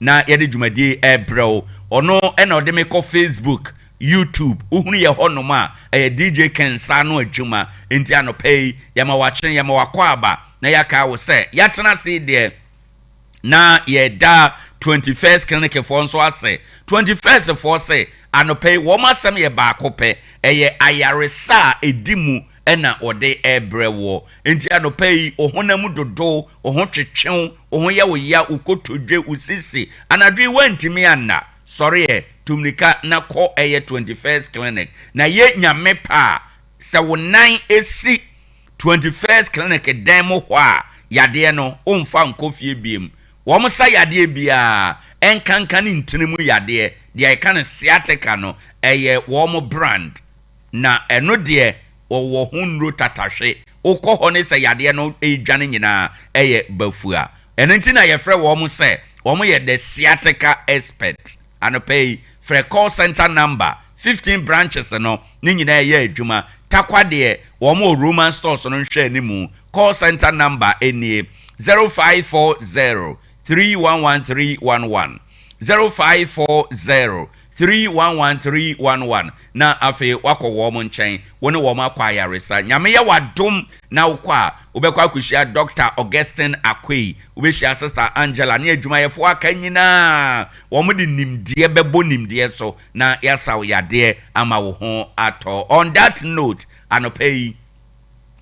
na yɛde dwumadi ɛbrɛw ɔno ɛna ɔde me kɔ Facebook YouTube uhunu ye honom a DJ Kensa no adwuma enti anopɛ yɛma wakyen yɛma wakɔ aba na yaka wo sɛ yɛtena se de na yɛda 21st clinic for nso ase 21st for say anopɛ wo masɛm yɛ baako pɛ ɛyɛ ayaresa edimu ɛna ɔde ɛbrɛwo enti anopɛ ohonam dodo ohon twetwen ohon yɛ wo ya ukotodwe usisi anadwe wantimi anna sorry tumnika na ko eye 21st clinic na ye nyame pa se wo nan esi 21st clinic dan mo ho a yade no omfa nkofie biem wo mo sa yade bia enkankan ntinimu yade de ai kan sciatica no eye wo mo brand na eno de wo hunro tatahwe ukọ ho ne se yade no edwane nyina eye bafua eno nti na ye frɛ wo mo se wo mo ye the sciatica expert anopay for call center number 15 branches no ni nyina ye adwuma Tarkwa de wo mo Roman stores no hwe animu call center number eni 0540 311311 0540 311311 na afi wako wo mo nchen woni wo ma kwa yaresa nyame ye wadom na wokwa ubekwa kushia Dr. Augustine Akwe ubeshia Sister Angela ne adwuma ye fo aka nyina wo mo de nimdie bebo nimdie so na yasaw yade ama wo ho ato. On that note anopei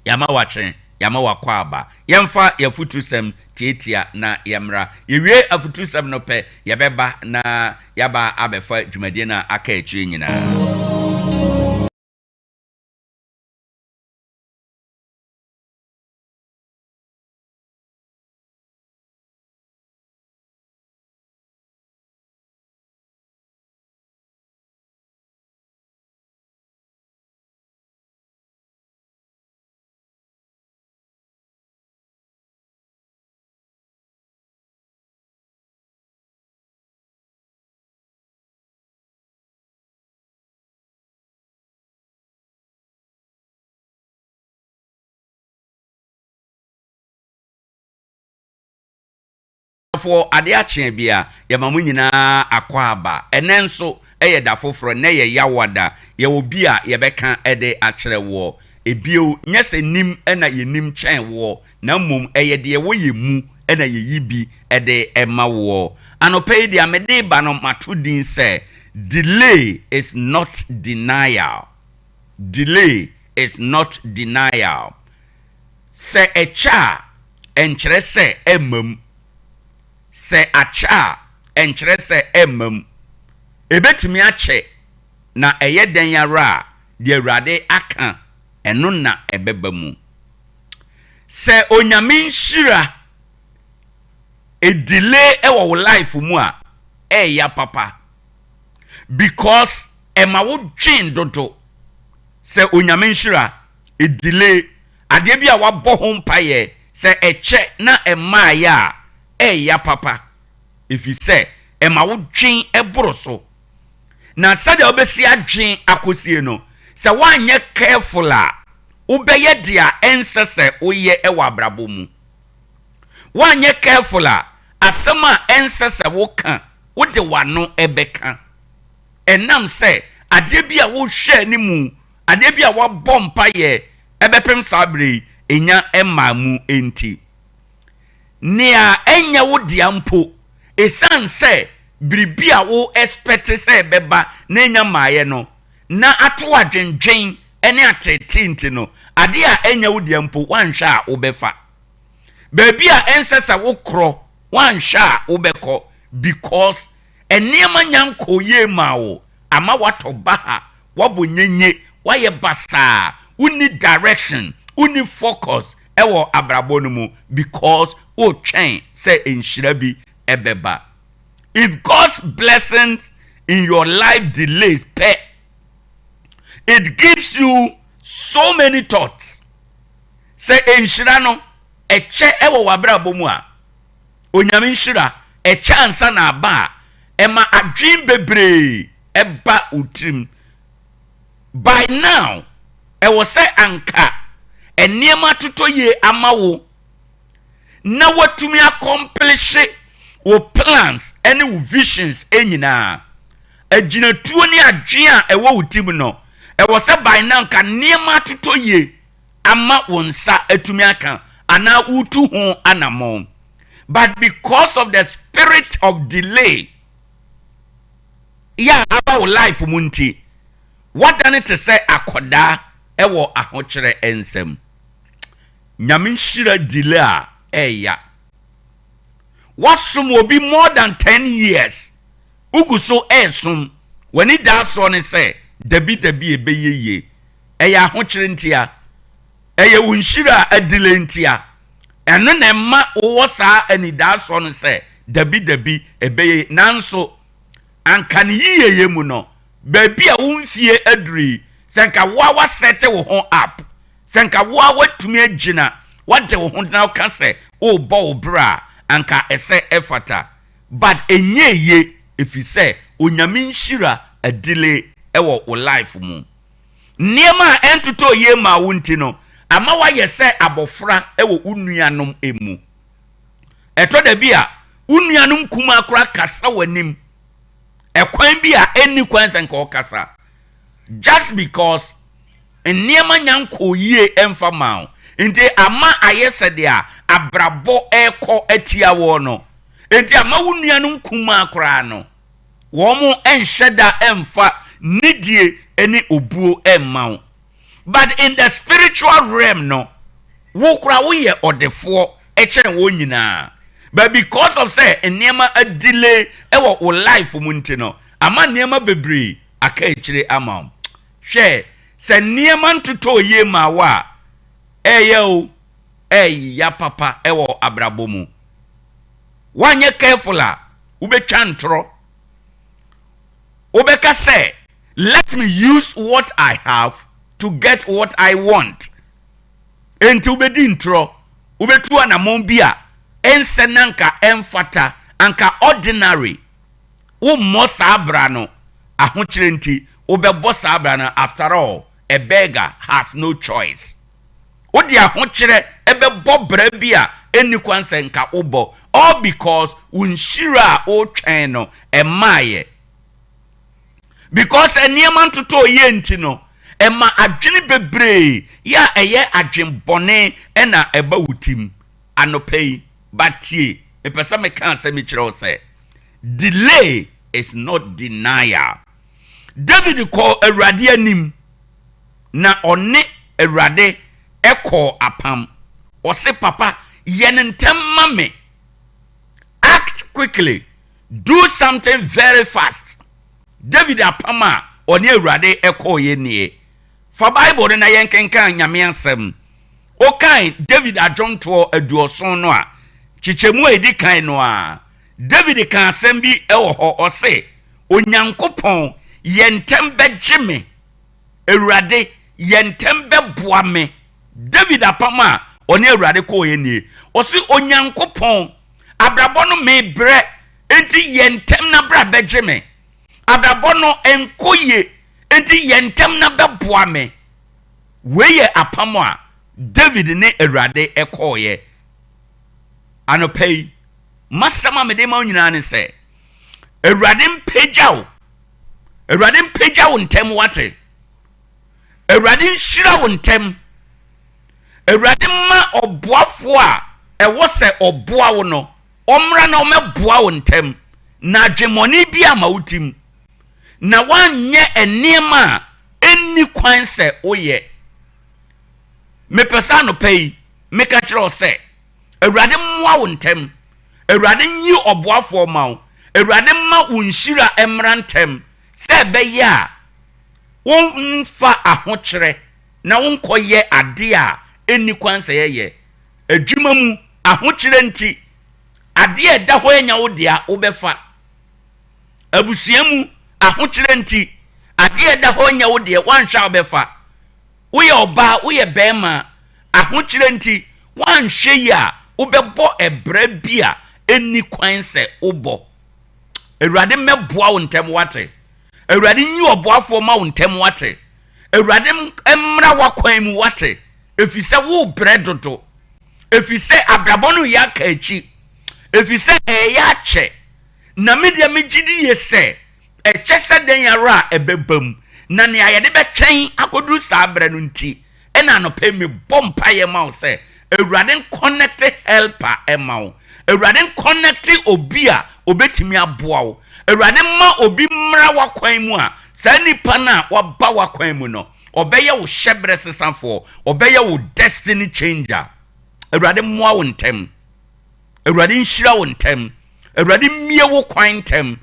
yama wachen yama wakwa aba yemfa yafutusem tietia na yemra yewie afutusem no pe yebeba na yaba abefa dwumadie na aka echi nyina. For Ade Akye Abia yamamu nyina akwa aba enenso eye da foforo na ye yawada ye obi a ye beka ede akyere wo ebio nyese nim na ye nim chen wo na mum eye de wo ye mu na ye yibi ede ema wo anopei de amede ba no matudin se delay is not denial. Delay is not denial. Se echa enkyere se emam se acha enkyere se emam ebetumi ache na eye den yara de awurade aka eno na ebeba mu se onyame nhira e delay ewo wo life mu a ya papa because ema wo dwen dodo se onyame nhira e delay ade bia wabɔ ho mpaye se eche na ema ya ya papa if you say ema wo dwen eboro so na sade obesi adwen akosie no se wanye careful a ubeye dia ensese oye ewa abrabo mu wanye careful a asema ensese wo kan wo de wano ebeka enam se ade bia wo hwe ni mu ade bia wo bompa ye ebepem sabre enya ema mu enti nia enya wo diampo esan se bribia wo expect se beba na enya maaye no na ato adwendwen ene atetinti no ade a enya wo diampo wanhwa a wo befa baby a ensesa wo kro wanhwa a wo beko because eniema nyanko ye ma wo ama wato baha wabonyenye waye basa uni direction uni focus ewo abrabo no mu because o train say enhira bi ebeba. If God's blessings in your life delays pay, it gives you so many thoughts. Say enhira no eche ewo wabrabo mu a onyame nhira eche ansa na aba ema adwin bebre eba utrim by now ewo say anka eniema totoye amawo na watumi accomplish wo plans any wo visions enyina aginatuo ne adwen a ewo wutim no ewo se by now ka niema totoye ama wonsa atumi aka ana utu ho anamon. But because of the spirit of delay, yeah, about life munti, what done it to say akoda ewo ahochere ensem. Nyamishira delay ya. Wasum will be more than 10 years. Uguso esum when it does on say debi ebeye eya ahochere ntia eya unshira delay ntia. Eno na ma wo saa anidaso no se dabi ebeye nanso anka ne yiyeye mu no baabi a wonfie aduri senka wa sete wo ho up senka wa watumi agina wade wo ho na ka se o bo wo bra anka ese efata but enyeye efise onyame nhira adile ewo wo life mu niema entuto ye ma wonti no ama wa yese abofra ewo unuanom emu eto da bia unuanom kuma akura kasa wanim ekwan bia eni kwan senka okasa just because eniema nyanko yie emfa mawo nti ama ayese dia abrabo eko atia wo no nti ama unuanom kuma akura no wo mu enhyeda emfa nidie eni obuo emmawo. But in the spiritual realm, no, wokra we ye odefo echen wo nyina. But because of say enema a delay ewo wo life munti no, ama niema bebre aka echire ama. Hwe se niema ntoto ye ma wa o ya papa ewo abrabo mu. Wanye careful a ubetwa ntro. Obeka say, let me use what I have to get what I want. Enti ubedi intro, ubetu anamon bia, ensenanka enfata, anka ordinary. Mo sabra no, ahochire nti, ubebo sabra no, after all, a beggar has no choice. Odi ahochire, ebebo brebia, eni kwanse nka ubo, all because unshira o cheno, emaye. Because eniyaman tuto yenti no, Emma adwene bebre ya eye adwen bone ena eba wutim anopei batie epesa me kan se me kire wo se delay is not denial. David call Awurade anim na one Awurade eko apam o se papa yentem mame act quickly, do something very fast. David apama one Awurade eko ye nie for Bible na yenkenkan nyame ansem o kan David ajonto aduoson no a chichemu edi kan no a David kan asem bi ewo ho o se onyankopon yentem begime Awurade yentem beboa me. David apama one Awurade ko ye nie o se onyankopon abrabɔ no me bre enti yentem na bra begime abrabɔ no enkoye enti yentem na beboa me. Weye apamo a David ne Awurade ekoye anopei masama me de ma nyina ne se Awurade mpagyaw ntem wate Awurade nhyira wo ntem Awurade ma oboafo a ewo se oboa wo no omra na omeboa wo ntem na adwemoni bia ma wutim na wanye enema eni kwan se oye me pesa no pay me ka kire o se Awurade mmoa wo ntem Awurade nyi oboafo ma wo Awurade ma unshira emra ntem se be ya won fa ahokyere na won koye ade a eni kwan se ye adwuma mu ahokyere nti ade e da ho enya wo dia wo befa abusuamu ahokyere nti ade e da ho enya wo dia wanhwa wo befa wo ye oba wo ye bema ahokyere nti wanhwe ya wo bebo ebra bia eni kwan se wo Awurade meboa wo ntem wate Awurade nyi oboafo ma wo ntem wate Awurade emra wakwan mu wate efise wo bredodo efise abrabonu ya ka echi If you say yache, na media me gidi ye say, e chese den yara ebebam, na ne ayede betwen akodu sabre no nti, e na no pe me bompa ye ma say, Ewurade connect helper ema wo. Ewurade connect obi a obetimi aboa wo. Ewurade ma obi mra wakwan mu a, sa nipa na waba wakwan mu no, obeye wo hyebre sesanfo, obeye wo destiny changer. Ewurade moa wo ntem. Ewurade nhyira wo ntem. Ewurade mie wo kwan ntem.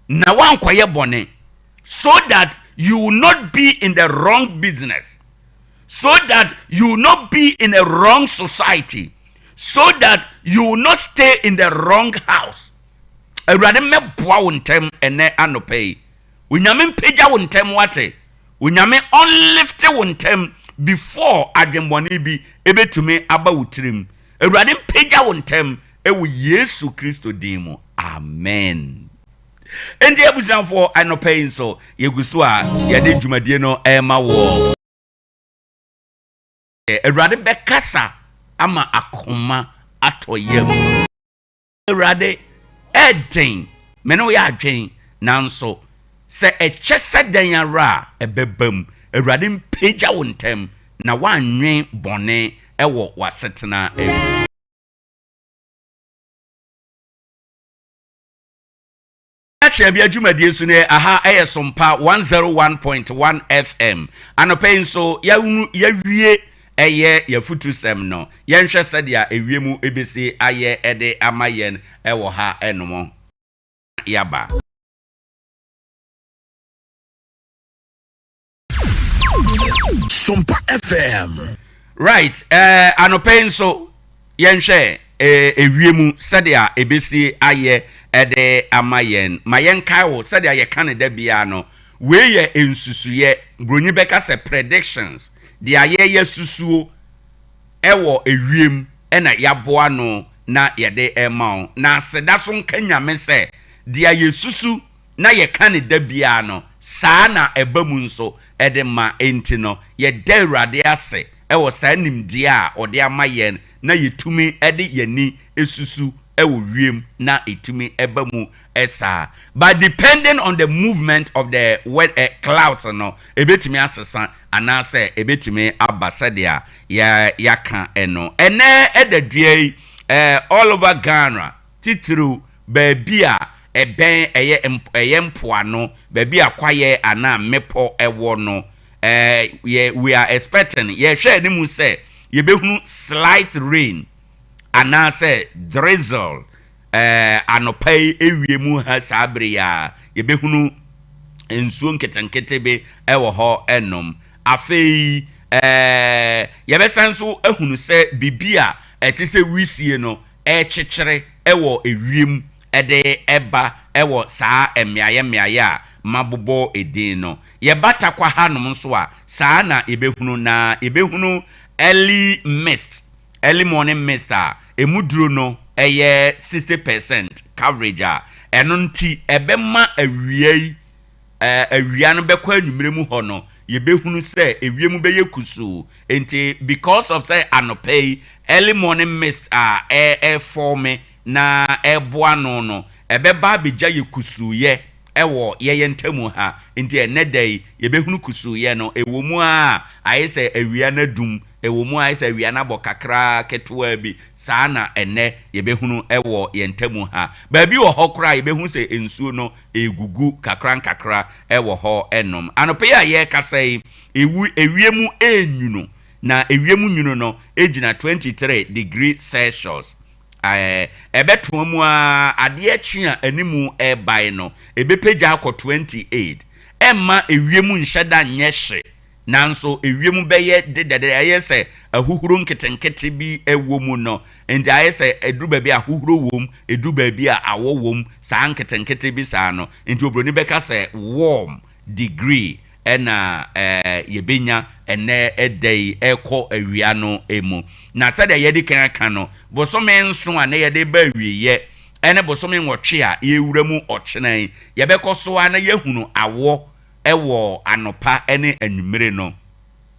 Na wankoye bone, so that you will not be in the wrong business. So that you will not be in a wrong society. So that you will not stay in the wrong house. Ewurade meboa wo ntem ene anope. Unyame mpeja wo ntem wate. Unyame onlift wo ntem before adwembone bi ebetumi aba wutirim. Ewurade mpeja wo ntem ewo Yesu Kristo din mu. Amen. Endi abusanfo anope nso yeguso a yade dwumadie no ema wo. Ewurade bekasa ama akoma atoyem. Ewurade eden meno ya adwen nanso se echese den yara ebebam. Ewurade mpeja wo ntem na wanwen bone ewo wasetena Abia dwumadie so ne aha Sompa 101.1 FM anope nso ya wie eye yafutu sem no yenhwe sede a ewiemu ebesi aye ede amayen ewo ha enomo yaba Sompa FM. Right, anope nso yenhwe ewiemu sede a ebesi aye ede amayen mayen kai wo sede a ye Canada bia no we ye ensusuye broni beka se predictions de aye susuo ewo ewiem ena yaboa no na yede ema na seda so nkanyame se de aye susu na ye Canada bia no saa na ebamu nso ede ma enti no ye de Awurade ase ewo saa nimdie a ode amayen na yetumi ede yani esusu ewo wiem na etumi ebamu esa. But depending on the movement of the clouds no ebetumi asesa anase ebetumi abasadia ya kan eno ene edadue all over Ghana titru babia eben eye mpoano babia kwaye ana mepo ewo no we are expecting ye hwe ni mu se ye behunu slight rain anase drizzle anopai ewiemu ha sabre ya ye behunu ensuo nketenkete be ewo ho enom afei ye besanso ehunu se bibia etise wisie no echekere ewo ewiem ede eba ewo saa emiaye a mabobo edin no ye bata kwa hanom nso a saa na ebehunu early morning mist a emuduro no eye 60% coverage a eno nti ebema awia no bekwa anwumere mu ho no ye behunu se ewiem beye kusu enti because of say anopay early morning mist a form na eboa no ebeba abegya ye kusu ye ewo ye ntamu ha enti enedai ye behunu kusu ye no ewomu a ayese awia na dum ewomu ayese awia na bokakra ketwa bi saa na ene ye behunu ewo ye ntamu ha baabi wo hokra ye behunu se ensuo no egugu kakra ewo ho enom anope ya ye kasai ewiemu enyuno na ewiemu nyuno no ejina 23 degrees Celsius ebeto mu a ade akye a animu ebai no ebepeja akọ 28 emma ewiemu nhyeda nyehye nanso ewiemu beye dedede ayese ahuhuro nketenkete bi ewo mu no enti ayese eduba bi ahuhuro wom eduba bi a awo wom saa nketenkete bi saa no enti obroni beka se warm degree ena yebenya ene edei eko awia no emu na sade yedi kan no bosome nso a na yede ba wiye ene bosome nwotwe a yewuramu okyenan yebekoso a na yehunu awo ewo anopa ene anwumere no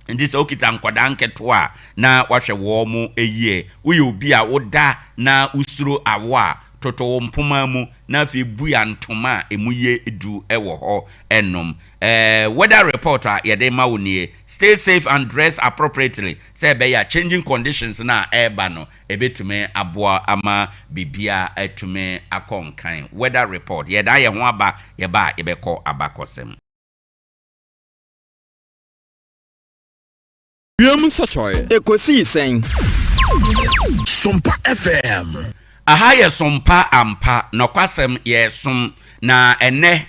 ndi sɛ okita nkwadaa nketewa na wahwɛ wɔ mu eyie woyɛ obi a woda na usuro awo a toto wo mpoma mu na afei buya ntoma emu ye edu ɛwɔ hɔ ɛnom weather report a yɛde ma wo nie stay safe and dress appropriately sɛ ɛbɛyɛ changing conditions na ɛba no ɛbɛtumi aboa ama bibia ɛtumi akɔnkan weather report yɛda yɛ ho aba yɛba yɛbɛkɔ abakɔsɛm. Ekosi sen Sompa FM. Aha yɛ Sompa ampa nokwasɛm yɛ som na ɛnɛ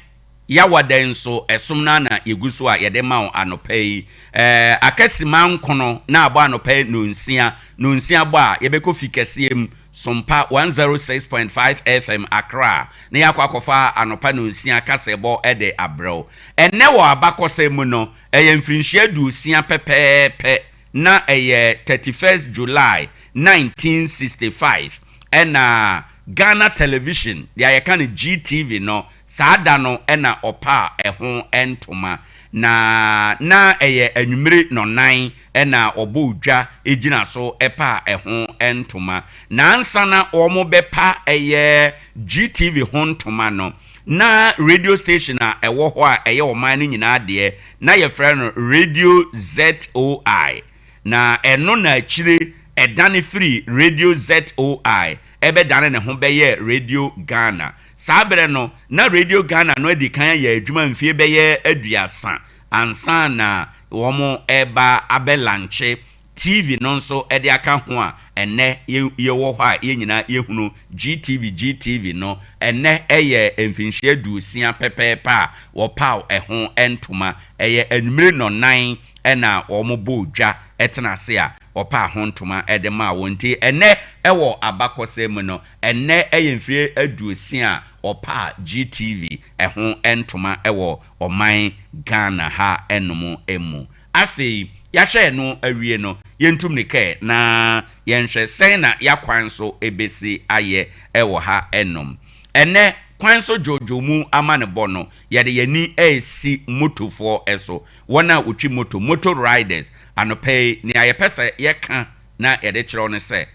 yawaden so ɛsom na yeguso a yɛde ma wo anopa yi akasima nkono na abo anopa yi nonsia bɔ a yɛbɛkɔ fi kɛseɛm Sompa 106.5 FM Accra na yakwakofa anopa nonsia kasɛbɔ ɛde abrɛw ɛnɛ wɔ abakɔsɛm mu no ɛyɛ mfinhyia du sia pɛpɛɛpɛ na ɛyɛ 31st July 1965 ɛna Ghana Television deɛ yɛka no GTV no saada no ɛna ɔpa ɛho ɛntoma na ɛyɛ anwumere nɔnan ɛna ɔbɔ udwa egyina so ɛpa ɛho ɛntoma na ansa na ɔmo bɛpa ɛyɛ GTV ho ntoma no na radio station a ɛwɔ hɔ a ɛyɛ ɔman no nyinaa deɛ na yɛfrɛ no Radio ZOI na ɛno na akyire ɛdane free Radio ZOI ɛbɛdane ne ho bɛyɛ Radio Ghana sabre no na Radio Ghana no edi kan yɛ adwuma mfie bɛyɛ aduasa ansa na wɔn ɛba abelanche TV no nso ɛde aka ho a ɛnɛ yɛwɔ hɔ a yɛnyina yɛhunu GTV no ɛnɛ ɛyɛ mfinhyia duosia pɛpɛɛpɛ a wɔpaw ɛho ɛntoma ɛyɛ anwumere nɔnan ɛna wɔn bɔ odwa ɛtena ase a ɔpa ho ntoma ɛde ma wɔn ti ɛnɛ ɛwɔ abakɔsɛ mu no ɛnɛ ɛyɛ mfie aduosia ɔpa GTV ɛho ɛntoma ɛwɔ ɔman Ghana ha ɛnom emu afei yɛhwɛ no awie no yɛntum ne kɛ na yɛnhwɛ sɛn na yakwan so ebesi ayɛ ɛwɔ ha ɛnom ɛnɛ kwan so jojo mu ama ne bɔ no yɛde yɛni ɛsi motofoɔ ɛso wɔn a wotwi motor riders anɔpɛ ne ayɛpɛ sɛ yɛka na yɛde kyerɛw ne sɛ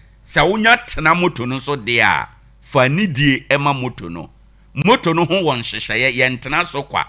wonya tena moto no so de a fa nidie ɛma moto no ho wɔn hyehyɛ yɛntena so kwa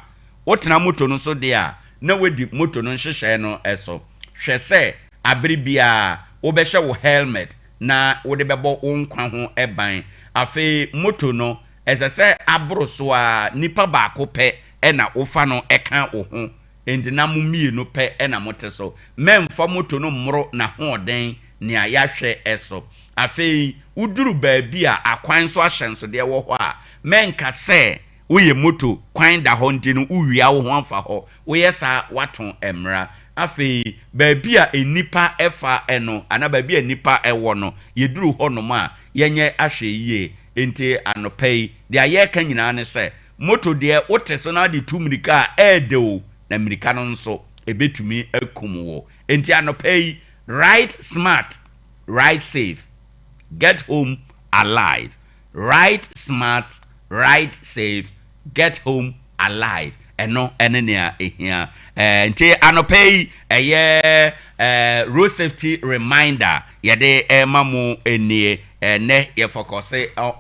wotena moto no so de a na wadi moto no hyehyɛ no ɛso hwɛ sɛ abere bia wobɛhyɛ wo helmet na wode bɛbɔ wo nkwa ho ɛban afei moto no ɛsɛ sɛ aboro so a nipa baako pɛ ɛna wofa no ɛka wo ho enti na mo mienu pɛ ɛna mote so memfa moto no mmoro na hoɔden nea yɛahwɛ ɛso afei uduru baabi a akwan so ahyɛnso deɛ wɔ hɔ a menka sɛ woyɛ moto kwan da hɔ nti no uwia wo ho amfa hɔ woyɛ saa waton emra afei baabi a enipa ɛfa ɛno ana baabi a nipa ɛwɔ no yeduru hɔ no ma yenye ahwɛ yie enti anɔpɛi de ayɛka nyinaa ne sɛ moto deɛ wote so na de tu mirika ɛɛdew na mirika no nso ebetumi akum wo enti anɔpɛi ride smart ride safe get home alive ride smart ride safe get home alive eno enenia ehia nti anopei eye road safety reminder yede mamu enie ne ye focus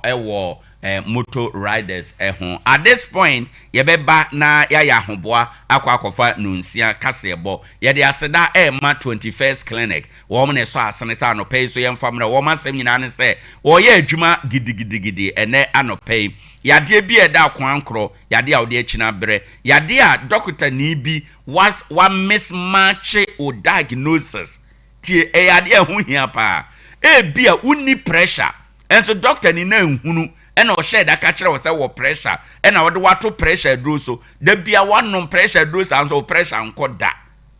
ewo motor riders ho at this point yebeba na ya hoboa akwakofa nunsia kasebo yede aseda ma 21st clinic wo mo ne so asene sa anopei so yemfam na wo masem nyina ne se wo ye adwuma gidigidi ene anopei yade bi eda kwankro yade a wode akina bere yade a doctor ni bi was one mismatch o diagnosis tie yade ho hia pa bi a unni pressure enso doctor ni na nhunu ena o share da ka kire wo se wo pressure ena wo de wato pressure duro so da bia wanom pressure duro so pressure nkoda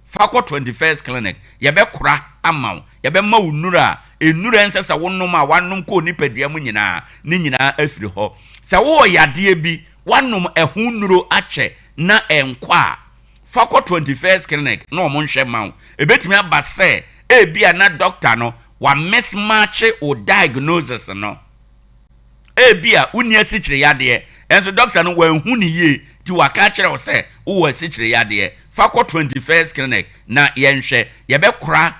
fa ko 21st clinic ye be kora amaw ye be ma unura enura ensesa wonom a wanom ko nipadua mu nyina ni nyina afiri ho se wo yade bi wanom ehunuro ache na enkwa fa ko 21st clinic na o mo nhwe maw ebetimi aba se bia na doctor no wa mismatch o diagnosis no bia uni asikyire yade enso doctor no wa hu ni ye ti waka kire wo se wo asikyire yade Fakwa 21st clinic na yenhwe yebekora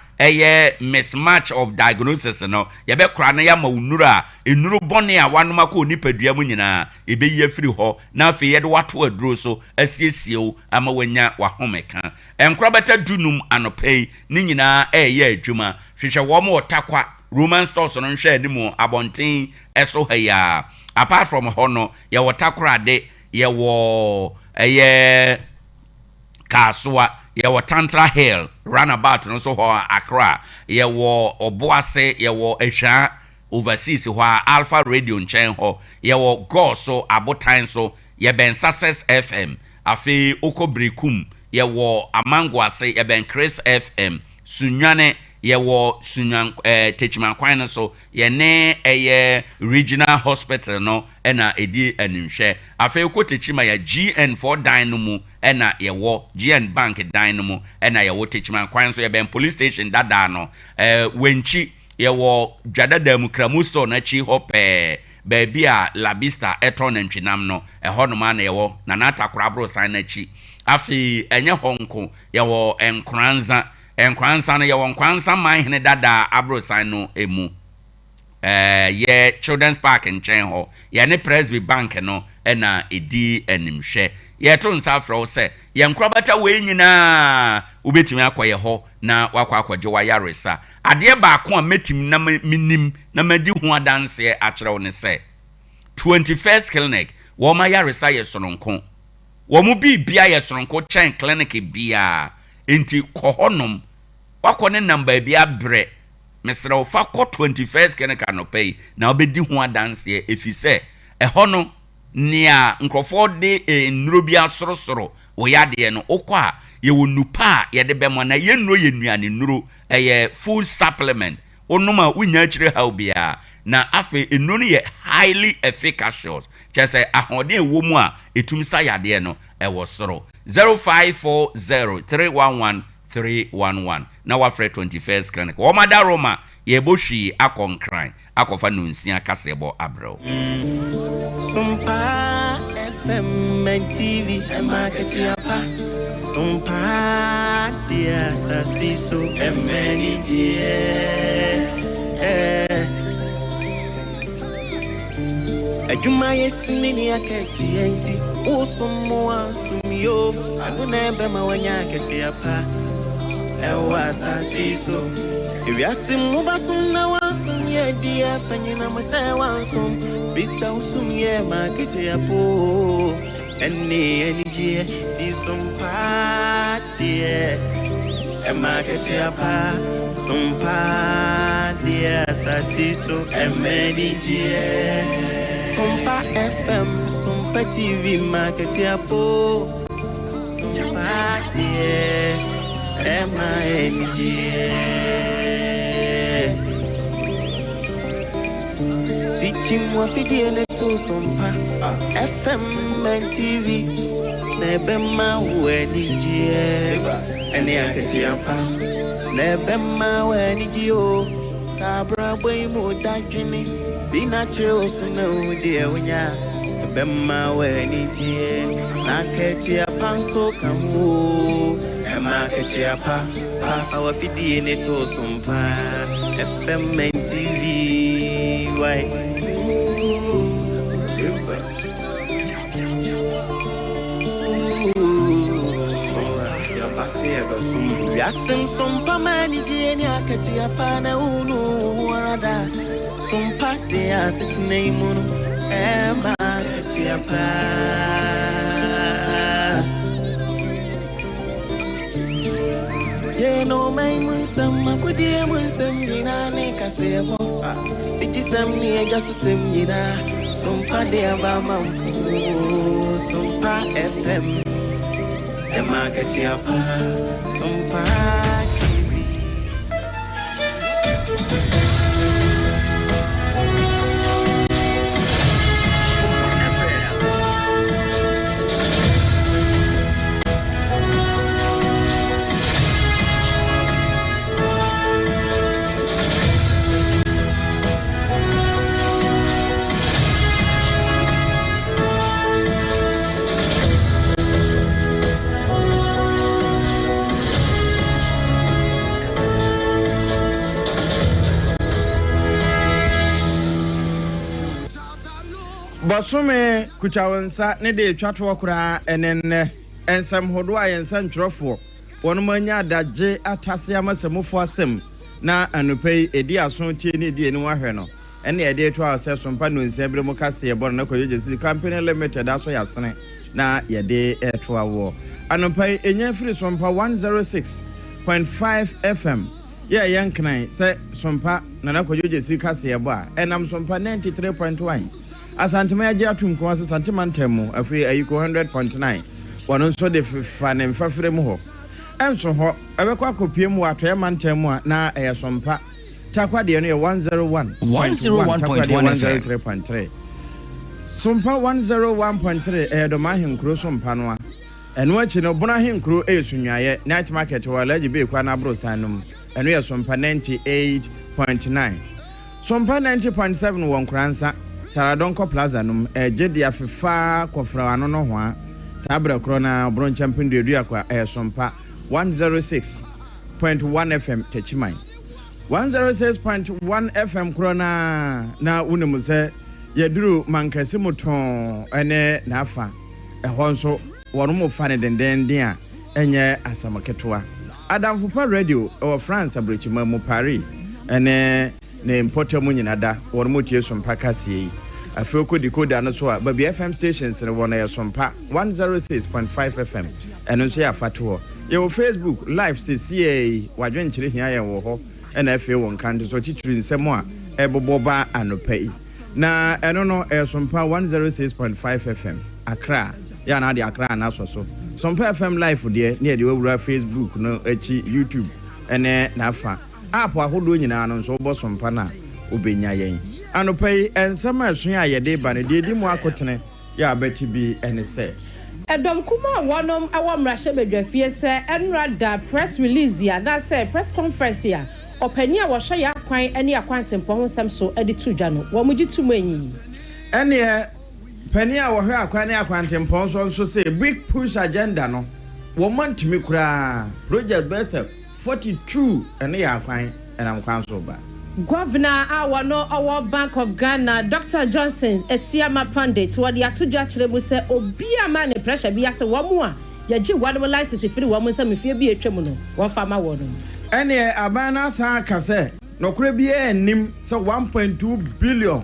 mismatch of diagnosis no yebekora na yama unura enuru bone a wanoma ko nipadua mu nyina ebeyi afiri ho na afi yede wato aduro so asiesie ama wanya wahomeka enkora beta dunum anopei ni nyina adwuma hwehwe wo mo Tarkwa Roman stores no nhwe animu abonten eso haya apart from hono ye wo Tarkwa de ye wo Kaswa ye wo Tantra Hill runabout no so ho Accra ye wo Oboase ye wo Ehwa overseas ho Alpha Radio nchen ho ye wo go so abotan so ye ben Success FM afi okobrekum ye wo Amangwase ye ben Chris FM Sunyane ye wo Sunyan Techiman Kwan so ye ne regional hospital no ena edi animhwe afi ko Techima ya GN4 Dynamo ena ye wo GN Bank Dynamo ena ye wo Techiman Kwan so ye ben police station dada no wenchi ye wo dwadada mu kramu store na chi hope baby a Labista eton ntwinam no ho no ma na ye wo na Tarkwa bro san na chi afi enye honko ye wo enkranza no ye wo nkranza man hene dada abrosan no emu ye children's park nchen ho ye ne Presby Bank no ena edi animhwe ye to nsafro se ye nkrobata we nyina ubetimi akwaye ho na wakwaje wa yaresa ade ba ko a metim na minim na madi hu adanse akyerew ne se 21st clinic wo ma yaresa ye sononko wo mu bibia ye sononko chen clinic bia enti kohonom wakone number bia bre mesra ofa ko 21st clinic anopay na obedi hu adanse efise ehono nia nkrofo de nnuro bia sorosoro wo yade no okwa ye wonupa ye de bemo na ye nnuro ye nuane nnuro full supplement onoma wunya chire ha obia na afi nnuro ye highly efficacious chese ahode ewo mu a etumisa yade no ewo soro 0540311311 na wafre 21st clinic wo mada Roma ye bohwi akonkran akofa no nsia kasebo abro Sompa FM and TV and market apa Sompa dia sasiso emenije Ajuma yesini akati enti osumwa sumyo aguna bema wanya akati apa ewa sasiso Ewiasim basum na wansum ye dia fanyina masa wansum bisa usum ye makete apo eni je di Sompa die e makete apa Sompa dia sasiso emeni je Sompa FM Sompa TV makete apo Sompa die emeni je Chimwa fidie to Sompa FM and TV nebema weni jie ene akati apa nebema weni jio sabra boy mo dadwini bi natural suna udi ewnya nebema weni jie nakati apa so kamu ema akati apa awa fidie to Sompa FM and TV why Yasim Sompa mani jeni akati apana unu wada Sompa de asit neimunu ema akati apa Ye no mai munsam makudi munsam jina ne kasebo Itisam ni egasu sem jina Sompa de abama Sompa FM Ema kati apa Sompa TV Bosome kuchawansa ne de twatwo kura enenne ensem hodo a yensan twerofo wono manya daje atase amasemofo asem na anopei edi aso tie ne die ni wahwe no ene ede to a se Sompa no nsebre mu kase ebo na koyejesi company limited aso yasene na yede eto awo anopei enya firi Sompa 106.5 FM ye yanknan se Sompa na koyejesi kase ebo a enam Sompa 93.1 asantema ya gya tum ko asantema ntemu afi ayiko 100.9 wono so de fa ne mfafre mu ho enso ho ebekwa kopie mu ato ya ntemu a na Sompa Tarkwa de no 101.1 Sompa 101.3 do ma henkro Sompa no a eno achi no bona henkro esunwaye night market wala gibe kwa na bro sanum eno ye Sompa 98.9 Sompa 90.7 won kransa Saradonko Plaza num jedi afefa kofra ano no ho a sabra krona bron champion de dua kwa Sompa 106.1 FM Techimai 106.1 FM krona na unemu se yeduru mankasi muton ene na afa ho nso wono mo fa ne denden a enye asamaketoa Adamfupa radio o France abrechima mu Paris ene ne importer mu nyinada wono mo tie Sompa kase afeko decoder no so a baby FM stations ne wono Sompa 106.5 FM eno so ya fato ye Facebook live CCA wadwenkyere hia ye wo ho ena afi won kan so titiri nsemo a eboboba anopai na eno no Sompa 106.5 FM Accra ya na de Accra na so Sompa FM live de ne de wura Facebook no echi YouTube ene na afa app ahodo nyina no so bo Sompa na obenya yen anopai ensema asun a yede ba ne de di mu akotene ya beti bi ene se Edom kuma wonom awamrahye bedwafie se enrada press release ya na se press conference ya opani a wo hwe ya kwan ene akwantempo ho nsem so edi tudwa no wo mugi tumu enyi ene pani a wo hwe akwan ne akwantempo so se big push agenda no wo mantimi kura project base 42 ene ya kwan enam kwan so ba Governor Awano our Bank of Ghana Dr. Johnson Esiama Pandit wadi atudwa kyeremu se obi ama ne pressure bi ase wo mu a ye gi wade license firi wo mu se mefie bi etwem no wo fa ma wo no ene abana sa kase no kure bi enim se 1.2 billion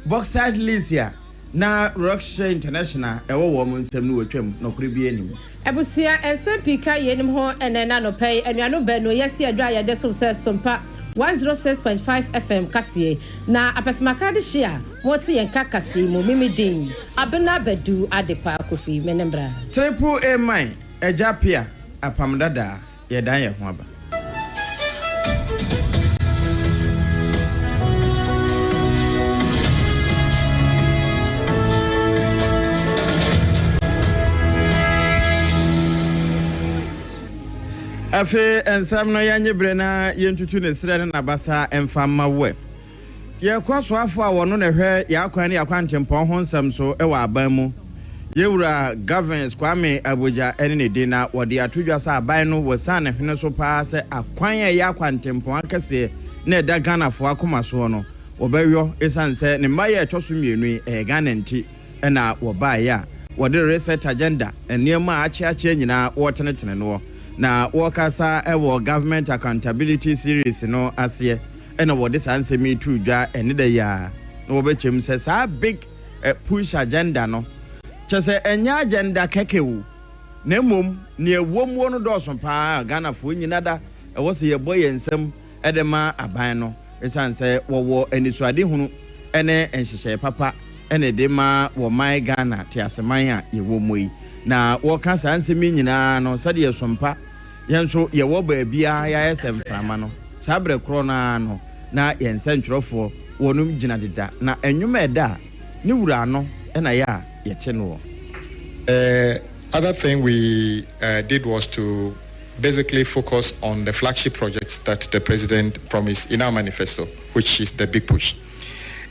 bauxite lease na Rockshare International ewo wo mu nsem no wetwem no kure bi enim ebusia NCP ka yenim ho enena no pay enuano be no yesi adwa ye de so se Sompa 106.5 FM Kasie na apesimaka share moti yenka Kasie mo mimidin abena bedu adepa kofi menembra triple A mine ejapia apamdada yedan ye ho aba afe ensam no yanye brena yentutu ne sire na basa emfamma we ye kwaso afo a wono ne hwe ya kwan ne yakwantempo ho nsam so e wa aban mu ye wura governance Kwame Abuja ene ne de na wode atodwa sa aban no wosan ne hwene so pa se akwan ya yakwantempo akase na da Ghana fo akoma so no wobɛwɔ esanse ne maye etoso mienu Ghana nti na woba ya wode research agenda eniema achiachi nyina wotenetene no na wakasa ewo government accountability series no ase ena wode sanse me tu dwa ene da ya no obechem se sa big push agenda no chese enya agenda kekewu na mom ne ewom wo no doso pa Ghana fo nyina da ewo se ye boye nsem edema aban no esanse wo enisuade hunu ene enhyehyɛ papa ene de ma wo mai Ghana te aseman a yewo moi na woka sanse me nyina no sade ye Sompa yenso ye wo ba bia ya esem frama no sabre kro na no na yense ntwerofo wonum gina deda na enwuma eda ni wura no na ya ye che no other thing we did was to basically focus on the flagship projects that the president promised in our manifesto, which is the big push.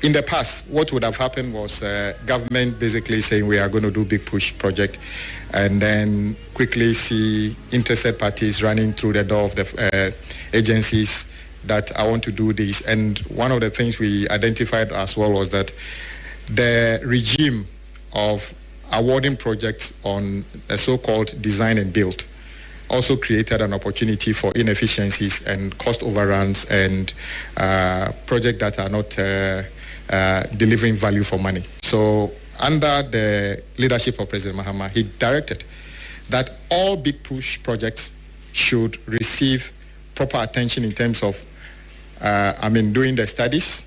In the past, what would have happened was government basically saying we are going to do big push project and then quickly see interested parties running through the door of the agencies that I want to do this. And one of the things we identified as well was that the regime of awarding projects on a so-called design and build also created an opportunity for inefficiencies and cost overruns and projects that are not delivering value for money. So under the leadership of President Mahama, he directed that all big push projects should receive proper attention in terms of, doing the studies,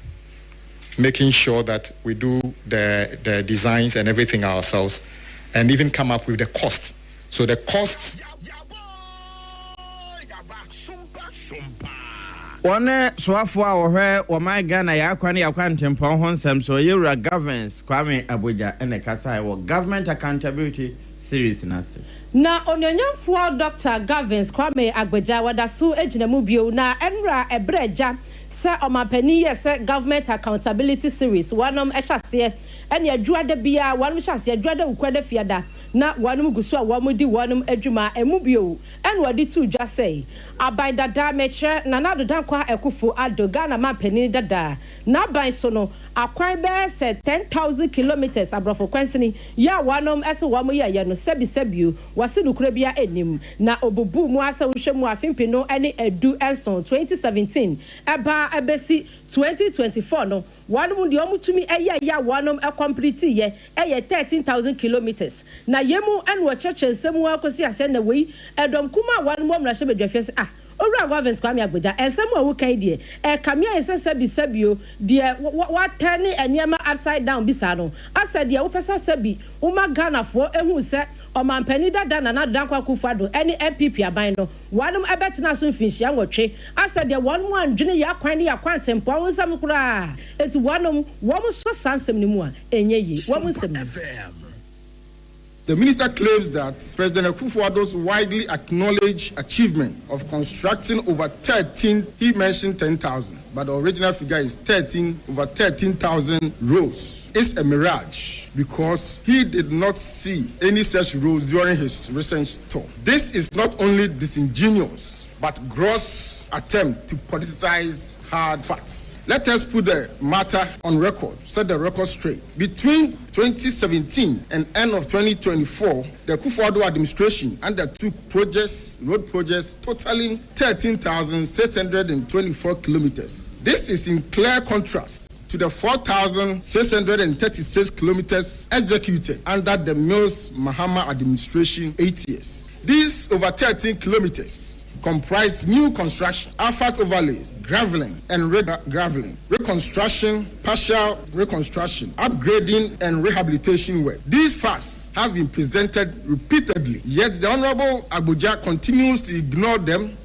making sure that we do the designs and everything ourselves, and even come up with the cost. So the costs. One soafo a ohwe o my Ghana ya akwa ne yakwa ntempon ho nsem so yewura governance Kwame Abuja ene kasa wo government accountability series nase na onyonyamfo Dr. Gavins Kwame Abuja wadasu ejinamu bio na enra ebreja se omapani ye se government accountability series wanom ehase ene adwuada bia wanom hyase adwuada ukwada fiada na wanom gusu a wamudi wanom adwuma emu bio ene wadi tu dwa sei aban dada meche na nadoda kwa ekufo ado Ghana mapani dada na ban so no akwan be se 10,000 kilometers abrofo kwansini ya wanom ese wamu ye no sebisebio wase nukura bia enim na obubu mu asa wohwemu afimpi no ene edu enson 2017 eba ebesi 2024 no wanom de omutumi ya wanom complete ye 13,000 kilometers na yemu ene wo chechensemu akosi ase na wei edom kuma wanom omra hye bedwafie se Ora Gavins Kwame Abuja ensem a wo kan die kamia sabio de watane eniema upside down bisa no asa de wo pesa sabi wo magana fo ehu se omampani dada na dankwa kufado ene MPP aban no wanum ebetena so finhia nwotwe asa de wonum andwene ya kwan ne ya kwantempo wo nsam kura eti wanum wo mo so sansem ni mu a enye yi wo mo nsem. The minister claims that President Akufo-Addo's widely acknowledged achievement of constructing over 13, he mentioned 10,000, but the original figure is over 13,000 roads, is a mirage because he did not see any such roads during his recent tour. This is not only disingenuous, but gross attempt to politicize hard facts. Let us put the matter on record, set the record straight. Between 2017 and end of 2024, the Akufo-Addo administration undertook road projects totaling 13,624 kilometers. This is in clear contrast to the 4,636 kilometers executed under the Mills Mahama administration 8 years. These over 13 kilometers comprise new construction, asphalt overlays, graveling and graveling, reconstruction, partial reconstruction, upgrading and rehabilitation work. These facts have been presented repeatedly, yet the Honorable Abuja continues to ignore them.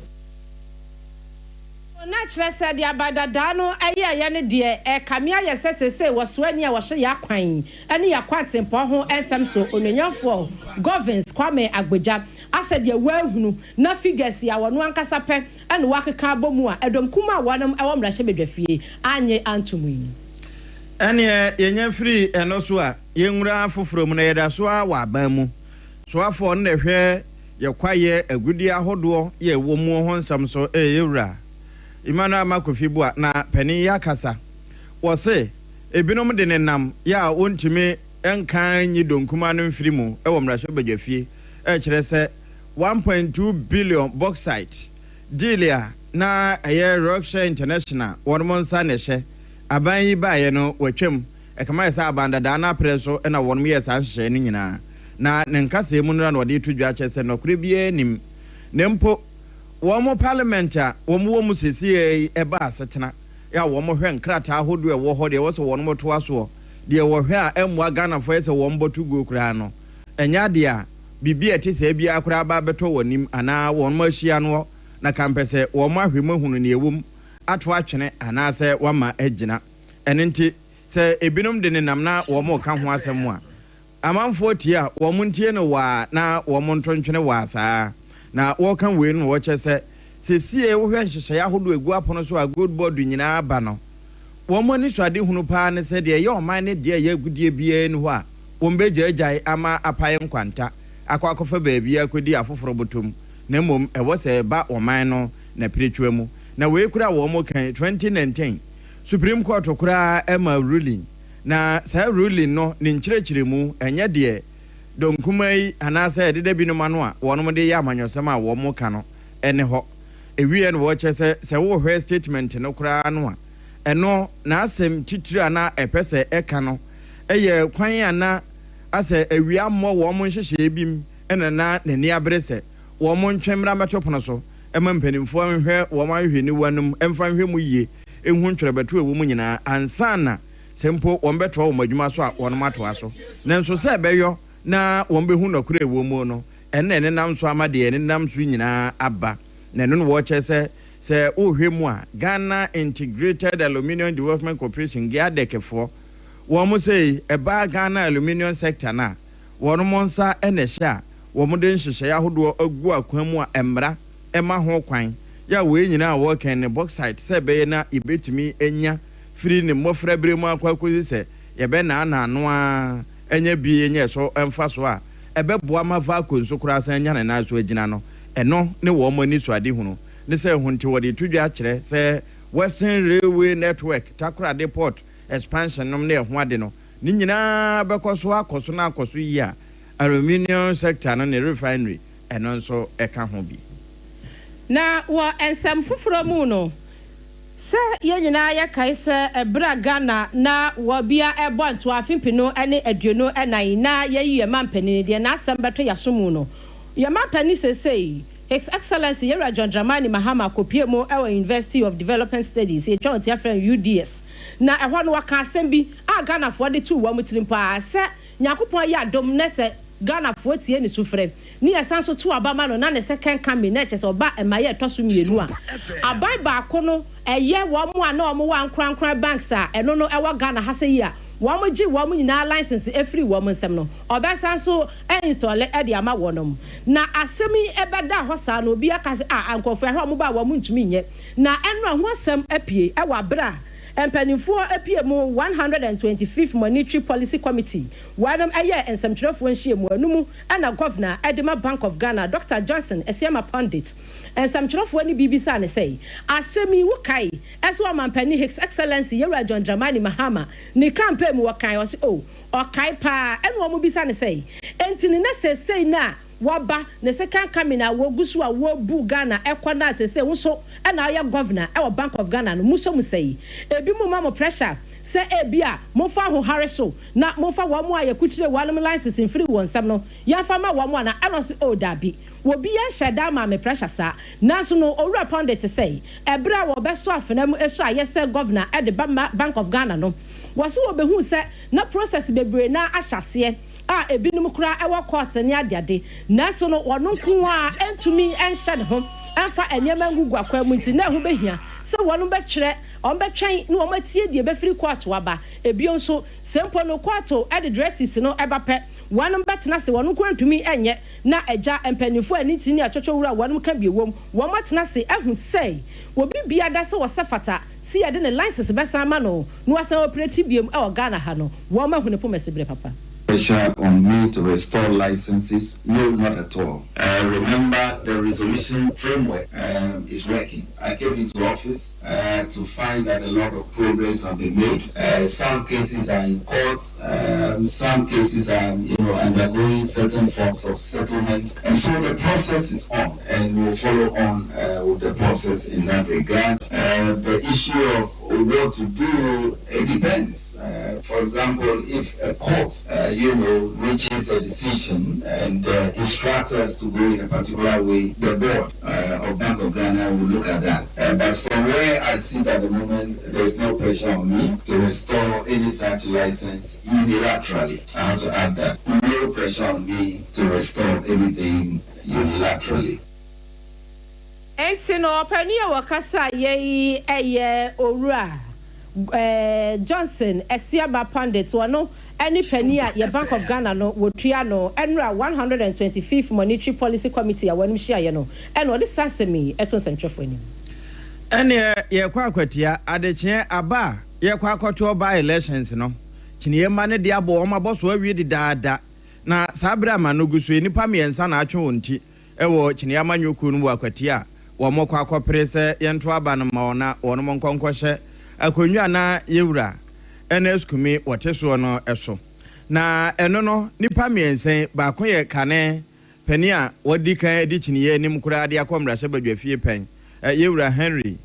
Natural said the abadadano aya ne de kamia ye sesese wosoani a wohye yakwan ene yakwatempo ho ensem so ononyamfo Gavins Kwame Abuja asa de wahunu na figures ya wono ankasa pe ene wakeka abomu a edom kuma wanam ewo mrahye bedwafie anye antumuni ene yenya free eno so a yenwura foforo mu na yeda so a wa ban mu so afo ne hwe ye kwaye agudi ahodo ye wo mu ho nsam so yewura Imana Makofibua na Penny Yakasa was say, a binom de nam ya wontimi enkan yi donkuma no mfirimu ewo mrasho bedwafie kyerɛ sɛ 1.2 billion bauxite dealia na Rockshire International wonmonsa ne hye aban yi baaye no watwam ekama yɛ sɛ abandada na preso na wonm yɛ san hye no nyinaa na ne nkasa mu no na ɔde to dwa kyerɛ sɛ nokore bie nim nempo Womo parliamenta womo sisi eba asetena ya womo hwe nkrata hodo ewo ho de wo so wono to aso de wo hwe a emwa Ghana fo ese wo mbotu go kura no enya de a bibi ete se bia akura ba beto wonim ana wono ahia no na kampese womo ahwe mahunu ne ewum ato atwene ana se wama agina enenti se ebinom de ne nam na womo ka ho asem a amanfo tie womo ntie no wa na womo ntontwene wa saa na wokan we no wo kyese sesie wo hwe nhyehyɛ ahodo egu apono so a gold board nyina aba no wo mo ni swade hunu pa ne se de ye oman ne de ye agudie bia ni ho a wo mbegyaagyae ama apaye nkwanta akwakofa baabia akodi afoforo botom na mom ewo se ba oman no na piretwa mu na we kura wo mo kan 2019 Supreme Court kura ema ruling na sa ruling no ne nkyerɛkyerɛ mu ɛnyɛ deɛ donkuma yi anaasɛ ɛdeda bi no ma no a wɔnom de yɛ amanyɔsɛm a wɔn ka no ɛne hɔ ewie no wɔkyɛ sɛ wohwɛ statement no koraa no a ɛno na asɛm titiri ana ɛpɛ sɛ ɛka no ɛyɛ kwan ana asɛ awia mmɔ wɔn nhyehyɛ bim ɛna na n'ani abere sɛ wɔn ntwɛmra mɛto pono so ɛma mpanimfoɔ nhwɛ wɔn ahwehwɛ ne wanum ɛmfa nhwɛ mu yie ehu ntwerɛbɛto ewu mu nyinaa ansana sempo wɔn bɛtoa wɔn adwuma so a wɔn matoa so nanso sɛ ɛbɛyɔ na wɔn bɛhu nɔkora ewu mu no ɛna ɛne nam so ama deɛ ɛne nam so nyinaa aba na ɛno no wɔkyɛ sɛ wohwɛ mu a Ghana Integrated Aluminium Development Corporation gye adɛkɛfoɔ wɔn mo sɛ ɛbaa Ghana aluminium sector na wɔn mo nsa ɛna ɛhyɛ a wɔn de nhyehyɛ ahodoɔ agu akwan mu a ɛmmra ɛma ho kwan ya wee nyinaa wɔkɛn ne bauxite sɛ bɛyɛ na ibetumi enya firi ne mmɔfra bere mu akwakozi sɛ yɛbɛ na ano a enya bi enya so ɛmfa so a ɛbɛboa ma va konso koraa sɛ enya ne na so agyina no ɛno ne wɔn mo ani so ade hunu ne sɛ hunti wɔde tudwa kyerɛ sɛ Western Railway Network Tarkwa Depot expansion nom ne ɛho ade no ne nyinaa bɛkɔ so akɔso na akɔso yi a aluminium sector no ne refinery ɛno nso ɛka ho bi na wo ensam fufuro mu no se ye nyina ye kai se ebra Ghana na wo bia ebo nto afimpi no ene aduono enan na ye yi mampani de na asem beto yasomu no ye mampani sesei His Excellency Yera John Dramani Mahama kopie mu ewa University of Development Studies ye twa ontia friend UDS na ehwo no waka asem bi a Ghana fo de tu wo mutirim pa se nyakopon ya dom ne se Ghana fo tie ni sufrɛ ni yasanso to abama no na ne second campaign na kyese oba emaye toso mienu a abai ba ko no eye wo mo a na wo wa nkran banks a eno no ewa Ghana ha se yi a wo mo gi wo mo nyina license efiri wo mo nsem no obasanso install e de ama wonom na asemi ebeda ho sa na obi aka se ankofo ahwe mo ba wo mo ntumi nye na eno ho asem apie ewa bra empanifo apie mu 125th Monetary Policy Committee wadam aye ensamtwerefo nhie mu anumu ana governor Edema Bank of Ghana Dr. Johnson Esiama Pundit ensamtwerefo ni BBC ne say asemi wukai eso amampani His Excellency Yera John Dramani Mahama ni campaign mu wakai o se okai pa eno mo bisa ne say entini na sesei na waba ne second coming a wogusu a wo bu Ghana ekwana sesei wo so na aye governor e wo Bank of Ghana no muso mu say ebi mu ma mo pressure se ebia mo fa ho hare na mo fa wo mo aye kuchire walum license in free won sam no ya fa ma wo mo na eno se dabi wo bi ya sheda ma me pressure sa na so no owura pundit say ebra wo beso afena mu eso aye se governor e the Bank of Ghana no wo so wo be hu se na process bebre na ahyase ebinum kura ewa court ne adiade na so no wono nko a entumi enhye ne ho emfa enyema ngugu akwa mu nti na ho behia se wono betwere on betwen na wo matie die befiri court waba ebio nso sempo no court e the directives no ebape wono betena se wono nko entumi enye na eja empanifo ani ti ni atwotwo wura wono ka biewom wo matena se ehu sei obi bia da se wo sefata si ade ne license besama no no asa operate biem e o Ghana ha no wo ma hu ne pomesebre papa pressure on me to restore licenses? No, not at all. Remember, the resolution framework is working. I came into office to find that a lot of progress have been made. Some cases are in court. Some cases are, undergoing certain forms of settlement. And so the process is on, and we'll follow on with the process in that regard. The issue of what to do, it depends. For example, if a court, reaches a decision and instructs us to go in a particular way, the board of Bank of Ghana will look at that. But from where I sit at the moment, there's no pressure on me to restore any such license unilaterally. I have to add that. No pressure on me to restore anything unilaterally. Entino pania wakasa ye owura Johnson Esiama Pundit wano any penia ye Bank of Ghana no wotua no enra 125th Monetary Policy Committee awanu hia ye no eno de sasemi eton sentrefo ni ene ye kwa akwatia adekye aba ye kwa akoto by elections no kiniye ma ne de abo ma boso awie di daada na sabra ma no gusu enipa miensa na atwe wonti ewo kiniye amanyoku no akwatia wo mokwa akopere se ye nto aba no ma ona wono monkonkɔhye akonwa na yewura ns kumi wote so no eso na eno no nipa miensen ba ko ye kane pani a wodi kan edi chiniye nim kura ade akomra hye badwafie pen yewura Henry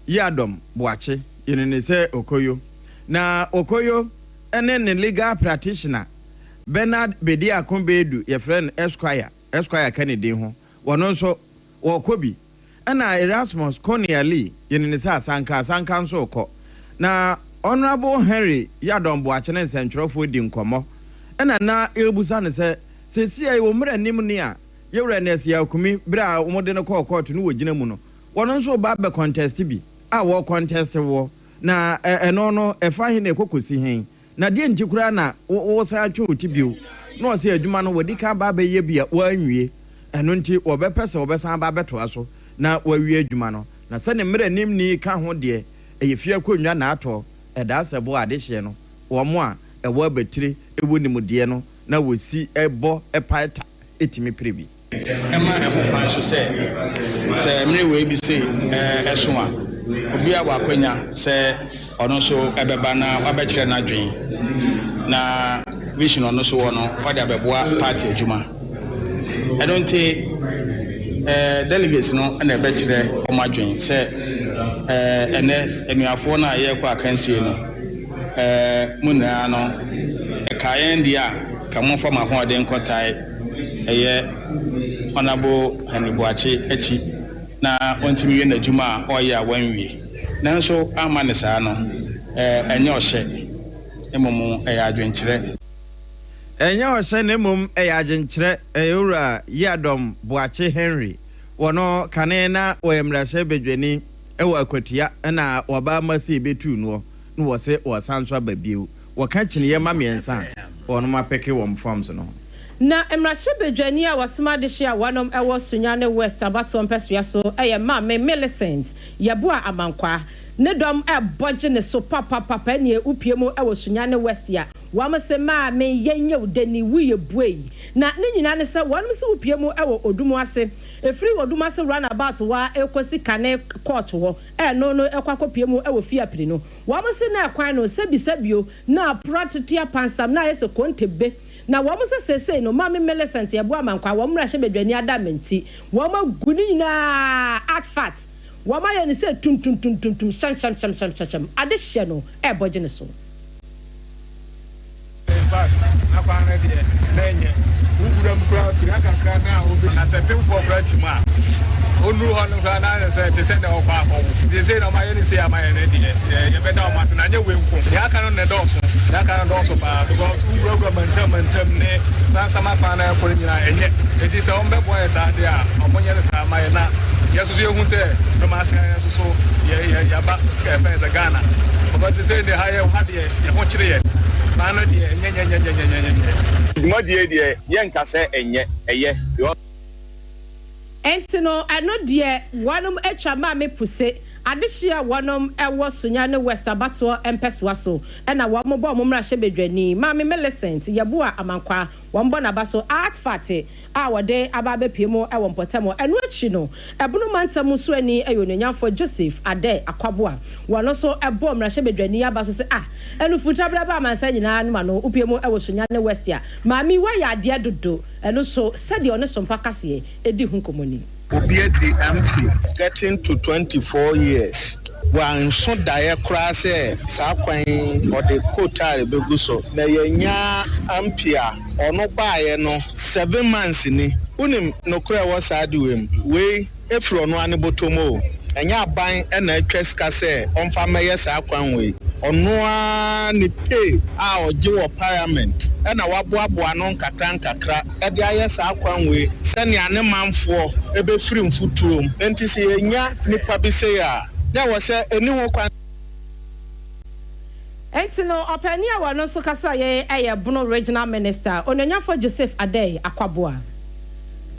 Yadom Boache yenene se Okoyo na Okoyo ene ne legal practitioner Bernard Bedi Akombedu ye friend Esquire Kennedy ho wono nso wokobi ana Erasmus Corneli yenene se asanka nso ko na Honorable Henry Yadom Boache ne nsentwerofo di nkomo ana na ebusa ne se sesia wo mra nim ne a yewura nes ya okumi bra omode ne court no wogina mu no wono nso ba be contest bi a wo contest wo na eno no efa he na ekokosi hen na die ntikura na wo sa atwe otibio na o se adwuma no wodi ka ba be ye bia wo anwie eno nti wo be pese wo be san ba beto aso na wo awie adwuma no na se ne mra nim ni ka ho de eyefie akonwa na ato eda asebo ade hye no wo mo a ewo abetire ewo nimde no na wosi ebo epaita etimi prebi ema eho pan so se mre we bi se eso a obi a wakwanya se ono so ebeba na wabekire na dwen na vision ono so wono wade abeboa party adwuma I don't think delegates no na ebekire omadwen se ene enuafo na ye kwa kansie no munaa no ekayen dia kamo for my home den kotai Honorable Hanibuachi echi na ontimi na juma oya wanwie nanso amane saa no enye ohye emomu adwenkyere enye ohye na emom adwenkyere ewura Yadom Boache Henry wono kane na oyemrahye bedweni ewa akwatua na oba masi betu no wo se wo sanso ababiu wo ka kyene ma miensa wono mapeke wo forms no na emrahye bedwani a wasoma de hye a wanom ewo Sunyane West abato mpesua so ma me Millicent yeboa amankwa ne dom boje ne so papa ne upiemu ewo Sunyane West ya wamse ma me yenye udani wuye buei na ne nyina ne se wanom se upiemu ewo odumu ase efri odumu ase runabout wa ekosi kane court wo no ekwakopiemu ewo fiapiri no wamse na akwan no sebisabio na pratitia pansam na yese kontebe na wamse sese no mama Millicent yeboa amankwa wamrahye bedwani adamenti wama guni na atfat wama ye ni se tum sham ade hye no boje ne so akwana de nenye ugura mkura kiraka na obi na tepem for branch ma onu hono fa na se te se na okwa akwo de se na ma ye ni se amaye na de ye be da o ma na nye we nko ya ka no ne do so ya ka no do so pa because ugura mantem ne san sama fa na ko nyina enye e di se on be boy sa de a omonye ne sa amaye na yeso so ye hu se no ma se yeso so ye ya ba ke be za Ghana but te se de ha ye ha de ye ho kire ye Mano die nye. Mo die yenka se enye eye. Entino ano die wanom etwa ma me puse adehia wanom ewo Sunyane West abato empeswa so na wambo omomrahye bedwani ma me Millicent yeboa amankwa wambo na baso art fati a wode ababe piemo ewo mpotamo eno achi no ebunu mantam so ani ayononyafo Joseph Ade Akwaboa wano so ebo omrahye bedwani abaso se enu futabra ba mansa nyina no ma no upiemo ewo Sunyane West ya ma mi wa ya ade dodo eno so sede one Sompa kase edi hu komoni Obiedi MP getting to 24 years. Wan so dae kra se sa kwan for the quota beguso na yenya ampia ono baaye no 7 months ni unim no kra was adwem we efro no ane botomo enya aban na atweska se onfa meye sa kwan we ono a ni pay a oje wo parliament na waboaboa no nkakra e de aye sa kwan we se ne ane manfo ebe firi mfutuom enti se yenya nipa bi se ya ya was eni ho kwan Entino opani a wano so kasa ye Bono regional minister ononyafo Joseph Ade Akwaboa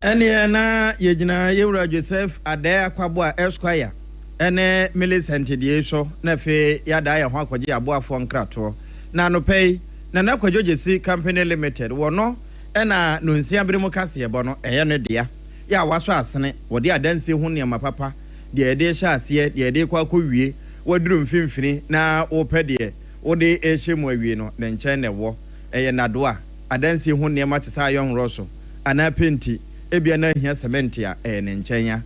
ene na yegina yewura Joseph Ade Akwaboa Esquire ene Millicent die so na fe yada ya ho akwaje aboafo nkrato na no pay na nakwajo Jesi Company Limited wono ena no nsia bremu kase ye bono eye no dia ya waso asene wode adanse hu ne mapapa de ede sha ase de ede kwa kowie waduru mfimfini na opede wode ehye awie no ne nkyɛn ne wo ɛyɛ nadoa adansi ho nneɛma te saa yɔn roso ana penti ebia na hia cement a ɛyɛ ne nkyɛn ya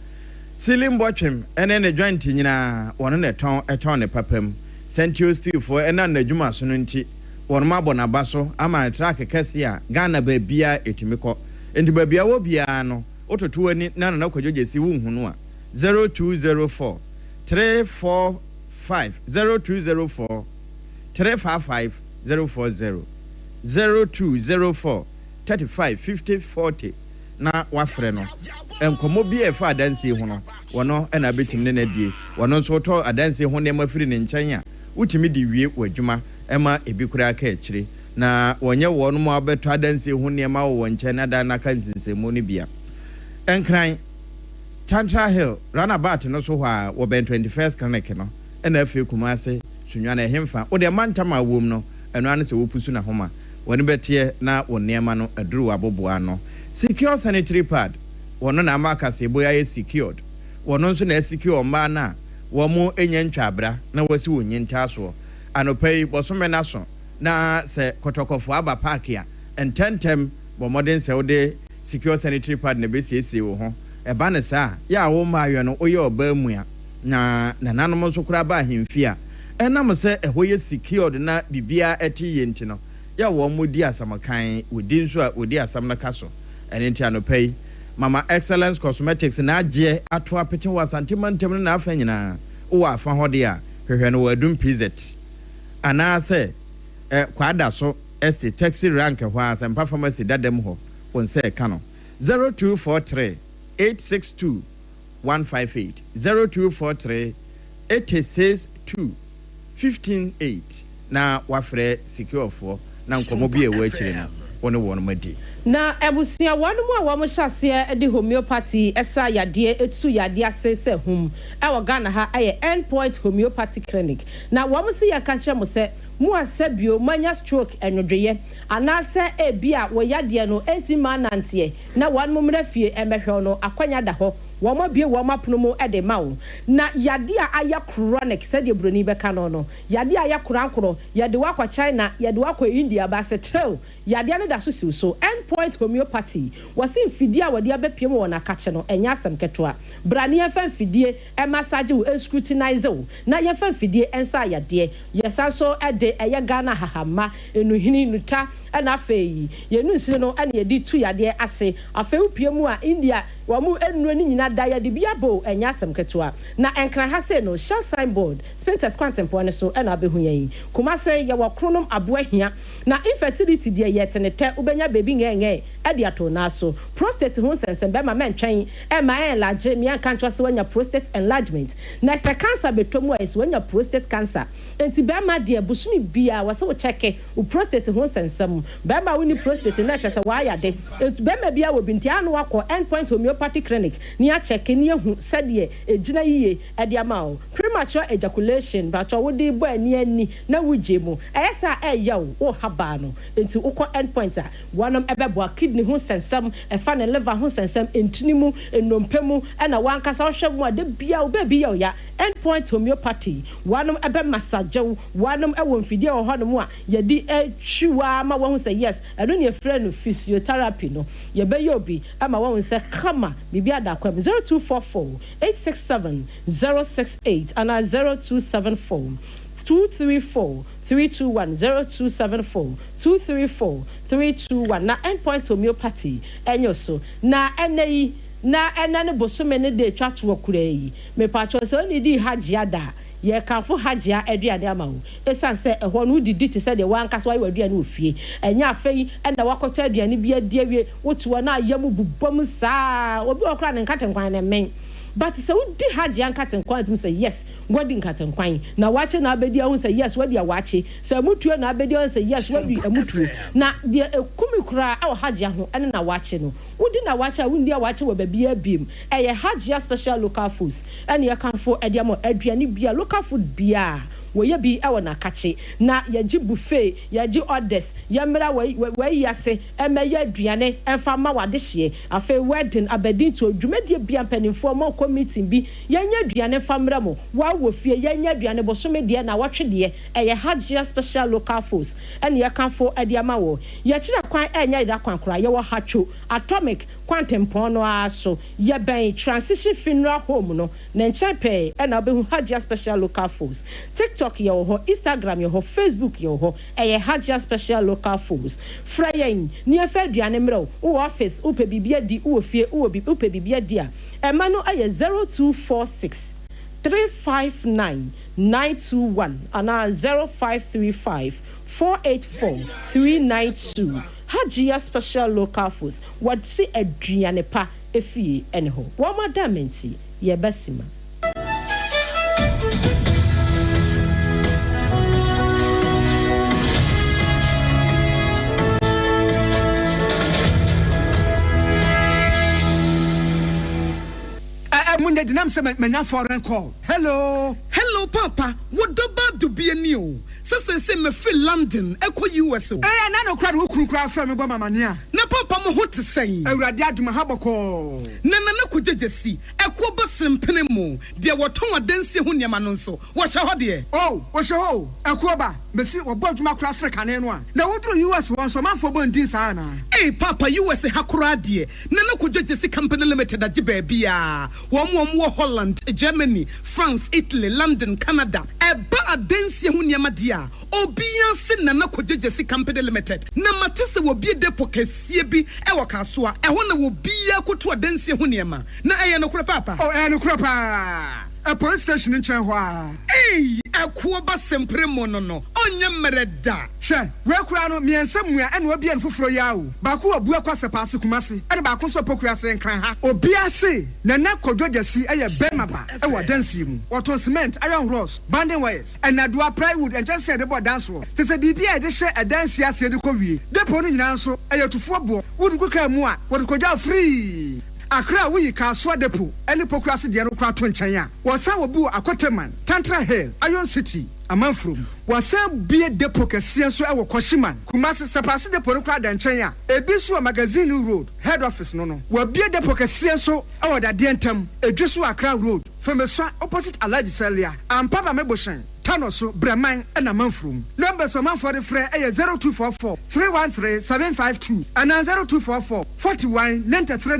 ceiling bottom ɛne ne joint nyinaa wɔn ne ɛtɔn ne papam Central Steel for ɛna n'adwuma so no nti wɔn ma bɔ n'aba so ama track kɛse a Ghana baabia etumi kɔ enti baabia wo bia no ototo ani na kwadwogye si wo hunu a 0204 345 0204 355 040 0204 35 50 40 na wafrɛ no enkomo bi efa adansi ho no wono na betim ne nadie wono nso to adansi ho ne mafiri ne nkyɛn a wutimi di wie wadwuma ema ebi kura ka akyire na wonye wono mo abeto adansi ho ne ma wo nkyɛn na da na kan sinsemu ne bia enkran Tantra Hill runabout no so hwa wo ben 21st clinic no na afi Kumase sunwa na hemfa wo de mantama wom no eno ane se wo pusu na homa woni betie na wo nneema no aduru aboboa no secure sanitary pad wono na amaka se boya ye secured wono nso na secure ma na wo mo enya ntwabra na wasi wonyi ntaso anopai bosome na so na se kotokofo aba park ya ententem bo modern se wo de secure sanitary pad na besiesie wo ho eba ne sa ya wo ma ayo no oye oba mu ya na nanom nso kura ba ahemfia enam se ehoye secured na bibia eti ye nti no ya wo mo di asamakan wodi nso a wodi asam na kaso enenti anopai Mama Excellence Cosmetics na agye ato apete wa santimantem na afa nyina wo afa hode a hwehwe no wadum PZ anase kwada so estate taxi rank hwa asempa pharmacy dadem ho won se ka no 0243 862 158 0243 862 158 na wafre secure for na nkomo bi e wa akire no woni won madi na ebusia wanu mu a wo hyase de homeopathy esa yade etu yade asese hum e Ghana ha aye endpoint homeopathy clinic na wo se ya kanche mo se mu asabio manya stroke enwodweye anase ebia wo yade no entima nante na wanu mu mrafie emehwe no akwanya da ho woma bie woma pnumu ede mawo na yade a aya chronic said de broni beka no yade aya krankro yade wakwa China yade wakwa India ba se trel yade ne da so siw so endpoint homeopathy wasin fidie a wade abepiem wona kache no enya asem ketwa brani enfan fidie e massage wo scrutinize wo na ye fan fidie ensa yade yesa so ede eye Ghana hahama enuhini nuta ana afei ye nu nsire no ana ye di tu yade ase afei upiemu a India wamu enuro ni nyina da yade biabo enya asem ketwa na enkran ha se no shell signboard Spintex Quantempo ne so ana abehu yan Kumase ye wo kronom aboahia na infertility de ye tenete ubenya baby ngenge ade ato na so prostate ho sensem be ma mentwen e ma enlarge me anka ntwa se wanya prostate enlargement na se cancer betomu a se wanya prostate cancer enti be ma de busumi bia wase wo cheke u prostate ho sensem be ma woni prostate na chese wa ya de enti be ma bia wo binti anu akọ endpoint homeopathy clinic ni a cheke ni ehu sede ejina yiye ade ama o premature ejaculation ba to wo de bo ani na wuje mu esa eya wo haba no enti ukọ endpoint a wonom ebebo kidney ho sensem efa ne liver ho sensem entinimu enompemu na wankasa hwemu ade bia obabi ya endpoint homeopathy wonom ebe massage wonom ewo mfidie wo honom a yedi atwiwa ma wo say yes eno ne efre no physiotherapy no ye be yobi ama wo say kama bibia da kwam 0244 867 068 and 0274 234 321 0274 234 321 na endpoint homeopathy enyo so na eneyi na enane bosome ne de twatwo kura yi me pacho so ni di hajia da ye kanfo hajia aduane amawo esanse ehwo no didi te se de wankasa wa aduane ofie enya afei enda wakota aduane bia diewe wotuwa na ayamu bubom saa obi okra ne nkatenkwan ne men but so di haji ankaten kwan tum say yes godi nkaten kwan na wache na abedi ahun say yes wadi awache say mutuo na abedi ahun say yes wadi amutuo na de ekumi kura aw haji ahun ene na wache no wudi na wache wundi awache wo babi abiem eye haji special local foods ene ya kanfo ediamo aduane bia local food bia wo ye bi e wo na kache na ye gi buffet ye gi orders ye mra we yase e me ye aduane emfa ma wade hye afa wedding abedin to dwumedie bia mpanimfo mo committee bi ye nya aduane fa mra mo wa wo fie ye nya aduane bosomedie na watwede e ye Hajia special local force ene ye kanfo ade ama wo ye kire kwan enya ida kwankora ye wo hacho atomic quantum pono aso ye ben transition funeral home no na nchepe ena obehu Hajia special local force TikTok ye ho Instagram ye ho Facebook ye ho eye Hajia special local force frayen ni afa aduane mro wo office upe bibia di wo fie wo bi upe bibia di a ema no eye 0246 359 921 and 0535 484 392 Hajia special local force what see aduane pa efie ene ho wo madamenti ye basima Munde dinam se menya foreign call. Hello papa, what double do be new? Se me feel London eko US. Na no kwade wo krunkra fa me goma mania. Na papa mo ho te sei. Awurade aduma haboko. Na ko jejesi eko bosempene mu. De woton adansi ho niam no nso. Wo hye ho de. Oh, wo hye ho. Eko ba, besi wo boduma kra sre kane no a. Na wodru US won so manfo bondin sa na. Papa US hakura de. Na ko jejesi company limited age ba bia. Wo Holland, Germany, France, Italy, London, Canada. Eba adansi ho niam dia. Obia se nana kojejesi company limited na matese wo bie depo kasie bi e wo kasoa e ho na wo bia koto adansi ho niema na eye no kura papa no kura pa a police station in Chenhua. Akuo ba sempre mo no onye mereda hwe we kura no miensa mua ene obi en foforo yawo ba ko abu akwase paase kumase ene ba ko so pokura se nkran ha obi ase na na kodwojasi eye bema ba e wo dansi mu wato cement iron rods banding wires and adua plywood and just say the board dance wo te se bibia e de hye adansi ase de ko wie depo no nyina nso eye tufo bo wudu kuka mu a wo kodwa free Akra we Kaswa Depo, any pokrasi de Rokra Tonchaya, was our boo Akoteman, Tantra Hill, Iron City, a man from, was a beer depo Cassian so our Koshiman, Kumasa Sapasi de Porokra Danchaya, a Biswa Magazine Road, head office no, were beer depo Cassian so our Dientum, a Joshua Accra Road, from a opposite Aladi Celia, and Papa Meboshan. Tanoso, Breman, and a month room. Numbers of man for the fray 0244 313 752 and 0244 41 93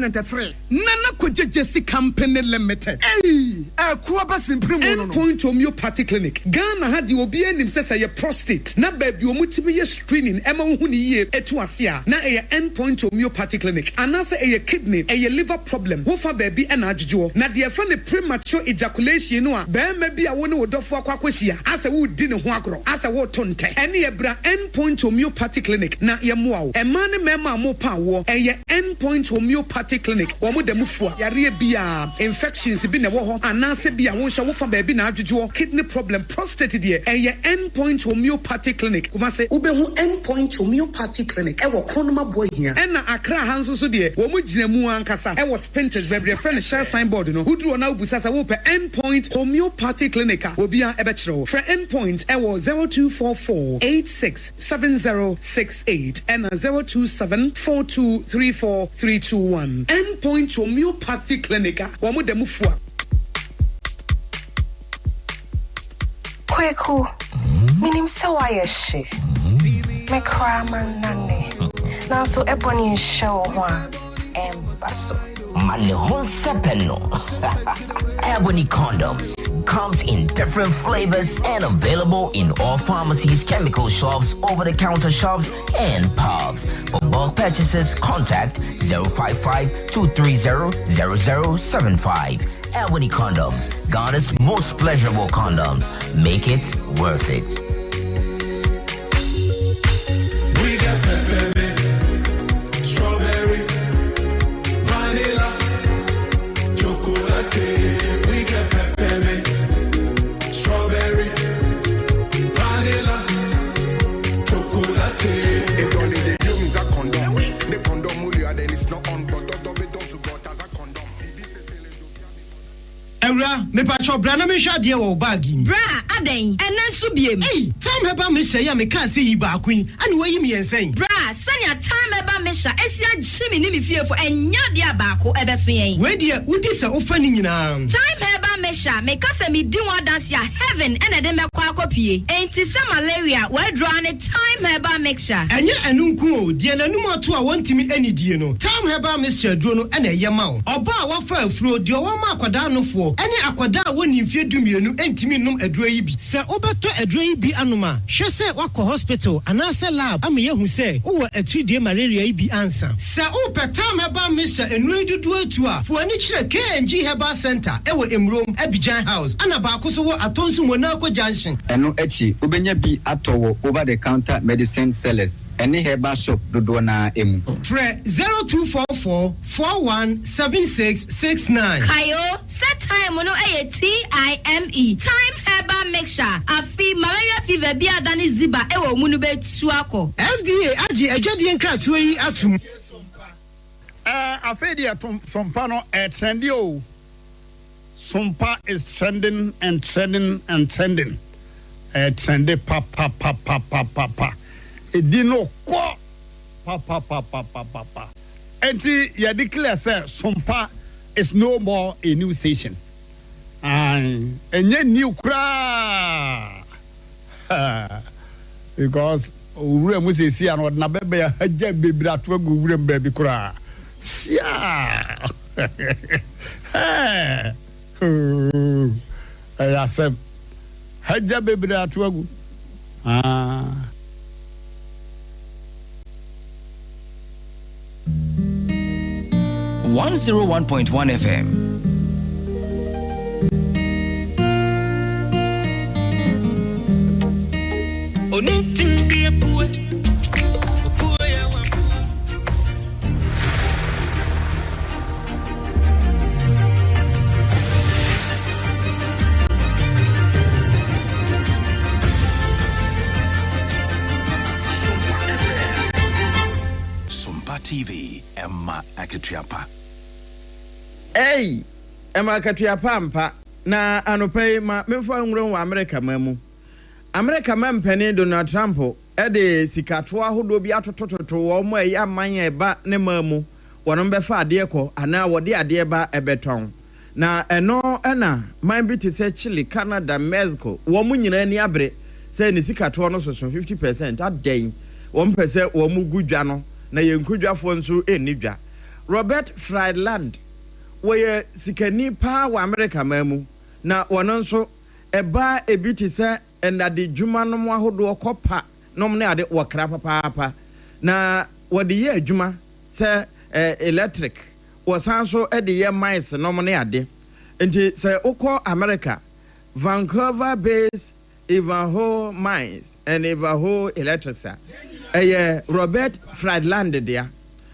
Nana Kojesi Company Limited. A Kuabas in Endpoint Homeopathy Clinic. Ghana had the Obian himself a prostate. Na baby, you multiple screening, Emma Huni, Etuasia. Na a Endpoint Homeopathy Clinic. Anasa a kidney, a liver problem. Wofa baby and Ajjo. Na dear friend, premature ejaculation. Bear maybe I want to do for Quaquasia. As a wood dinner huagro, as a water tonte. Any ebra Endpoint Homeopathy Clinic. Na yamuao. A man mema mo power. A Endpoint Homeopathy Clinic. Wamu de mufua. Yari bia. Infections been a woho. Anase bia wonsha wofa baby na ajjo. Kidney problem. Prostate dear. A Endpoint Homeopathy Clinic. Kumase ubehu Endpoint Homeopathy Clinic. Ewa konoma boy here. Ena akra hanso so dear. Wamu jinemu ankasa. Ewa spenters baby. Friend share signboard no. Hudu ona ubusasa wope Endpoint Homeopathy Clinic. Wobia ebetro. For Endpoint, ewo 0244 867068 and 0274234 Endpoint Homeopathy Clinic. Wamu demufua. Kweku, minim sawaye she. Me kraman nane. Now so ebony show one embasso. Malehon Sepeno. Ebony condoms comes in different flavors and available in all pharmacies, chemical shops, over-the-counter shops, and pubs. For bulk purchases, contact 055-230-0075. Ebony condoms, Ghana's most pleasurable condoms. Make it worth it. We got peppermint, strawberry, vanilla, chocolate. We got peppermint, strawberry, vanilla, chocolate. It only the use a condom. The condom will then it's not on, but don't as a condom. Eura, me pacho brana me sha de wo bagi. Bra, aden, enen so biem. Hey, time heba me say ya me ka say yi ba kwin. Anu wayi me ensen. Bra, sanya time heba me sha esia jimi ni me fie fo enya de abako ebeso yen. We de udi se ofa ni nyina. Time heba me sha me ka say me di one dance ya heaven ene de me kwa akopie. Enti se malaria we draw ne time heba mixture. Enye enu nku o, de nanum ato a wontimi ani die no. Time heba mixture duro no ene ye ma wo. Oba a wafa afuro de o ma akwada no fo. Ene akwada a woni mfie dumienu entimi num aduro yi bi. Se obeto aduro yi bi anoma, hwe se wakọ hospital anase lab am ye hu se wo atridie malaria yi bi ansa. Se o time heba mixture enu dudu atu a, fo ani kire KNG Herbal Center ewo Emrom Abidjan House. Ana ba akoso wo atonsu Monaco Junction. Eno echi ubenya bi atowo over the counter medicine sellers. Any herbal shop dodo na emu. Fre 0244 417669. Kayo set time no TIME. Time herbal mixture. Afi malaria fever bi adani ziba ewo munu betu akọ. FDA agi ejwadie nkratu yi atum. Afedia Sompa no trendy o. Sompa is trending and trending and trending. Trendy pa. Edino ko pa. Enti ya declare say Sompa is no more a new station. Enye new kra. Because ure mu se si an na bebe ya haja bebra to agu ure mbebe kra. Yeah. I said, Haja baby that wagu. 101.1 FM. Sompa TV, Emma Akyeapong. Hey, Emma Akyeapong na anopai ma memfa nwuron wa America mamu. America mampani Donald Trump de sikato ahodo bi atotototo wo mo ayi aman eba ne mamu. Wono befa ade ko ana wode ade ba ebeton. Na eno na man bi te se Chile, Canada, Mexico, wo mu nyina ni abre se ni sikato no so 50% aden. Wo mpese wo mu gudwa no na yenkudwafo nso enidwa. Robert Friedland weye sikani pa wa America mamu na wono nso eba ebiti se endade djuma no mo ahodo kopa nom ne ade wokra papa na wode ye adwuma se electric wosanso ede ye mines nom ne ade enti se ukọ America Vancouver based Ivanhoe Mines and Ivanhoe Electric sa Robert Friedland dia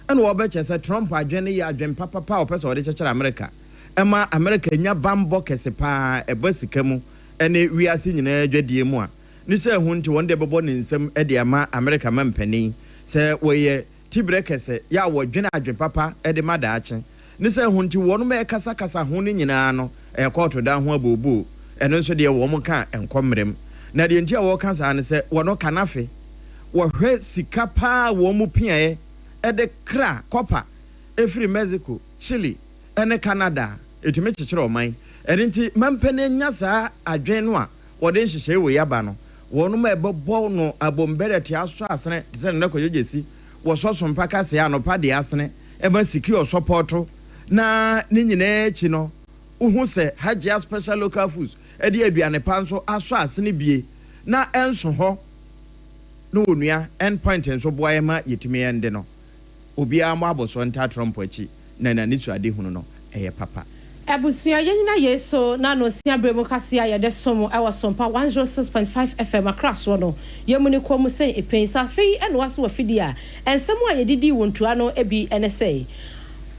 and wo be chese Trump adwene ya adwen papa opese wode chechere America ema America nya bambo kese pa ebasika mu ene wiase nyina adwadie mu a ni se hu nti wonde bebo ne nsem ede ama America mampani se woye tibre kese ya wo dwene adwen papa ede madaache ni se hu nti wono me kasa hu ni nyina no koto da ho abobu eno nso de wo mo ka enkomrem na de nti a wo kasa ne se wono kanafe wo hwe sika pa wo mu piae ede kra copper efri Mexico, Chile, ene Canada etime chechire oman enti mampene nya saa adwen no a wode nhihye we yaba no wono ma ebebo no abombere ti aso asene tse ne kojogesi wo so Sompa kase anopa de asene eba secure support na ni nyina echi no uhu se Hajia special local foods ede aduane panso aso asene bie na enso ho no onua endpoint enso boaye ma yetime ende no obi a mo aboso nta Trump achi na ni suade hunu no eye papa Abusia yenina yeso na no sia bremo kase ya de somo e Sompa 106.5 FM across no yemu ni komu sei epensa fei eno waso wafidi a ensemo a yedidi wontua no ebi ene sei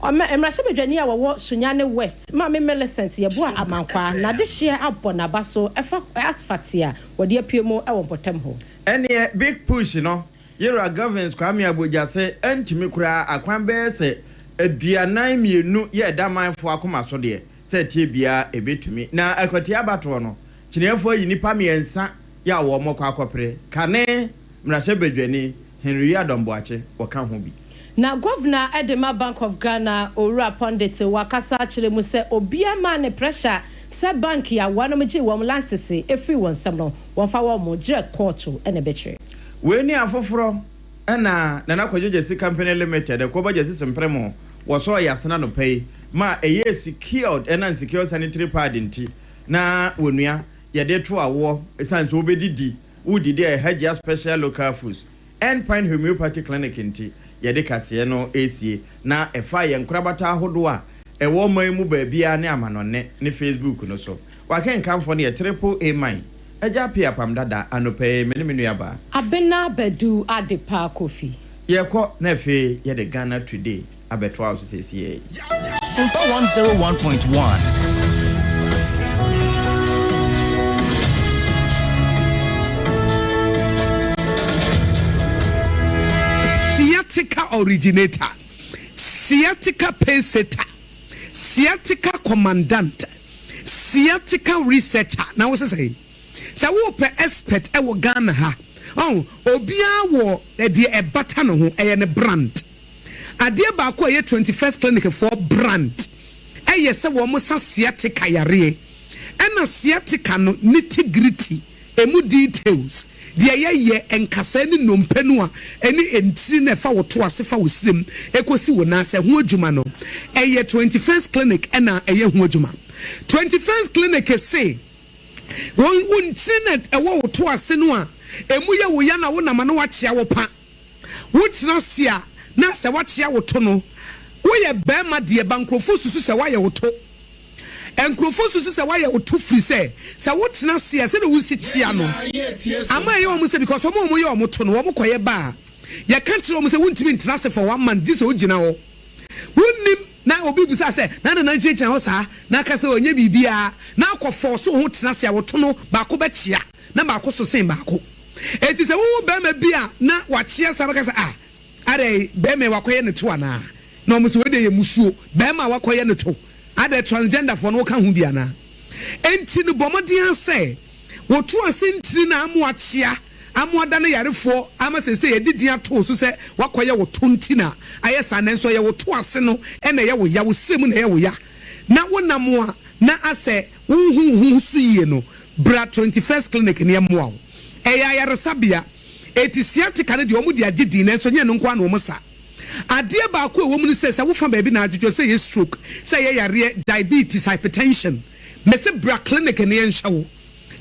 emrashe bedwani a wo Sunyane West ma me Millicent yebo a amankwa na de hye abọ na baso efa atfatia wode apiemo e wo potem ho ene big push no Yera governance Kwame Abuja se entimi kura akwan be se aduanan mienu ye damanfo akoma so de sɛ tie bia ebetumi na akwati abato no kyinefo yi nipa miensa ya wo mo kwakɔpre kane mrahye bedwani Henry Adomboache wɔka ho bi na governor Edema Bank of Ghana Owura Pondit wakasa kyerɛ mu sɛ obia ma ne pressure sɛ bank ya wanom gye wɔn license efiri wɔn nsam no wɔmfa wɔn mo gye court ɛna bɛkyerɛ we ni afoforo ɛna Nana Kwadwo Company Limited ɛkɔba Jesse Sempremo wɔso yasena no pay ma ɛyɛ secured ɛna secure sanitary pad nti na wonua yɛde to awo esan so obedidi udidi Hajia special local foods and Pine Homeopathy Clinic nti yɛde kaseɛ no esie na ɛfa yɛn krabata ahodo a ɛwɔ man mu baabia ne amanonne ne Facebook no so wakenkamfo ne triple A mine ɛgya pia pam dada anopɛ menimenu yaba abena badu adepa kofi yɛkɔ na fe yɛde Ghana today abeto house sesie Sompa 101.1 sciatica originator, sciatica paysetter, sciatica commandant, sciatica researcher. Now what's say? So we per expert e wo Ghana ha. Oh, obia wo de e bata no ho e ne brand. Ade ba ko ye 21st clinic for brand. E ye se wo mo sa sciatica yare. E na sciatica no nitty-gritty, emu details. Dia ye enkasa ni nompenu a eni entiri na fa woto ase fa wosrem ekosi wona se ho adwuma no eye 21st clinic ena eye ho adwuma 21st clinic say won untiri na ewo woto ase no a emu ye wo ya na wo na ma no wakyea wo pa wo tena se a na se wakyea woto no wo ye ba ma de bankrofo susu se wa ye woto enkrofo susu se wa ye woto firi se wo tena se a se na wo si kyea no ama ye omo se because omo ye omo to no omo koye ba ye kan kire omo se wuntimi ntena se for 1 month this ogina ho wunnim na obi busa se na nchechina ho sa na aka se onye bibia na akofo so ho tena se a woto no ba ko ba kyea na ba ko so sen ba ko enti se wo ba ma bia na wa kyea sa ba ka se are ba me wa koye ne to ana na omo se we de ye musuo ba ma wa koye ne to ade transgender for no ka hu bia na enti no bomodian se wotu asentiri na amoakyea amoada na yarefo ama sese yedidi ato so se wakoye wotu ntina ayesa na nso ye wotu ase no ena ye wo ya wo srem na ye wo ya na wonamo a na ase hu suye no bra 21st clinic ne moa eya yaresabia etisiatika ne de omu de agidi na nso nye no nkwa na omusa ade ba ko ewo mu ni se wo fa ba bi na adwodwo se ye stroke se ye yare diabetes hypertension mese bra clinic ne ye nhyawo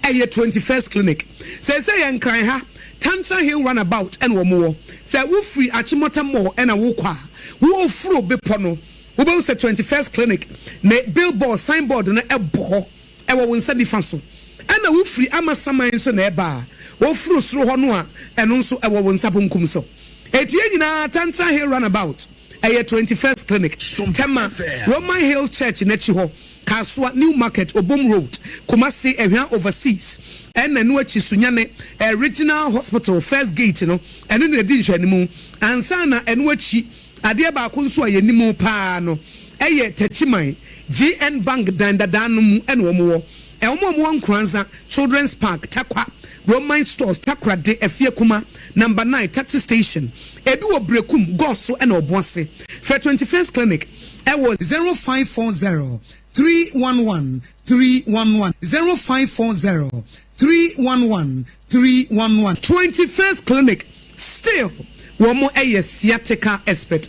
eye 21st clinic say yenkran ha Tantra Hill runabout and womo say wo free Achimota Mall and a wo kwa wo fro bepo no wo be say 21st clinic ne billboard signboard no ebo e wo nsa difa so and wo free amasaman so na eba wo fro sro ho no a eno nso e wo nsa bonkum so etie nyina Tantra Hill runabout eye 21st clinic tema Roman Hill Church na chi ho Kaswa New Market Obom Road Kumasi ehwa overseas ena no achi sunyane original hospital first gate no eno na di nhwanimu ansa na eno achi ade ba ko nso ayenimu pa no eye tachiman GN Bank dandadan no mu ena omo wo nkranza Children's Park Tarkwa Roman Stores Takra de Efie Kuma number 9 taxi station ebi wo brekum goso ena obose for 21st clinic it was 0540 311 311 0540 311 311 21st clinic still one more a sciatica expert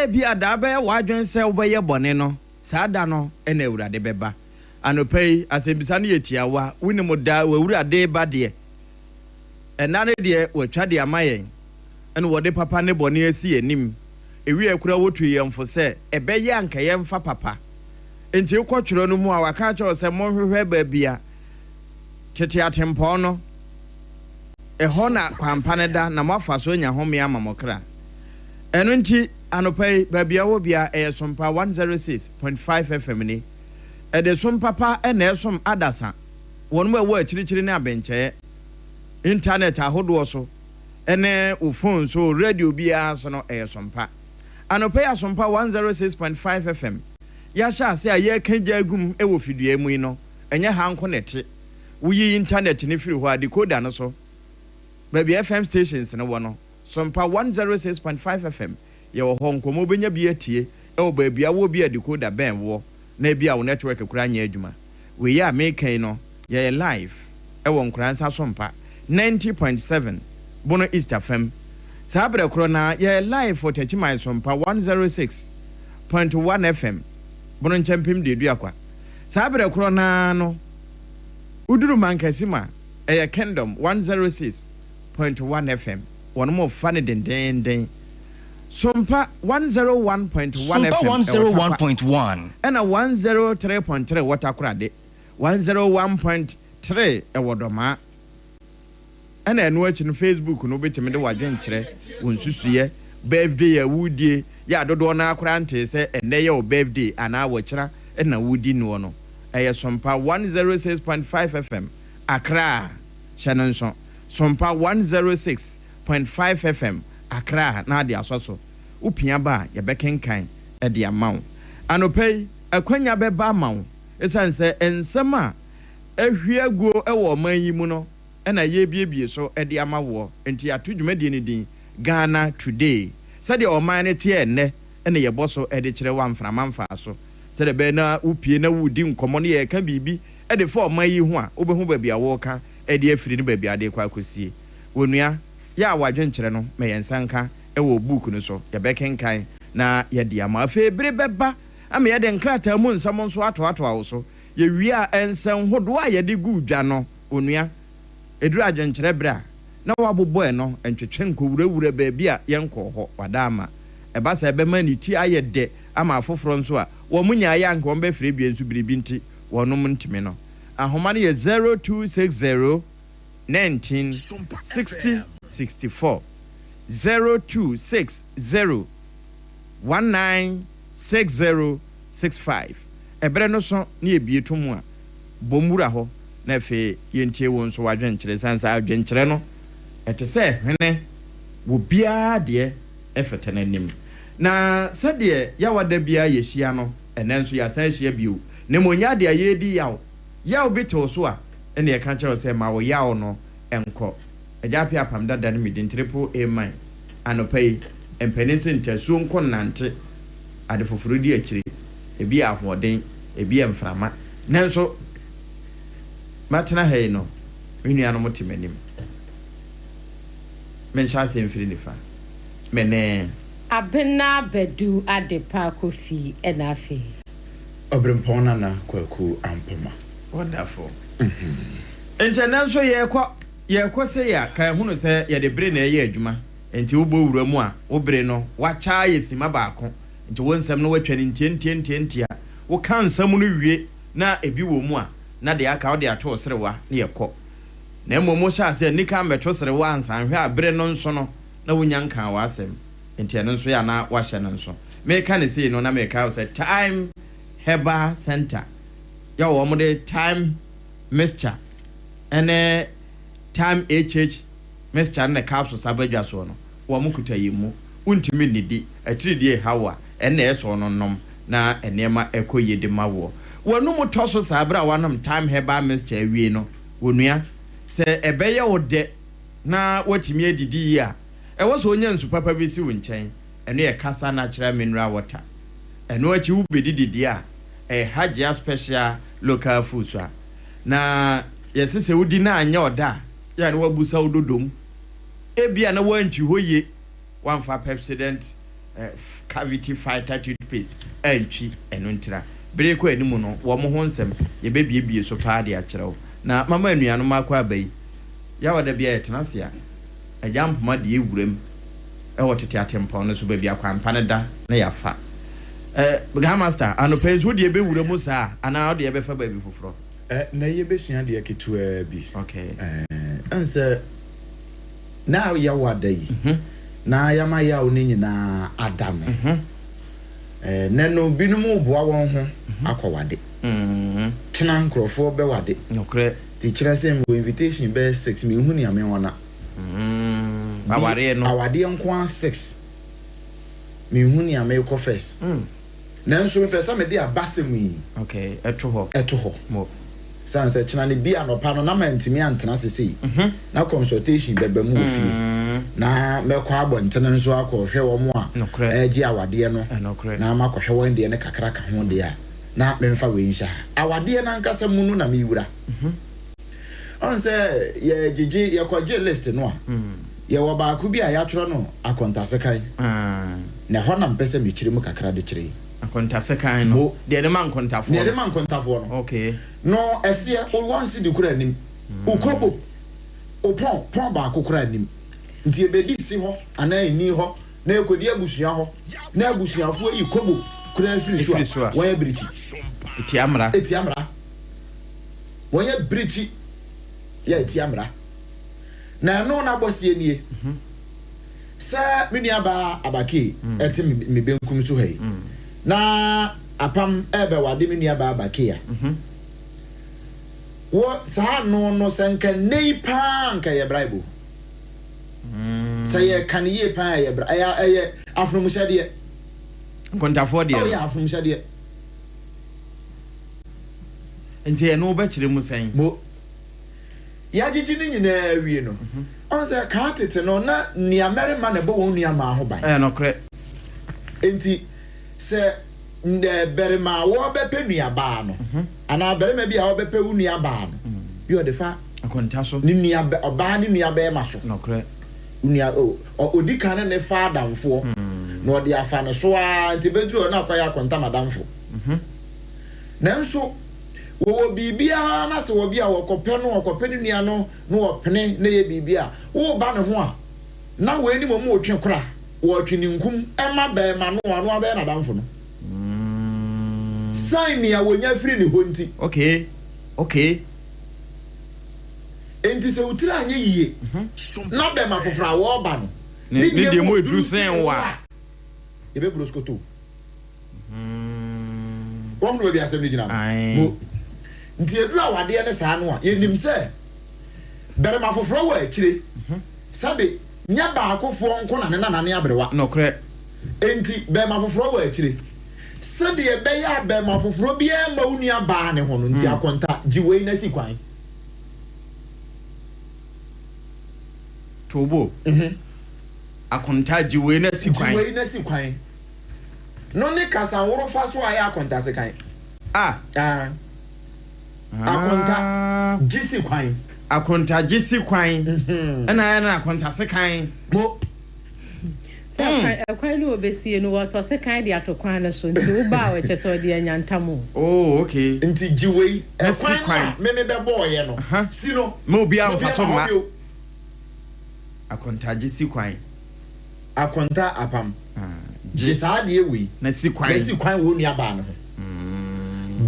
bi ada be wadwen se wobeye bone no saa da no na awurade beba anopai asembisa no yetiawa wonimu da wawurade ba de enane de watwa de amayen ene wode papa ne bone asi enim ewi akura wotu yemfo se ebeye anka yemfa papa enti ekotworo no mu a waka cha se monhwehwe ba bia tete atempo no eho na kwampane da na mafa so nya home amamokra eno nti anopai ba bia wo bia Sompa 106.5 FM ni ede Sompa pa na esom adasa wonmo ewo akirichiri ne abenche internet ahodo so ene o phone so radio bia so no Sompa anopai Sompa 106.5 FM ya sha se aye kanja agum ewo fidua mu no enye hanko nete wuyi internet ni firi ho decoder no so baby FM stations no wono Sompa 106.5 FM ye wo honko benya bi atie ewo baby awo bi decoder ben wo na bia wo network kura nya adwuma we ya make no ye live ewo nkransa Sompa 90.7 bono East FM sabre kro na ye live for Techimai Sompa 106.1 FM bono nchampim de duakwa sabre kro na no uduru mankasima Kingdom 106.1 FM one more funny den Sompa 101.1 Sompa FM 101.1 and a 103.3 Watakrade 101.3 Ewodoma and a watch in Facebook no bit me the wadwenkyere wonsusuye birthday ya wudie ya dodo na akrante se ene your birthday ana wokyera na wudi no no Sompa 106.5 FM Accra Shannon Sompa 106.5 FM Accra na dia soso upia ba ye bekenkan e dia mawo anopei akwanya beba mawo esanse ensema ehwiaguo e wo man yi mu no na ye biebie so e dia mawo enti atudwumadi ni din Ghana Today sade o man ne tie enne ene ye boso e de kire wa mframanfa so sade be na upie na wudi nkomo ne ye ka bibi e de for man yi ho a obehu ba bia wo ka e de afiri ne ba bia de kwa kosie wonua ya wadwenkyere no me yensanka e wo book no so ye bekenkan na ye dia ma afa ebre beba ama ye de nkrata mu nsam nso ato awo so ye wia ensan hodo a ye de gu dwa no onua eduru adwenkyere bra na wabobo e no entwetwe nkowurawura ba bia ye nko ho wadama e ba sa ebe mani ti aye de ama afoforo nso a wo munya ya nko mbe fire bia nso biribi nti wonom ntime no ahoma no ye 0260 1960 64 0260 196065 ebre no so na ebieto mu a bomura ho na fe yentie won so wadwenkyere sansa adwenkyere no etese hwene wo bia de efetenanim na sade ya wada bia yehia no enenso ya san hia bio ne monya de ayedi yawo bitewo so a ene ye kan kyewo se ma wo yawo no enko ejapi apam dada ne midin triple A mine anopai empenisi ntasu nkonnante ade foforo di akire ebi ahoden ebi emframa nanso matena hei no winu ano motimanim mencha se mfiri nifa mene abena bedu adepa kofi enafe obrempona na kwaku ampoma wonderful nanso ye kwa se ya ka hunu se ye de bre na ye adwuma enti wo bowura mu a wo bre no wacha yesima baako enti wonsam no watwa ni ntientia wo kan sam no wie na ebi wo mu a na de aka wo de ato serewa na ye kɔ na momo sha se nika meto serewa ansan hwe a bre no nso no na wonya nkan wa asem enti eno nso ya na wa hye no nso me ka ne sei no na me ka say time Herbal Center ya wo mo de time mixture ene time mixture na capsule sabadwa so no wo mo kuta yimu untimi nidi atiridi hawa ene eso no nom na enema ekoyede mawo wonu mo toso sabra wanom time herbal mixture awie no wonua se ebeye wo de na watimi adidi yi a ewo so onya nsu papa bi si wo nchen eno ye kasa natural mineral water eno achi wo bedidi a Hajia special local food so na yesese wudi na anya oda ya ne wabusa wododom ebia na wanti hoye wamfa pepsodent cavity fighter toothpaste entwi eno ntira bere ko animu no wo mo ho nsem ye bebie so pa de akyerɛw na mama anuanom akwa abai ya wada bia yetenase a ajampoma de ewuram ɛwɔ tete atempɔn no so ba bia kwampa ne da na yafa grandmaster anopenso de ebewuram saa ana de ebefa ba bi foforo na ye besua de ketua bi okay anse na ya wada yi na ya ma ya oni nyina adam neno binumu boa won ho akɔwade tena nkrofo be wade nokre ti kyerɛ sɛ mo invitation be 6 me hu ni ame wona aware no awade nko 6 me hu ni ame ko first nanso me pesa me de abasem yi okay eto ho mo sanse kyena ne bia no pa no na mantimi antena sesei na consultation beba mu ofie na mekɔ abɔntene nso akɔhwɛ wɔ mo a ɛgye awade no na makɔhwɛ wɔn de ne kakra ka ho de a na memfa we nhya awade na nkasa mu no na mewura on sɛ ye gigi ye kɔgye list no a ye wɔ baako bi a yɛatwerɛ no akontasekan na hɔ na mpɛsɛ mekyire mu kakra de kyerɛ akontasekan no de de man kontafo no okay no ɛseɛ o wansi di kura anim ukobo opon baako kura anim nti ebedi si ho ana eni ho na ekodi abusua ho na abusuafo yi kobo kura afiri so a wɔyɛ birichi etiamra wɔyɛ birichi ya etiamra na no na bosie nie sa menua ba abake ete me benkum so hai na apam ebe wade menua ba abake ya wo sa no senka nei pa nka ye braibo say kan ye pa ye bra aye afromu shade kontafo de ya afromu shade enti e no ba kire mu san mo ya gigi ni nyina wie no on say ka tete no na nia merima na bo won nia ma ho ban no kre enti se nde berima wo be pe nua ba no ana berima bi a wo be pe nua ba no bi o de fa akontaso ni nua oba ni nua be ma so no kre nua odi kan ne fa adamfo no de afa no so a nti bedru na akwa ya akonta madamfo nanso wo bibia na se wo bia wo kopɛ ni nua no no wo pene na ye bibia wo ba ne ho a na wo ani mo otwe kora wo twe ni nkum ema ba ma no ano ba na damfo no sign ni a wo nya firi ni ho nti okay enti se utira anye yie na be ma fofra wo ba no ni de mo edru sen wa e be broskoto won no be asem ni gina mo nti edru awade ne saa no a yenim se bere ma fofra wo akire sabe nya ba akofo nko na ne nane abrewa no kre enti be ma fofra wo akire sade e be ya be ma fofra bi e ma unua ba ne ho no nti akonta giwei na si kwan tobo akonta giwei na si kwan no ne kasa woro fa so aya akonta se kan akonta gisi kwan akonta gisi kwan na akonta se kan mo kwan no obesie no wato se kan de atokwan no so nti wo ba wo kyese odi anyantamo okay nti giwei kwan me be boye no si no mo bia mfa so ma akonta gisi kwan akonta apam gisa de ewi na si kwan wo nua ba no ho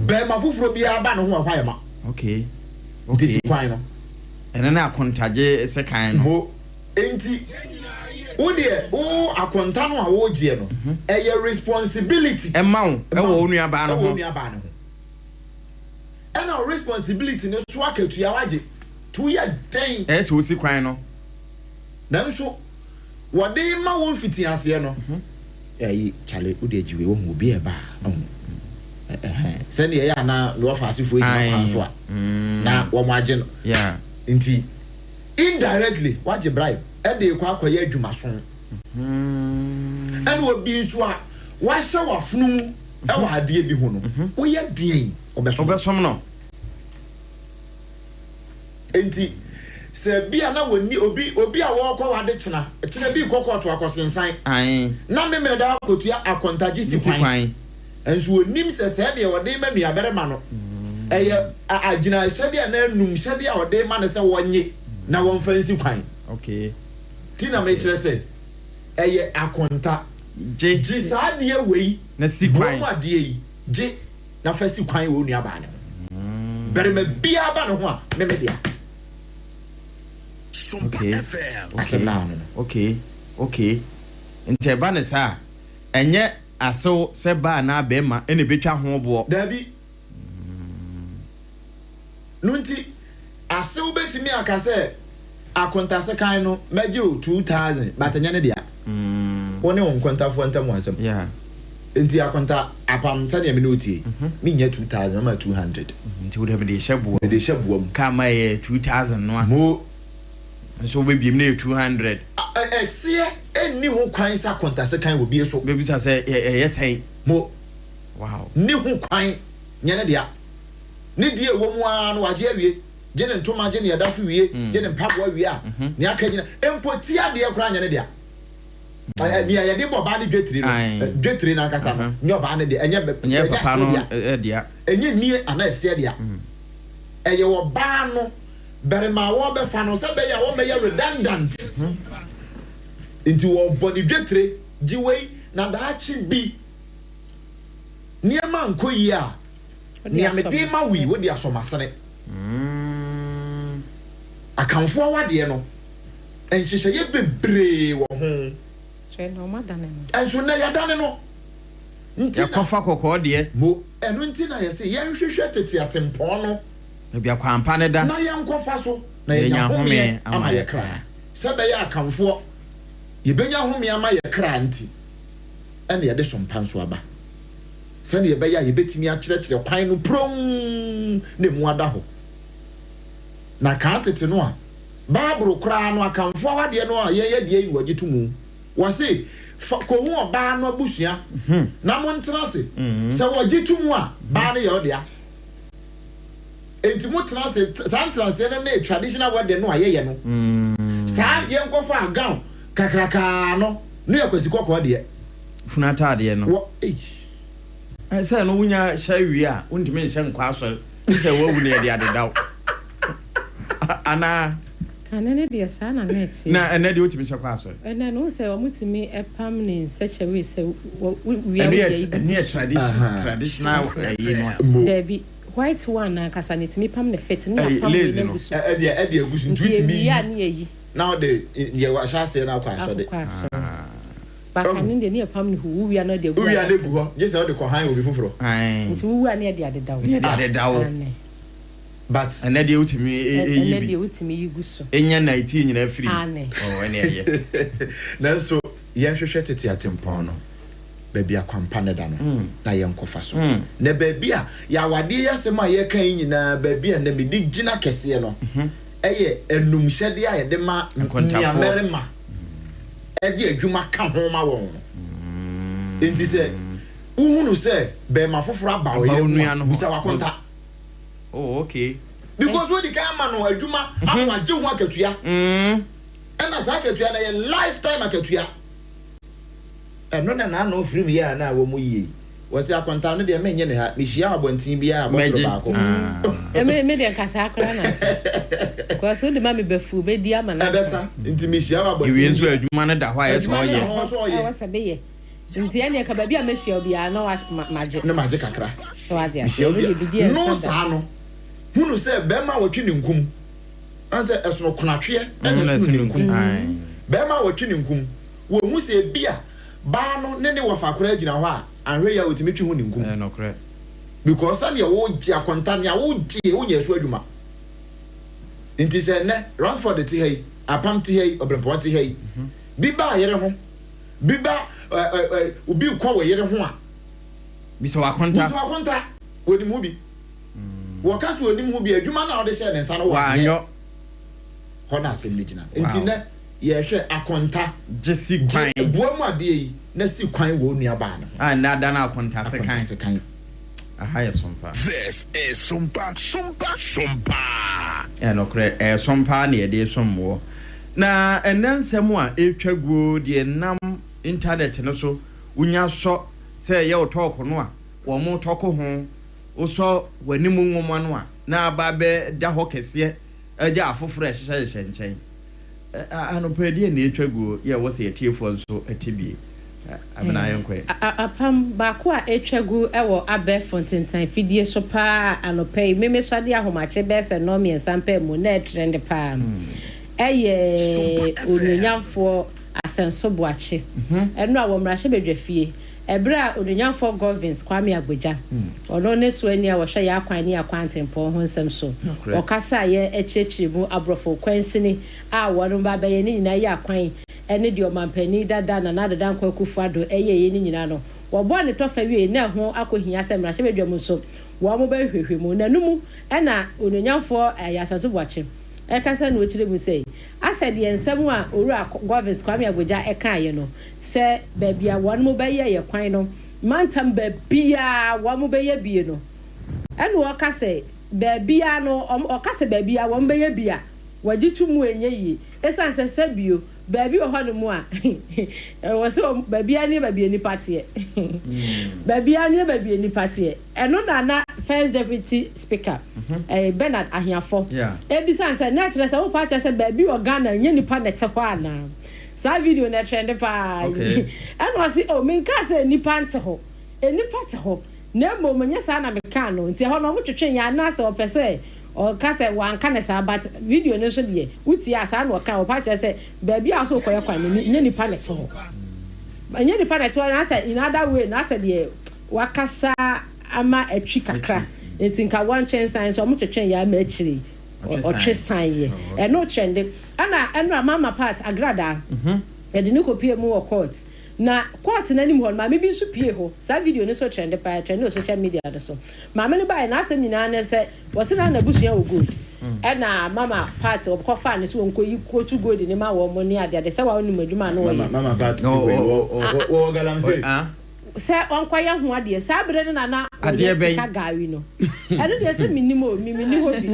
be ma fufuro bia ba no ho ahwa ma okay si kwan no ene na akonta ge se kan no mo enti wo de wo akonta no a wo gie no eye responsibility e ma wo e wo nua ba no ho ena responsibility no so akatua waje to ya den so si kwan no nanso wode ma won fiti ase no yi chale wo de giwe wo hu obi e ba send ye ya na no fasifo yi so a na wo maje no nti indirectly waje bribe e de kwa akoye adwuma so ene obi nso a wa hye wafunu e wa ade bi hu no wo ye den obesom no enti se bia na woni obi a wo kwa wade chena bi kokko to akosensan na memre da kotua akontaji si kwan enso onim se de wode ma nuabere ma no eye agina hyede na anum hyede a wode ma ne se wonye na won fansi kwan okay tina me kire se eye akonta je sa de wei na si kwan mo ade yi je na fasi kwan wo nuaba ne bere ma bia ba ne ho a memedea okay nteba ne sa enye aso se ba na be ma ene betwa ho bo dabi nunti aso betimi aka se akonta se kan no meje 2000 batanya ne dia woni won konta fo ntam asem nti akonta apam se ne me no tie me nya 2000 ma 200 nti wo de shebuom ka ma 2000 no mo so we be na 200 esie eni ho kwan sa konta se kan wo bi so be bisa say yes hey mo wow ni ho kwan nya ne dia ni die wo mu a no waje awie je ne ntoma je ne yada so wie je ne mpapo awie a ni aka nyina empoti ade kura nya ne dia ni ya de bo ba de dwetire na kasa no nyo ba ne dia enye papa no dia enye nie ana esie dia eye wo ba no bere ma wo be fa no se be ya wo me ya redundant into wo body dwetire jiwei na da chi bi niema nkoyi a ni amede ma wi wo di asomasene akamfo awade no enhyehyɛ ye bebree wo ho hwɛ no madane no enso na ya dane no nti ya kofa kokɔ de mo eno nti na ye se ye hwehwɛ tete atempɔn no bia kwampa ne da na ye nkofa so na ye nya home ama ye kra se be ya akamfo ye benya home ama ye kra nti ene ye de sompa nso aba se ne ye be ya ye betimi a kyerɛkyerɛ kwan no prom ne mu ada ho na ka tete no a Bible kra no akamfo awade no a ye de yi wagye tumu wase ko hu oba no abusua na mo ntena se se wagye tumu a ba ne ye odea enti mo tena se santra se no na traditional word no ayeye no sa ye nkofa agaw kakraka no no yakwasi kokko de funata de no say no wunya shawi a untimi nhyɛ nkwa asɔre sɛ wawu ne de adedaw ana kanene de sa na net na ene de utimi hyɛ kwa asɔre ene no sɛ wa mutimi epam ne such a way sɛ we are traditional no Debbie white one na kasa netimi pam ne fit ne pam ne gusu e agusu ntutimi ya ne yi now the ye wa sha se na kwa asɔre bakane de ne pam ne hu wi na de gu wi na de gu ho je se o de ko han obi foforo nti wu na de adedaw ne de adedaw but ene de utimi ene de utimi yiguso enya 19 nyina free ene ye na so ye hwehwe tete atempon no baabi akwampa ne da no na ye nkofa so na baabi a ya wade yesem a ye kan nyina baabi a na me di gina kese no eye enum hyede a ye de ma nyamerema edi adwuma ka ho ma won enti se uhunu se be ma foforo aba o ye bisa wakonta oh okay because when the camera no adwuma amwaje ho akatua ena za akatua na ye lifetime akatua eno na no film ya na wo mu yie wose akonta no de menye ne ha mehia abontin bia abotro baako me de nkasa akora na ko so de ma me befu be di ama na ebesa nti mehia abontin iwe nso adwuma no da hwa ye so ye wose be ye nti ene ka ba bia mehia bia na maje na maje kakra wazi no sa no hunu se bema wotwe ne nkum anse esono konatwe ene so ne nkum bema wotwe ne nkum wo mu se bia ba no ne wofa akora agina ho a anhwe ya otimetwe hu ne nkum no correct because ane wo gi akonta ne wo gi wo nya so adwuma nti se ne Ransford ti hei apam ti hei obrempo ti hei biba yere ho biba obi kwa wo yere ho a bisa wakonta woni mu bi wakaso onim hu bi adwuma na ode hye ne nsa no wa anyo hona asem legina enti ne ye hwe akonta jesi kwan buamu ade yi na si kwan wo nua ba no na da na akonta se kan aha yɛ Sompa. This is Sompa. No correct Sompa na yɛde somwo. Na ensɛm a etwa guo de nam internet no so unya so sɛ yɛ talk no a wo mo talk ho oso wanimu nwoma no a na aba be da ho kɛse agya afoforo ɛhyehyɛ nkyɛn anopɛdie na etwa guo yɛ wo sɛ yɛtiefo nso atibie abena yɛnkɔ apam baako a etwa gu ɛwɔ abɛ fontentan fidie so pa anopɛ meme so ade ahomache bɛsɛ no me nsampa mu na trend pa ɛyɛ onyanyafo asenso boache ɛno a wɔ mrahye bedwafie ebra onyanyafo governance Kwame Agbegya ono ne so ani a wɔhwɛ yɛ akwan ne akwantempɔ ho nsɛm so ɔkasa yɛ ekyekye mu abrofo kwansini a wɔno ba bɛyɛ ne nyina yɛ akwan ene di omampani dada na dada nkwa kufuado eye ni nyina no wo bo ne tofa wie na ho akohia se mra hye bedwam so wo mo ba hwehwe mu nanumu na ononyamfo yasaso boache e kasa na okire mu sei asede ensem a owura governance Kwame Agbegya e kan ye no se ba bia won mo ba ye kwan no mantam ba bia wo mo ba ye bie no ene wo kasa ba bia no o kasa ba bia wo mo ba ye bia wajitu mu enye yi esanse se bio baby o hono mu a wo so baby ani ni party baby ani ni party eno na first deputy speaker Bernard Ahiafo ebisa say na kire say wo pa kire say baby o Ghana nye nipa na te ho ana sa video na trend pa eno say o me ka say nipa nte ho nipa te ho na mo menye sa na me ka no nti ho no mo twetwe ya na say o pese o kase wan kana sa but video no so de uti asa na o ka o pa che say baby aso koye kwan ni nye nipa net ho nye nipa net ho na say in other way na say de wakasa ama atwi kakra entinka one chain sign so mo twetwen ya ma akiri o twe sign ye e no trend ana mama part agrada e de ni kopie mu o court na court na nim ho ma me bi so pie ho sa video ne so trend pa trend no social media de so ma me ne bai na asem nyina ne se wo se na busua wo good na mama part of kofa ne so wonko yi kotu gold ne ma wo mo ne ade de se wa oni madwuma no wo mama part wo galam se onko ya ho ade sa bre ne na ade be ka gawi no ade de se minimo mimini ho bi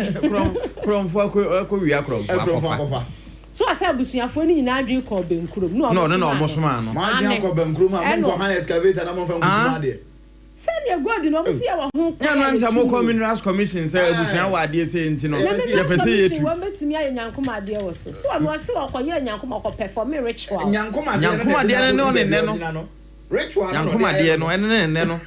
krom fo ko wi akrom kofa so asa busuafo ni nyina adwen ko benkrom no omo soma no ma adwen ko benkrom a mo ko han excavator na mo fa nkuma de send your god no mo see wa ho ya no ansa mo ko minerals commission say busua wa de say enti no ya pese yetu wo metimi aye nyankoma de wo so no se wo ko ye nyankoma ko perform ritual nyankoma de no ne no ritual nyankoma de no ene no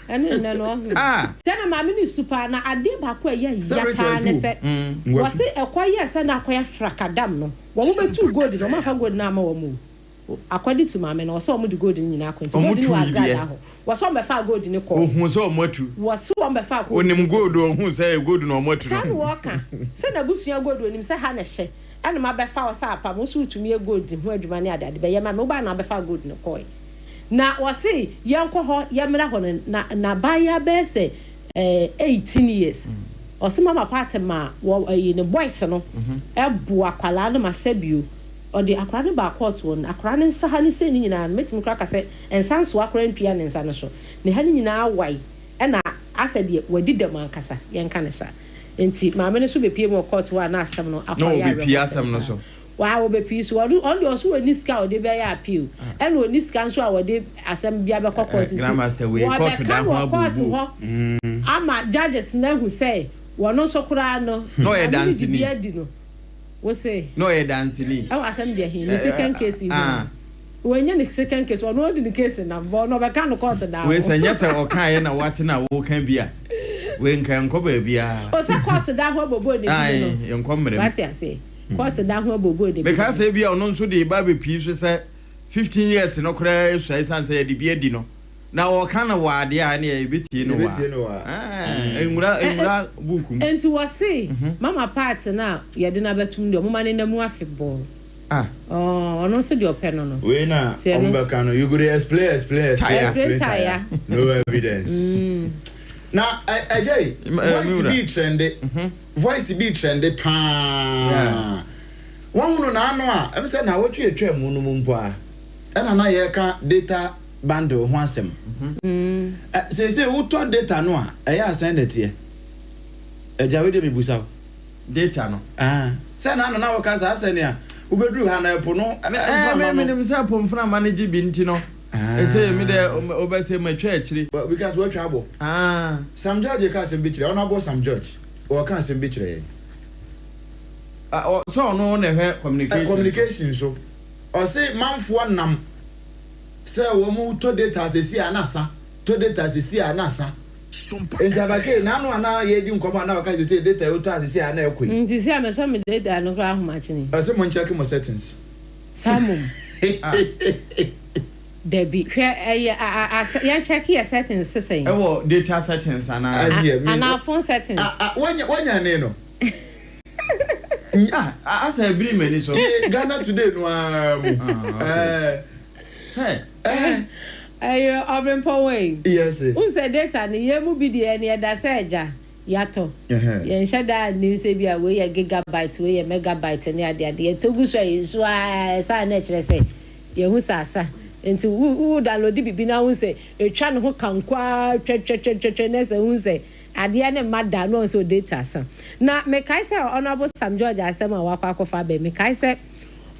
tena ma me ni super na ade ba ko ya pa ne se wo se ekoye se na akoya frakadam no wo mo betu gold no ma fa gold na ma wo mo according to mama no so mo di gold nyina kwenti gold ni wa grada ho wo so me fa gold ni ko ohun so mo atu wo so me fa ko onim gold ohun say gold no mo atu san wo ka se na busua gold onim se ha na hye ana ma be fa wo sa apa mo so utumi e gold ho adwuma ne ade be ye ma me ba na be fa gold no ko na wo se yanko ho ye mra ho na ba ya be se 18 years o se mama party ma wo ne boys no e bu akwala no ma sabio o de akwara ne ba court won akwara ne nsa ha ne se ni nyina metimi kra ka se ensan so akwara ntua ne nsa no so ne ha ni nyina awai e na asede wadi dem ankasa yenka ne sa enti maame ne so be pie mo court wa na asem no akwaya no be pie asem no so wa wo be pie so on de oso woni ska o de be ya appeal e no oni ska nso a wo de asem bia be court enti grandmaster we court da ho abubu ama judges na hu say wono so kura no no e dance ni wo say no e dance ni e wa asem de hin second case when you second case one the case na bo no be kan court da we say yes o kan ye na what na wo kan bia we nkan ko ba bia o say court da ho bobo de bi no ai nko mrem what you say court da ho bobo de bi because e bia ono nso de ba be pi so say 15 years no kra so san say de bia di no na o kan na wa de a na e betie no wa enwura bukum enti wo say mama part na ye de na betum de o mama ne na mu afeball ono so de open no we na ombaka no you go dey explain tire no evidence na ajay voice be trend pa won no na ano a em say na wotwe atwa mu no mpo a na ye ka data bundle ho asem say who told data no a ɛyɛ asɛn det yɛ ɛgya we de me busa data no sɛ na na wɔka sa asɛn a wobɛduru ha na ɛpo no menim sɛ pomfra manage bi nti no ɛsɛ me de obɛsɛ matwa akyiri because wɔatwa abɔ Sam George ka asɛm bi kyerɛ ɔno abɔ Sam George wɔka asɛm bi kyerɛ so ɔno na ɛhwɛ communication so ɔse manfoɔ nam sɛ wɔ mu to data asɛsi anasa to data asɛsi anasa enti abake na no ana yɛ di nkɔmɔ na wɔka sɛ data wo to asɛsi ana ɛkɔ nti sɛ amɛsɔ me data no kora ahomakyene ɔse mo nkyɛke mo settings samom Debbie, yɛn check your settings sesɛn ɛwɔ data settings ana phone settings wanya ne no asa ebiri mani so Ghana today no ayo obrimpo way yes unse data ni yemu bi de ne da se eja yato yen shada ni se bia we ye gigabyte we ye megabyte ne ade ade togu so yi so sa na kire se ye hu sasa enti wu download bibi na hu se etwa ne ho kankwa twetwetwetwe ne se hu se ade ne mada no so data sa na me kai se honorable Sam George asem a wakwa akofa be me kai se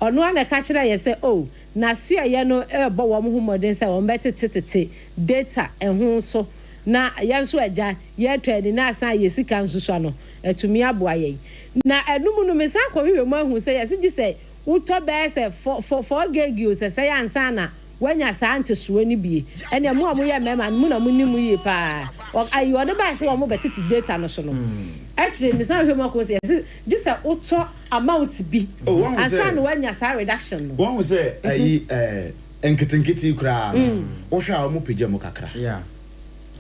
ono ana ka kire ye se oh na su ye no ebo wo mo humodin se wo mbetete data ehun so na yanso agya ye twani na asan ye sika nsuso no etumi aboa ye na enum no me san ko hwe mu ahun se ye se gi se uto be se for gegi se se yansa na wanya sante suo ni bie ene mu amoye mema mu na mu ni mu yi pa ayi wo de ba se wo mo betete data no so no actually me san hwe mu ko se gi se uto amount bi ansa na wanya sa reduction no won say ayi enkitinkiti kura wo hwa mo page mo kakra yeah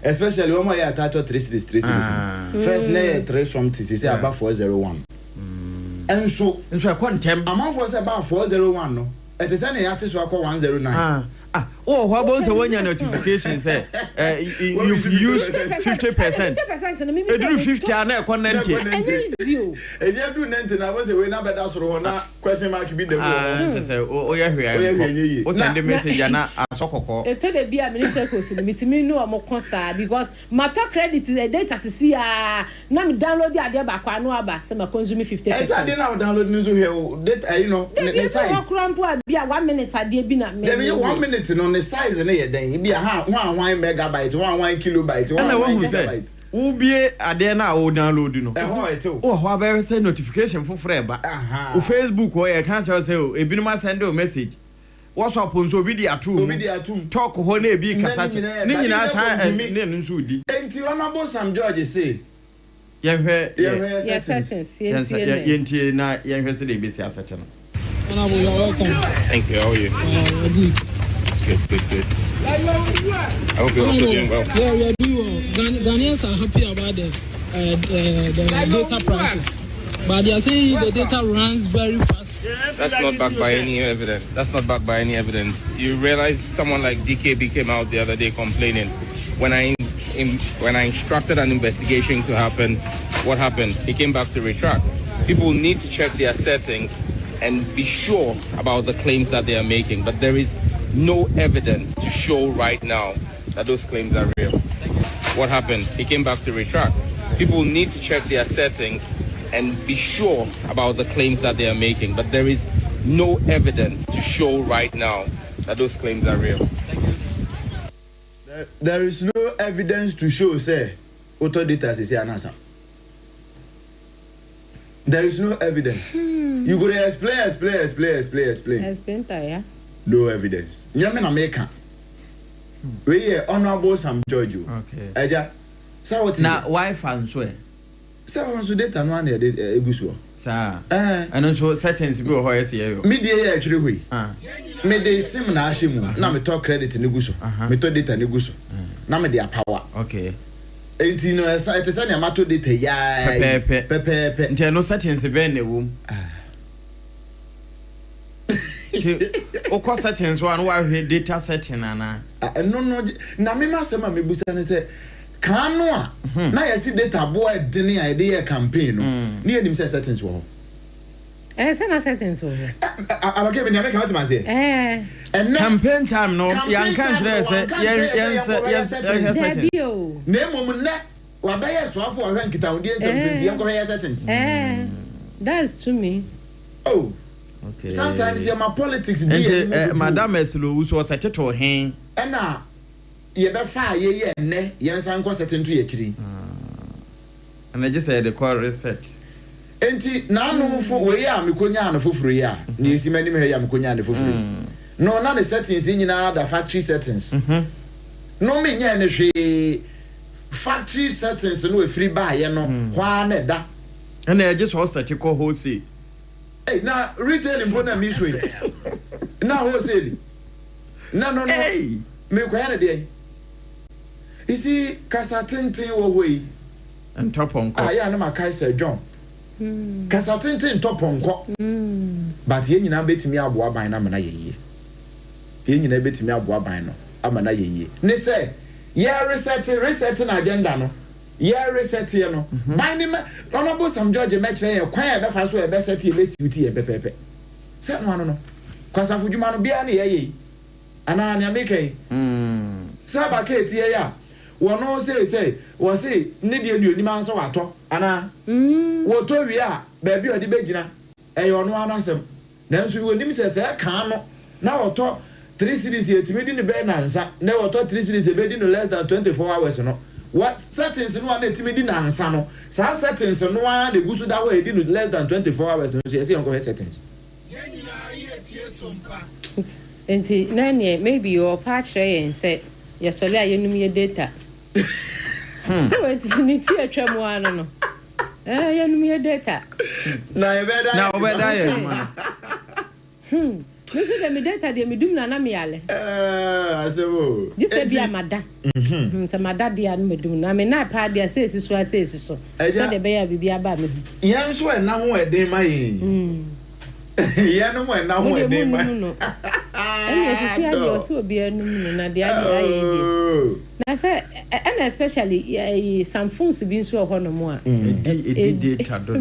especially when we attach 3 series first na 3 something say about 401 and so contem amount for say about 401 no it is na yate so akọ 109 oh how about when notification say you've used 50% e do 50 and e kon 90 e dey do 90 na was we na better so na question mark bi dem say o ya hwe o send the message na asokoko e to dey be a minister ko si mitimi no o mo konsa because matter credit the data sisi na me download the ade ba kwa no aba say me consume 50%. Exactly now download news here data you know the size e krampo abi 1 minute ade bi na me 1 minute no the size na ye den bi 1 megabyte 1 kilobyte 1 gigabyte ubie ade na o download no ho eto ho aba say notification foforo eba o Facebook o ye kan tell say o ebinuma send o message WhatsApp nso obi di atum talk ho na ebi kasa ni nyina sa ne nso di enti honorable Sam George say yehwe settings na yehwe se de be si asete no honorable you are welcome. Thank you. How are you? Good. I hope you're also doing well. Yeah, we are doing well. Ghanaians are happy about the data prices, but they are saying the data runs very fast. That's not backed by any evidence. You realize someone like DKB came out the other day complaining. When I instructed an investigation to happen, what happened? He came back to retract. People need to check their settings and be sure about the claims that they are making. But there is no evidence to show right now that those claims are real. What happened? He came back to retract. People need to check their settings and be sure about the claims that they are making. But there is no evidence to show right now that those claims are real. There is no evidence to show, say, auto data is an answer. There is no evidence. You go to explain. Yeah. No evidence. Nyame America. We here honorable Sam George. Okay. Eja. Sa what na wife and so say on so data no na dey eguso. Sa. And so settings bi ho yes here. Me dey here actually we. Me dey sim na ahemu na me talk credit ni guso. Me to data ni guso. Na me dey power. Okay. Enti no it is na mato data ya. Pepe. Nti no settings be na wom. O cost settings one wa hwe data setting ana. No na me ma se ma me busa ne se kan no a na ya si data boy de ne ya de campaign no. Ne enim se settings wo. Send settings over. I'm okay with you. Make what say. And campaign time no. Yan can't say yes. Settings. Name mum na. Wa ba yes so for rank kita undie nsem yan ko settings. That's to me. Oh. Okay. Sometimes your politics dear. Madam Eslo who was set to hen. Na ye be fa ye ne yan san ko setting to ye chiri. And I just said the call research. Enti na no fo we ya mekonya na foforo ya na esi mani me ya mekonya na foforo no na the settings nyina da factory settings no me nya ne hwe factory settings no e free buy ye no hwa na da and I just was set ko wholesale na retail impona mi so na wholesale no me ko ya na de isi kasa tenten wo hoi and top on ah ya na makai Sir John kasa tenten top onko but ye nyina betimi aboa ban na mana ye nyina betimi aboa ban no amana ye ne say ye reset na agenda no ye reset ye no ban ni honorable Sam George me kire ye kwan e be fa so e be set ye be siuti ye pepepe se no no kasa fuduma no bia ne ye ana ne amekai saba ke tie ya wono say wo say ne de ni onima ansa wato ana wo to wi a ba bi odi begina e yo no anasem nanso wo nim se kan no na wo to 3 cities yetimi di ne be nansa na wo to 3 cities be di no less than 24 hours no what settings no na etimi di nansa no sa settings no na de gusu da wo e di no less than 24 hours no so yesi onko settings enti nanye maybe your patch and say yesole ayenum ye data so it's need to atwa mo ano no ayenum ye data na obeda ye me so dem data dem dum na me yale asebo this be amada so mada dia no medum na me na pa dia say so so so de be ya bibia ba me yan so e na ho e den mai yan no mo e na ho e den mai and so be anum na dia na say and especially some phones be so ho no mo a data do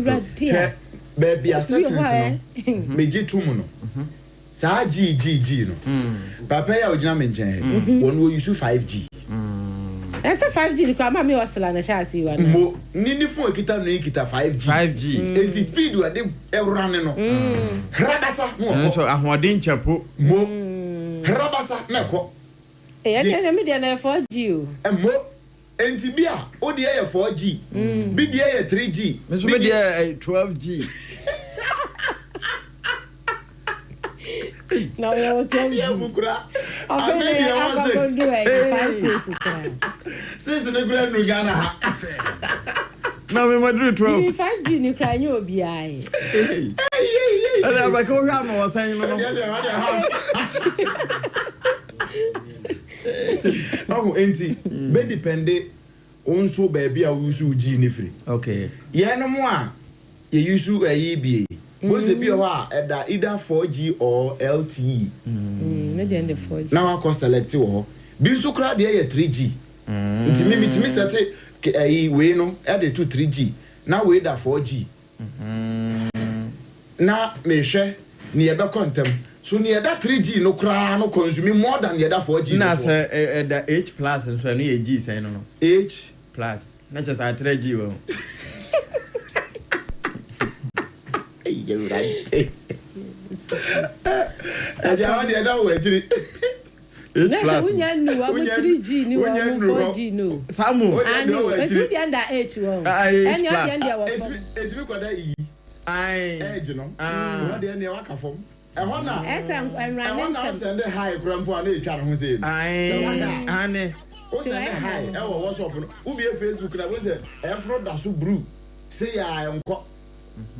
baby a settings no meji tumu no sa G no papa ya ogina me nchen won wo use 5G esa 5G ko ama me wasla na sha asi wa mo ni phone kita no kita 5G enti speed wa de run no rabasa mo so ahoden chapo mo rabasa na ko ya me dia na 4G o mo enti bia o de ya 4G bi de ya 3G me so be de 12G now we are telling you bukura maybe I was 6 since the grand no Ghana now we Madrid 12 5G ni cry you obi ai ala ba ko ra mo wasan no oh enti be depende onso baby a use G ni free okay ye no mo a ye use AEBA most be either 4G or LTE. Maybe the 4G. Now I can select wo. Bi so kra de 3G. Nti me set we no e de to 3G. Now we da 4G. Na me hwe ne ye be kontem. So ne da 3G no kra no consume more than ye da 4G. Na say da H+ so no ye G say no. H+. Na just 3G wo. You right. Aja wa de da wo ejiri. H+. Unya nu wa 3G ni wa 4G no. Samu. Ani, but you be under H one. H+. It be kwada yi. Ai. Age no. Wa de na wa ka fom. E ho na. Esa enrane. E ho na send high krampo na e twa ho say. Ai. Ane. O send high. E wo WhatsApp no. Ubi Facebook na we say e fro da so brew. Say ya enko.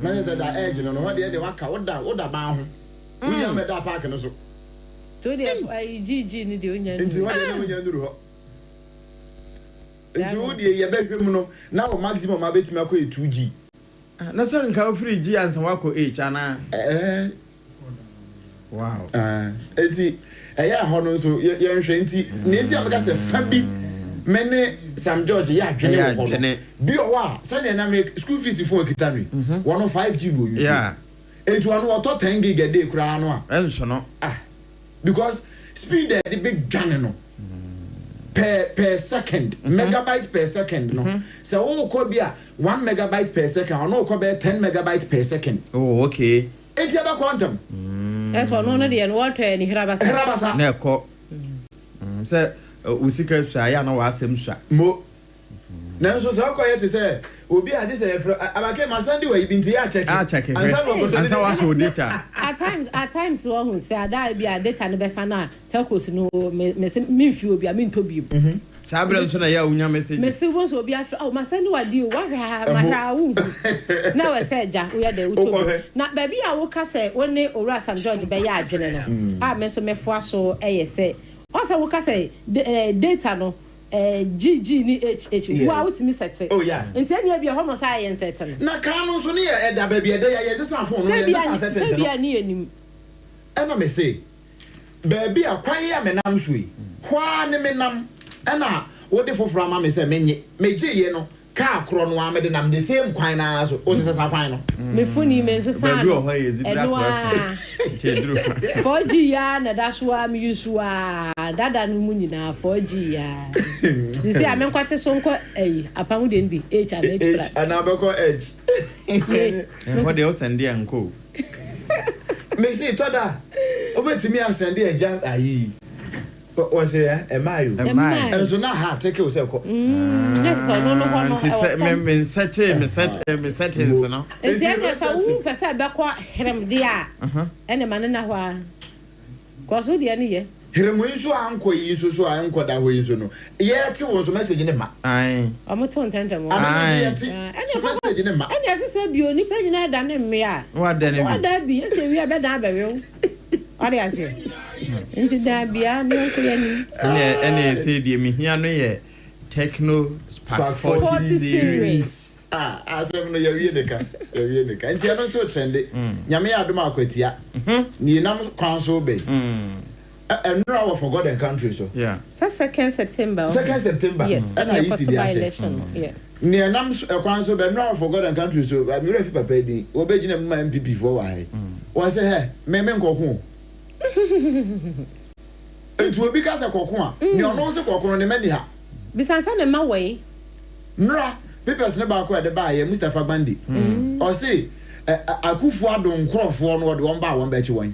Na yɛ da edge no what de waka woda ba ho we ya me da park no so to de GG ni de onya nti what de onya nduru ho nti wo de ye behwem no na wo maximum abetimi akɔ 2G na so nka free G ansa wako H ana wow enti eya ho no so ye nhwe nti ne nti abeka se fa bi mene Sam George ya adwene wo bi o wa say na make school fees for kitani 105G no use Into one auto 10 gig a day crown. Because speed the big gun per second, megabyte per second. No, so all could be 1 megabyte per second, or no could be 10 megabytes per second. Oh, okay. It's the other quantum. That's one only and water and Hirabasa. Neko. Sir, Usika, I know what I'm saying. Mo. Now, so quiet to say. Obi a this abake my Sunday we been here check. Check. And so what should data? At times one who say ada be a data no besa na telcos no me fi obi a me ntobi. Sabra so na ya unya message. Me se wo so obi afi oh my Sunday wa di o wa ha wu. Na we say ja we dey utobi. Na ba bi a wo ka say woni Owura Sam George be ya adwene no. Me so me fo aso say. O say wo ka say data no GG ni HH wa utimi sete oh yeah enti ania bia hono sa yen sete no na kan no so ne e da ba bia da ya yesa phone no yesa sete no bia ni enim e na me say ba bia kwan ya menam so yi hwa ne menam e na wo de foforo ama me say menye meje ye no ka akro no amede nam the same kwan na so o sesa kwan no me funi me nso sa no ba bi o zibra cross chedru 4G ya na dashwa mi yuswa dada no mu nyina 4G ya you see amen kwate so nko apamu de nbi H and H plus ana beko edge what they send there nko me see toda obetimi asende eja ayi o say am I so na ha take you say ko yes so no hono me settings no enti sa wu pesa beko herem de a ene mane na ho a ko so de ne ye herem nso anko yi so anko da ho yi so no ye ti wo so message ne ma ai amoto ntanta mo so message ne ma ene asese bi oni pa nyina da ne me a wa da ne bi wa da bi ese wi be da ba we ori ase nti da bia ne nko ya ni ene say die me hia no ye Techno Spark 40 series asem no ya wie ne ka nti ano so trend nyame ya adom akwatia ni nam kwan so be enra wa forgotten country so yeah that's 2nd September yes and I easy the election yeah ni nam kwan so be enra wa forgotten country so me refi papa di obegina mu MPP for why wa say he me nkoko etu obi ka se kokko a ni ono se kokko ne mani ha bisansa ne ma wei nra papers ne ba ko de ba ye Mustafa Bandi o se akufu adon nkrofo no de won ba won ba chi won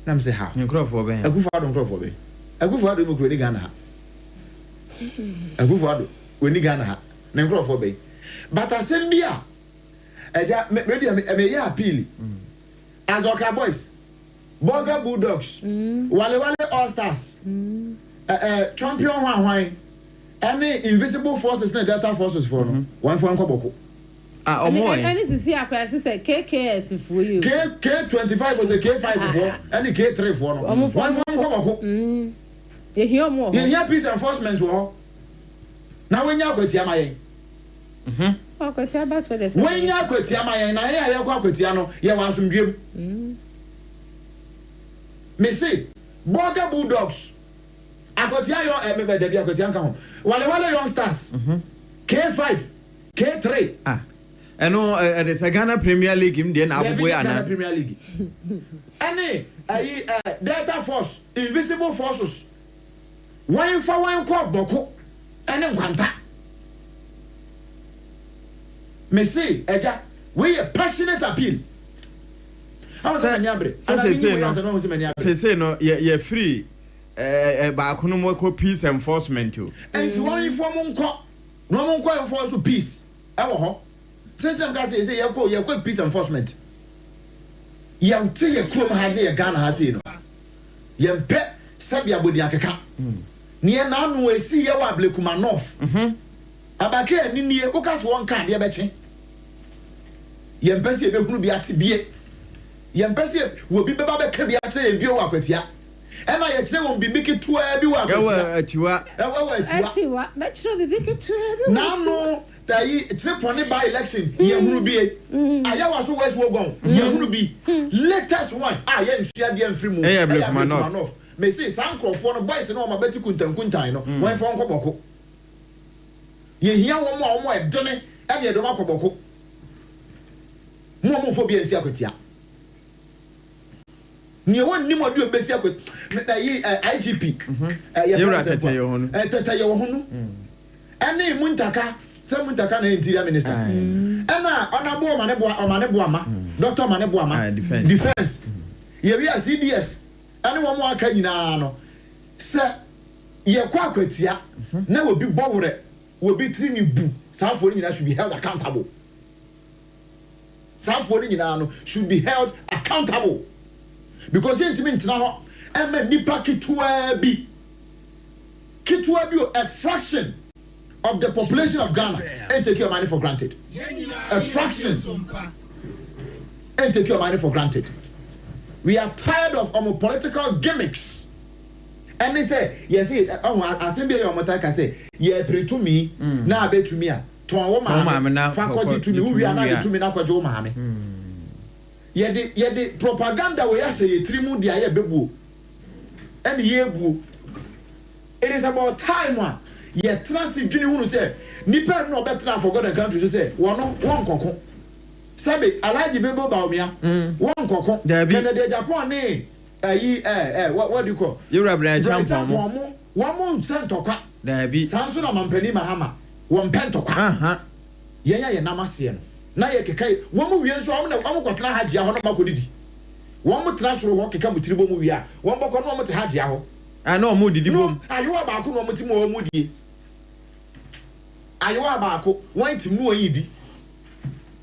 nam se ha nkrofo ben akufu adon mo kuro ni Ghana ha akufu adon woni Ghana ha na nkrofo ben but asem bia eja me ya appeal as Oka Boys Burger Bulldogs Wale All Stars Champion Hwan any invisible forces na Delta forces for no one for nkoboko omo any sisi akwase say KKS for you K25 was a K5 for any K3 for no one for nkoboko ye hear more ye hear peace enforcement wo na wenya akwati amayen akwati about for this wenya akwati amayen na ye kwa akwati ano ye wa asomdwem me say Burger Bulldogs akwati ayo me be akwati anka ho wale young stars K5 K3 eno the Ghana Premier League im dey na aboboy ana Ghana Premier League any Delta Force Invisible Forces one for one ko boko ene nkwanta me say eja we a passionate appeal say no ye free ba kono mo ko peace enforcement o enti won inform nko no mo nko enforce peace e wo ho say ye ko peace enforcement ye nti ye krom ha de ye Ghana ha say no ye mpe sabia bodi akeka ne ye na no esi ye wa Blekuma North abake ani nie ko kaso won ka de be che ye mpe se be hunu bi ate bie ye mpe se wo bi be ba be ka bi ate ye bi o akwatia ena ye kire won bibi ketua bi wa akwatia atiwa me kire bibi ketua bi na no tayi triponi by election ye hunu bi aya wa so west wogon ye hunu bi latest one ye nsua de amfiri mu e Blekuma North me say sankrofo no boys no ma beti kuntan no wan fo nkoboko ye hia wo mo edene e de do makoboko mo fo bi ansi akwatia Ni won ni mo do besi akwa na yi IGP tete ye wo hunu ene muntaka se muntaka na interior minister ena onabo omane ama doctor omane ama defense ye wi CDS ene wo mo aka nyina no se ye kwa akwatia na obi bowre obi tiri ni bu sanfo nyina should be held accountable. Sanfo nyina no should be held accountable because intimate na ho nipa kitwa bi a fraction of the population of Ghana and take your money for granted. A fraction and take your money for granted. We are tired of political gimmicks. And they say, yes, assembly your motaka say, ye pray to me, na be to me, to a woman, faculty to me, we are not to me now, Joe Mahame. Ye the propaganda we are saying, Trimu dia bebu. And yebu. It is about time one. Ye transit Juni who say, Nipa no better for God and country to say, one koko. Sabe, Alaji Bebo Baumia, one koko. Canada Japan, what do you call? You're a branch Acheampong. One month sent to quack. There be Sansuna Mampeni Mahama, one pentoka. Yea, Namasian. Na ye keke wo mu wie so wo kwatena hajia ho no makodidi wo mu transfer ho keka mu tiribo mu wi a wo mbokọ no mo te hajia ho ana o mu didi bom ayo abaako no mo ti mo mu die ayo abaako won ti mu oyidi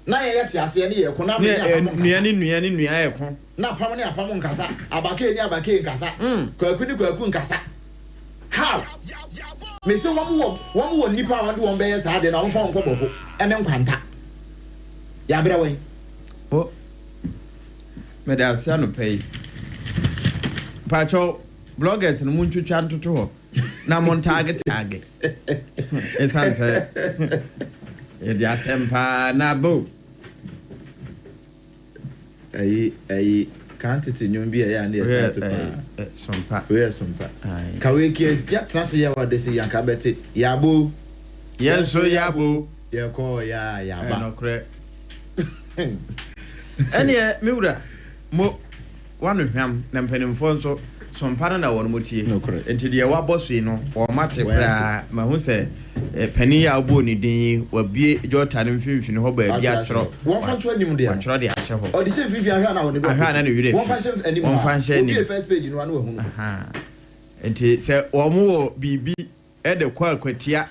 na ye yete ase ne ye ko na nuane ye ko na pam ne apam nkasa abake ni abake nkasa kwaku nkasa how me se wo mu nipa won de won be ye sa de na won fa won koboko ene nkwanta ya bra wen o me da sia no pay pacho bloggers no muntwitwa ntoto ho na mon target esanse e dia sempa na bo ayi quantity nyom bi ya na ya to pa sompa ka we ki ya trase ya wade se yanka bete ya bo yenso ya bo ye ko ya ba no kre ene miwura mo wanu hwam na mpanimfo nso Sompa na won motie enti de wa boso no o mate bra ma hu se pani ya obo ni din wa bie jota ne mfimfini ho ba bia tworo won fa to anim de tworo de ahye ho o de se mfimfini ahwa na won be ahwa na ne wire won fa se anim won fa hye anim first page no anu wa hu aha enti se o mo wo bibi e de kwa akwatia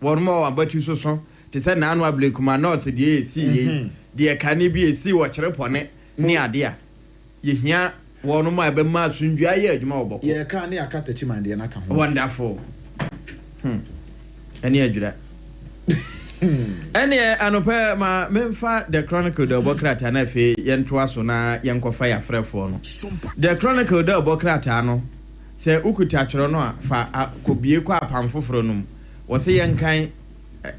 won mo wa batu soso te se na anu ablekuma north de esi ye de kane bi esi wo kire pone ni ade a ye hia wonu ma be ma sundua ye adwuma oboko ye ka ne akata chimande na ka ho wonderful ani adwura ani anope ma memfa the chronicle the obokrata na fe yento aso na yenkofa ya frefo no the chronicle the obokrata no se ukuta tworo no a fa kobie kwa apamfoforo no wo se yenkan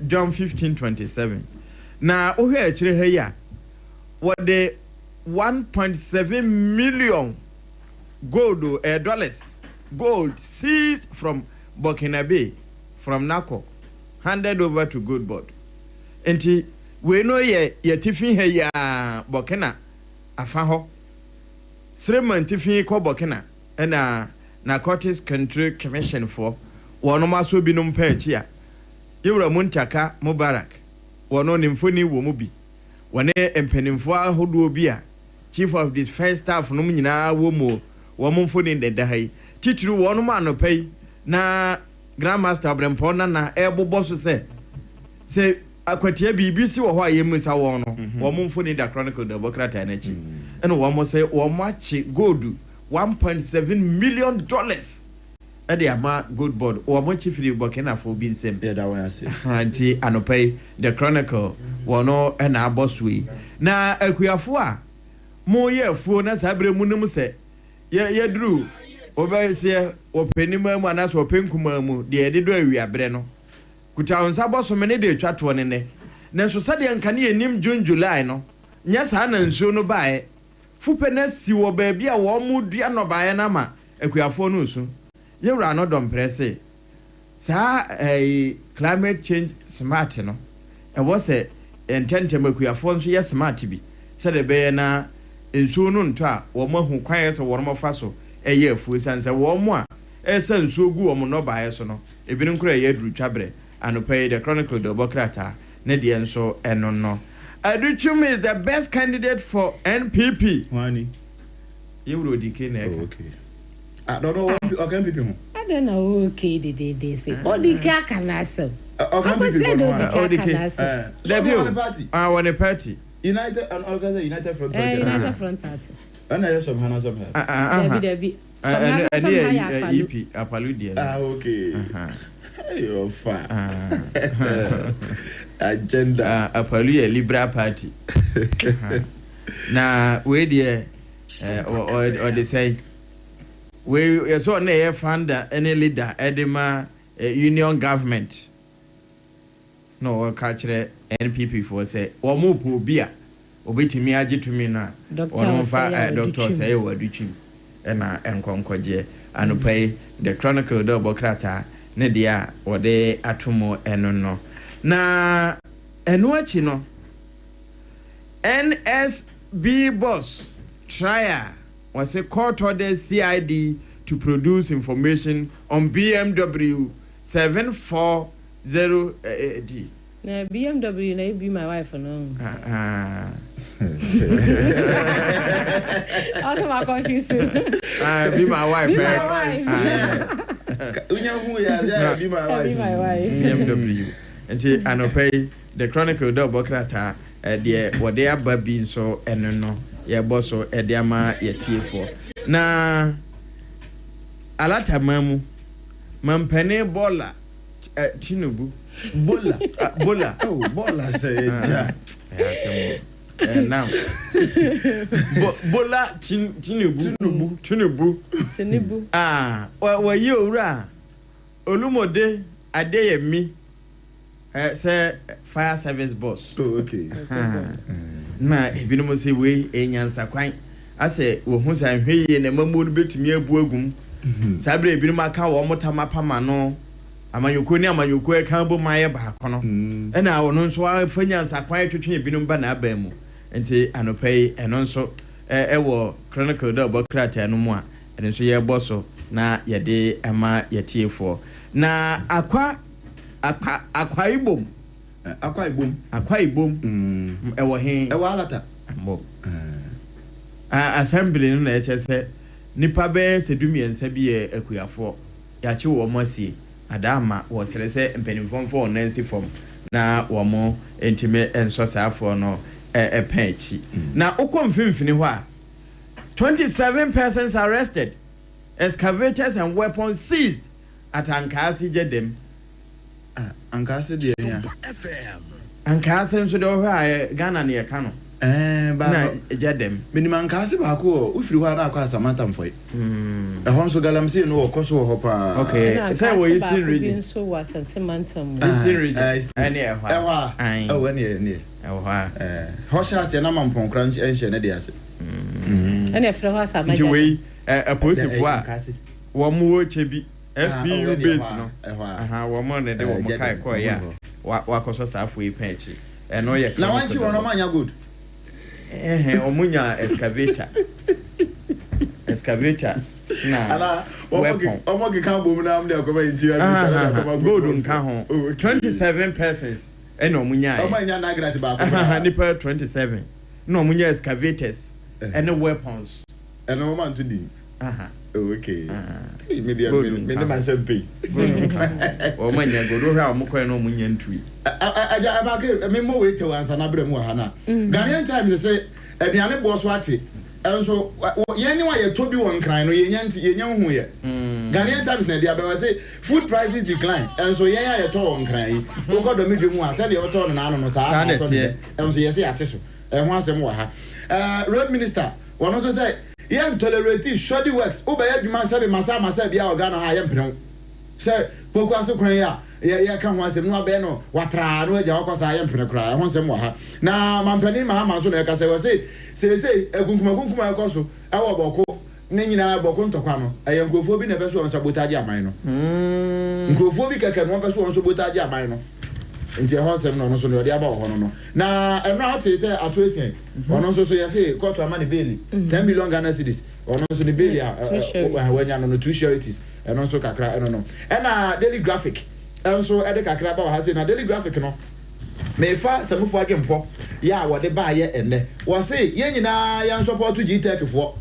John 15:27 na ohwe akire ha ya wo de 1.7 million gold seized from Burkina Bay from Nako handed over to good board enti we know ye tifin he ya Burkina afa ho Sreman tifin ko Burkina na Narcotics Control Commission for wono maso binum pa achi a yewra muntaka Mubarak wono nimfoni wo mu bi wone empanimfo ahodo bi a chief of defense staff no nyina wo mo wo mfoni ndenda hai titru wo no ma no pai na grandmaster brempo na ebobo so se akwatia BBC wo ho ayemusa wo no wo mfoni da chronicle the democrat na chi eno wo mo se wo machi gold $1.7 million e de ama good board wo mo chief di Burkina for bin sem e da wan ase anti anopai the chronicle wo no e na abosui na akuafo a mo ye fuo na sabre mu nim se ye dru obese openima mu anaso openkuma mu de de do awiabre no kuta onsa boso me ne de twato ne nso sade anka ne nim June July no nya sa na nsuo no bae fupe na si wo ba bia wo mu dua no bae na ma akuafo no su ye wura no dom presse sa climate change smart no e wo se ententem akuafo nso ye smart bi sade be na nsuo no nto a wo ma hu kwan so wo mo fa so eye afuo sanse wo mo a esa nsuo gu wo mo no bae so no ebi nkura ye duru twabre anopai the chronicle de Bokrata ne de enso eno no Aduchum is the best candidate for NPP. Wani. You will decay next. Okay. I don't know what NPP. I don't know. Okay, they say. Oh, the car can answer. I want a party. United and organized United Front Party. United Front Party. And I have some Hannah some. Debbie. EP, Apaludia. Ah, okay. You're fine. Agenda Apaludia Libra Party. Now, where dear, or they say, we saw near fund any leader, Edema union government. No, catch NPP for say, or move beer, or wait me, I to me now. Doctor say, what do you? And Concordia, and pay the chronicle double crata, Nedia, or de atomo, and no. Na, and what you know, NSB boss, trial was a court order CID to produce information on BMW 740D. BMW may be my wife, no. Also, my confused. Be my wife. Be my wife. Be my wife. BMW. And I pay the chronicle double crata. What they are baby so and no. Ya boso ediama ya tiefo. Na alata mamu. Mampene bola. Tinubu. Bola. Bola. Oh, bola say ja. Now. Bola Tinubu. Ah, wa you ra. Olumode Adeyemi. Say fire service boss. Oh, okay. Na ebinom say we enyansa kwan. Ase wo hu san hweye na mamu no betumi abu agum. Sabre ebinom aka wo motama pama no. Amanyoko ni amanyoko e kan bo maye ba kono. E na wono nso afanyansa kwan twetwe ebinom ba na aba mu. Enti anopai eno nso e wo chronicle da Bokrata no mu a eno nso ye boso na ye de ama yetiefo. Na akwa ibom. Akwa ibom. Ewo hen. Ewo alata. Ambo. Assembly no na eche se nipa be sedumiensa bi e akuyafo. Ya che wo masie. Adama wo sere se mpenimfomfo Nancy form na wo mo entime enso saafo no penchi. Na uko mfimfini ho a 27 persons arrested. Excavators and weapons seized at Ankasi Jedem. Ankasi de ya. Ankasi nso de ho a Ghana ne ka no. Ba na Jedem. Minimum Ankasi ba ko ufiri ho na akwa Samantha mfoi. Ho nso galamsey no okoso ho pa. Okay. Say we Eastern region. So was Samantha. Eastern region. Ani e ho. Oh, ani ho shase na mampon kran enhye ne de ase. Ani efre ho asama. Jiwe a posifo a wo mo chebi FBU base no. Wo mo ne de wo mo kai ko ya. Wa koso safo e penchi. No ye. Na wanchi wono manya good. Omunya excavator. Excavator. Na weapon. Omogi kan bom na am de akoba interior minister. Gold nka ho. 27 persons. Eno omunya. Omanya na grant ba ko. Nipa 27. No omunya excavators. And weapons. And no man to di. Okay. Me man say pay. Omanya go do ha omukọ na omunya ntui. Aja abake me mo wait to answer na brem ha na. Ghanaian Times say aduane bo so ate. Enso ye ni wa ye to bi won kran no ye nya hu ye. Ghanaian Times na dia be say food prices decline. Enso ye ya ye to won kran yi. O go do medwe mu a say de o to no na no sa. Enso ye say ate so. Ho asem wa ha. Road minister one also say yam tolerate shoddy works obey adwuma sabe masa bia organa ha yam pren say poku aso kwan ya ye ka ho asem no abe no watra no agya okosa yam pren kra ho asem wa ha na mampani ma so na ka say we say egunkumagunkuma ekoso e wo boko ne nyina boko ntokwa no aye nkrofo bi na be so on sabotage aman no nkrofo bi keke no be so on sabotage aman no nti ho sem no so no de aba ho no na emra ate say atoesin ono nso so yase court amani bail 10 million Ghana cedis ono nso ni bail wanya no two sureties eno nso kakra eno no na daily graphic enso ede kakra ba ha say na daily graphic no mefa samufo adwempo ya wode ba ye enne wo say ye nyina ya support G-Tech fo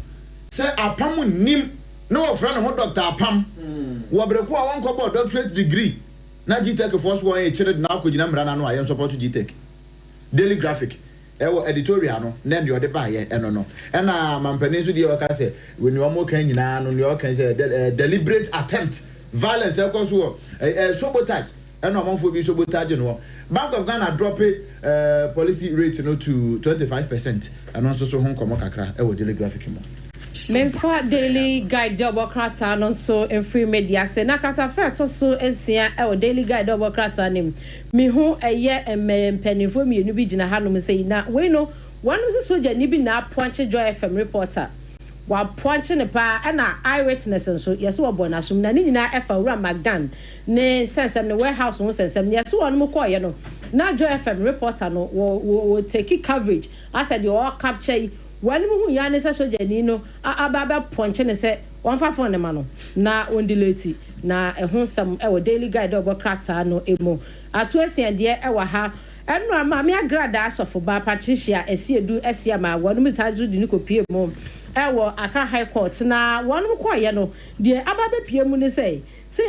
say apam nim no friend ho Dr. Apam wo breko a won ko doctorate degree na G-Tech force one chere na akogina mra na no ayen support G-Tech daily graphic ewo editorial no na ndi ode ba ye eno no na mampani so die waka say when you mo kan nyina no you can say deliberate attempt violence e so sabotage eno amonfo bi sabotage no Bank of Ghana drop policy rate no to 25% and also so hon komo kakra ewo daily graphic mo Memfa daily guide double krata no so in free media say na krata fa to so ensia e daily guide double krata nim me hu eye empenifo mienu bi gina hanom say na we no one so soja ni bi na ponche Joy FM reporter wa ponche ne pa na eyewitness nso yeso obo na sum na ni nyina efa wura Magdan ne sensem ne warehouse no sensem yeso won mo koye no na Joy FM reporter no wo take coverage I said you all capture one mu ya ne soja ni no ababa ponche ne se won fa phone ne ma no na on delete na ehun sam e wo daily guide obo krata no emo ato asian de e wa ha enu ama me agrada asofo ba Patricia esiedu esia ma wonu mitazu di ni kopie mo ewo Accra High Court na wonu koye no de ababe pie mu ne say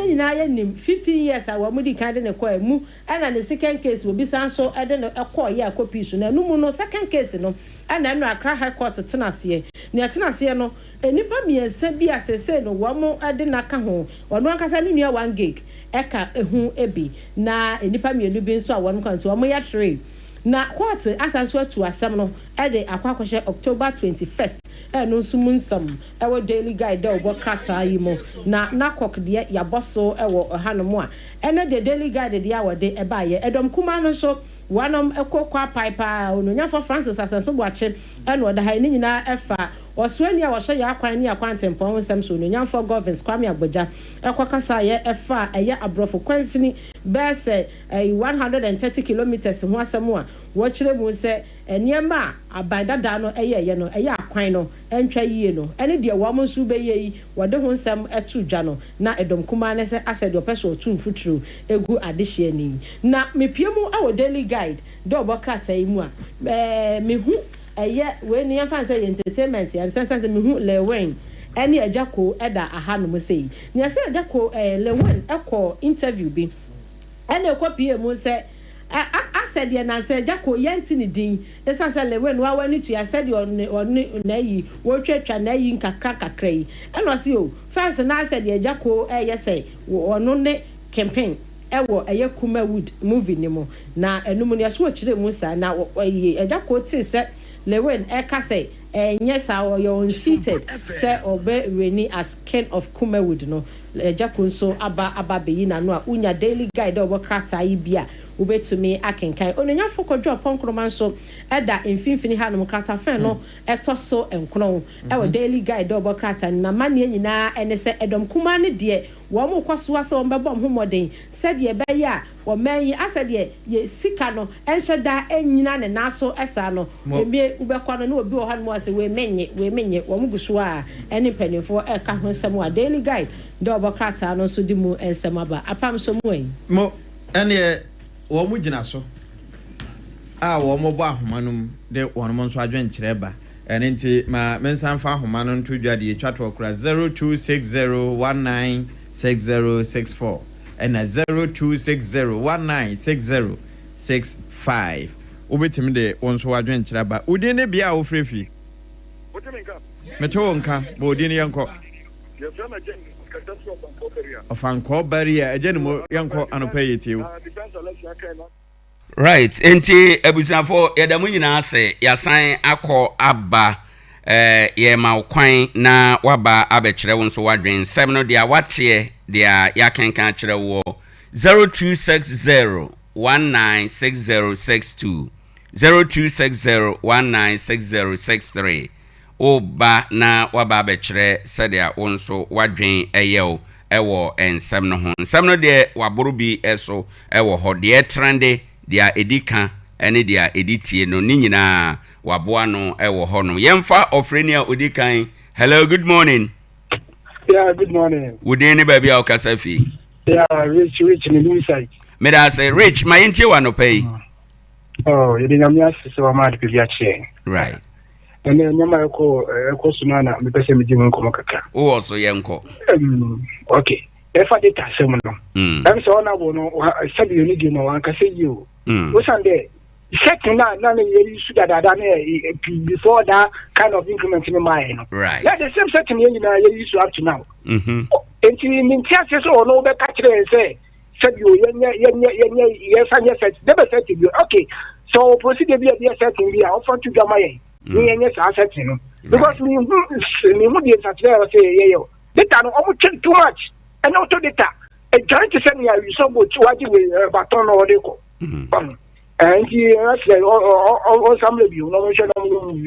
nyina ya nim 15 years awa mu di kan de ne koye mu na ne second case obi san so de ne koye akopi so na nu mu no second case no na enu Accra High Court tenase ne tenase no enipa miensa bi asese no wo mu de na ka ho onu ankasa ne nua 1 gig eka ehu ebi na enipa mienu bi nso a wonu kan so wo ya 3 na court asanso atu asem no de akwakoshe October 21st no sumunsam ewo daily guide de obo kata yimo na kok de ya boso ewo hanom a ene de daily guide de awode eba ye edom kuma no so wanom ekokwa pipa ononya for Francis asanso boache eno de ha ni nyina efa oswani a wahye ya akwan ni akwantempon nsem so ononya for governance kwame agboja ekokasa ye efa eye abrofo kwansini bese 130 kilometers ho asem a wo kire mu se eniema abandada no eye no eye akwan no entwa yie no ene de wo mo nso be yi wode ho nsem etu dwa no na edom kuma ne se asede opeso tu mfuturu egu adehye ni na mepiemu awo daily guide do obokrata yi mu a me hu eye we ni yamfa say entertainment and sense me hu lewen ene ajako eda aha no mo sei ni ase ajako lewen ekọ interview bi ene ekọ mu se said ye na say jako yenti ni din esa say lewen wa wani tu ya said on na yi wo twetwa na yi kakra yi eno se o first na said ye jako ye say ono ne campaign ewo eye Kumawood movie ni mo na enum ne so kire mu sa na jako ti se lewen ka say yes you're seated say obe reni as king of Kumawood no jako so aba beyi na no a unya daily guide obo krata yi bia ubetumi akenkan ononya fokodwo ponkroman so eda mfimfini hanom krata fen no etoso enkron ewo daily guide obo krata na mane nyina ene se edom kuma ne de wo mo kwaso ase wo mbebom homoden said ye be ya wo manyi asede ye sika no enhyeda enyina ne naso esa no ebie ubekwa no na obi wo hanom ase we menye wo muguso a ene panifo eka ho nsem a daily guide de obo krata no so di mu ensem aba apam so mu en mo ene wo mu gina so a wo mo bo ahomanum de wonom nso adwen kyereba ene nti ma mensan fa ahomano nto dwade etwa to okra 0260196064 and 0260196065 obetimi de wonso adwen kyereba udi ne bia wo frefi meto nka bo udi ne yanko Ofanko barrier agene mo yanko anope yetiu right enti ebusanfo yedamu nyina ase yasan akọ aba ye ma kwan na waba abekire won so wadwen nsem no dia wate dia yakenkan kire wo 0260196062 0260196063 oba na waba abekire sadia won so wadwen eyew ewo ensem no ho nsem no de waboro bi eso ewo ho de trende dia edika ene dia editie no ni nyina waboa no ewo ho no yemfa ofrenia odikan. Hello, good morning. Yeah, good morning. Wudi ni baby akasa fi. Yeah, rich in the inside. Me da say rich my intie wa no pay. Oh, you didn't have so mad to be right. And then nyama ko sunana me pese me jimu ko makaka. O also yenko. Okay. If I did asem no. I'm so na bo no sabi you need no an kase you. What's on there? Second na you should that before that kind of increment in mind. Right. Yeah, the same setting you know you used to up to now. And you mean just or no be catch and say said you yes and yes never said to you. Okay. So proceed to be a setting we are offer to Gamay. Yes, I said you know. Because me who did such say yo. Data no almost too much. And auto data. And trying to send me a so much what you will baton or they go. And he actually all some review no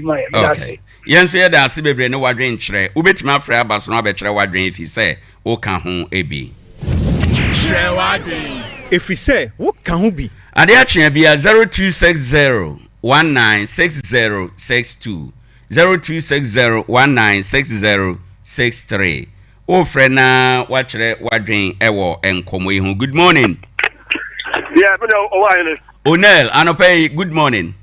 my okay. Yen say da se bebre ne wadwen kire. Ubetima fra abaso no abekire wadwen ifi say wo ka ho ebi. Kire wadwen ifi say wo ka ho bi. Ade Akye Abia 0260 196062 0260196063 o frena wachire wadwen ewo enkomo ihu. Good morning. Yeah, but Owoahene. Onel, anopay, good morning.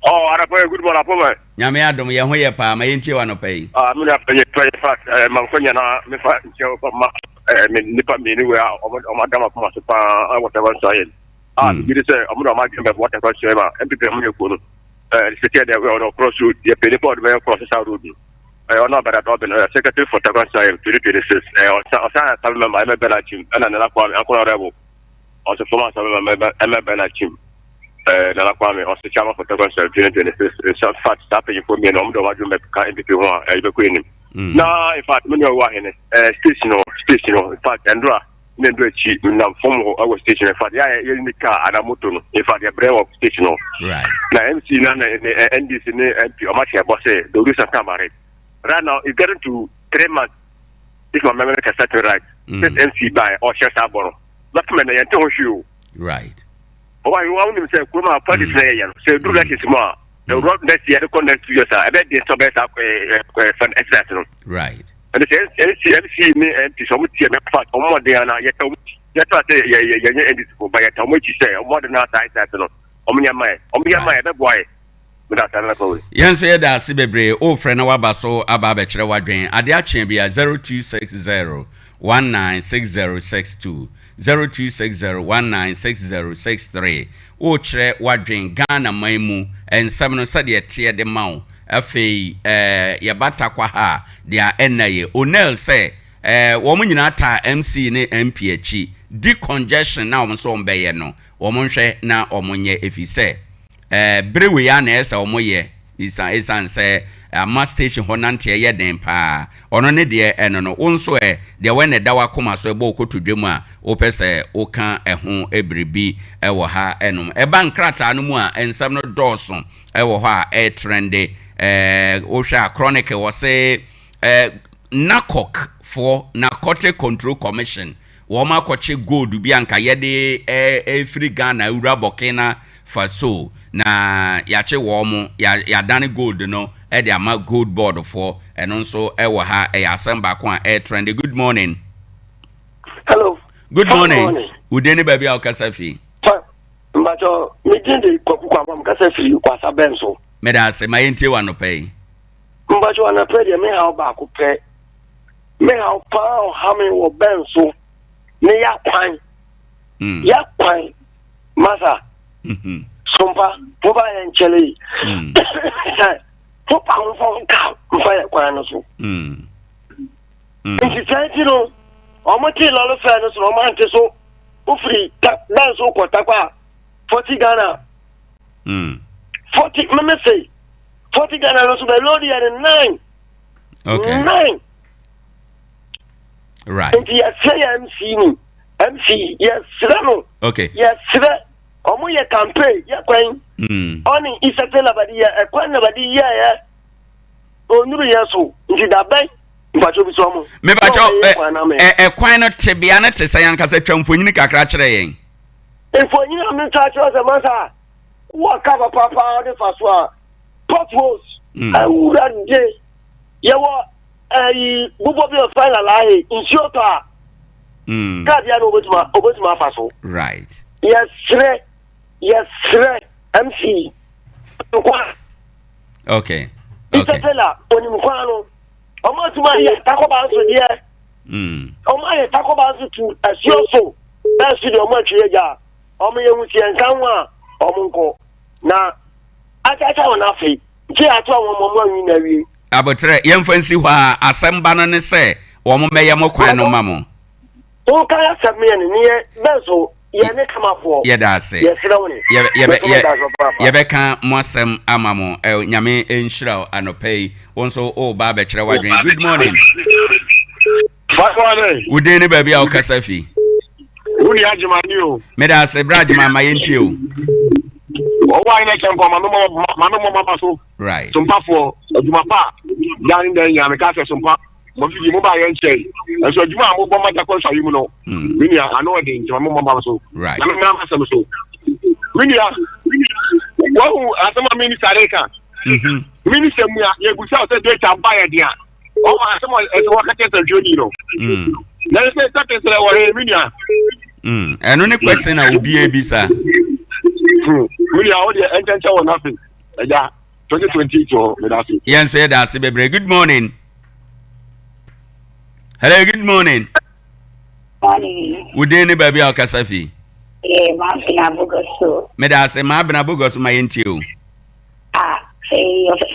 Oh, anopay, good morning, Papa. Nyame adom ye ho ye pa, ma yentie wanopay. Me na pay fast, mankonya na me fa nche ko ma me nipa me ni we o madama ko ma so pa whatever so yen. You say I'm not making whatever so ma, MPP mo ko no. Secretary there we on cross road, the penny board me cross road. I know better job secretary for Tarkwa 2026. I tell them I'm a better team and na kwa rebel. Also former better team. Na Kwame also chairman for Tarkwa 2026. So fast stopping for me no do wa do me ka MPP ho e be kwini. Na in fact me no Owoahene station in fact Andra me do chi na form our station in fact ya ni car ana moto no in fact ya brew of station no. Right. Na MC na NDC ne MP o ma che boss e do Lusa Kamare. Right now it's getting to 3 months if my memory can set right. This MC by or share saboro. Not me na yente ho hwiu. Right. Why you want him say kuma party player say do that is more the road next year the next 2 years I bet the so better fan excess no. Right. And the MC me and so much me part on more than na yet say yeah end for by the much say more than that side no. Omunya mai be boy. Yen say da se bebre o frɛ na wabaso aba abɛkyerɛ wadwen. Ade Akye Abia 0260 196062 0260196063 o kyerɛ wadwen Ghana maimu ensɛm no sɛ de tie de mawo afei yɛbata kwa ha de enaye Onel sɛ wo mo nyina ta MC ne MP achi decongestion na wo so ombɛyɛ no wo mo hwɛ na wo mo nye efisɛ brewe ya na esa omoye isan say ama station honante ye den pa ono ne de eno no wonso de we ne dawa koma so ebo okotudwemu a wo pese wo kan eho ebribi ewo ha enom eba nkrata no mu a ensam no dawson ewo ho a trende wo hwa chronicle wo say NACOC for Narcotic Control Commission wo ma koche gold bi anka ye de free Ghana ura Burkina Faso na yache wo mo ya dane gold no e de ama gold board for eno nso e wo ha e assemble ko a trend. Good morning. Hello. Good morning. Udeni baby akasafi. Mbacho midinde kokukwa am kasafi kwa sabenso. Meda se mayenti wa no pay. Mbacho ana pray de me ha ba ko pe. Me ha pa o ha me wo benso. Ne ya kwan. Ya kwan. Masa. Sompa, Popa and Chile. Popa on cow, fire quanaso. Society, no, or Mati Lolo Fairness, romantic so, free, that's so Takwa, 40 Ghana. 40, let me say, 40 Ghana, also by Lodi and 9. Okay. 9. Right. And yes, MC, yes, Serano. Okay. Yes, Serano. Omo ye campaign ye kwan oni isetela badi ye kwan na badi ye onuru yeso nti da ban mpacho bi so mo me bacho kwan no tebia na te sayan kasa twamfonyini kakra kire yen If when you am in touch with the matter, what cover papa or the first one? Potholes. I would have day. You were a Bubobi final lie in Shota. Guardian over to my faso. Right. Yes, sir. MC. Okay. It's a fella on Mukwano. Almost my taco bounce with here. Oh, my taco bounce to a so. That's your much here. Oh, me, you can come on. Oh, Munko. Now, I can't tell nothing. I told one more in a Abotre, yemfansi hwa asamba no ne se wo mo meye mo kwan no mamo. O ka ya sabme ne ne bezo ye ne kama fo. Ye da se. Ye srawne. Ye be kan mo asem amamo nyame enhira anopai wonso o ba be kire wadwen. Good morning. Fatwane. Ude ne ba bia o kasafi. Uni ajimani o. Me da se brajima mayenti o. Owoahene Acheampong mama so. Right. Sompa for Jumapa. Dan den ya me ka se Sompa. Mo fi mo ba ye nche. So Juma mo bo ma ta ko so yi mu no. Mini I know the Juma mo mama so. Right. Na me ma so so. Mini wo asema mini sareka. Mini se mu ya ye gusa o se data ba ya dia. O ma asema e so ka te joni no. Na se ta te sere wo mini eno ne question na obi ebisa. We are already entering on nothing. 2020 to Medasi. Yes, that's bebre. Good morning. Hello, good morning. Morning. Udeni baby al kasafi. Ma bina bugoso. Medasi ma bina bugoso ma yenti o.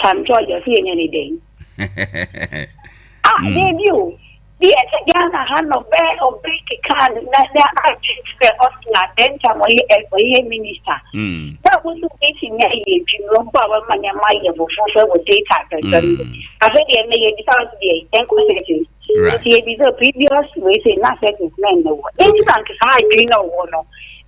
Sam George see anything. Debut. The Ghana had no bed or break a card that they are the Oscar, then some minister. That was waiting a room power money with data. I think they may decide to be a 10 questions. It is a previous way say nothing is men. Any bank is high green or one.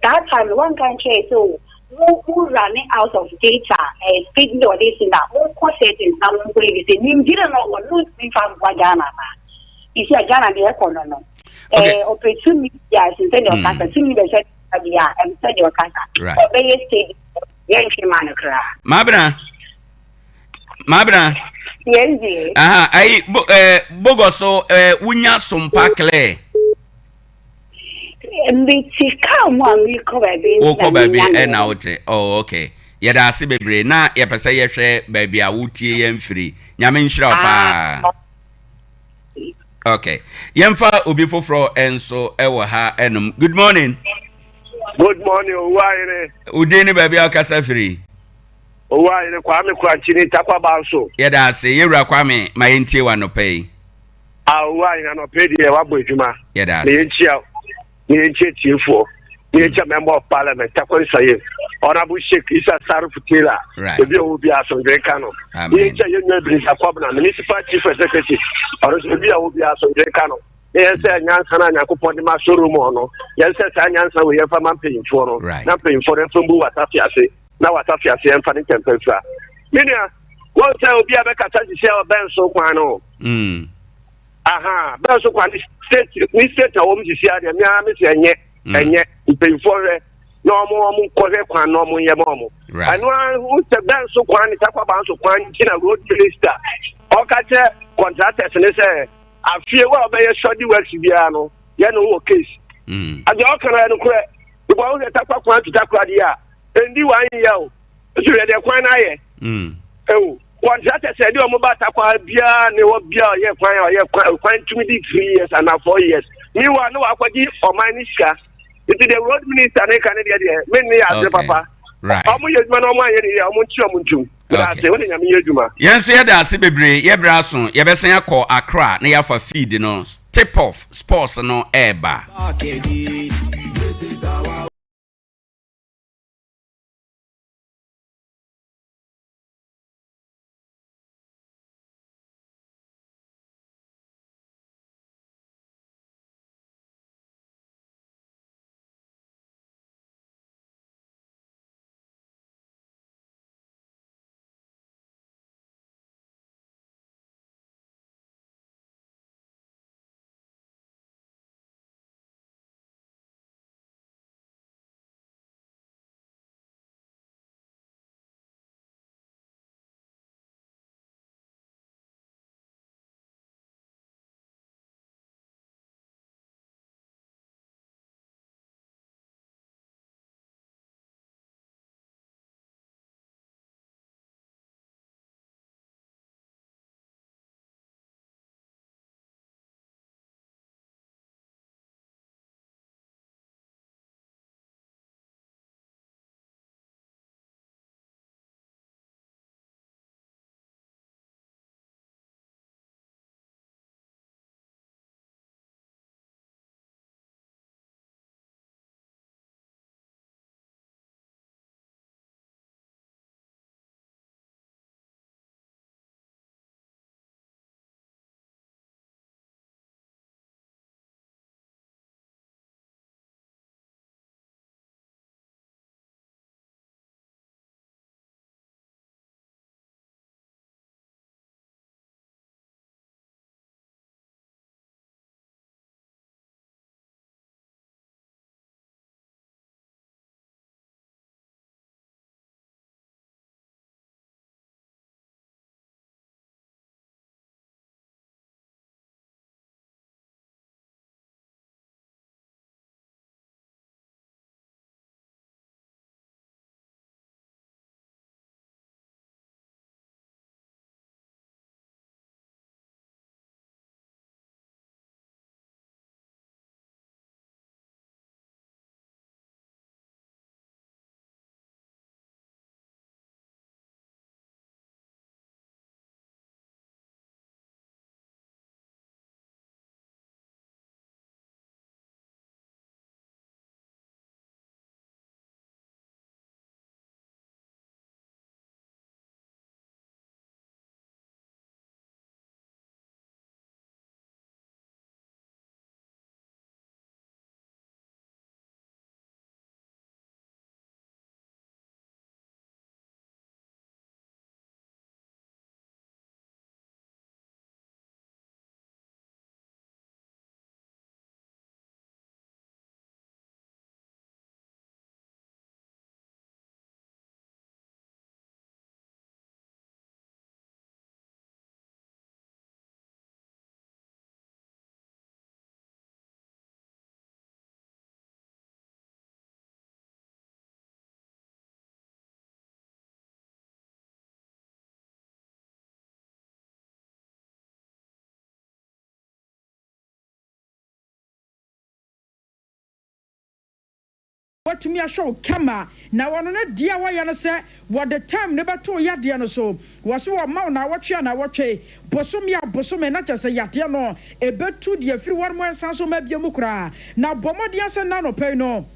That time one country so who running out of data and speaking of this in that whole course in some way. You didn't know what would be from Ghana. If you are Ghana, the economy. Opportunity, yes, instead of Casa, to me, the set of the and said your Casa. Right. Obey state, yes, Manacra. Mabra. Yes, I Bogoso, Wunya Sompa Clay. Come on, we cover baby, and out. Oh, okay. Yada si bebre na ye pese ye hwe baby a wutie yem free. Nyame nhyira pa. Okay. Yemfa obi foforo enso ewo ha enum. Good morning. Good morning, Owoahene. Udeni baby akasa free. Owoahene Kwame Kwanchini Tarkwa Banso. Yeda se yewura Kwame ma yentie wa no pay. Owoahene no pay de wa bodwuma. Yeda se. Ne yentie tiefo. Ne yentie member of parliament Tarkwa Saye. Honorable Sheikh Isa Sarufutela. Right. Ebi o bi asomdwe kano. Ne yentie yenwe Brisa Kwabna municipal chief executive. Ebi o bi asomdwe kano. Yes, nyansa na Nyankopon de ma showroom no. Yes, nyansa we yefa man paying for no. Na paying for dem fumbu watafiase. Na watafiase emfa ne temperature. Minia, won say obi abeka taji share benso kwan no. Aha, benso kwan ni state a wo mi share dem ya me se enye paying for no mo kore kwan no mo ye mo. Anu who say benso kwan ni Tarkwa Banso kwan kina road minister. O ka che contractors ne say afie wa be shoddy works bia no ye no wo case ade o kana no kure because wo Tarkwa kwan to Tarkwa dia endi wan ye o so ye de kwan na ye contractor said o mo ba Tarkwa bia ne wo bia ye kwan tumi di 3 years and 4 years me wa no akwaji o manisha it the road minister ne kan dia me ne ya papa right omo ye djuma no mo ye ne omo nchi omo ntum ase wo nyame ye djuma yense ye da ase bebre ye bra so ye besen akọ Accra na ya fa feed no tip off sports no eba what me a show kama na wano na dia wa ya no se what the time never to ya dia no so was so ma na watwe na watwe bosome na chese ya dia no ebetu dia free one more sanso ma bia mu kra na bomodia se na no pay no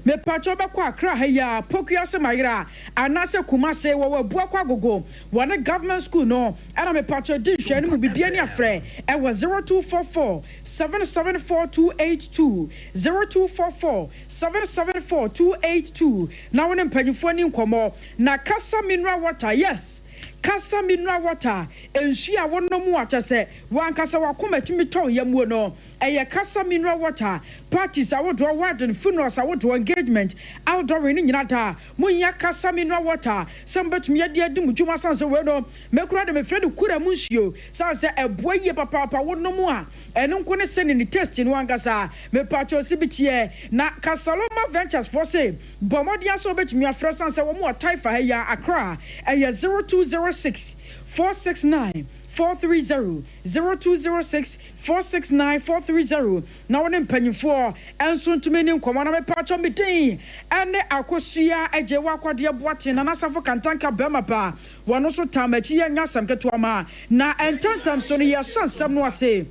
me pacho ba kwa kra ha ya pokua se mayira anase kumase wo abua kwa gogo one government school no ana me pacho di hwe no bibia ni afre e was 0244 774282 0244 774282 na wona mpanyifo ni nkomo na kasa mineral water yes kasa mineral water ensu a wonom achese wankasa wakomatumi ton yamuo no eye kasa mineral water parties awodo warden funerals awodo engagement outdoor ni nyina da munya kasa mineral water sambetumi yade adim dwuma sanse we no mekura de me friend kura munsuo sanse eboye papa wonom a eno nko ne sene ni test ni wankasa me pacho sibitie na Kasaloma Ventures for say bomodia so betumi afra sanse wo mo taifa ya Accra eye 0206 469 430 0206 469 430 na wone mpanyifo enso ntumeni nkomo na me pacho midin ene akosua eje wakwade boate na nasafo kantanka bema pa wono so tamachi ya nyasam ketuama na entantam so ne yasansam no ase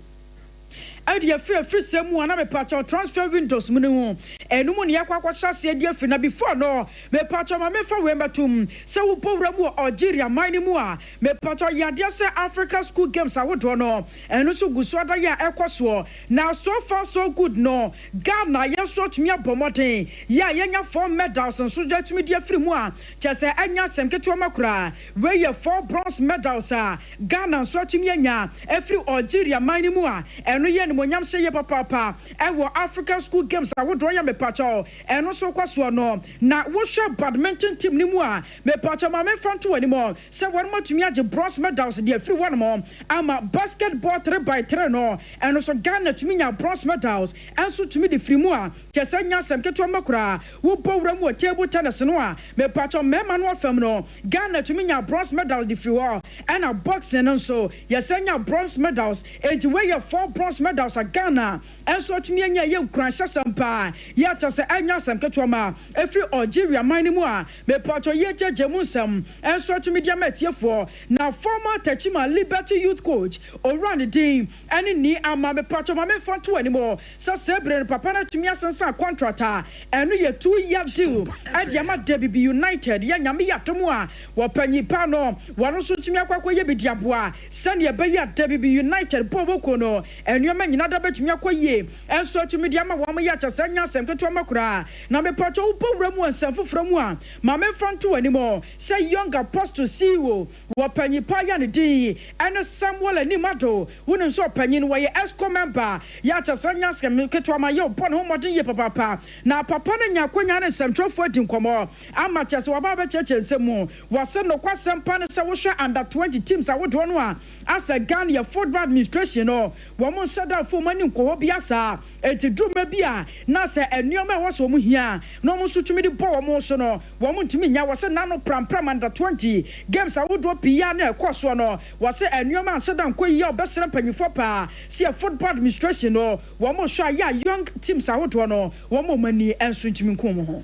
Ade free semu ana me pacho transfer windows munu enu ne yakwa chase ade free na before no me pacho ma me fa we matum se wo powra mu Algeria mine mu a me pacho yade se Africa school games awodo no enu so guso ada ya ekoso na so far so good no Ghana ye so tumi abomoden ya yenya 4 medals so jatumi de free mu a chese anya semketo makura we ye 4 bronze medals a Ghana so tumi anya every Algeria mine mu a enu ye monyam se ye papa ewo African school games awodo ya me pacho eno so kwaso no na wo hwe badminton team ni mu a me pacho ma me fanto ani mo se won matumi age bronze medals de free one mo ama basketball 3x3 no eno so Ghana tumi nya bronze medals enso tumi de free mu a chese nya semketo makura wo bowra mu table tennis no a me pacho me ma no afam no Ghana tumi nya bronze medals de free wo and boxing nso yesenya bronze medals enti we ye 4 bronze medals a Ghana enso tumi anya ye nkran Sompa ya chase anya semketo ma every Algeria mine mu a me pacho ye jejemu nsam enso tumi dia metiefo na former Techima Liberty youth coach Owoahene Din ene ni ama me pacho ma me fanto animo sa sebre papa na tumi asensa contract a eno ye 2-year deal adiama DBB United ya nyame yatomu a wopanyi pa no wano so tumi akwakwa ye bidiaboa sane ye be ya DBB United boboko no eno ma nyina da betumi akoye enso tumi dia ma wo ma ya chasanya semketo makura na me pacho upowra mu ansamfofra mu a ma me fanto animo say young apostle CEO wopanyi pa ya ne din ene Samuel Animado wonu so panyi no ye ESCO member ya chasanya semketo ma ye opon ho modin ye papa na papa na nyakonya ne semtrofo adinkomo ama chase wa baba cheche nsemu wase no kwasempa ne se wo hwe under 20 teams awodo no a asa Ghana football administration no wo mo sada fo mani nkowo biasa enti duma bia na se enuoma wo so mo hia no mo so tumi di bo wo mo so no wo mo ntumi nya wase na no pram under 20 games awodo pia na ekoso no wase enuoma sada nkoyi ya obesere panyifo pa se football administration no wo mo hwa ya young teams awodo no wo mo mani enso ntumi nkomo ho.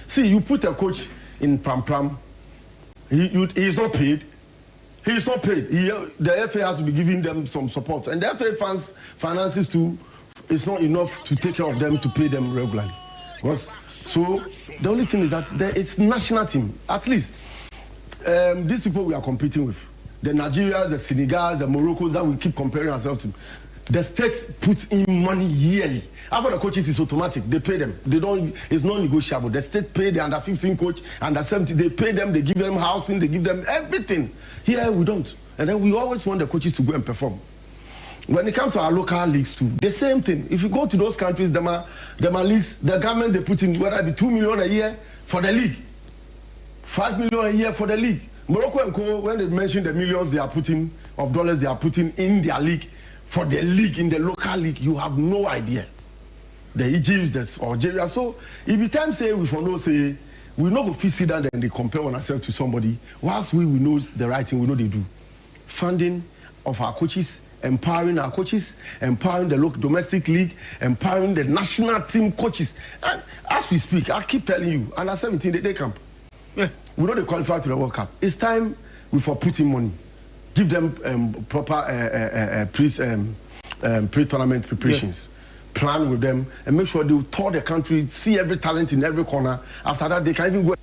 See, you put a coach in Pram. He is not paid. He is not paid. The FA has to be giving them some support. And the FA finances too is not enough to take care of them, to pay them regularly. So the only thing is that it's national team. At least these people we are competing with, the Nigerians, the Senegals, the Moroccos that we keep comparing ourselves to, the state puts in money yearly. After the coaches is automatic, they pay them. They don't. It's non-negotiable. The state pay the under 15 coach, under 17. They pay them. They give them housing. They give them everything. Here we don't. And then we always want the coaches to go and perform. When it comes to our local leagues too, the same thing. If you go to those countries, them are leagues. The government they put in whether it be 2 million a year for the league, 5 million a year for the league. Morocco and Co. When they mention the millions they are putting of dollars they are putting in their league for the league in the local league, you have no idea. The Egypt, the Algeria. So if you time say we for no say we not go fit sit down and they compare on ourselves to somebody, whilst we know the right thing, we know they do. Funding of our coaches empowering our coaches, empowering the local domestic league, empowering the national team coaches. And as we speak, I keep telling you, under 17 they camp. Yeah. We know they qualify to the World Cup. It's time for putting money. Give them proper pre-tournament preparations. Yeah. Plan with them and make sure they tour the country, see every talent in every corner. After that, they can even go.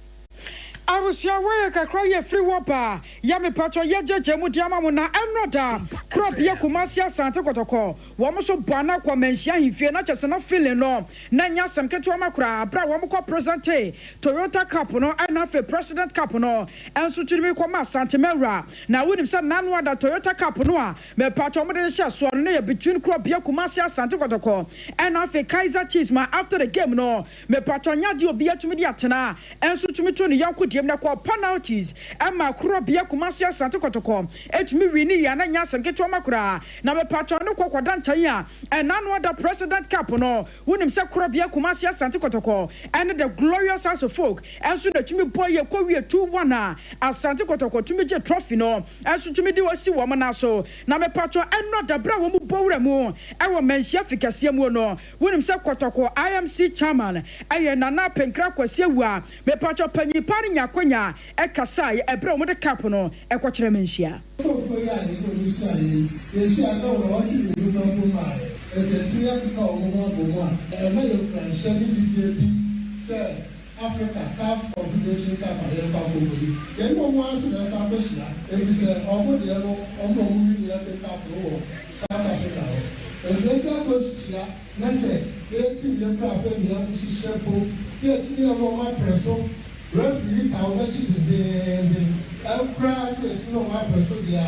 I was your way, I cry a free whopper. Yami Pato, Yaja, Mutiamamuna, and Roda, Crop Yakumasia Santa Kotoko, Wamoso Bana, Quamensia, if you're not just enough feeling no, Nanya Sam Ketuamakra, Brawamoko Presente, Toyota Capuno, and Nafe President Capuno, and Sutumi Kwama Santa Mera. Now, with him said Nanwa, the Toyota Capunoa, me Pato Modesha, so near between Crop Yakumasia Santa Kotoko, and Nafe Kaiser Chisma after the game no, me Pato Yadio Biatumediatana, and Sutumi to the Yaku. Penalties and Macrobia Kumasia Santa Kotoko, H. Rini and Yasam Ketuamakura, Name Patrano Quadantaya, and none other President Capono, who himself Crobia Kumasia Santa Kotoko, and the glorious house of folk, and so the Chimi Boy Korea 2-1 as Santa Kotoko to me trophy no, as to me do a sea woman also, Name Patro and not the Bravo Boremo, our men Shaficasia Mono, who himself Kotoko, IMC chairman, I Nana Pencraqua Sewa, me Patro Penny Parinya. Konya ekasai ebra mo de kapono ekwokyere menhia Africa Calf Confederation Cup aye pa gogo yi ye no mo aso na sa behia e bi se omo de no omo mu ni Africa Cup wo South Africa o e coach chia na se e ti ye pra fa ni am hihye po ye ti ye no ma preso referee ta o chi de cry so it's no ma preso dia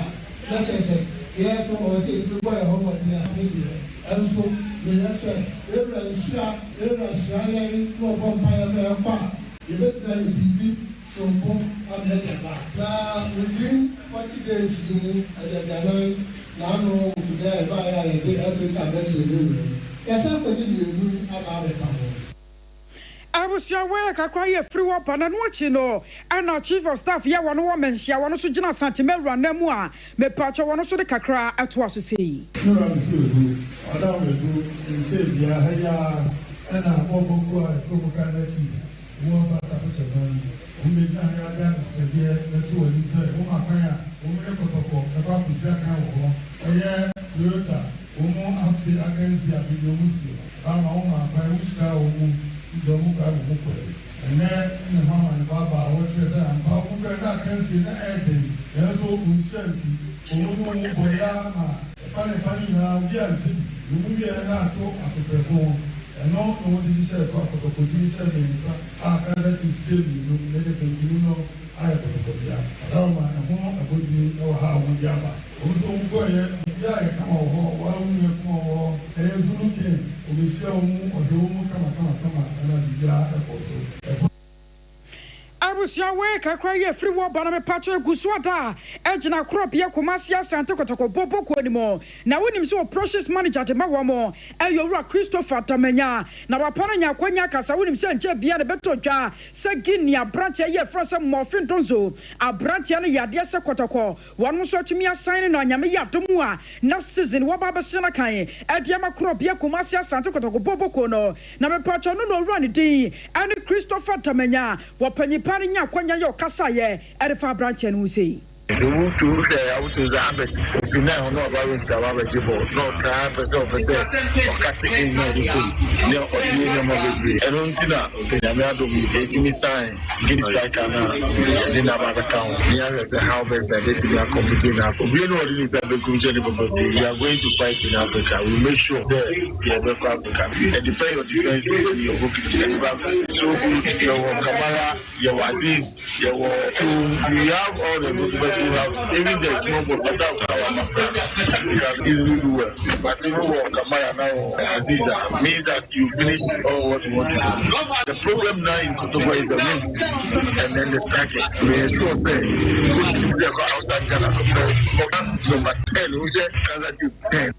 na che se ye so o se ti boy ho mo dia me and so me say every shot ye no bomb fire me pa you bet na bibi Sompa and the within 40 days you the now no there by Africa bet you yes I'm going to about it. I was your work, I cry a free up and watching no, and our chief of staff, ya one woman, she want to Jina Santimera, Nemoa, me patcha one to the Kakra at was to see. No, I'm good. I don't do in shape, yeah, and I'm more from Canadians. One South African, who made a dance again, the two and said, Oh, my fire, Omo Protocol, the Babu Zaka, yeah, Toyota, Omo Afi against the Abiyomusi, I'm on my Bayuska. Jomu ka mu ko ene ne mama ne baba wo tse and ba ku ga na kan si na ede ya so unshanti o mu boya ma fani na bi ansi mu bi na to atopeko eno no di se so akoko ti se bi nsa a ka da ti se bi no ne de fe bi no ai ko ya ra ma na ho abodi o ha wo ya ba o so mu ko ye ya e kama ho wa mu ne ko ho e zulu ke o bi se o mu kama ana bi ya e ko so I was your work, I cry a free war, but I'm a patcher Guswata, Ejina Cropia, Comasia, Santa Cotoco, Bobo anymore. Now, when him so precious manager to Mawamo, Elora Christopher Tamenya, now upon ya Quanyaka, I wouldn't send Jebia the Betoja, Saginia, Brancha, ye for some more Fintonzo, a Brantiana Yadia Cotoco, one was to me a signing on Yamia Tomua, Nassis in Wababa Sinakai, Ediama Cropia, Comasia, Santa Cotoco, Bobo Cono, now a patcher no run it, and Christopher Tamenya, what Penny. Parinya kwanya yo kasa ye erefa branch en wusi ewu tu se awutu za abet fina hono ba we sa wa jibo no ka pese o kati in no di ko ne o di ne mo be eno ntina ya me ado mi e kimi sign give strike na di na ba ka on ya say how best I get to be competing na we know what is that the country we are going to fight in Africa we make sure that we are the Africa and depend on defense we are going to deliver so your Kamara your Aziz your we have all the good we have even the small boys that we can easily do well. But even what Kamara now Aziza means that you finish all what you want to do. The problem now in Kotobo is the wings and then the striking. We ensure which is the outside Ghana number 10, who's the 10.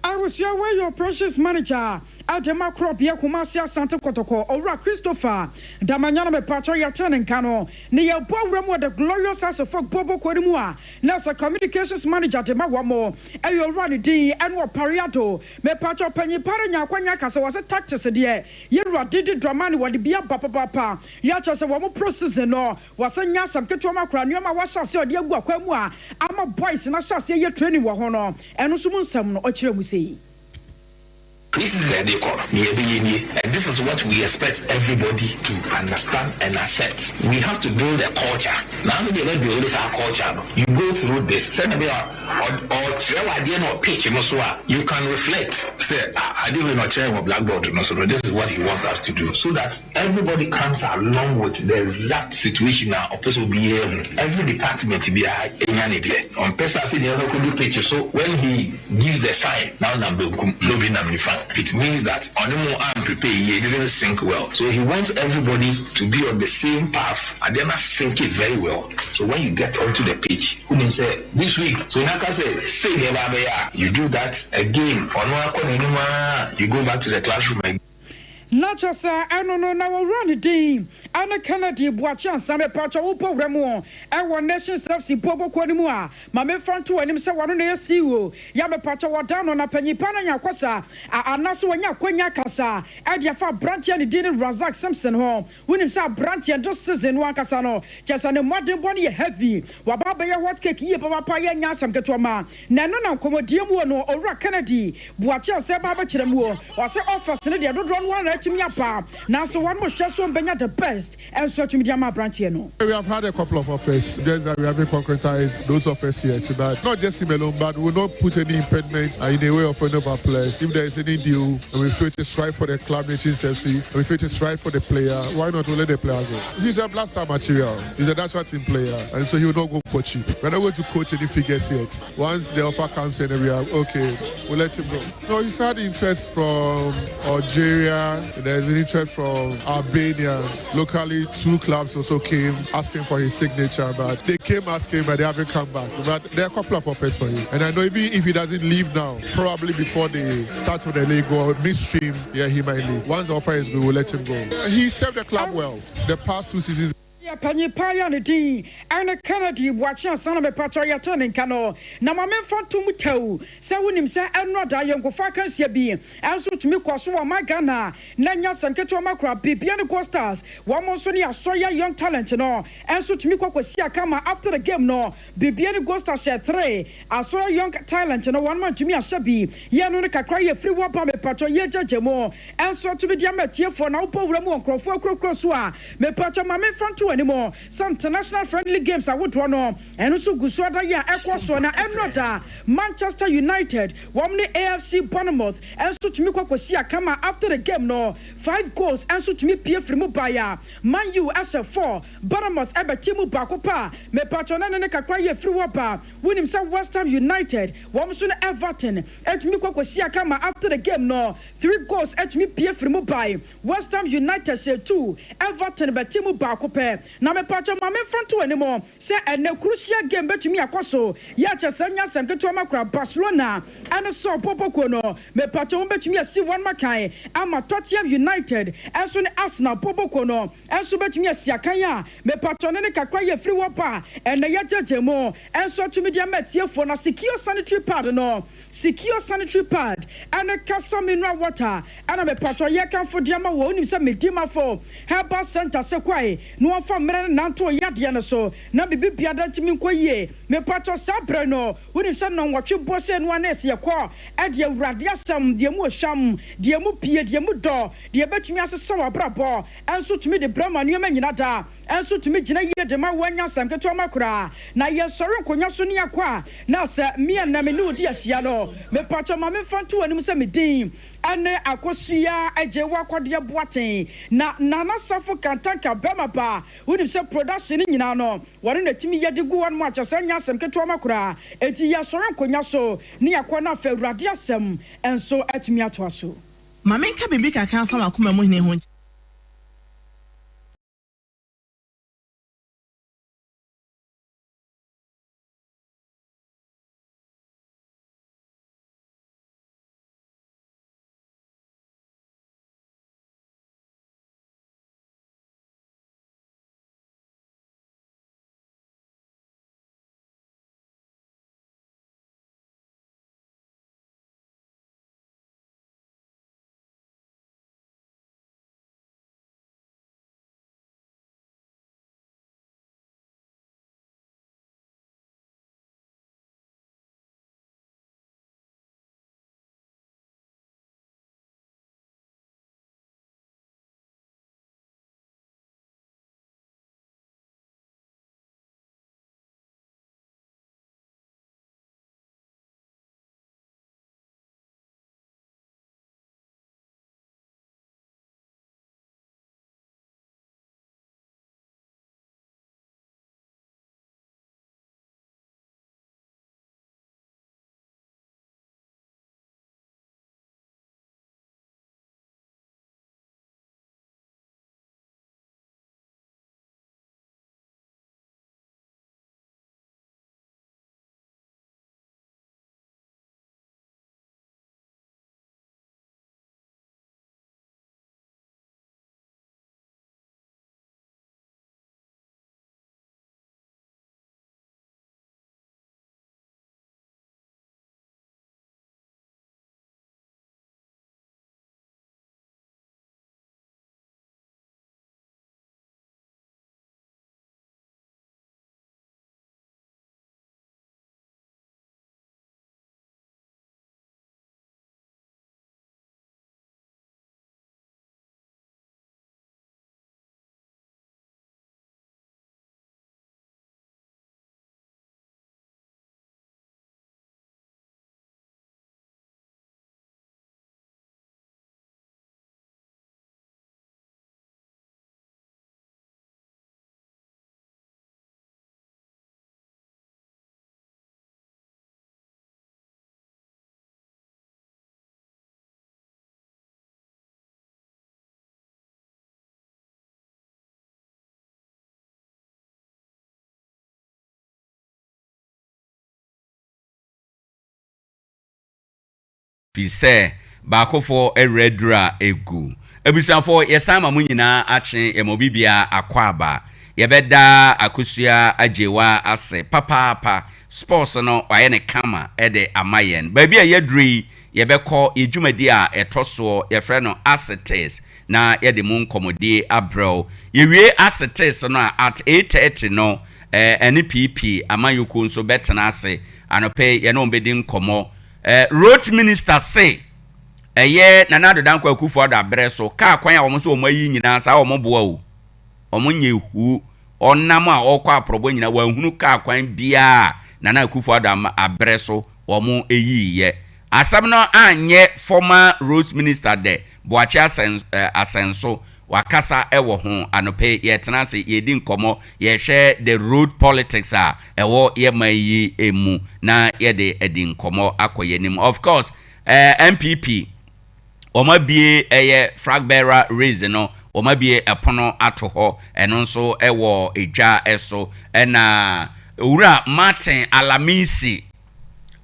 I was your way, your precious manager, Adema Cropia Kumasia Santa Kotoko, Ora Christopher, Damanyana me Pacho Yatan Kano, Nia Bobo the glorious house of folk Bobo Kodimua, Nasa communications manager Temawamo, Ayo Rani D, and what Pariato, me Pacho Penny Paranya Kwanyaka was a taxes a dear, Yera did Dramani what the Bia Papa, Yachas a woman process and all, was a Yasam Ketoma Cranioma was a dear Guaquemua, I'm a boys and I shall say your training wahono, and Usumun Sam, Ochi we say. This is a decor, and this is what we expect everybody to understand and accept. We have to build a culture. Now, they will build this our culture. You go through this. Or pitch, you can reflect. Say, I didn't know chair or blackboard. So this is what he wants us to do, so that everybody comes along with the exact situation. Now, every department be on person. Picture. So when he gives the sign, now it means that on the more prepare he didn't think well. So he wants everybody to be on the same path and then think it very well. So when you get onto the pitch, who means say this week, so Naka say you do that again. You go back to the classroom again. Not just I don't know now run the team. Anna Kennedy Boachan Same Pacha Upo Remo, and one nation serves in Popo Quadimua. Mamma Fantu and himself one day see you. Yama Pacha wa down on a penny pananya quasa, Anaswanya Quenya Casa, Adiafa Branch and didn't Razak Simpson home. When himself Branch and just says in one Casano, just an modern body heavy. Wababa what cake ye Papa Paya Sam Ketoma. Nanona Comodium or Kennedy, Boachan Sababa Chiramo, or say offers and they don't run one. Now, so one more just one Benya the best and so to media branch here. No, we have had a couple of offers. Just that we haven't concretized those offers here tonight. Not just him alone, but we will not put any impediment in the way of any of our players. If there is any deal and we feel to strive for the club nations FC, and we feel to strive for the player, why not let the player go? He's a blaster material. He's a national team player, and so he will not go for cheap. We're not going to coach any figures yet. Once the offer comes in, we are okay. We'll let him go. No, he's had interest from Algeria. There's an interest from Albania. Locally, 2 clubs also came asking for his signature, but they came asking, but they haven't come back. But there are a couple of offers for him. And I know even if he doesn't leave now, probably before the start of the league or midstream, yeah, he might leave. Once the offer is good, we'll let him go. He served the club well the past 2 seasons. Penny Payani and Kennedy watching son of a patrol turning cano. Namamen Fantum so when him say, I'm not a young vacancy be, and so to me, Kwasua Magana, Nanya Sanketo Macra, Bibiana Costas, one more Sonia Soya young talent, no, and so to me, Kwasia Kama after the game, no, Bibiana Costa share 3, I saw a young talent, and 1 month to me a Shabi, Yanuka cry a free wapa me patrol Jamo, and so to be Diamet for now, Power Ramon, Crosua, me patrol Mamen Fantu anymore. Some international friendly games I would run on, and also Guswada ya Equasona Emnota, Manchester United, Womni AFC Bournemouth, and so to me Kwasia Kama after the game, no 5 goals, and so to me Pierre Frimubaya, Man U as a 4, Bournemouth Ebetimu Bakopa, me patronana Kakwaya Friwapa, win himself West Ham United, Womson Everton, et me Kwasia Kama after the game, no 3 goals at me Pierre Frimubai, West Ham United say 2, Everton Betimu Bakope. Na me pacha ma me front anymore say and a crucial game betumi akoso ya chesanya sanketo makura Barcelona and so popo kono me pacha betumi asi one makai ama Tottenham United and so Arsenal popo kono and so betumi asi akanya me pacha ne kakra ye free wapa and ya jejemo and so to media metie for na secure sanitary pad no secure sanitary pad and a casa mineral water and me pacha ye kan for diama wo nim say medima for herbal center se kwai no fa Nanto Yadiana so, Nabi Piada Timinkoye, me pato Sabrano, when if son on what you boss and one is your core, at your radiasum, dear mo sham, dear mo pia, dear mo door, dear bet me as a summer brabo, and so to me the Brahma new menata, and so to me Jena de my one yas and Katomakra, na ye sorrow Konyasonia qua, now sir, me and Naminu dear Siano, me pato mamma fantu and Musamidin. Ane akosia ejewa kwadia boaten na nana safo kantanka bema ba woni se production nyina no wore na timi yede gu wan mo achasanya asem keto makura eti ya soro nkonya so ne yakona fa awurade asem enso atimi ato aso mamenka bibi kaka fa makoma mo hine ho fi sɛ baakofo eredura egu ebusuafo yɛsan ma nyina akye yɛmobibia akwaba yɛbɛda akusua agyewa ase papaapa sports no ayɛ ne kama ɛde amayen baabi a yɛduri yɛbɛkɔ yɛdwumadi a ɛtɔsoɔ yɛfrɛ no assetes na yɛde mu nkɔmmɔdie abrɛw yɛwie assetes no at 8:30 no ɛne pp amayoko nso bɛtena ase anɔpɛ yɛne ombɛdi nkɔmmɔ road minister say ɛyɛ nana dodankwa akufo ada brɛ so ka kwan a wɔn so wɔn ayi nyinaa saa wɔn boa o wɔn nye hu ɔnam a ɔkɔ aprobo nyinaa wɔn hunu ka kwan bia nana akufo ada abrɛ so wɔn eyi yɛ asɛm no anyɛ former road minister de boachi asenso wakasa ɛwɔ ho anɔpɛ yɛtena ase yɛdi nkɔmmɔ yɛhwɛ the road politics a ɛwɔ yɛma yi emu na yɛde ɛdi nkɔmmɔ akɔ yɛnim of course MPP Oma bie flag bearer raise no oma bie epono ato ho eno nso ewo edwa eso na owura Martin Alamisi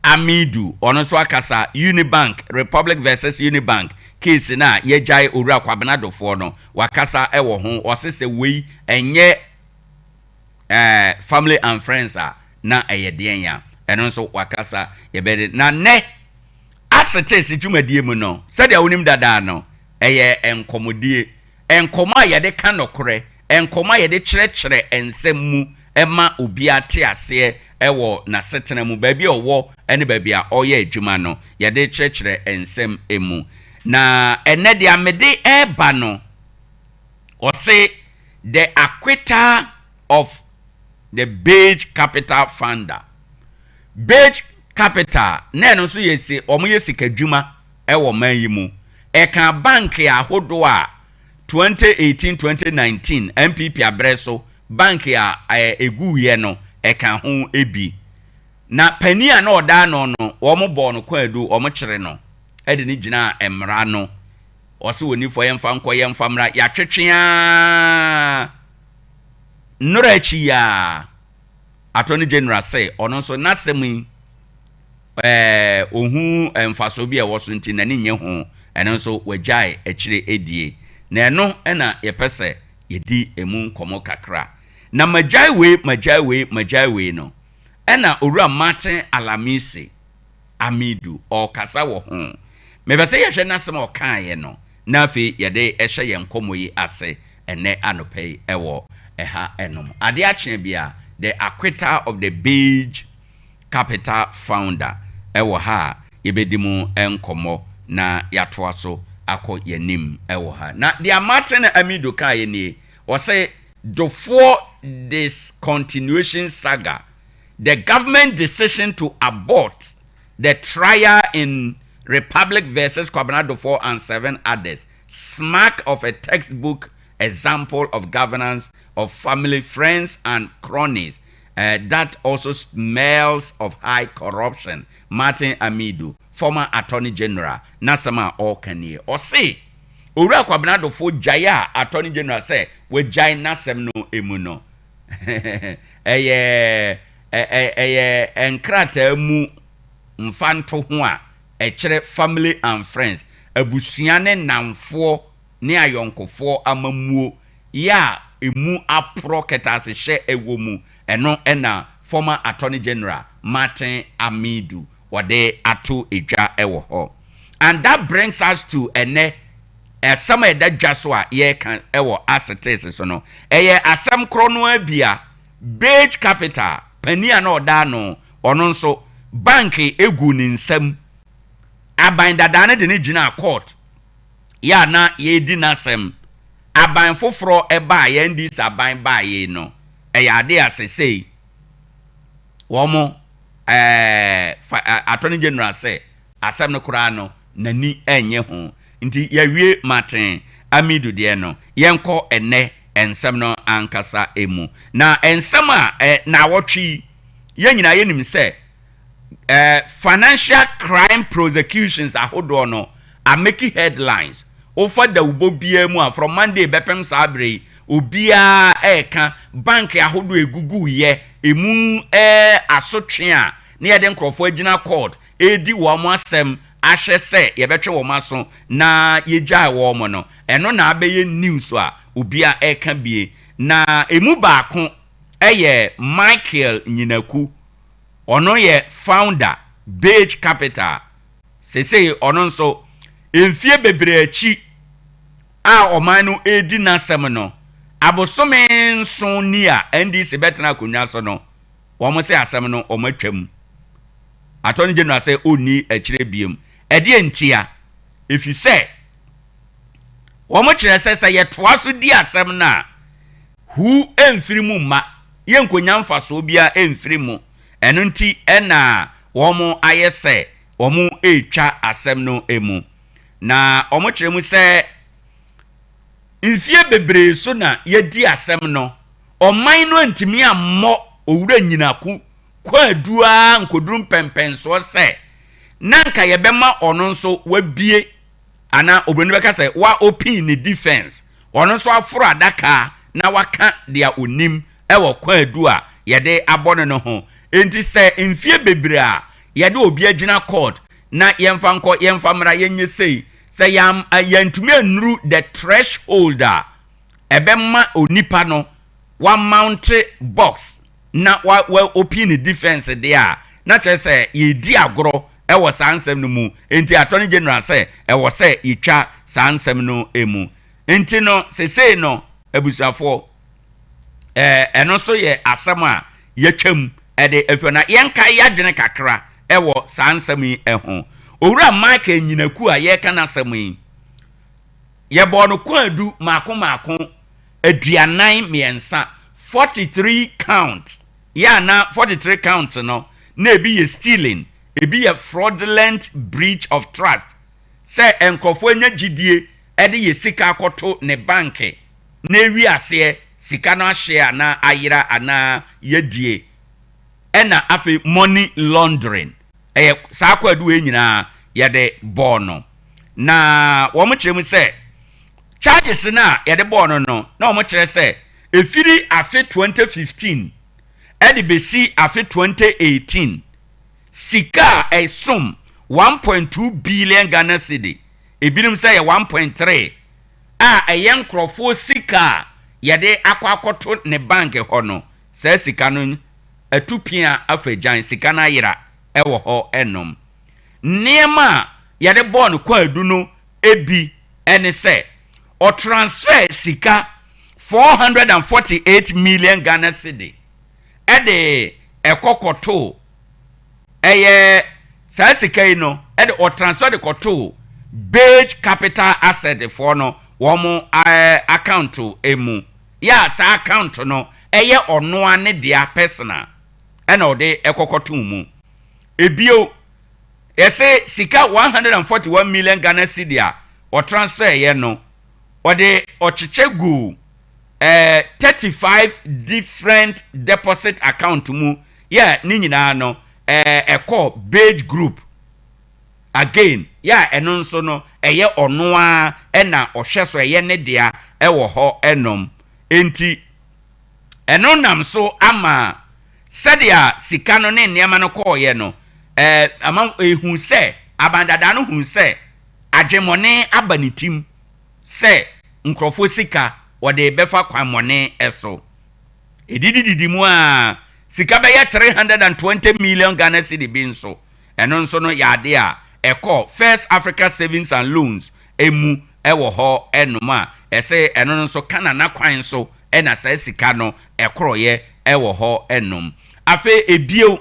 Amidu ono so akasa Unibank Republic versus Unibank case na yejai owura kwabenadofo no wakasa ewo ho osese wei enye family and friends na eyeden ya eno nso wakasa yebede na ne assetes dwumadie mu no sɛde awonim dada no ɛyɛ enkomodie enkoma yɛde ka nokore enkoma yɛde kyerɛkyerɛ ensɛm mu ɛma obi ate ase ɛwɔ na setena mu baabi ɔwɔ ɛne baabi a ɔyɛ adwuma no yɛde kyerɛkyerɛ ensɛm emu na ɛnɛ de amede ɛba no ɔse the acquitter of the Beige Capital founder Beige Capital na no so yesi omo yesi kadwuma e wo man yi mu e kan bank ya hodo a 2018-2019 MPP abreso bank ya egu ye no e kan ho ebi na pani a na oda no no wo mo bo no kwadu wo mo kyere no e de ni gina emra no o se woni fo yemfa nko yemfa mra ya twetwea nurachi ya Attorney General say ono so nasemi ohu emfaso bi e woso nti na ne nye ho eno nso wagyae akire edie na eno na yepese yedi emu nkomo kakra na magyae we no ena owura Martin Alamisi Amidu o kasa wo ho mebese yehwe nasem o kan ye no na afi yede ehye ye nkomo yi ase ene anopei ewo eha enom Ade Akye Abia the acquitter of the Beige Capital founder ewo ha yebedimu enkomo na yatoa so akọ yanim ewo ha na the Martin Amidu ka ye ni o say before this continuation saga the government decision to abort the trial in Republic versus Kwabena 4 and 7 others smack of a textbook example of governance of family, friends and cronies that also smells of high corruption. Martin Amidu, former Attorney General, Nasama Okanie. Or say, Ura Kwabena fo Jaya, Attorney General say, we Jai Nasem no emuno. Enkrate mu mfanto hua, chere family and friends, ebusiane namfo, ne ayonkofo amamuo, ya emu apro ketase she ewomu, eno ena former Attorney General Martin Amidu wade atu eja ewo ho. And that brings us to ene some of that jaswa ye kan ewo assetes so no eye asem krono abia Beige Capital pania no da no ono nso bank egu ni nsam aban dada ne de ne gina court ya na ye di nasem aban foforo eba ye ndi saban ba ye no eye ade asesei womo Attorney General say asem no kura no nani enye ho nti yawie Martin Amidu de no yenko ene ensem no ankasa emu na ensem a na wotwi yenyina yenim say financial crime prosecutions ahodo no are making headlines over the ubobia mu from Monday bepem sabre obia eka bank ahodo egugu ye emu asotwe a na yede nkrofo agina court edi wo mo asem ahye se ye betwe wo maso na ye gya wo mo no eno na abeye news a obi a eka bie na emu baako eye Michael Nyinaku ono ye founder Beige Capital sese ono nso emfie bebre achi a omanu edi nasem no abosome nso ni a NDC betena konwa so no wo se asem no o matwam Attorney General say oni akire biem ede entia efi se wo mo kire se ye toa so di asem na hu emfiri mu ma ye nkonya mfaso bia emfiri mu eno nti ena wo mo ayese wo mo etwa asem no emu na wo mo kire mu se infie bebre so na ye di asem no oman no antimi ammo owura Nyinaku kwa dua nkodrum pempenso se nanka ye bema ono nso wabie ana obroni beka se wa open ni defense ono nso aforo adaka na waka dia onim ewo kwa dua ye de abono no ho enti se infie bebre a ye de obi agina court na yemfa nko yemfa mra yenye sei se yam yantumi anuru the threshold ebema onipa no wa mount box na wa open defense there na che say ye di agro e wo sansem no mu enti Attorney General say e wo say itwa sansem no emu enti no sesei no abusuafo eno so ye asem a ye twam e de afio na yenka yadwene kakra e wo sansem yi ho owura Michael Nyinaku a ye kana asem yi ye bo no kwadu mako aduanan miensa 43 count ya na 43 count no na ebi ye stealing ebi ye fraudulent breach of trust say enkofo anya gidie ede ye sika akoto ne banke na ewi ase sika no ahye na ayira ana yedie ena afi money laundering sa kwadu enyina ye de bono na wo mo kyerem say charges na ye de bono no na wo mo kyere say efiri afi 2015 edi besi afi 2018 sika esum 1.2 billion Ghana cedi ebinim say 1.3 a eyen krofo sika yede akwakoto ne bank ho no say sika no atupia afajan sika na yira ewo ho enom niema yede born kwadu no ebi ene say o transfer sika 448 million Ghana cedi ede ekokoto eye sasika no ede o transfer de koto Beige Capital Asset for no womo account emu ya sa account no eye ono ane dia personal ena ode ekokoto mu ebio ese sika 141 million Ghana cedi a o transfer ye no ode ochechegu 35 different deposit account mu yeah ni nyina no call Beige Group again yeah eno nso no eye ono a na ohwe so eye ne dia wo ho enom enti eno nam so ama sadia sika no ne niam no call ye no ama ehun se abandada no hun se adwemone abanitim se nkrofo sika wode befa kwamone eso edididi mu a sika be ya 320 million Ghana cedi binso eno nso no yade a eko First Africa Savings and Loans emu ewo ho enoma ese eno nso kana na kwan so ena sa sika no ekroye ewo ho enom afe ebio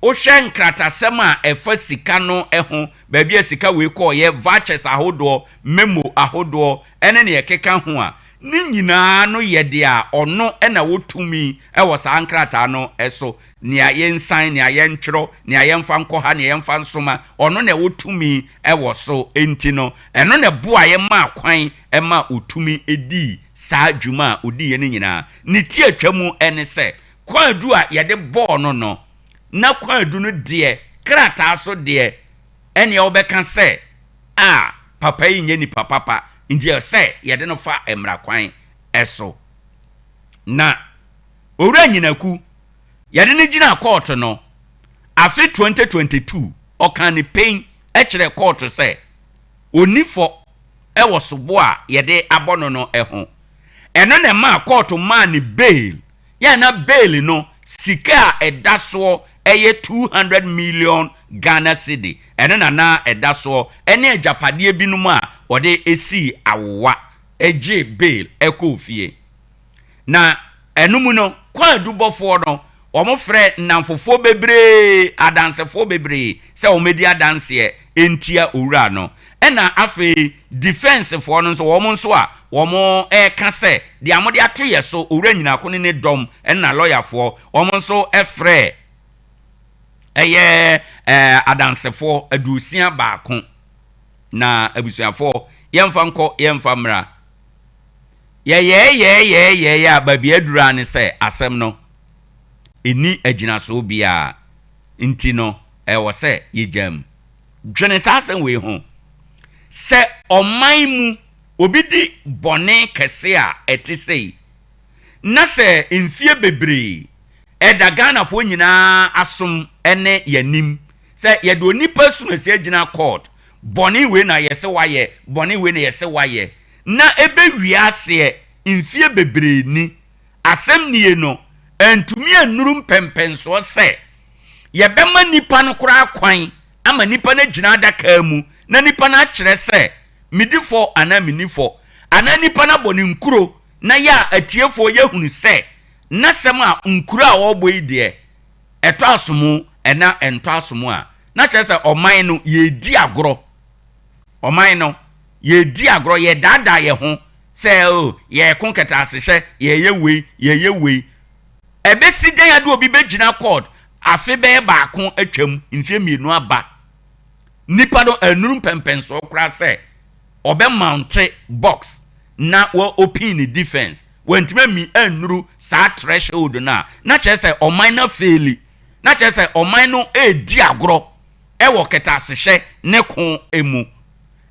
o hwen kratasem a efa sika no eho ba bia sika we koye vouchers ahodo memo ahodo ene ne ekeka ho a ni nyina no yede a ono ena wotumi ewo sa ankrata no eso nia yensan nia yentro nia yemfa nkoha nia yemfa nsoma ono na wotumi ewo so enti no eno ne boa ye ma kwan ema otumi edi sa adwuma odi ye ni nyina ni tie atwamu ene se kwadu a yede ball no na kwadu no de krata so de ene obeka se papa yi nye ni papa ndiye se yede no fa emra kwan eso na owura Nyinaku yade ne gina court no afi 2022 ɔka ne pain ɛkyerɛ court sɛ onifo ɛwɔ sobo a yɛde abɔ no no ɛho ɛno na ma court ma ne bail ya na bail no sika a ɛda soɔ ɛyɛ 200 million Ghana cedi ɛno na ɛda soɔ ɛne agyapadeɛ binom a ɔde esi awowa ɛgye bail ɛkɔ fie na ɛnum no kwa adubɔfoɔ no wɔn frɛ namfofo bebree adansefo bebree sɛ wɔn di adanseɛ entia owura no ɛna afei defense for no nso wɔn nso a wɔn ɛka sɛ de amode ato yɛ so owura nyina ko ne dɔm ɛna lawyer for wɔn nso ɛfrɛ ɛyɛ adansefo aduosia baako na abusuafo yɛmfa nkɔ yɛmfa mmra yɛ a babi adura ne sɛ asɛm no eni agyinaso bia nti no ɛwɔ sɛ yɛgyam dwene saa asɛm wei ho sɛ ɔman mu obi di bɔne kɛse a ɛte sei na sɛ mfie bebree ɛda Ghanafoɔ nyinaa asom ɛne yanim sɛ yɛde onipa sumasi agyina court bɔne wei na yɛsɛ wayɛ bɔne wei na yɛsɛ wayɛ na ebe wiase mfie bebree ni asɛm nie no antumi anuru mpɛmpɛnsoɔ sɛ yɛbɛma nipa no koraa kwan ama nipa no gyina adaka mu na nipa no akyerɛ sɛ midifo ana minifo ana nipa no bɔ ne nkuro na ya atiefo yɛhunu sɛ na sɛm a nkuro a wɔbɔ yi deɛ ɛtɔ asomu ɛna ɛntɔ asomu a na kyerɛ sɛ ɔman no yɛdi agorɔ ɔman no yɛdi agorɔ yɛdaadaa yɛ ho sɛ o yɛko kɛta ahyehyɛ yɛyɛ wei ɛbɛsi dan ade obi bɛgyina court afe bɛyɛ baako atwam mfie mmienu aba nipa no anuru mpɛmpɛnso kora sɛ ɔbɛmounte box na wɔ open defense wɔntuma mi anuru saa threshold na kyerɛ sɛ ɔman na faili na kyerɛ sɛ ɔman no edi agorɔ ɛwɔ kɛta ahyehyɛ ne ko emu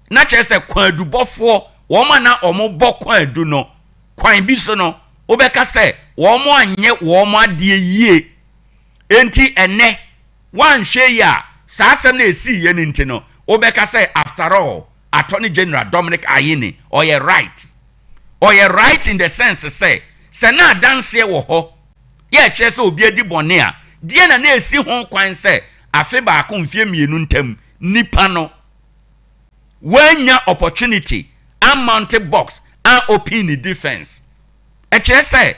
na kyerɛ sɛ kwadubɔfoɔ wɔn na wɔn bɔ kwadu no kwan bi so no wobɛka sɛ wɔn anyɛ wɔn adeɛ yie enti ɛnɛ wanhwɛ yi a saa asɛm na esi yɛ ne nti no wobɛka sɛ after all Attorney General Dominic Ayine ɔyɛ right in the sense sɛ na adanseɛ wɔ hɔ yɛ kyerɛ sɛ obi adi bɔne a deɛ na esi ho kwan sɛ afe baako mfie mmienu ntam nipa no wanya opportunity and mounted box and open the defense ɛkyerɛ sɛ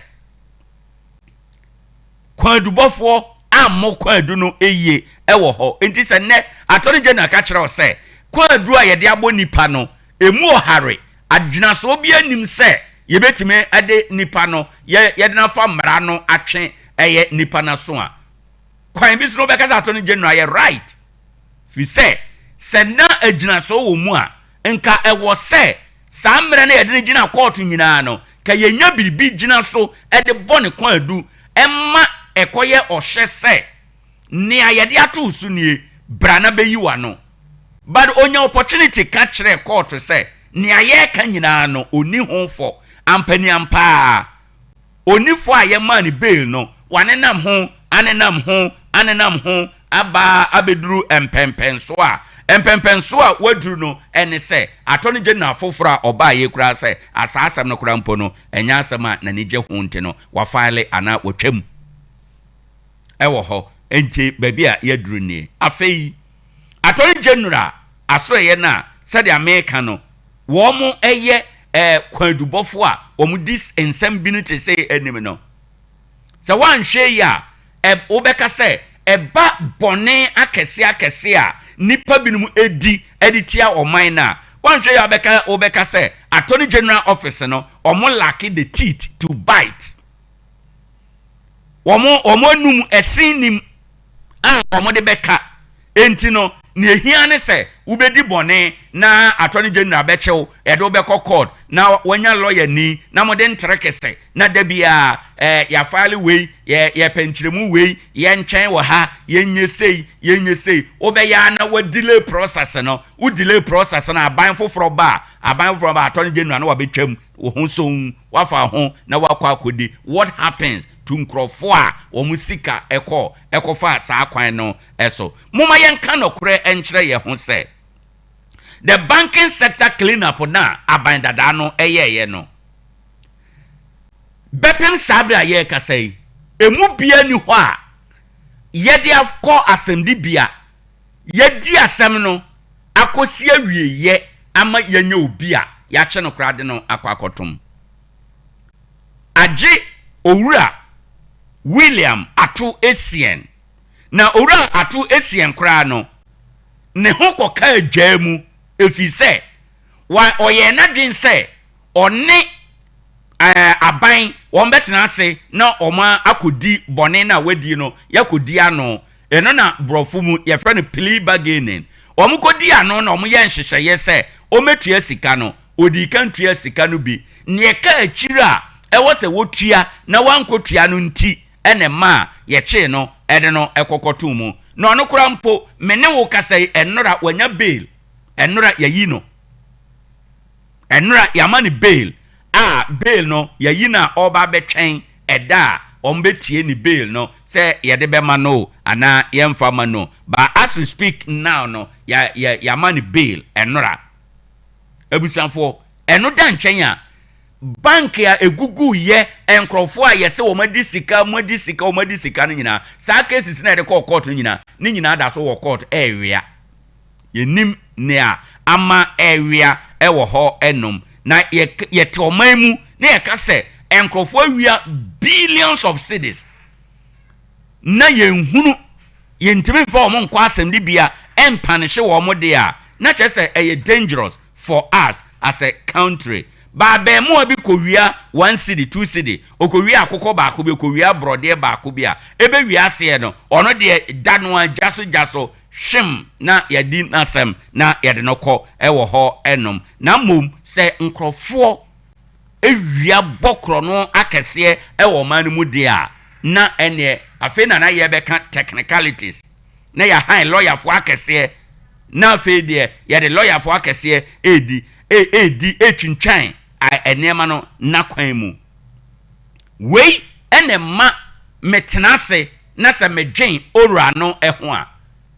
kwadubɔfoɔ ammo kwadu no eye ɛwɔ hɔ enti sɛ nɛ Attorney General ka kyerɛ sɛ kwadu a yɛde abɔ nipa no emu ɔhare agyinaso bi anim sɛ yɛbɛtumi ade nipa no yɛde na fa mmara no atwe ɛyɛ nipa na so a kwan bi so no bɛka sɛ Attorney General yɛ right fi sɛ na agyinaso wɔ mu a nka ɛwɔ sɛ saa mmara na yɛde ne gyina court nyinaa no ka yɛnya biribi gyina so ɛde bɔ ne kwadu ɛma ɛkɔyɛ ɔhyɛ sɛ nea yɛde ato so nie bra na bɛyi wa no but onya opportunity ka kyerɛ court sɛ nea yɛka nyinaa no oni ho fɔ ampani ampa oni fɔ a yɛma ne bail no wanenam ho anenam ho aba abeduru empempenso a waduru no ɛne sɛ Attorney General foforo a ɔba yɛ kura sɛ asasam no kura mpo no ɛnya asɛm a na ne gye ho nti no wa file ana wɔtwam ɛwɔ hɔ enti baabi a yɛduru nie afei Attorney General asoyɛ na sɛde America no wɔn ɛyɛ kwadubɔfo a wɔn di nsɛm bi no te sɛ anim no sɛ wanhwɛ yi a wobɛka sɛ ɛba bɔne akɛse a nipa binom edi tia ɔman na wanhwɛ yi a wobɛka sɛ Attorney General office no wɔn lack the teeth to bite wɔn num ɛsin nim a wɔn de bɛka enti no ne ehia ne sɛ wobɛdi bɔne na Attorney General bɛkyɛw ɛde wobɛkɔ court na wanya lawyer ni na mode ntere kɛsɛ na da bia ya file wei ya penkyeremu wei ya ntwɛn wɔ ha yenye sei wobɛya na wa delay process no wo delay process na aban foforo ba Attorney General na wabɛtwam wo ho so wafa ho na wakɔ akodi what happens to nkrofo a wo sika ekofa saa kwan no eso moma yenka no kore enkyere ye ho se the banking sector clean up na abandada no eyeye no bepem sabra ye kasai emu bia ni ho a yede akọ asɛmdi bia yedi asɛm no akosi awie ye ama yenye obi a ya kye no krade no akwakotom Aje Owura William Atu Esien na Owura Atu Esien kra no ne ho koka adwamu efise wa oye na dwen se one aban won betena ase na oma akodi bone na wadi no yakodi ano eno na brofo mu ye fra no plea bargaining omukodi ano na omo ye nhyehyeye se ometua sika no odi kan tua sika no bi ne ka akira ewo se wotua na wankotua no nti ene ma ye kye no ede no ekokoto mu no ono kura mpo mene wo kasai enora wanya bail enora yayi no enora yamani bail bail no yayi na oba betwen eda ombetie ni bail no se yede be ma no ana yemfa ma no but as we speak now no yamani bail enora ebusanfo eno da nchen a bank ya egugu ye enkrofo a yese wo madi sika no nyina sa cases na de court no nyina ni nyina da so wo court area yenim ne a ama area ewo ho enom na ye te omamu na ye ka se enkrofo awia billions of cedis na ye nhunu ye ntimi fa omo nkwa asem bia empanish wo mo de a na che se e dangerous for us as a country. Ba be mo abi kowia 1 city 2 city okowia akoko ba ko be kowia brode ba ko bia ebe wiase no ono de dano jaso hwem na yadi nasem na yade no kɔ ewo ho enom na mom se nkrofo ewia bokro no akese ewo man mu de a na ene afi na ye beka technicalities na ya high lawyer fo akese na afi de ye de lawyer fo akese edi etwintwan enema no na kwan mu wei ene ma metenase na se medwen ora no eho a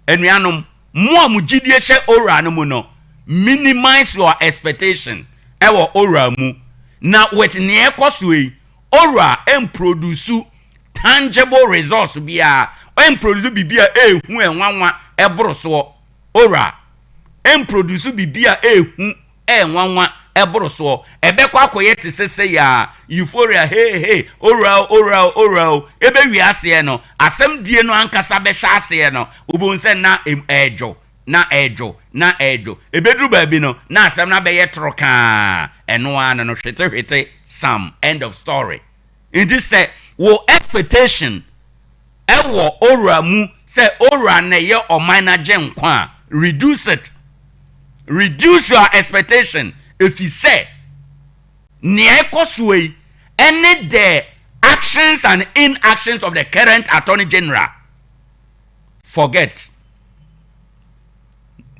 enuanom mo amugidie hye ora no mu no minimize your expectation ewo ora mu na with ne ekosoi ora produce tangible results bia produce bibia ehu enwanwa eboroso ora produce bibia ehu enwanwa eboroso ebekwa akoye te sese ya euphoria hey oral ebe wiase no asem die no ankasa be hyase no obonse na ejo ebedru ba bi no na asem na be ye troka eno an no hwete some end of story it is say wo expectation ewo ora mu say ora na ye oman na je nkwa reduce your expectation. If you say Niekosway any the actions and inactions of the current Attorney General, forget.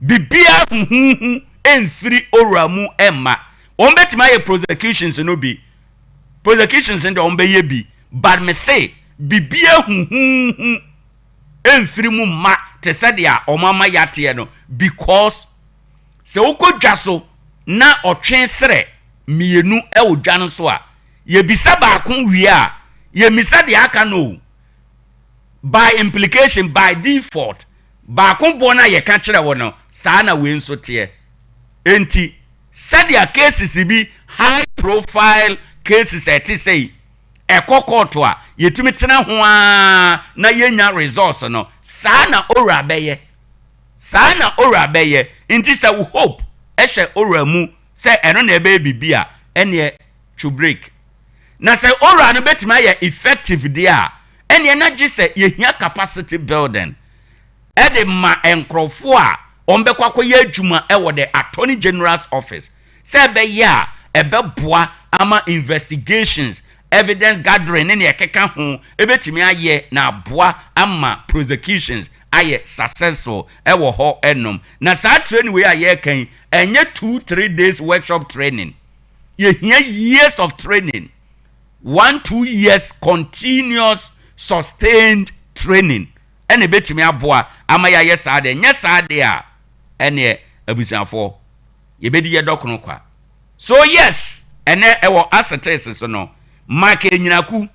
Bibia en free oramu emma. Ombetima ye prosecutions no be. Prosecutions in the ombe ye be. But me say bibia en free mu ma te sadia omama yate no because se oko dwaso na otwen sere mienu e odwa no so a ye bisa ba kon wi a ye misa de aka no by implication by default ba kon bo na ye ka kire wo no saa na we nso te enti sadia cases bi high profile cases eti say ekokoto a yetumi tena ho a na yenya results no saa na ora beye enti say we hope ehye ora mu say eno na ebe bibia ene to break na say ora no betima ye effective there ene na gi say ye hia capacity building e de ma enkrofo a ombekwa ye adwuma e wo the Attorney General's office say be ya ebe boa ama investigations evidence gathering ne ekeka ho ebetimi aye na boa ama prosecutions aye successful ewo ho enom na sa training we aye kan enye 2-3 days workshop training ye here years of training 1-2 years continuous sustained training ene betumi aboa ama ya yes ade nya sade a ene abusuafo ye bedi ye dokono kwa so yes ene ewo assetes so no Mark Enyinaku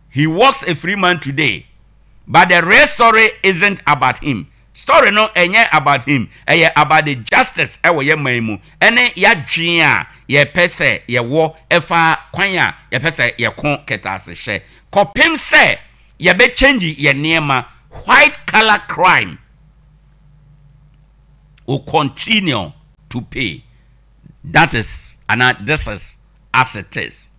he works a free man today but the real story isn't about him story no enye about him eye about the justice ewo ye maimu ene ya dwen a ye pese ye wo efa kwan a ye pese ye kon ketase hye kopem se ye be change ye niema white collar crime will continue to pay that is and this is as it is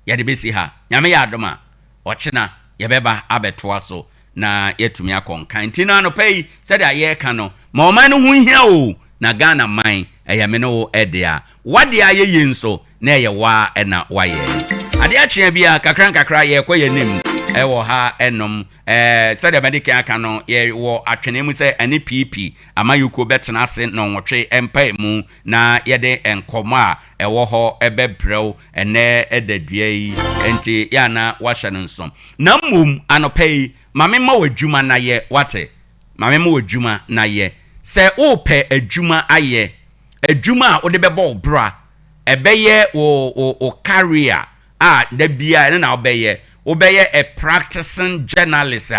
ye de be si ha nyame ya adoma ochina ye beba abetoa so na yetumi akonkan ntina no pay said aye ka no ma o man hu hia o na Ghana man eyame no ede a wade aye yenso na ye wa na waye Ade Akye Abia kakra ye koye nim ewo ha enom said the medical aka no ye wo atwene mu se ani pp amayuko betena ase no nwotwe empa mu na ye de enkomo a ewo ho ebebrɛw ene edadua yi enti ya na wahye no nsom na mmom anopai mame ma wadwuma na ye wate mame ma wadwuma na ye se wo pe adwuma aye adwuma a wo de bɛbɔ bra ebeye wo career a da bia ene na obeye a practicing journalist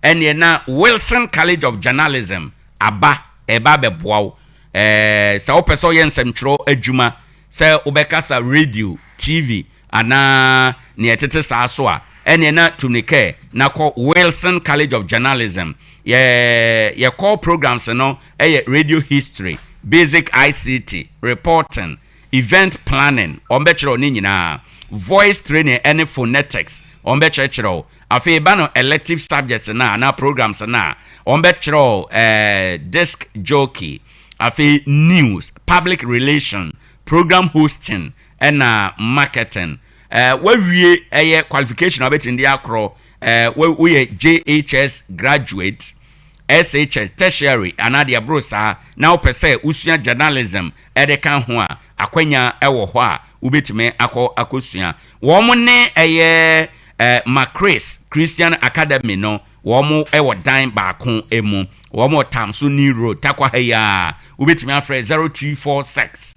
and na Wilson College of Journalism aba eba beboawo sa opeso yensem tro adwuma sa obekasa radio TV ana ne etete sa so a ene na tunike na call Wilson College of Journalism ye call programs no radio history basic ICT reporting event planning ombechro ni nyina voice training and phonetics ombechro afi bano elective subjects na programs na ombechro disc jockey afi news public relation program hosting and marketing we qualification obetindi akro we JHS graduate SHS tertiary anadia brosa na opese usua journalism edeka ho a akwanya ewo ho a ubetime akosua wo mo ne Macris Christian Academy no wo mo ewo dan baako emu wo mo tamso ni road takwa haya ubetime afre 0246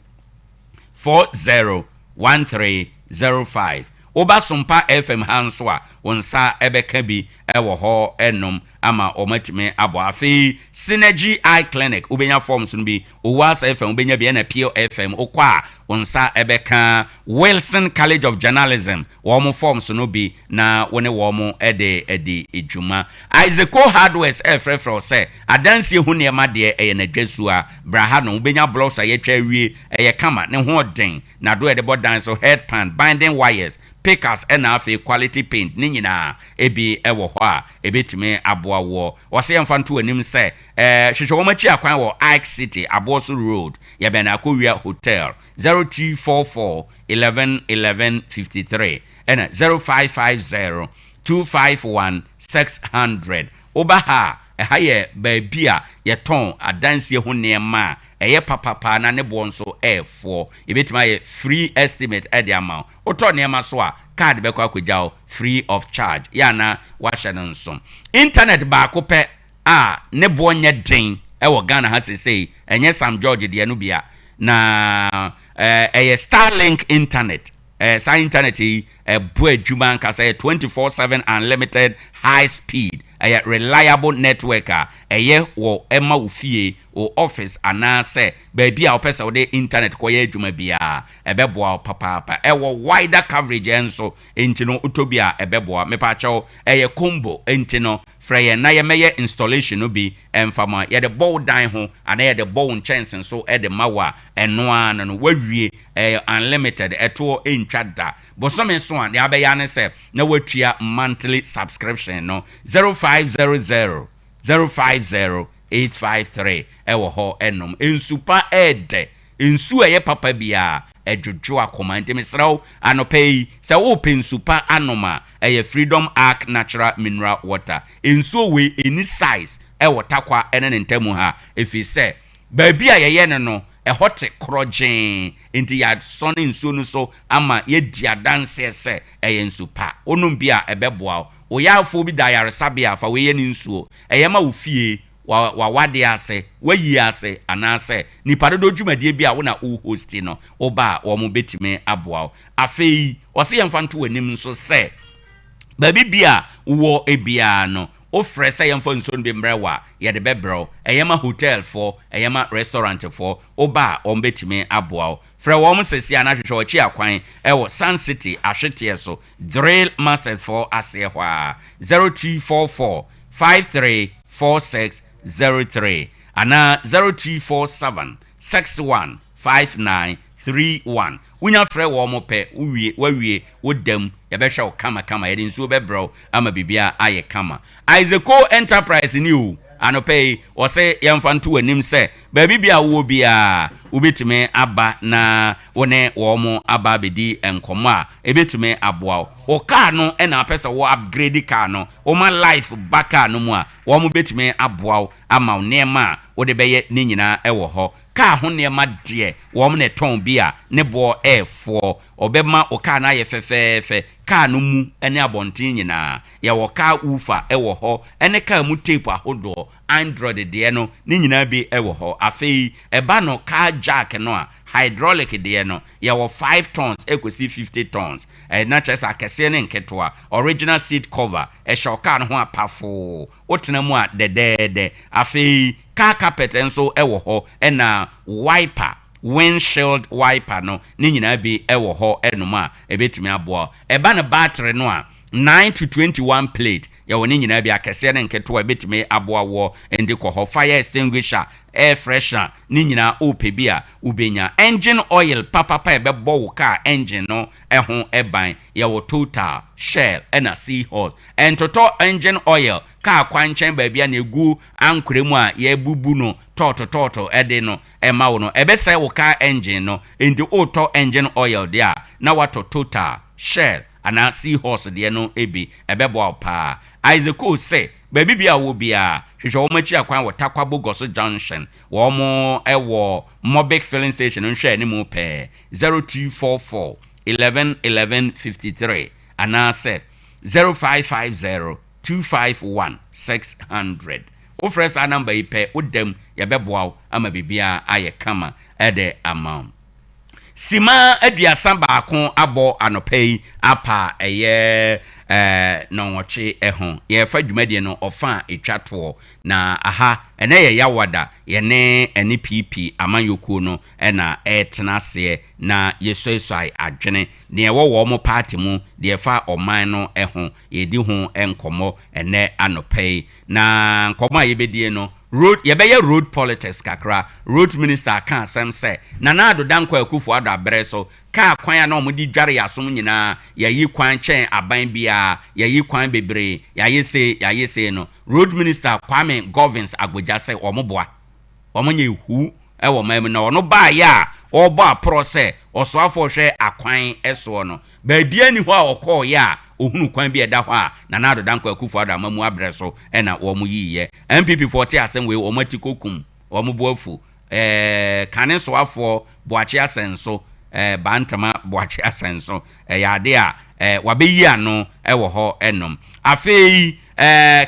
401305 oba Sompa FM hanso a wonsa ebeka bi ewo ho enom ama omatime abo afi Synergy Eye Clinic ubenya forms no bi Owoahene FM ubenya bi na Pio FM okwa onsa ebeka Wilson College of Journalism wo forms no bi na woni wo ede ejuma Isaac Hardwares efrefro say adanse hu ne ma de na dwasua braha no ubenya blocks ayetwa wie kama ne ho den na do ede bodan so headband binding wires pickers and afi quality paint ni nyina ebi ewo ho a ebetime aboa wo wose yemfanto anim se hwehwe wo machi akwan wo Ike City Aboso Road ya be na Akowia Hotel 0244 111153 and 0550 251 600 obaha haye baabia yeton adanse ho nema eye papapa na ne bonso e4 ebetima ye free estimate e de amount oto nema so a card be kwa akogyaw free of charge ya na wahye no nso internet ba ko pe a ne bonye den e wo Ghana ha sesei enye Sam George de no bia na Starlink internet sa internet bo adwuma nka say 24/7 unlimited high speed reliable network wo ema ofie o office ana say baby a opesa wo de internet ko ye adwuma bia ebeboa papa wo wider coverage enso entino utobia ebeboa mepa chaw combo entino freye na ye meye installation no bi emfama ye de bow dan ho ana ye de bow chance so e de mawa eno an no wawie unlimited eto entwada bosome so an ya be ya ne se na watua monthly subscription no 0500 050 853 ewo ho enom ensupa ede ensu eye papa bia edwodwo akoma ntem sraw anopei se wo pensupa anoma eye Freedom Arc natural mineral water ensu we any size ewo takwa ene ntemu ha efi se baabia ye ne no ɛhɔ krojen enti ya sɔne nsuo no so ama yɛdi adanse sɛ ɛyɛ nsu pa onom bi a ɛbɛboa wo yɛafo bi da yaresabea fa weyɛ ne nsuo ɛyɛ ma wo fie wa wade ase wayi ase anase nipa dodo dwumadie bi a wo na wo hosti no wo ba wo mo betime aboa wo afei ɔse yɛmfa nto anim nso sɛ baabi bia wo ebia no o frɛ sɛ yɛmfa nsuo no bi mbrɛwa yɛde bɛbrɛw ɛyɛma hotel for ɛyɛma restaurant for wo ba wo betime aboa wo frɛ wo mo sesi anahwehwɛ ɔkyi akwan ɛwɔ Sun City ahweteɛ so drill masters for ase hɔ a 0244 534603 ana 0247 615931 Unya frɛ wo mo pɛ wawie wodam yɛbɛhwɛ wo kama yɛde nsuo bɛbrɛw ama bibia ayɛ kama Isaaco Enterprise ni o anopɛ wɔsɛ yɛmfa nto anim sɛ baabi bia wo bia wobɛtumi aba na wone wo mo aba bedi enkomo a ebɛtumi aboa wo car no ɛna apɛsɛ wo upgrade car no wo ma life back car no mu a wo mo bɛtumi aboa wo ama wo nema a wo de bɛyɛ ne nyina ɛwɔ hɔ car ho nema de wo mo ne ton bi a ne bo ɛfo obɛma o car na yɛ fɛfɛɛfɛ car no mu ɛne abɔnten nyina yɛ wo car ufa ɛwɔ hɔ ɛne car mu tape ahodo Android de no ne nyina bi ɛwɔ hɔ afei ɛba no car jack no a hydraulic de no yɛ wɔ 5 tons ekosi 50 tons na kyerɛ akɛse ne nketoa original seat cover ɛhyɛ car no ho apafo wotena mu a dedede afei car carpet nso ɛwɔ hɔ ɛna wiper windshield wiper no ne nyina bi ɛwɔ hɔ ɛnom a ɛbɛtumi aboa ɛba no battery no a 9 to 21 plate yɛwɔ ne nyina bi akɛse ne nketoa ɛbɛtumi aboa wɔ ndi kɔ hɔ fire extinguisher air freshener ne nyina ope bi a ubenya engine oil papa ɛbɛbɔ wo car engine no ɛho ɛban yɛwɔ Total Shell ɛna Seahorse ɛntoto engine oil car kwankyɛn baabi a na egu ankorɛ mu a yɛbubu no tɔtɔ ɛde no ɛma wo no ɛbɛsɛ wo car engine no enti otɔ engine oil de a na wato Total Shell ana Seahorse de no ebi ɛbɛbɔ pa Isaaco say baby bia wo bia hwehwɛ wo machi akwan wo Tarkwa Bogoso Junction wo mo ɛwɔ Mobic filling station nhwɛ ne mu pɛ 0244 111153 ana say 0550 251 600 wo fresh number yi pɛ wodam yɛbɛboa ama bibia ayɛ kama ɛde amount Sima aduasa baako abɔ anɔpɛyi apa ɛyɛ no wɔche ɛho yɛfa dwumadie no ɔfa etwato na aha ɛnɛ yɛ yawada yɛne NPP amanyokuo no ɛna ɛtena se na yɛsɔsɔi adwene ne ɛwɔ wɔ mo party mu de ɛfa ɔman no ɛho yɛdi ho ɛnkɔmɔ ɛnɛ anɔpɛyi na nkɔmɔ a yɛbɛdie no road yɛbɛyɛ road politics kakra road minister kan asɛm sɛ na ado dankɔ akufo ado abrɛ so kaa kwan na ɔmo di dware yasom nyinaa yɛyi kwan kyɛn aban bia yɛyi kwan bebre yɛayɛ se no road minister Kwame Govins Agboja sɛ ɔmo boa ɔmo nye hu ɛwɔ mam na ɔno baa ya ɔbɔ apro sɛ ɔsoafo hwɛ akwan ɛso no baabia ni hɔ a ɔkɔɔ ya ohunu kwan bi ɛda hɔ a na ado dankɔ akufo ado amamu abrɛ so ɛna ɔmo yiye MPP 40 asɛm we ɔmo atikokum ɔmo boafu kane soafo boakye asenso bantama boakye asenso yade a wabeyi ano ɛwɔ hɔ ɛnom afei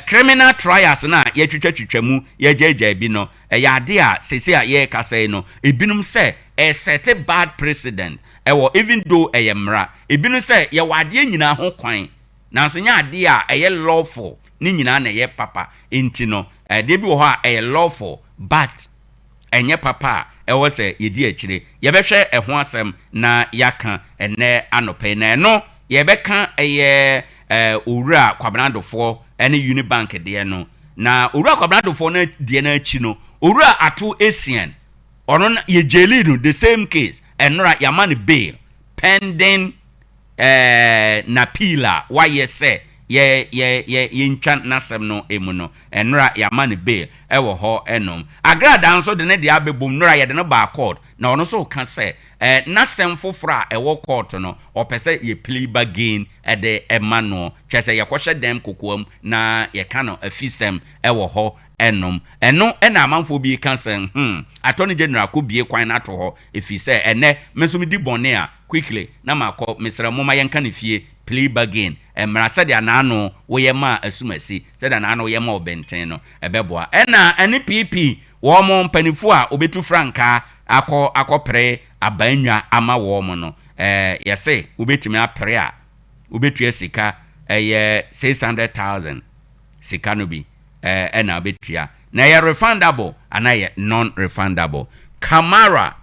criminal trials na yɛtwitwa mu yɛgyagya bi no yade a sese a yɛ kasa no ebinum sɛ set bad precedent ɛwɔ even though ɛyɛ ebinum sɛ yɛ wade nyina ho kwan nanso nya ade a ɛyɛ lawful ne nyina na ɛyɛ papa enti no de bi wɔ hɔ a ɛyɛ lawful but ɛnyɛ papa ɛwɔ sɛ yɛdi akyire yɛbɛhwɛ ɛho asɛm na yaka ɛnɛ anɔpɛ na ɛno yɛbɛka ɛyɛ owura kwabnadofo ɛne Unibank deɛ no na owura kwabnadofo na deɛ na akyi no owura ato Asian ɔno yɛ jeli no the same case ɛnora yama ne bail pending na pila wayɛ sɛ ye ntwa nasem no emu no enra ya ma ne bail ewo ho enom agrada nso de ne de abebom nora ye de ne ba court na ono so ka se nasem fofora ewo court no opese ye plea bargain de emano chese ye kwhye dem kokoam na ye ka no afisem ewo ho enom eno na amanfo bi kan sen attorney general ko bie kwan na to ho efi se ene meso mi di bone a quickly na makọ mesra mo ma yenka ne fie plea bargain emra se dia na ano wo ye ma asumasi se dia na ano ye ma obenten no ebeboa ena ene pp wo mo mpanifo a obetu franka akọ abanwa ama wo mo no yese obetumi apre a obetu esika 600,000 sika no bi ena obetua na ye refundable ana ye non refundable Kamara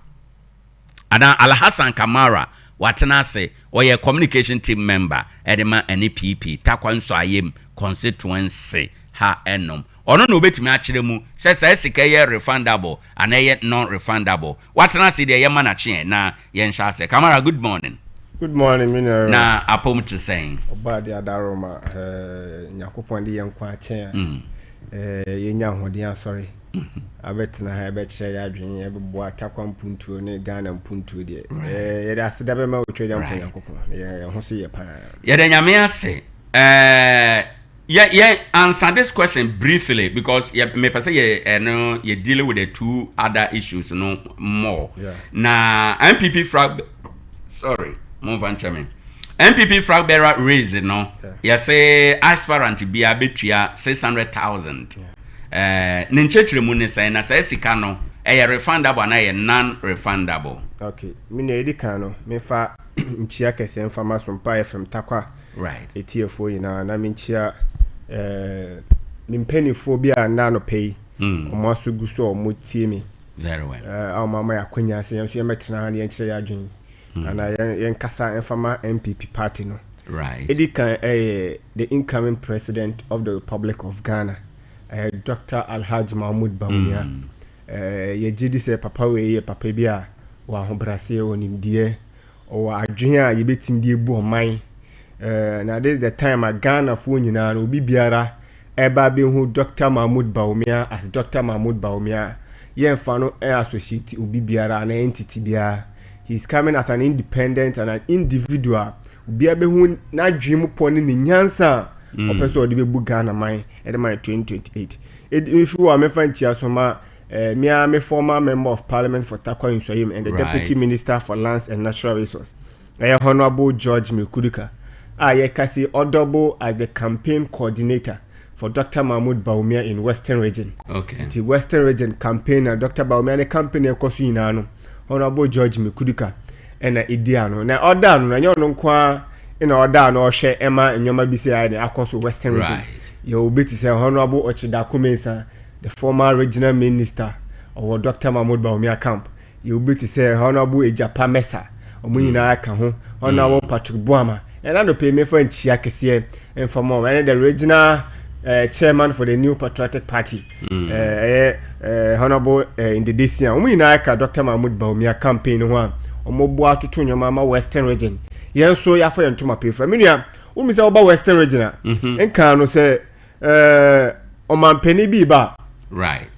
ana Alhassan Kamara watena se oye communication team member edema NPP takwa nso ayem constituency ha enom ono no obetumi akire mu se sika ye refundable ana ye non refundable watena se de ye manache na ye nsha se Kamara good morning. Good morning, Minero. Na apom to saying. Obadi adaroma nyakopon de yankwa chen. Yenya hodi sorry. Abetina ha beche ya adwen e bebo atakwa mpuntuo ne Ghana mpuntuo de. Ye da se da be ma otwe yankwa yakopon. Ye ho so ye pa. Ye da nyame ase. Yeah, answer this question briefly because me person you deal with the two other issues no more. Yeah. Na MPP frag sorry. Move on, Chairman. MPP flag bearer raised no. You say aspirant be a betua 600,000. Ninchechre mu ne say na say sika no refundable na non-refundable. Okay. Me na edika no me fa nchia kese mfama Sompa FM Tarkwa. Right. Etiefo yina na me nchia mpenifo bi a na no pay. Omo asuguso omo tie me. Very well. Mama ya kwanya se yenso ye metena ha ne yenkyere ya adwen. And I kasa informa MPP party no. Right. Edika the incoming president of the Republic of Ghana, Dr. Alhaji Mahmoud Bawumia. Ye jidi se papa we ye papa bia wa ho brase onimdie o adwen a ye betim die bu oman. Na this the time a Ghana fo nyina no obi biara eba be hu Dr. Mahmoud Bawumia as Dr. Mahmoud Bawumia. Ye mfa no associate obi biara na entity biara. He's coming as an independent and an individual. Be able to na dream upon in the nyansa or person or the book Ghana mine at my 2028. If you are my friend Chiasoma, me am a former member of parliament for Tarkwa in Swahim and the deputy minister for lands and natural resources. I Honorable George Milkuduka. I kasi audible as the campaign coordinator for Dr. Mahmoud Bawumia in Western Region. Okay. The Western Region campaigner Dr. Bawumia the campaign kosu inano. Honorable George Milkuduka ena idiano na oda no na nyo kwa ina oda no hwe ema enyoma bi se ai akoso Western Region you obeti say Honorable Ochida Kumensa the former regional minister of Dr. Mahmoud Bawumia camp you obeti say Honorable Ejapa Mesa omunyina aka ho Honorable Patrick Boama ena do pay me for nchia kese inform and the regional chairman for the New Patriotic Party Honorable in the this year omunyina aka Dr. Mahmoud Bawumia campaign ho omobo atutu nyoma ma Western Region yenso ya fa yentoma pay from menua umi say oba Western Region enka no say omampani bi ba right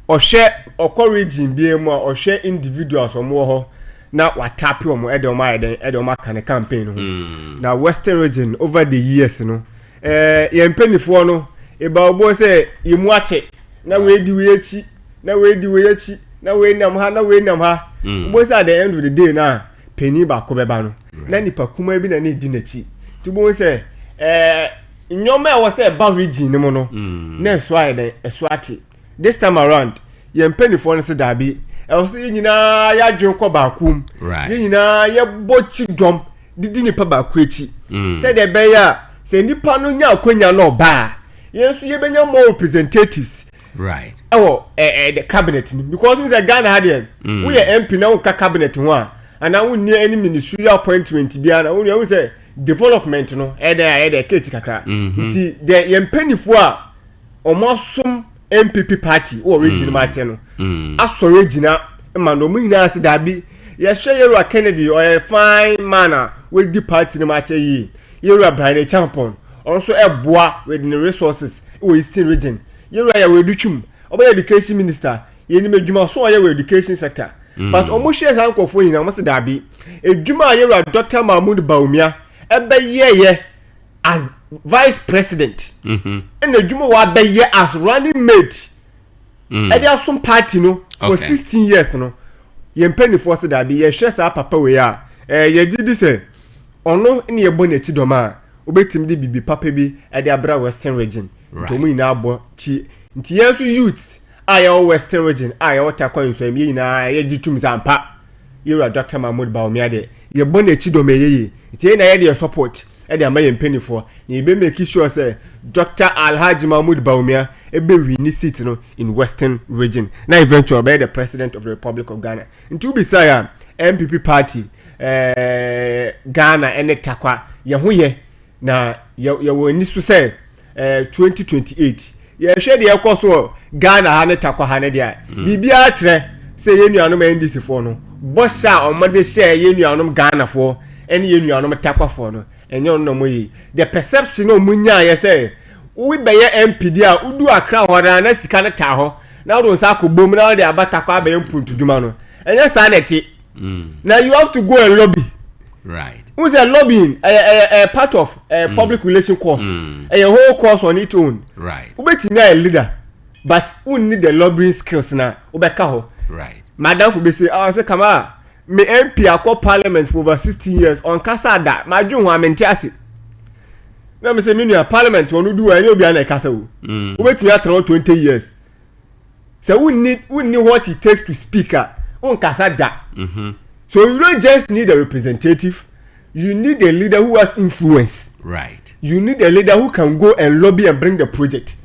ohwe okọ region bi emu a ohwe individuals omo ho na watapi omo edoma kan campaign ho na Western Region over the years no yempanifo no eba obo say imu ache na we di we echi na we di we echi na we nam ha na we nam ha obo say at the end of the day na penny ba ko beba no na nipa kuma bi na ne di nachi tubo say nyoma e wo say ba region ni mo no na so aye so ate this time around yempanifo no say dabi e wo say nyina ya dwen ko ba kum nyina ye bochi dom didi nipa ba ko echi say the be ya say nipa no nya akonya no ba yensu ye benya more representatives right the cabinet because we say Ghana had we MP na ka cabinet ho a ana we near any ministerial appointment bia na we say development no the keti kakra nti the yempanifo a omosom MPP party or region martin no aso regional man no nyina ase dabi ye hwe Yeru Kennedy or a fine man we di party no march yi Yeru Owoahene Acheampong also eboa with the resources we Eastern region Yeru ya we dutwum oba education minister ye ni medwuma so ya we education sector but omo share san kofo nyina mo se dabi edwuma Yeru Dr. Mahmoud Bawumia ebe ye as vice president and the Juma wa be ye as running mate e dey some party no for 16 years no ye mpani force da be ye hwe sa papa we a ye gidi say ono ne ye bɔ n'achi dɔma obetim de bibi papa bi e dey abra western region to mu ina abo chi nti ye so youth aya western region aya Tarkwa nso em ye na ye gitum zampa yewura Dr. Mahmoud Bawumia de ye bɔ n'achi dɔma ye nti ye na ye dey support e dey amaye mpani for ye be make sure say Dr. Alhaji Mahmoud Bawumia ebe win seat no in western region na eventually be the president of the Republic of Ghana nti bi say MPP party Ghana ene Tarkwa ye ho ye na ye woni so say 2028 ye hwe de ekoso Ghana ha ne Tarkwa ha ne dia bibia kire say ye nuanom NDC for no bosha omode share ye nuanom Ghana for ene ye nuanom Tarkwa for no enyo no moyi the perception no munya ye say we be ye MPD a udu akra hora na sika ne ta ho na wo nsa akobom na de abatakwa be mpuntu duma no enye sa na ti now you have to go and lobby. Right. Who's a lobbying? A part of a public relation course. A whole course on its own. Right. Ubeti na a leader, but who need the lobbying skills na? Ubeka ho. Right. Madam Fubi say, "I say, come on, me MP akọ parliament for over 16 years on kasa da. Ma dun ho amenti ase. Na me say me new parliament wonu do any obi na kasa wo. Ubeti na tran 20 years. So who need what it takes to speak on kasa da. So you don't just need a representative, you need a leader who has influence. Right. You need a leader who can go and lobby and bring the project.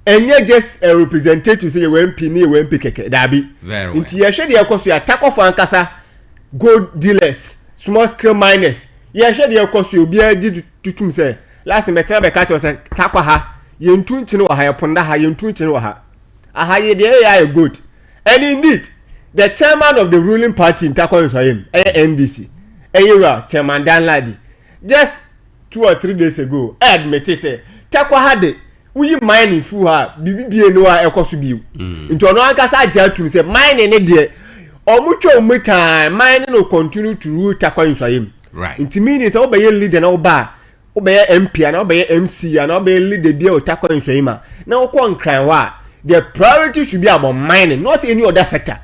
And not just a representative say you MP ni you MP keke dabi. Very well. Inti ye hwe de yakoso ya Tarkwa for ankasa gold dealers, small scale miners. Ye hwe de yakoso obi agi tutum say last mecha be ka cho say Tarkwa ha ye ntu nchine wa ha ye ponda ha ye ntu nchine wa ha. Aha ye de ya good. And indeed the chairman of the ruling party in Tarkwa Israel, NDC, Chairman Dan Ladi, just 2 or 3 days ago, admitted say Tarkwa had we mining through her, BBB no ekosubiu. Into no ankasa jatu say mining ne de omucho muta mining no continue to rule Tarkwa Israel. Right. It means obey leader na oba, obey MP na obey MC na obey leader bia Tarkwa Israel. Na okwo nkran wa, the priority should be about mining, not any other sector.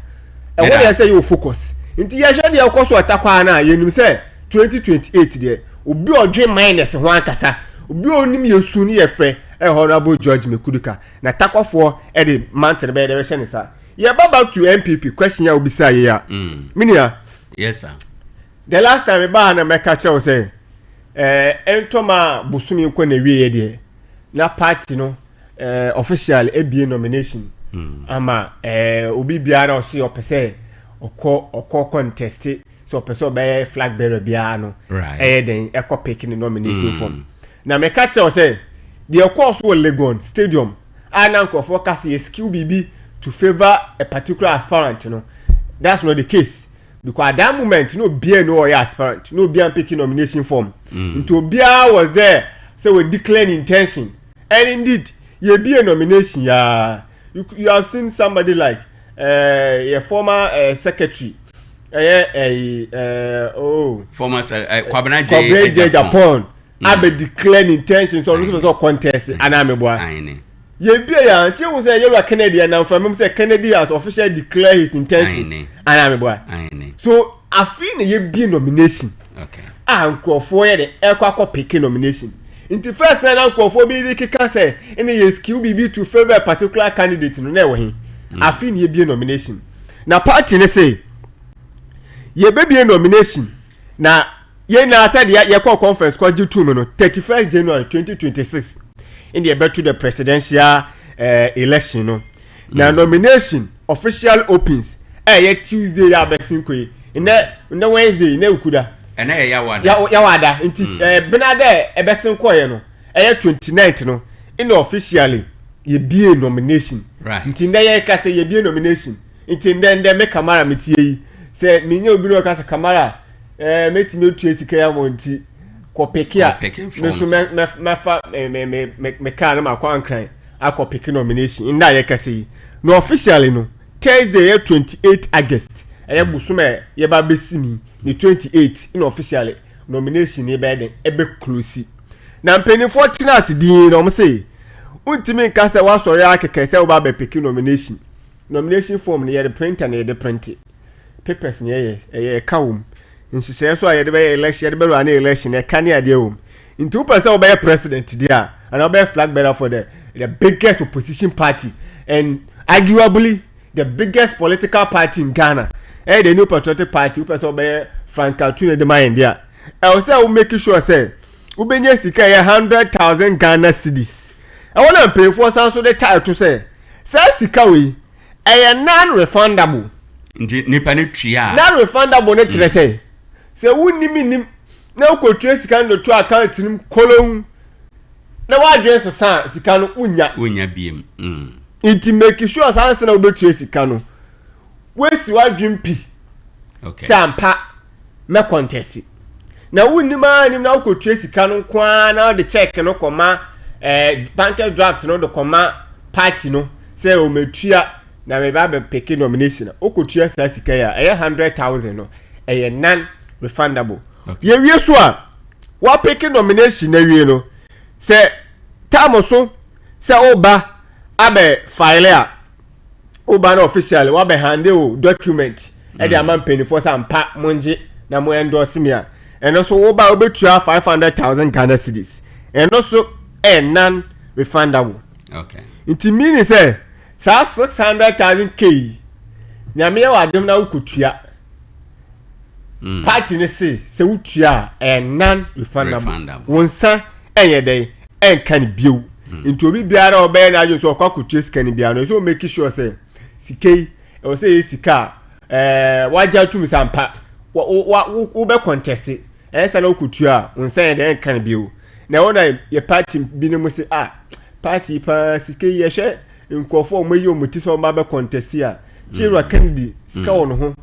And when I say you focus, into your share the course of Tarkwa na you say 2028 there. Obi odwe minus one kasa. Obi onim ye suni ye frɛ honorable George Mekuduka. Na Tarkwa for e the mountain be the say sir. Yeah, back to MPP question ya obi say ya. Minia. Yes sir. The last time we ba na make catch you say entoma busumi nko na wie de. Na party no official ABA nomination. Ama obi biara o si opese okọ contest so opese obe flag bearer biara no den ekọ picking nomination form na me catch say the course will Legon stadium ananko focus ye skill BB to favor a particular aspirant no that's not the case because at that moment no be no aspirant no be picking nomination form into biara was there so we declare intention and indeed ye be a nomination ya you have seen somebody like a former secretary former Kwabena Japan abe declared intentions on this contest and ameboa ye be ya nti wo say you are Canadian now from say Kennedy has officially declared his intention and ameboa so afin ye be nomination okay ankrofo ye de ekwa pick nomination in the first time ankrofo bi di kika say any ye skill BB to favor a particular candidate no na wo hin afin ye be nomination na party ne say ye be nomination na ye na said ye call conference call G2 no 31st January 2026 in the to the presidential election no na nomination official opens ye Tuesday ya besinko in the Wednesday na ukuda ena ya wada nti benade ebesinko ye no 29th no in officially ye be nomination right nti nda ye ka say ye be nomination nti nda me kamara metie yi say minye obi no ka say kamara metime otu esika ya monti kopekia meso me ka na makwa ankran akopeki nomination nda ye ka say no officially no Thursday 28 August busume ye ba besini ni 28 in officially nomination e be den ebe close na mpenifo tena asidin no mo say untimi nka se wa sori akeke se wo ba be pick nomination form ne ye print and ye print papers ne ye kawum nsise so ye de be election ye de be run election e kan ade wo nti wo person wo be president dia and wo be flag bearer for the biggest opposition party and arguably the biggest political party in Ghana the New Patriotic Party wo person wo be Franka Tune de mind dia I say we make sure say we benye sika ye 100,000 Ghana cedis I want to pay for some so the title say sika we non-refundable. Nipa ne tria. Non-refundable ne kire say. Se wunni minim na ko tue sika no to account nim kolon. Na wa address sa sika no unya biem. It make sure sa na obetue sika no. We si wa dwimpi. Okay. Sampa me contest. Na wunni ma nim na ko tue sika no kwa na the check no koma bank draft no do koma party no say o metua na me ba be pick nomination okotua sa sika ya 100,000 no non refundable ye wie so a wa pick nomination na wie no say tamoso say oba abe file a oba na official wa be hande o document e dey am penny for sampa monje na mo endorse me a eno so oba obetua 500,000 Ghana cedis eno so non refundable. Okay. It means say 600,000 K. Nyame wa adom na ukutua. Party ne say utua non refundable. Wonsa eyede enkan bio. Into obi biara obey na ajo so kwakutua sika ni biara no so make sure say sikei e say sika waja tumi sampa wo be contest say na ukutua wonsa eyede enkan bio. Na wona ye party bi ne mo say party pa sikei ye hwe nkofo omoyi omuti so ma be contest a Chirwa Kennedy sika wono ho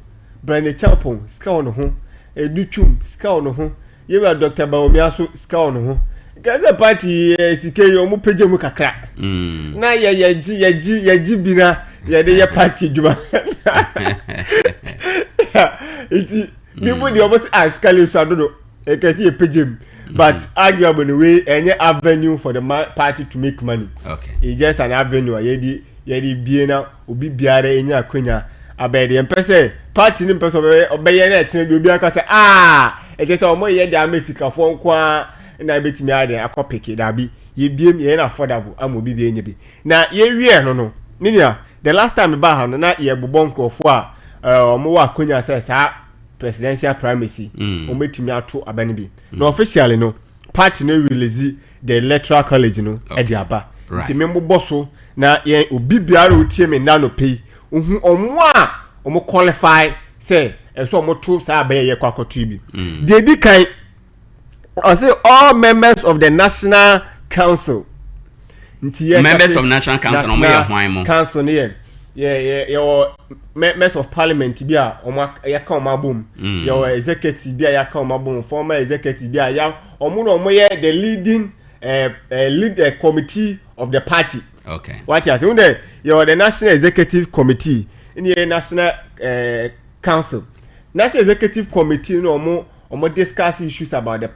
Ade Akye sika wono ho Edutwum sika wono ho yewa Dr. Bawumia so sika wono ho gaza party sika yo mu peje mu kakra na yeji bina ye de ye party djuma iti bibu di obo sika le so adodo e kasi ye peje but arguably the way any avenue for the party to make money. Okay. It's just an avenue. Yedi biena obi biara enya akwenya abede empese party ni mpese obeye na etene bi obi aka say e just omo ye dey amesika fo nko na betimi ade akopeke dabi ye biem ye na affordable am obi bi enye bi na ye wie no ninia the last time ba ha no na ye bobon krofo a omo wa akwenya say sa presidential primacy ometimi ato abane bi na officially no party no release the electoral college no ediaba nti membo so na ye obi biara otie me na no pay ohu omo a omo qualify say so omo to sa abaye ye kwakoto bi dey di kan I say all members of the National Council members of National Council omo ye hwan mo council ne your members of parliament bi a omo yaka omo abom your executive bi a yaka omo abom former executive bi a ya omo no omo ye the leading lead committee of the party. Okay. What you say you're the National Executive Committee in the National Council. National Executive Committee no omo discuss issues about the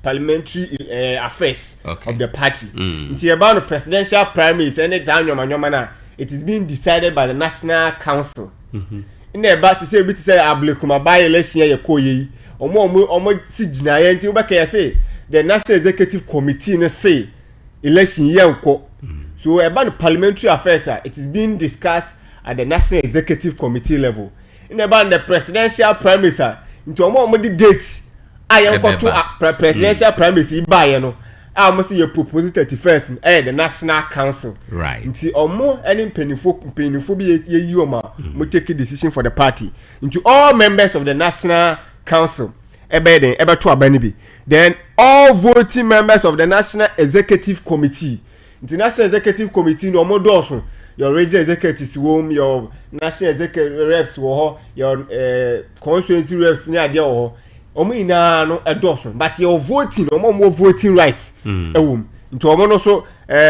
parliamentary affairs of the party. It's about the presidential primaries and exam nyoma it is being decided by the National Council. In the about to say ablekuma by election ye koyi omo si jina ye nti obaka say the National Executive Committee no say election ye nko so about the parliamentary affairs it is being discussed at the National Executive Committee level. In about the presidential primaries into omo di date ayenko to presidential primaries buy no almost you propose 31st the National Council. Right. Into omo any penifo bi ye yi oma mo take a decision for the party into all members of the National Council ebe to abani bi then all voting members of the National Executive Committee. The National Executive Committee no omo doso your regional executives your national executive reps your constituency reps ni ade wo omo ina no edoso but your voting omo voting rights ewum into omo no so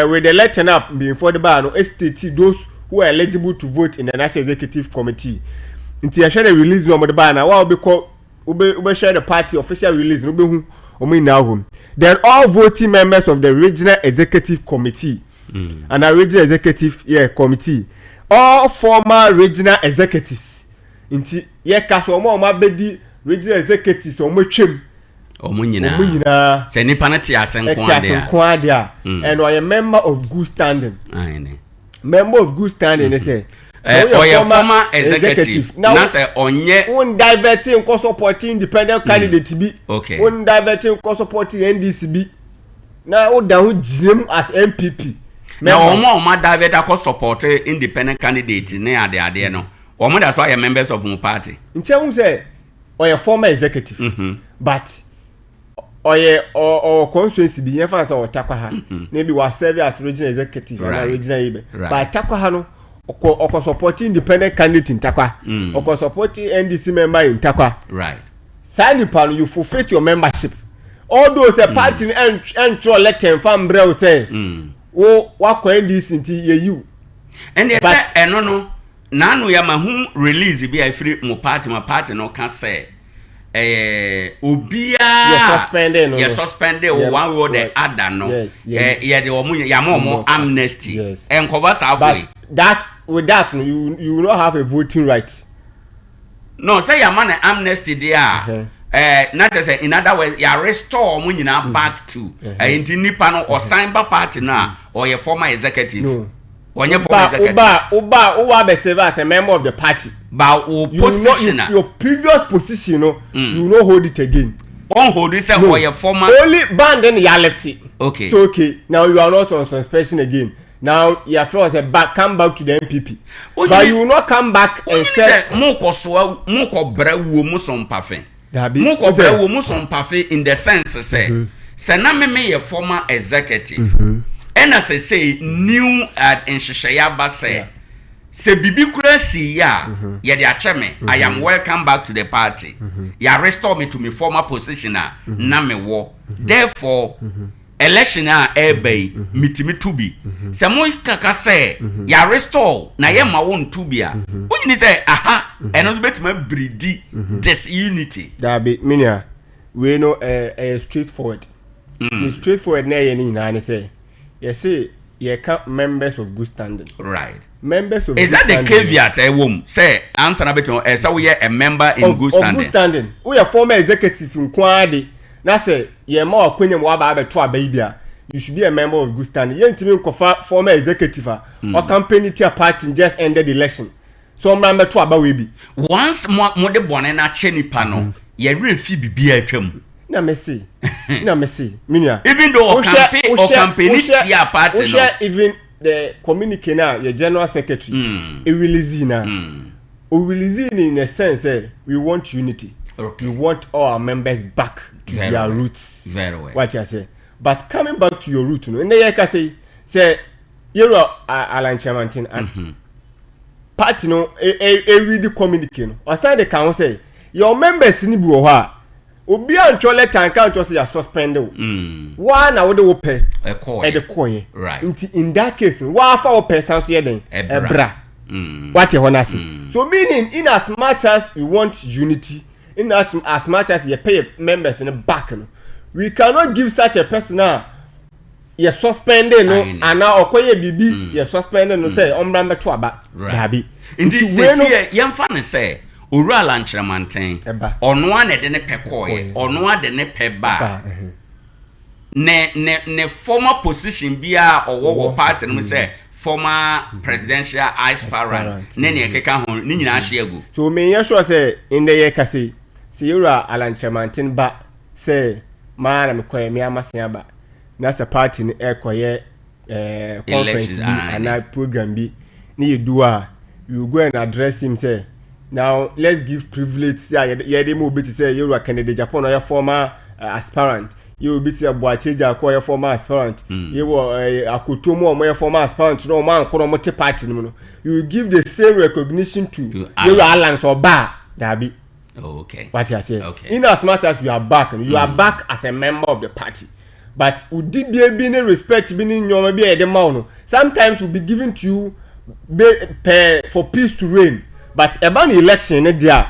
with the letting up before the bar no state those who are eligible to vote in the National Executive Committee into share the release omo the bar na wa obi share the party official release no be hu omo ina home then all voting members of the regional executive committee and a regional executive committee, all former regional executives. Inti ye kaso omo abedi regional executives omo twem. Omo nyina. Se nipa na ti asenko dia. And we are member of good standing. Member of good standing they say. Or your former executive. Now say onye un diverting ko supporting independent candidate bi. Okay. Un diverting ko supporting NDC bi. Na o da ho jim as MPP. Now omo divert ko support independent candidate ne ade no. Omo that's why members of my party. Nche say or your former executive. But or constituency bi yen fa say o Tarkwa ha. Maybe was serve as regional executive and regional ibe. But Tarkwa ha no oko supporting independent candidate in Tarkwa. Oko supporting NDC member in Tarkwa. Right. Sign pan you forfeit your membership. All those party and let them from brel say. What NDC inti you. And they say no. Nanu ya mahu release bi free my party no can say obia you suspended one way or the other no the omu amnesty and cover halfway that with that you will not have a voting right. No, say your man amnesty there not to say in other words you restore omu back to inti nipa no or sign by party na or your former executive. No. Uba be serve as a member of the party. But position your previous position, you no hold it again. One hold it or your former only band then you left it. Okay. So okay, now you are not on suspension again. Now your friend say come back to the MPP. But you will not come back and say moko brewo mu Sompa fe. Moko brewo mu Sompa fe in the sense say na me your former executive. And as I say, new at Inshishayaba say, bibi kurasi ya de acheme. I am welcome back to the party. Ya restore me to my former position na me wo. Therefore, election ebe mitimi tubi. Se mo kaka say ya restore na ye ma won tubia. When you say aha, and not bet me breedi disunity. That be minia. We know straightforward. Straightforward na ye ni na say. You see, you count members of good standing. Right. Members of is good that the caveat a woman say answer na beto so we are a member in good standing. Of good standing. We are former executive in Kwade. Na say ye ma akwenya mo aba abeto abia. You should be a member of good standing. Ye ntimi nkofa former executive or company tia party just ended the election. So member to aba we bi. Once mo de bone na che nipa no, ye refi bibia atwam. Na messy. Minia. Even though campaign tia party no. Even the communique now, your general secretary, it release now. Release in a sense, we want unity. Okay. We want all our members back to their roots. Very well. What you say. But coming back to your root, and then you can say, you're Alan Chairman and party no, a read the communique. Or say the council say, your members in Buha. Obi ancho let and count just ya suspended. One na wo pay e the coin. Right. In that case, wa fa wo pay sans here then ebra. What you wanna say? So meaning in as much as we want unity, in as much as you pay members in the back, we cannot give such a person now you suspended no and now okoye bibi you suspended no say ombramba to aba. Dabi. Indeed say yam fan say Ura lanchramanten ono ane de ne pekoye ono ade ne peba ne former position bia owo party no say former presidential aspirant ne ekeka ho ni nyina ahye agu. So me yen sure say in the year kase say Ura lanchramanten ba say ma na mekoye me amasen aba na say party ni ekoye conference and a program bi ni do you go and address him say now let's give privilege. Yeah, they move bit say you are candidate Japan or your former aspirant. You will be to Boacheja or your former aspirant. You were a Kutumo or your former aspirant. No man could not party. You will give the same recognition to your alliance or bar. Dabi. Okay. What you say? Okay. In as much as you are back, you are back as a member of the party. But would be any respect being in your maybe at the mountain? Sometimes will be given to you for peace to reign. but about the election there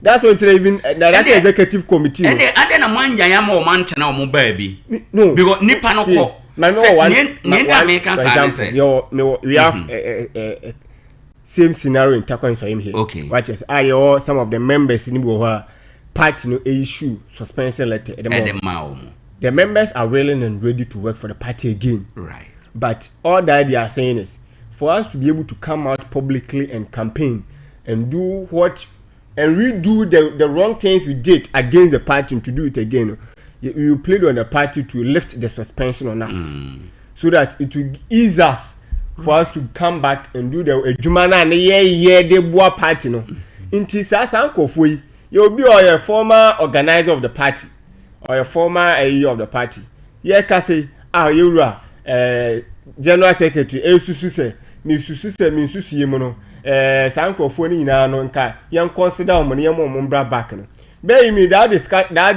that's what even that's the executive committee and na manja ya ma o man tena o mo ba bi no because nipa no ko we have same scenario in Tarkwa for him here. Okay. What is some of the members in the party no issue suspension letter at the moment. The members are willing and ready to work for the party again. Right. But all that they are saying is for us to be able to come out publicly and campaign and do what and redo the wrong things we did against the party and to do it again. You played on the party to lift the suspension on us so that it will ease us for us to come back and do the Jumana and the Boa party. No, in Tisas Uncle Fui, you'll be a former organizer of the party or a former AE of the party. Yeah, Cassie, you are General Secretary, Sususe, Miss Sususe, Miss Susiemono, Sanko Funi, Nanka, young consider money, Mumbra back. Bear me that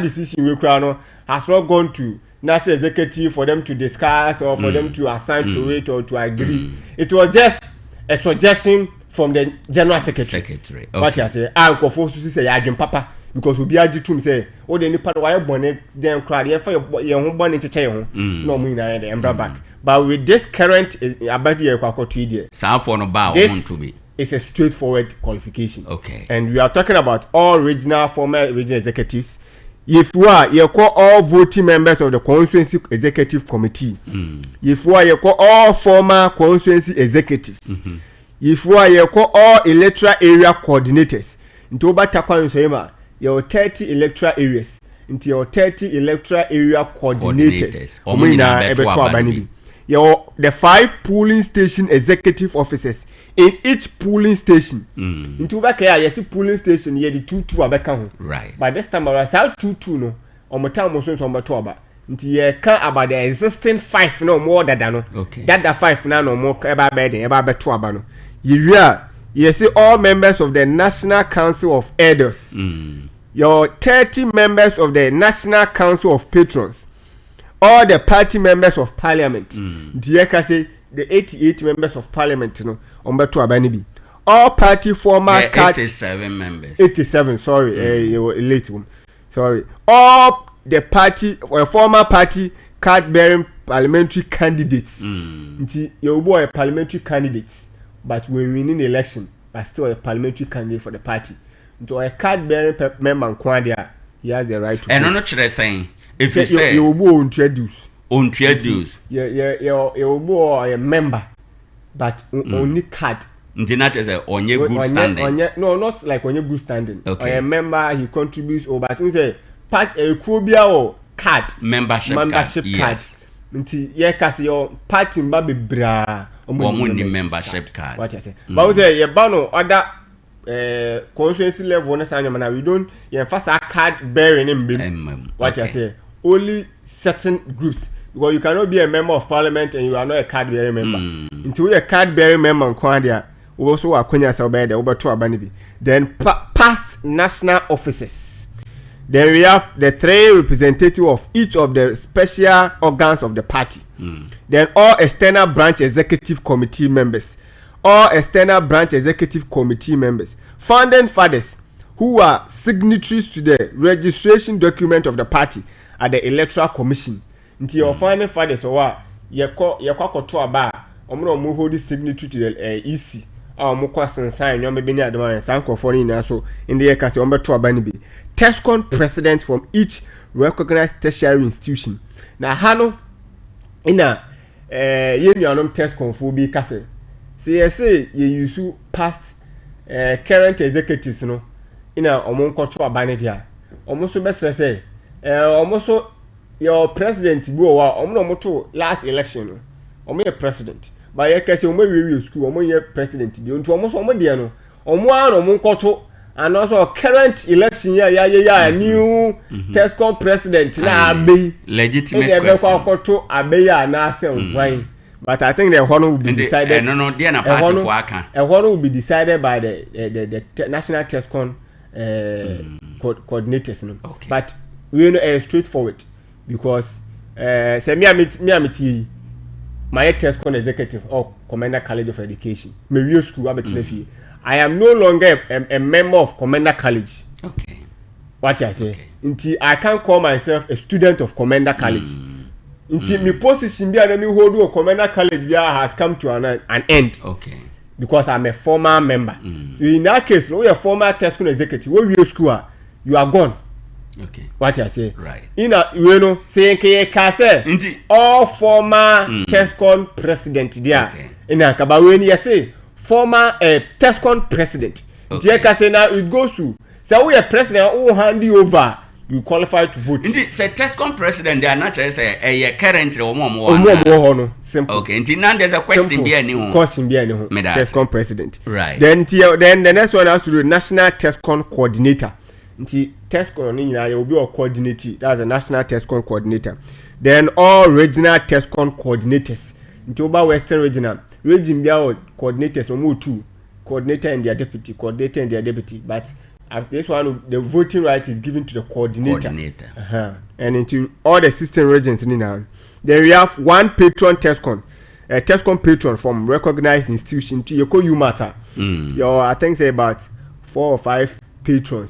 decision we crown has not gone to national executive for them to discuss or for them to assign to it or to agree. It was just a suggestion from the general secretary. Okay. What I say, I go for to say I papa because we be agitum say oh the nipa why born them crowd here for your born into chair no mean I the embra back. But with this current about the kwako 2 years. Sound for no bow want to be. It's a straightforward qualification. Okay. And we are talking about all former regional executives. If we are, you call all voting members of the constituency executive committee. If we are, you call all former constituency executives. If we are, you call all electoral area coordinators. Into over Tarkwa, your 30 electoral areas. Into your 30 electoral area coordinators. The 5 polling station executive officers in each polling station. Into back here, you see polling station here the 2 abeka. Right. By this time around 2 no. On time was on number 2 about. Into you can about the existing 5 no more than no. Okay. That 5 now no more ever bedding ever 2 about no. You see all members of the National Council of Elders. Your 30 members of the National Council of Patrons. All the party members of parliament. You can say the 88 members of parliament no. All party former 87 members. 87, sorry, you were late one. Sorry. All the party or former party card bearing parliamentary candidates. You were a parliamentary candidate, but when winning the election, but still a parliamentary candidate for the party. So a card bearing member Kwandia, he has the right to. And I'm not sure saying if you say you will introduce. You will be a member. But only card. Not as a on your good standing. No, not like on your good standing. Okay. Or a member, he contributes over. I think say part a Kubia or card. Membership card. Yes. Until yes, your party mbabe bra. Membership card. What I say. But we say you bano other constituency level na sanya mana we don't you first a card bearing him. What I say. Only certain groups. Because you cannot be a member of parliament and you are not a card bearing member. Until you're a card bearing member in Kwandia, we also are Konya Sabay, the over 2 Abanibi. Then past national offices. Then we have the 3 representatives of each of the special organs of the party. Then all external branch executive committee members. All external branch executive committee members. Founding fathers who are signatories to the registration document of the party at the Electoral Commission. Until your final fathers or your to a bar, or more hold signature to the EC, or more question sign, you may be near the man, Sanko for in so in the Ekasi number 2 Abanibi. TESCON president from each recognized tertiary institution. Now, Hano in a Yemianum TESCON for be Castle. CSA, you use past current executives, no, in a Omonko to a Banadia. Almost best say, almost your president go moto last election a president but you can say we school president you to almost there no omo and also current election new TESCON president na be legitimate question but I think the one will be decided no there na party for aka one will be decided by the national TESCON coordinators no. Okay. But we know straightforward. Because say me my TESCON executive or Commander College of Education, me real school abetile fie. I am no longer a member of Commander College. Okay. What I say? Until I can't call myself a student of Commander College. Until my position be and me hold of Commander College has come to an end. Okay. Because I'm a former member. So in that case, we are former Tesco executive. Where you school, you are gone. Okay. What I say? Right. You know, saying Kase, all former Tesco president there. In Akabaweni, you say former Tesco president. Okay. Kase now it goes to. So we are president who hand you over. You qualify to vote. Indeed, say Tescom president, they are not say currently Simple. Okay, until now there's a question be anyone. Question be anyone. Tescom president. Right. Then the next one has to do national Tescom coordinator. Until Tescom you will be a coordinator. That's a national Tescom coordinator. Then all regional Tescom coordinators. Until over Western regional region be our coordinators or two. Coordinator and their deputy. Coordinator and their deputy. But after this one, the voting right is given to the coordinator. And into all the system regions in now. Then we have one patron Tescom, a Tescom patron from recognized institution to Yoko Umata. I think say about 4 or 5 patrons,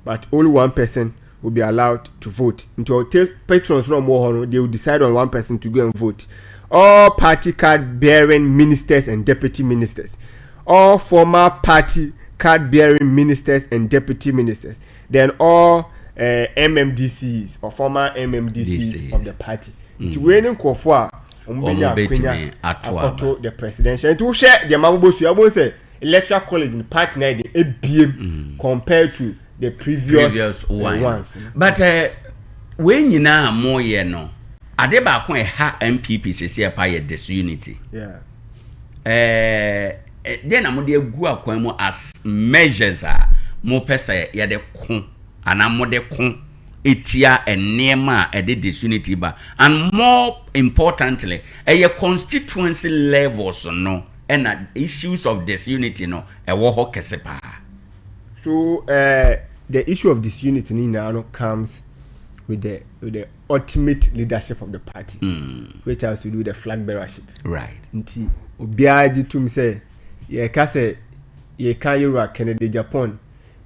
but only one person will be allowed to vote. Until patrons from more, they will decide on one person to go and vote. All party card bearing ministers and deputy ministers, all former party card-bearing ministers and deputy ministers, then all MMDCs or former MMDCs of the party. To winning Kofua, the presidential. And to share the Mabubosu, I won't say electoral college in party night a BM compared to the previous ones. But when you know more, you know, Ade Akye ha MPP say a disunity. Yeah. Then I'm de gu akwan as measures mo pese ye de ko ana mo de ko etia enema e de disunity ba, and more importantly a constituency levels no and issues of disunity no e wo ho kese pa. So the issue of disunity now comes with the ultimate leadership of the party, which has to do with the flag bearership. Right. Nti obiaji tum say ye ka say ye can you Kennedy Japan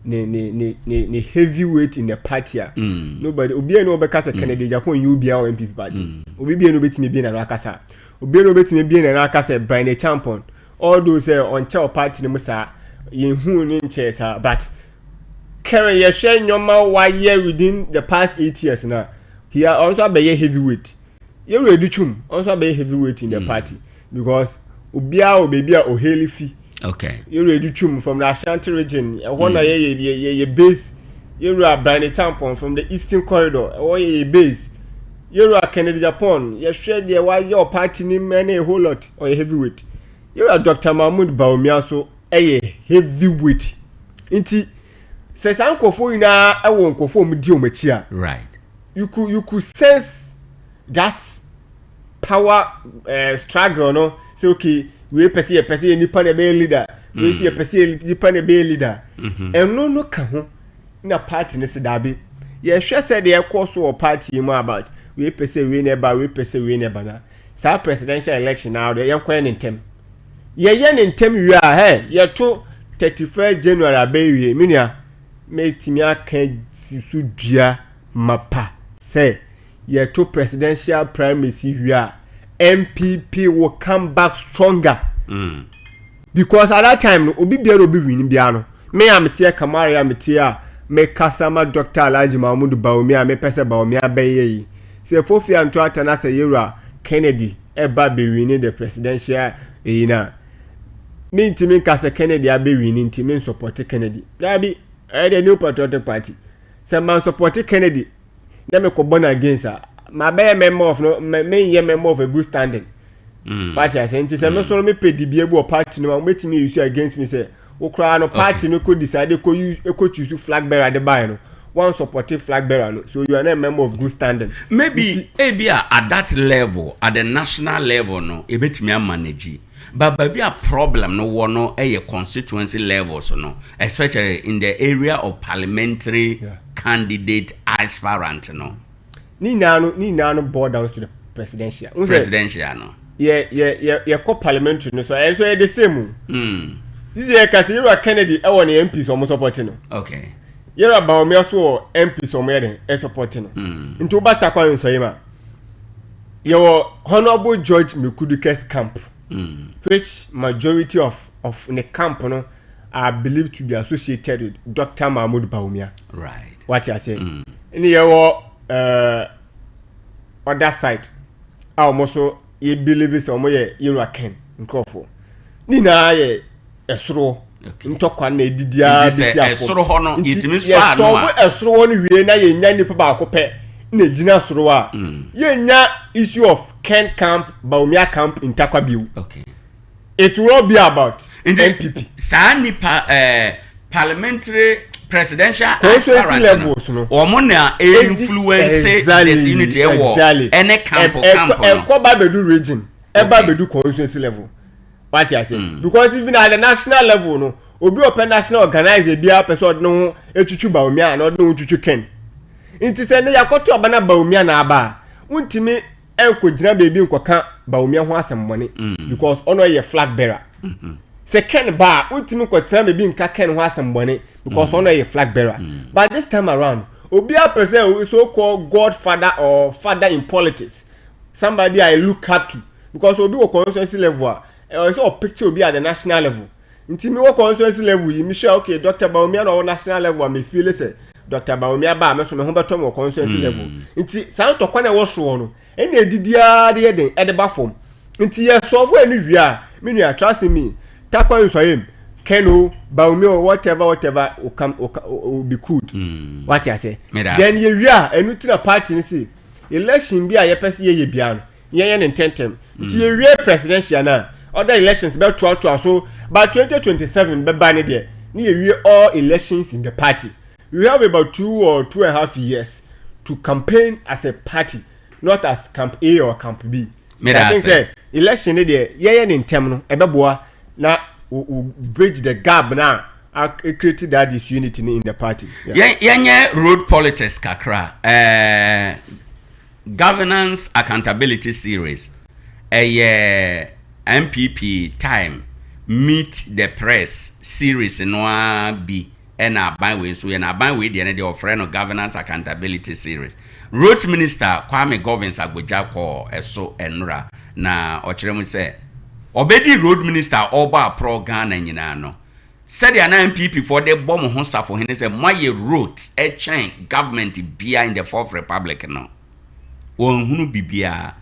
ne heavyweight in the party. Nobody obi no be ka say Kennedy Japan you be our MPP party. Obi be no betimi be na rakasa. Obi no betimi be na rakasa Ade Akye. All those on chair party no musa ye hu ni nche sa, but Karen ye share nyoma wa year within the past 8 years now. He also be a heavyweight. You ready chum also be a heavyweight in the party because Obia or baby or Helifi. Okay. You ready chum from the Ashanti region. One ye base. You are Ade Akye from the Eastern Corridor. Or ye base. You are Kennedy Japan. You share the why your party name many a whole lot or a heavyweight. You are Dr. Mahmoud Bawumia so a heavyweight. Inti says Uncle Foina I won't go for me. Right. You could sense that power struggle, no? Say okay, we perceive a person nipa na be leader, we see a person nipa na be leader. And no can na party ne se dabi. Ye hwe say the course or party more about we perceive we never na. Sa presidential election now the yankwan ntem. Ye ntem wi a he ye to 31st January abewie minia metimi aka sisu dua mapa say ye to presidential primacy wi a MPP will come back stronger. Because at that time obi bia no be win bia no me am tie Kamara am tie me kasama Dr. Alhaji Mahmoud Bawumia me pese Bawumia beye yi se fofi anto atana se yura Kennedy eba be win the presidential na me ntimi kase Kennedy abe win ntimi support Kennedy that be the new patriotic party se man support Kennedy na me ko born against her. My bear member of no me member of a good standing. Party I say me so me pay the biebo party no wait me issue against me say o cry no party no could decide ko use e ko choose flag bearer the buy no one supportive flag bearer no, so you are not a member of good standing. Maybe at that level, at the national level no e betimi manage, but be a problem no one no a constituency levels no, especially in the area of parliamentary candidate aspirant no. Ni nano board down to the presidential. Presidential no. Yeah, co parliamentary no, so the same. this year kasi Yero Kennedy e won MP so mo support no okay Yero Bawumia so MP so mo e support no nti oba Tarkwa Nsoyima your honorable George Mekuduke's camp which majority of in the camp no are believed to be associated with Dr. Mahmoud Bawumia. Right. What you say? In your other side, almost you believe it's almost you are Ken in Crawford. Nina ye esro. Ntokwa na edidia bisia. Esro hono itimi so anu. So esro hono wie na ye nya nipa ba akopɛ na gina soro a. Ye nya issue of Ken camp, Bawumia camp in Tarkwa biu. Okay. It will be about NPP. Sani parliamentary presidential aspirant levels no. Omona influence this unity any camp Ekoba bedu region, eba bedu constituency level. What you say? Because even at the national level no, obi open national organize bia person no etwitwu Bawumia na no etwitwu Ken. Inti se ne yakoto obana Bawumia na aba. Untimi enko gina bebi nkoka Bawumia ho asemmone because ono ye flag bearer. Second bar ultimate kwatira bebi nka Ken ho asemmone because ono ye flag bearer. But this time around obi a person so called godfather or father in politics, somebody I look up to because obi wo constituency level so picture obi at the national level. Intimi wo constituency level yi mi sure okay Dr. Bawumia no national level me feel say Dr. Bawumia ba me so me ho beto mo constituency level. Inti san to kwane wo so no ene edidia de den edeba form. Inti ye solve any wia me nu trust me Tarkwa Nsoyim Keno Bawumia whatever will be good. What you say? Then ye wia enu tina party ni say election bi a ye pese ye bia no ye intentem. Inti ye wia presidential na other elections be 12 so by 2027 be ban there ni ye wia all elections in the party. We have about 2 or 2.5 years to campaign as a party, not as Camp A or Camp B. I think say election there, in term no, ebeboa na bridge the gap now. Create that disunity in the party. Yeah, road politics kakra. Governance accountability series. MPP time meet the press series no be. And our byway, so and our byway, the end of friend of governance accountability series. Road Minister Kwame Govins Agbojako Eso Enra na Ochiremu say Obedi Road Minister Oba Pro Ghana nyina no. Said the MPP for the bomb ho safo hene say my roads a chain government bia in the Fourth Republic no. Wonhunu bibia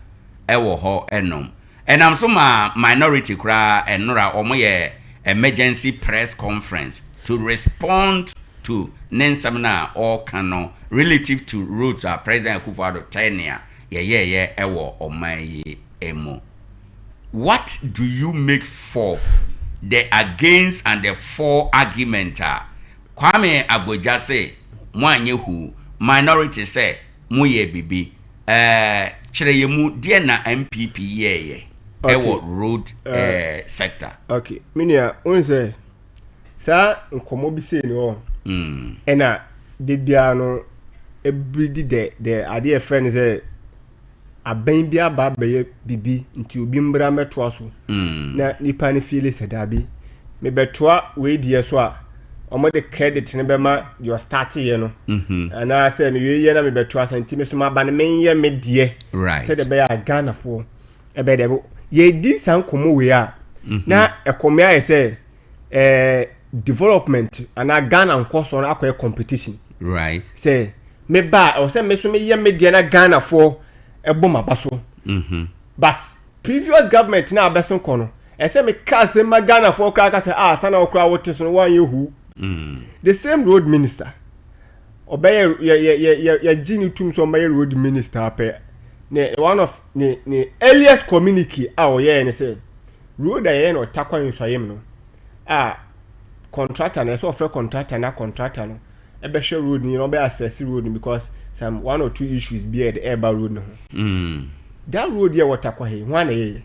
e wo ho enom. And am so ma minority kra Enra omoye emergency press conference to respond to Nensamna or Kano relative to routes President Akufo-Addo tenure. Ewo omaye emo. What do you make for the against and the for argument? Kwame Agboja say mwanye hu minority say muye bibi chireyemu die na MPP ye ewo road sector. Okay, minia unse sa nkomo bi say no ena de bia no ebridi de ade friend say aban bia ba be bibi nti obi mbra meto aso na nipa ne feel say dabi me betoa we die so a omo de credit ne be ma your start ye no ana say me ye na me betoa santi me so ma ba ne menye me die say de be ya Ghana fo e be de ye di san komo we a na ekomme aye say development and a Ghana and course on a competition. Right. Say me ba or say me so me ye me na Ghana for a bomba baso. But previous government na abeson kono. I say me cast my Ghana for crack say sana okra what is no one you who. The same road minister. Obey ya jini tum so my road minister pe. One of the earliest communique and say road I no Tarkwa Nsoyim no. Contractor na so offer contractor na contractor no e be share road ni no be assess road because some 1 or 2 issues be at the airbar road no that road here water kwa he one e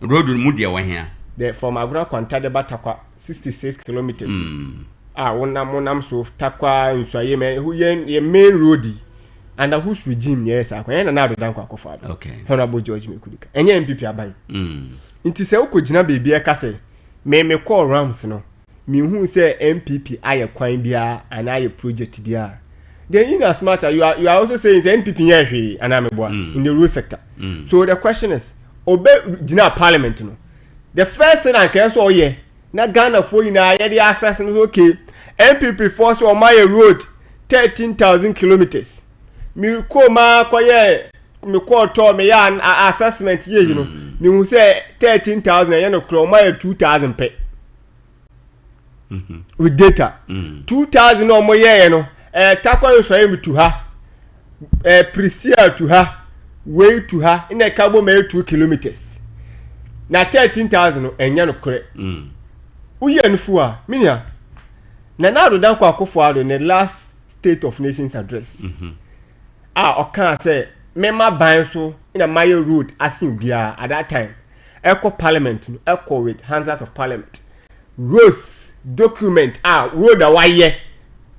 road mu dia wa here the from Aguna Kwanta de Batakwa 66 kilometers wonam so Tarkwa Nsoyim who ye main road and whose regime yes akwa na do dan kwa kofa okay honorable George Mekuduka enye MPP abai nti se ukogina bebi e ka se me call Rams no me who say MPP aye kwan bia and aye project bia. Then in as much as you are also saying the NPP here and I'm in the rural sector. So the question is obey Gina Parliament no. The first thing I can say yeah na Ghana for you na the access okay MPP force on my road 13,000 kilometers. Me ko ma koye me call to me ya assessment here you know. Me who say 13,000 and you know my 2,000 pay. With data 2,000 or more you know. Takwa yo so yemi to her Pristia to her way to her in a cabo me 2 kilometers na 13,000 enya no kore uye nfu a minia na na do dan kwa akofo ado in the last State of Nations address okan say mema ban so in a mayor road asin bia at that time echo parliament echo with Houses of Parliament roads document road awaye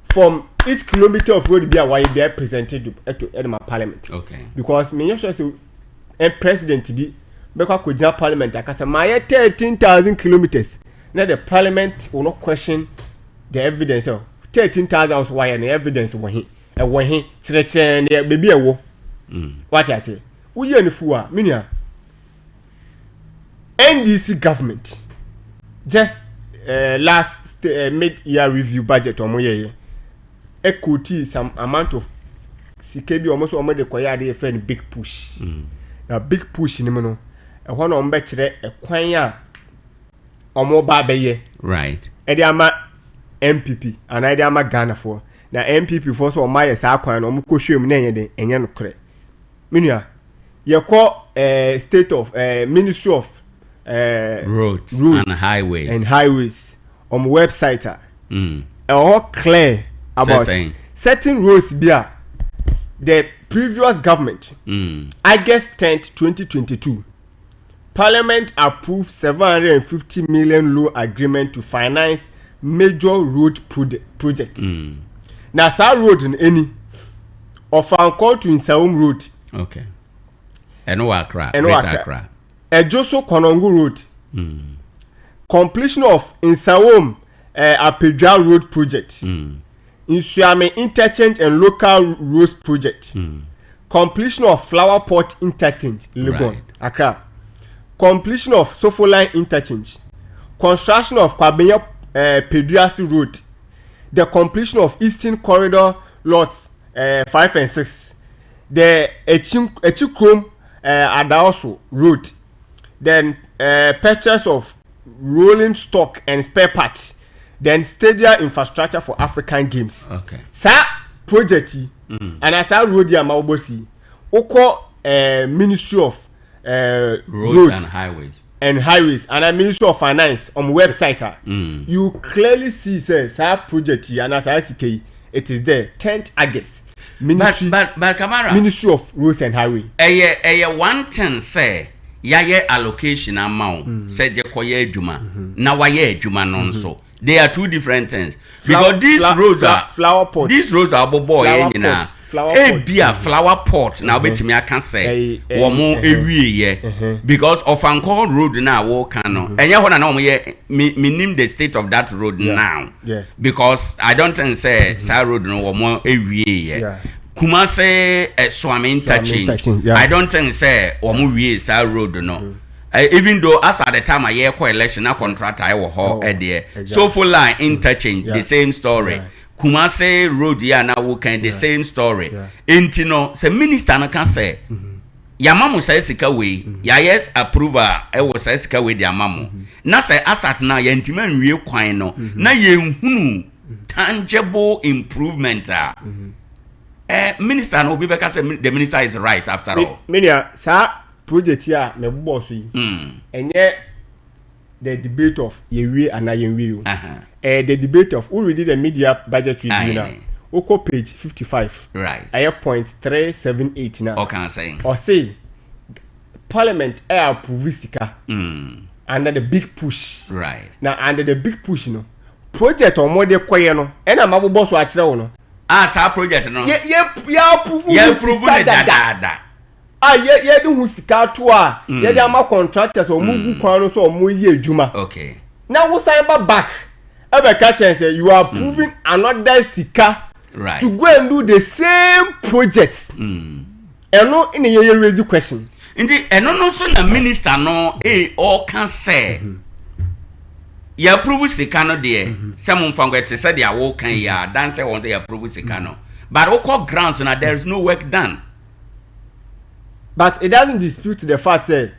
from each kilometer of road be why they are presented to my parliament. Okay. Because me sure so a president be because could parliament akasa my 13,000 kilometers. Now the parliament will not question the evidence of 13,000 was why and the evidence was he and when he chrechen baby a wo. What I say? We are fuwa minia NDC government just last mid-year review budget or more equity some amount of CKB almost almost the choir they find big push. Now big push in no e ho no mbekire e kwan a omo ba beye. Right. E dey ama MPP and I dey ama Ghana for. Na MPP for so my sa kwan no ko hwem na enye no kre. Menua ye call state of Ministry of roads and highways on website all clear about certain roads bia the previous government August 10th 2022 Parliament approved 750 million loan agreement to finance major road projects. Now sa road in any of call to Insaum road. Okay. Eno Accra. Ejoso Konongo road. Completion of Insaum Apedra road project. Insuame interchange and local roads project. Completion of Flower Pot interchange Legon Accra. Completion of Sofoline interchange. Construction of Kwabenya Pedrasi road. The completion of Eastern Corridor lots 5 and 6. The Echikrom Adaoso road. Then purchase of rolling stock and spare parts. Then stadium infrastructure for African Games. Okay. Sa project and as I road ya maobosi oko Ministry of road and highways and a Ministry of Finance on website you clearly see say sa project and as I see it is there 10th August Ministry but Kamara Ministry of Roads and Highway one thing say yaye allocation amount say je koye adwuma na waye adwuma no so they are two different things because these roads are flower pot. These roads are bobo now. Flower pot now betimi aka say womo ewie ye because of Ankor road now wo kan no enye ho na wo ye minim the state of that road now. Yes. Because I don't think say sa road no womo ewie ye. Kumase Swami interchange. I don't think say womo wie sa road no. Even though as at the time I hear election na contract I wo ho there. So full line interchange the same story. Kumase road ya na wo kan the same story. Intino say minister na kan say yamamu say sika we ya yes approval e wo say sika we the amamu. Na say asat na ya ntima nwie kwan no na ye nhunu tangible improvement minister no be be say the minister is right after all. Minia sa project here me boss yi enye the debate of yewe and ayenwe the debate of who read the media budget review now oko page 55 right aye point 378 now okay saying or say parliament approve sika under the big push right now under the big push no project or more de koye no e na mabobo so a kire wo no sa project no ye approve da ye do hu sika to a ye dey ama contractors o mu gu kwan no so o mu ye adwuma okay now we cyber back ever catch and say you are proving another sika right to go and do the same projects and no in a raise question indeed and no so na minister no all can say ya approve sika no there some fangwete said ya wo kan ya dance want ya approve sika no but all grounds na there is no work done. But it doesn't dispute the fact that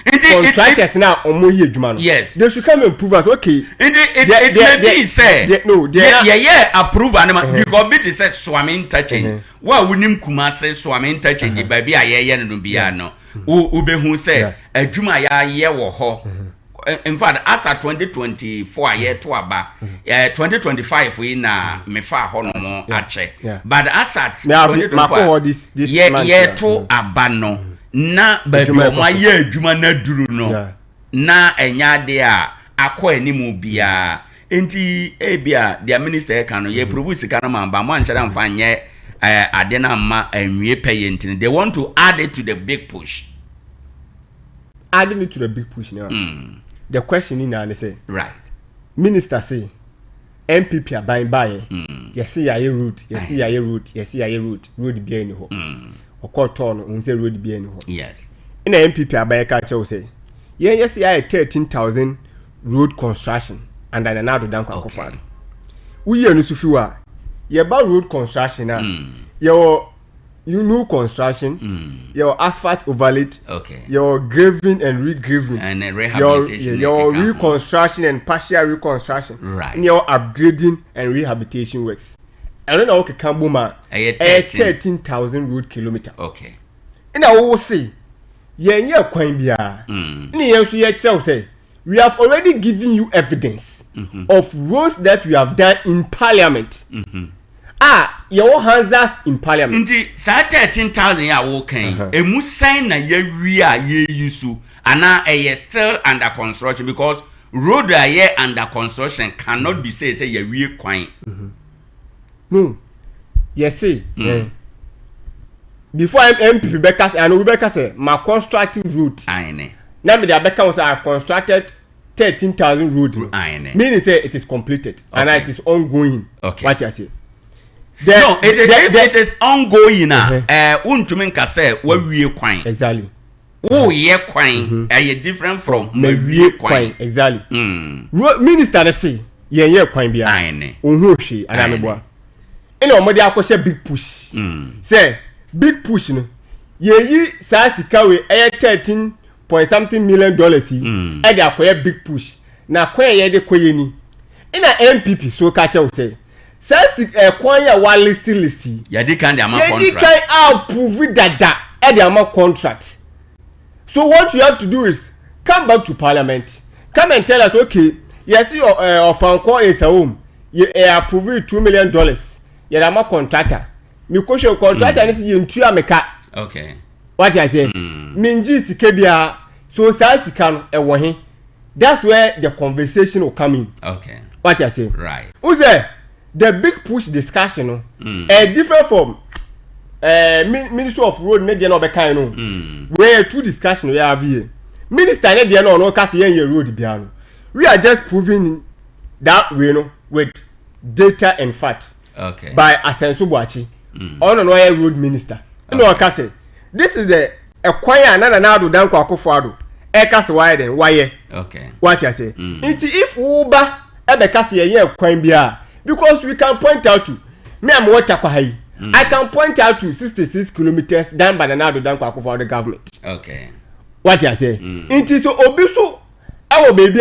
contractors now omoye adwuma no. Yes. They should come and prove us okay. It may be said. No, yeah, approve anima because bit say swami interchange. Wa wunim Kumase swami interchange baby ayeye no bia no. Ubehu say adwuma ya ye wo ho. In fact, as at 2024 year to aba 2025 we na mefa ho no mo ache. But as at 2024 this year to aba no na baby o ma ye adwuma na duru no na enya de a akọ animu bia enti ebia the minister kan no ye prove sika no man ba mo anchara mfa nye ade na ma anwie pay enti they want to add it to the big push. Adding it to the big push now. The question in now say right minister say MPP are buying buy yes see aye route yes see aye route yes see aye road be any ho okoto no un say road be any ho yes in MPP are buy ka che say yes see aye 13,000 road construction and then now dan kwa kofa we ye no so fiwa ye ba road construction na you know construction, your asphalt overlaid, your graving and regraving, and rehabilitation, your reconstruction and partial reconstruction, right? And your upgrading and rehabilitation works. I don't know, okay, Kambuma, 13,000 road kilometer. Okay. And I will say, yeah, Quambia. Say, we have already given you evidence of roads that we have done in Parliament. Your hands in Parliament. Indeed, 13,000 ya woken. Emu sign na ye yusu. Ana still under construction because road under construction cannot be say ye we kwine. No. Yes, see. Before MPP Becca and Rebecca say my constructing route. Aye. Now me the Becca was I have constructed 13,000 road. Meaning say it is completed and it is ongoing. Okay. What you say? No, it is ongoing now. Untumi nka say wa wie kwan. Exactly. Wo ye kwan are different from ma wie kwan. Exactly. Minister say ye kwan bia. Aye. Ohun hwe anameboa. Ene omode akose big push. Say big push no. Ye yi sa sika we 13 point something million dollars yi. E dey akoye big push. Na kwan ye dey koye ni. Ina MPP so ka che wo say says kwan ya wa listy ya di kan the amount contract ya di kan approve dada e the amount contract. So what you have to do is come back to Parliament, come and tell us okay yes your Ofanko is a home you approve $2 million ya the amount contractor me question contractor ni si ntu ameka. Okay, what I say minji sike bia so says sika no wo he. That's where the conversation will come in. Okay, what I say right uze the big push discussion no different from Ministry of Road ne dey no be kan no where two discussion we have here minister ne dey no cast yen road bia no we are just proving that way no with data and fact. Okay, by Asenso Boachi on no road minister no cast this is the kwan na do dan kwa akofo e cast why then why. Okay, what you say if uba e be cast yen kwan bia because we can point out to me am water kwa hai. I can point out to 66 kilometers down by the Nado down for the government. Okay, what you say it is so obiso our baby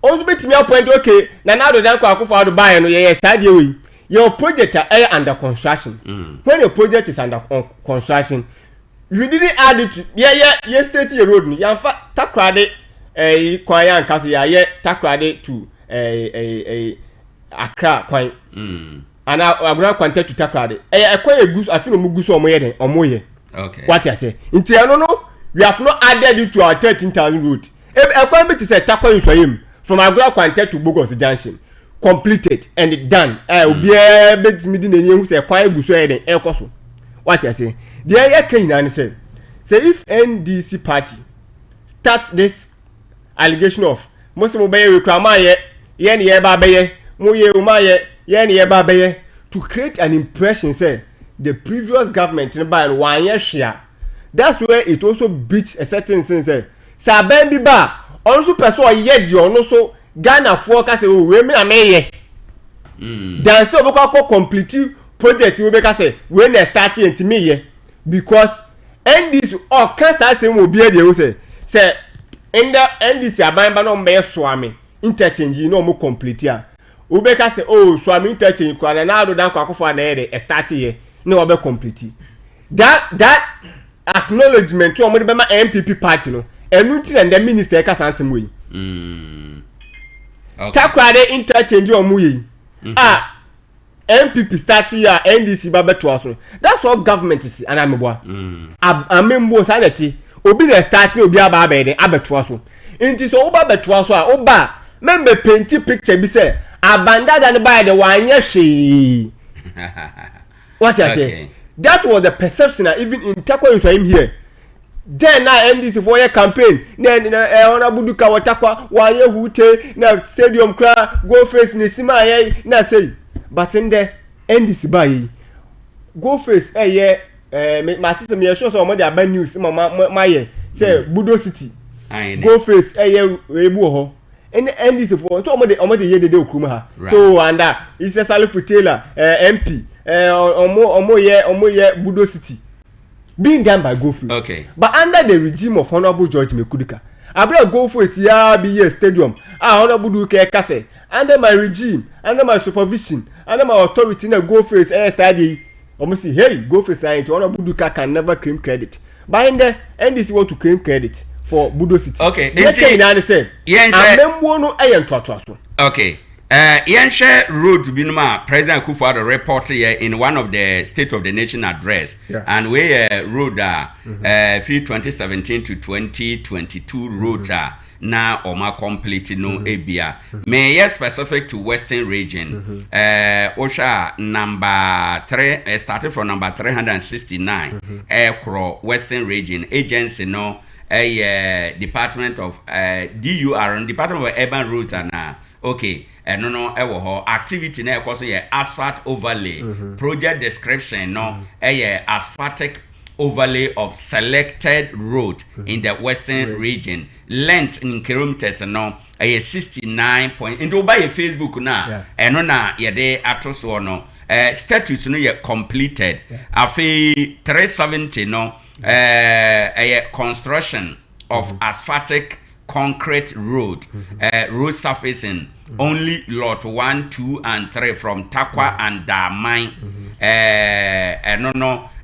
also bet me point okay na Nado down for the buy no yes side way your project are under construction. When your project is under construction you didn't add it to yeah state your road ni ya fa takrade kwa ya nkase ya takrade to Accra kwan and aguna kwante to takrade ekwan egus afino muguso omoye den omoye. Okay, what you say nti no we have not added it to our 13,000 route ekwan bit say takwa insoyim from aguna kwante to Bogos Junction completed and done obi bet midi na hu say ekwan eguso ye den ekoso. What you say the area can na say if NDC party starts this allegation of Most of we cramaye, yen ye babaye, muye umaye, yen ye babaye, to create an impression, say, the previous government in by 1 year share. That's where it also breached a certain sense. Saben biba, also person yet you also Ghana forecast we me ameye. Dan so we call complete project we make say we na start ent me ye because this all cancer say we be there say in the this aban ba no me swami interchange no mo complete ya. We make say oh swami interchange kwa na do dan kwa akofo na e start ye no we be complete. That acknowledgement to omode be ma MPP party no enu ti and the minister ka sansem we. Tarkwa de interchange omu yi. MPP start here NDC ba beto aso. That's what government is and ameboa. Amembo sanity obi na start obi aba be de abeto aso. Nti so oba beto aso a oba membe painti picture bi say abanda da ne ba de wanye hwe. What I say? That was the perception even in Tarkwa if I'm here. Then na NDC for your campaign then honorable Duka Tarkwa wanye hute na stadium kra go face ni sima ye na say but in the NDC buy go face matise me show so mo dey aba news ma ye say Budo City go face rebu ho and NDC for so mo dey ye dey okuma ha so and is a Salif Taylor MP omo ye Budo City being done by Go Face. Okay. But under the regime of Honorable George Mekudika, Abra Go Face ya be a stadium. Honorable Duke Kase. Under my regime, under my supervision, under my authority, na Go Face study. Almost say, hey, Go Face Honorable Duka can never claim credit. But in the NDC want to claim credit for Budo City. Okay. Okay. Yenshe road binuma President Akufo-Addo report here in one of the State of the Nation address, and we road 2017 to 2022 road na oma complete no ebia. May yes specific to Western region. Osha number 3 started from number 369. Ekro Western region agency no Department of DUR Department of Urban Roads and okay. No ewo activity na ekoso ye asphalt overlay project description no asphaltic overlay of selected road in the Western region length in kilometers no 69 point into by Facebook na na ye de atoso no status no ye completed afi 370 no construction of asphaltic concrete road road surfacing only lot 1, 2, and 3 from Tarkwa and Damai.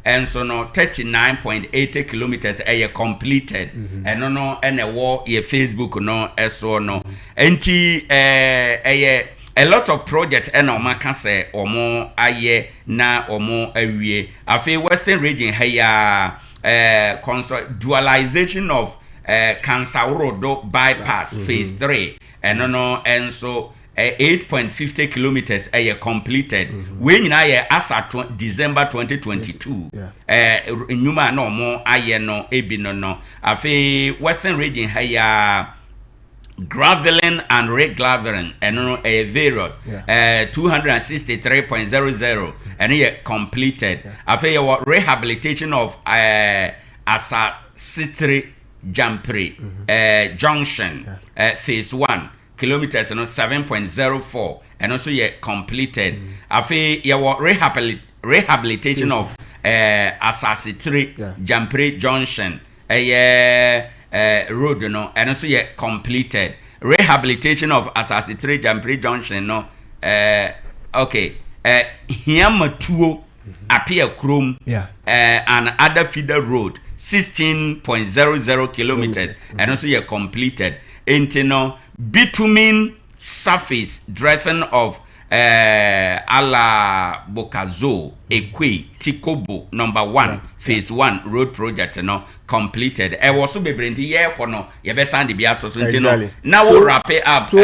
And so no 39.80 kilometers completed. And no and a war ye Facebook no so no. Enti a lot of project maka say omo aye na omo awie. Afi Western region haya construct dualization of Cancer Road bypass phase 3 and so 8.50 kilometers completed when I as at December 2022 nyuma no mo aye no ebino no afi Western region haya graveling and regraveling and various 263.00 and completed afi rehabilitation of Asa Citri Jampre junction phase 1 kilometers 7.04 and also completed afi rehabilitation of Asasi 3 Jampre junction road no and also completed rehabilitation of Asasi 3 Jampre junction no okay Hiamatuo appear Chrome and other feeder road 16.00 kilometers and also completed internal bitumen surface dressing of Ala Bokazo Ekwe Tikobo number 1 phase 1 road project no completed. I was so be brandi ye kono ye be sand bi ato so ntino now we wrap it up so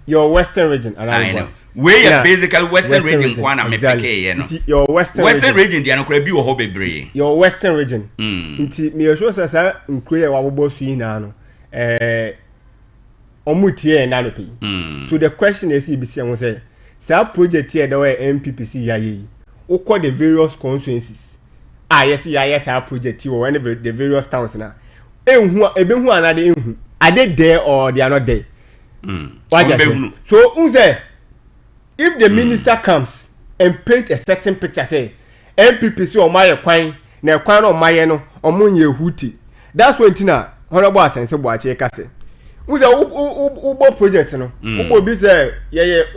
your Western region I know we basically Western region one am peke ye no your Western region dia no kra bi wo ho bebre your Western region nti me show say nkwe wa bobo su ina no omutie na no pe so the question is ibisi am say project here the way MPPC yayi ukọ the various constituencies yes project here when the various towns na ebehu anade ehu are they there or they are not there so unse if the minister comes and paint a certain picture say MPPC o maye kwan na kwan no maye no omunye huti that's when tina honorable asense boache kase unse ubo project no ubo bi say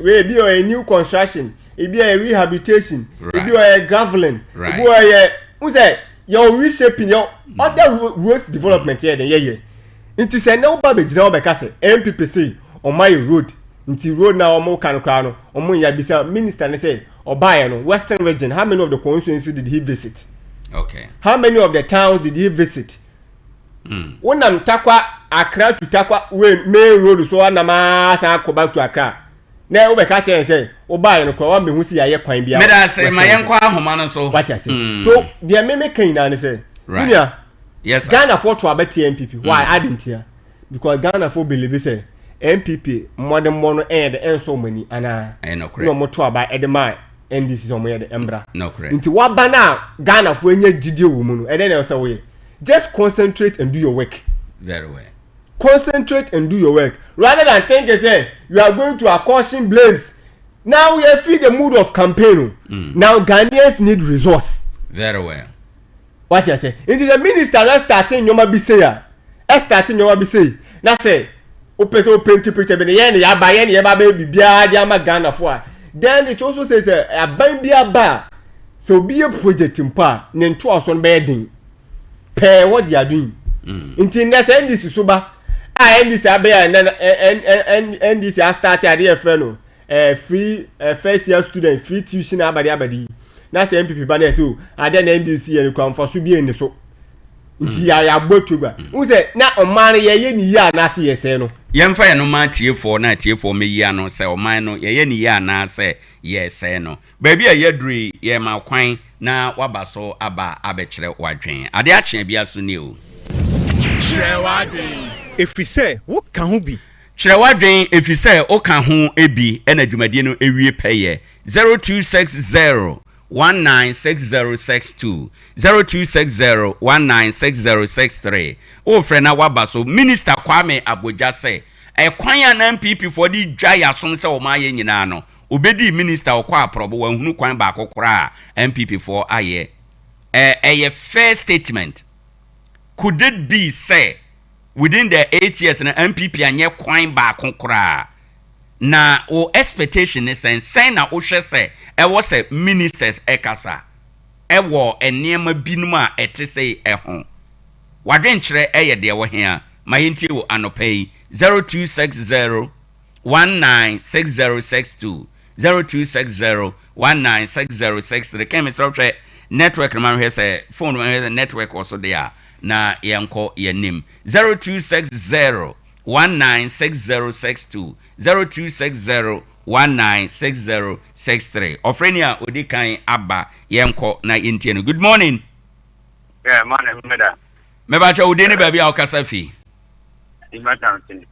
we bi a new construction e bi a rehabilitation e bi a graveling e bi a unse your reshaping your other roads development here then nti say na uba be gina obe kase MPPC o maye road nti road na omo kan kra no omo ya bi say minister ne say obaye no western region how many of the constituencies did he visit? Okay, how many of the towns did he visit? Wonam Tarkwa Accra to Tarkwa main road so na ma san ko back to Accra na we ka che say obaye no kwa me hu si aye kwan bia me da say ma yen kwa ahoma no so what you say so the me kan na ne say right. Yes, Ghana for to abeti MPP why I didn't here because Ghana for believe say MPP modern mono and so many ana no mo to aba edema and this is on the embra no correct into what bana Ghana for any gidi woman and then say we just concentrate and do your work very well. Concentrate and do your work rather than think say you are going to caution blames. Now we feel the mood of campaign. Now Ghanaians need resource very well. What you say? It is a minister that starting your be say starting your be say na say open to picture be yen ya ba yen ya ba be bia dia ma Ghana for then it also says a ban bia ba so be a project impa ne nto aso no be din pay what they are doing until next end this so ba end this abia and this start ade friend free first year student free tuition abadi na say MPP ba na so ade na NDC e kwa mfa so bi eni so nti ya gbotuba u say na oman ye ni ya na se yese no yemfa ye no ma tie4 na tie4 me ya no say oman no ye ni ya na say yese no ba bi a yedri ye ma kwan na waba so aba abekire wadwen Ade Akye Abia so ni o kyerɛ wadwen efise wo ka ho bi kyerɛ wadwen efise o ka ho ebi na dwumadie no ewie pɛyɛ 0260 196062 0260196063 o frena wabaso minister Kwame Aboja say e kwan ya na MPP for di dwa ya som se o ma ye nyina no obedi minister okwa aprobo wa hunu kwan ba akokora MPP for aye a fair statement. Could it be say within the 8 years na MPP anye kwan ba akokora na o expectation is say na o hwe say e was a ministers ekasa ewo eniema binum a ete say ho wadwenkyere eye de wo hia ma yenti wo anopai 0260 196062 0260 196063 kemi software network na hwe say phone na hwe network also there na yenko yenim 0260 196062 0260 196063 Ofrenia Odikan Abba Yenko na Intiano. Good morning. Yeah, morning, madam. Mebacha udeni baby au kasafi. Imatanti.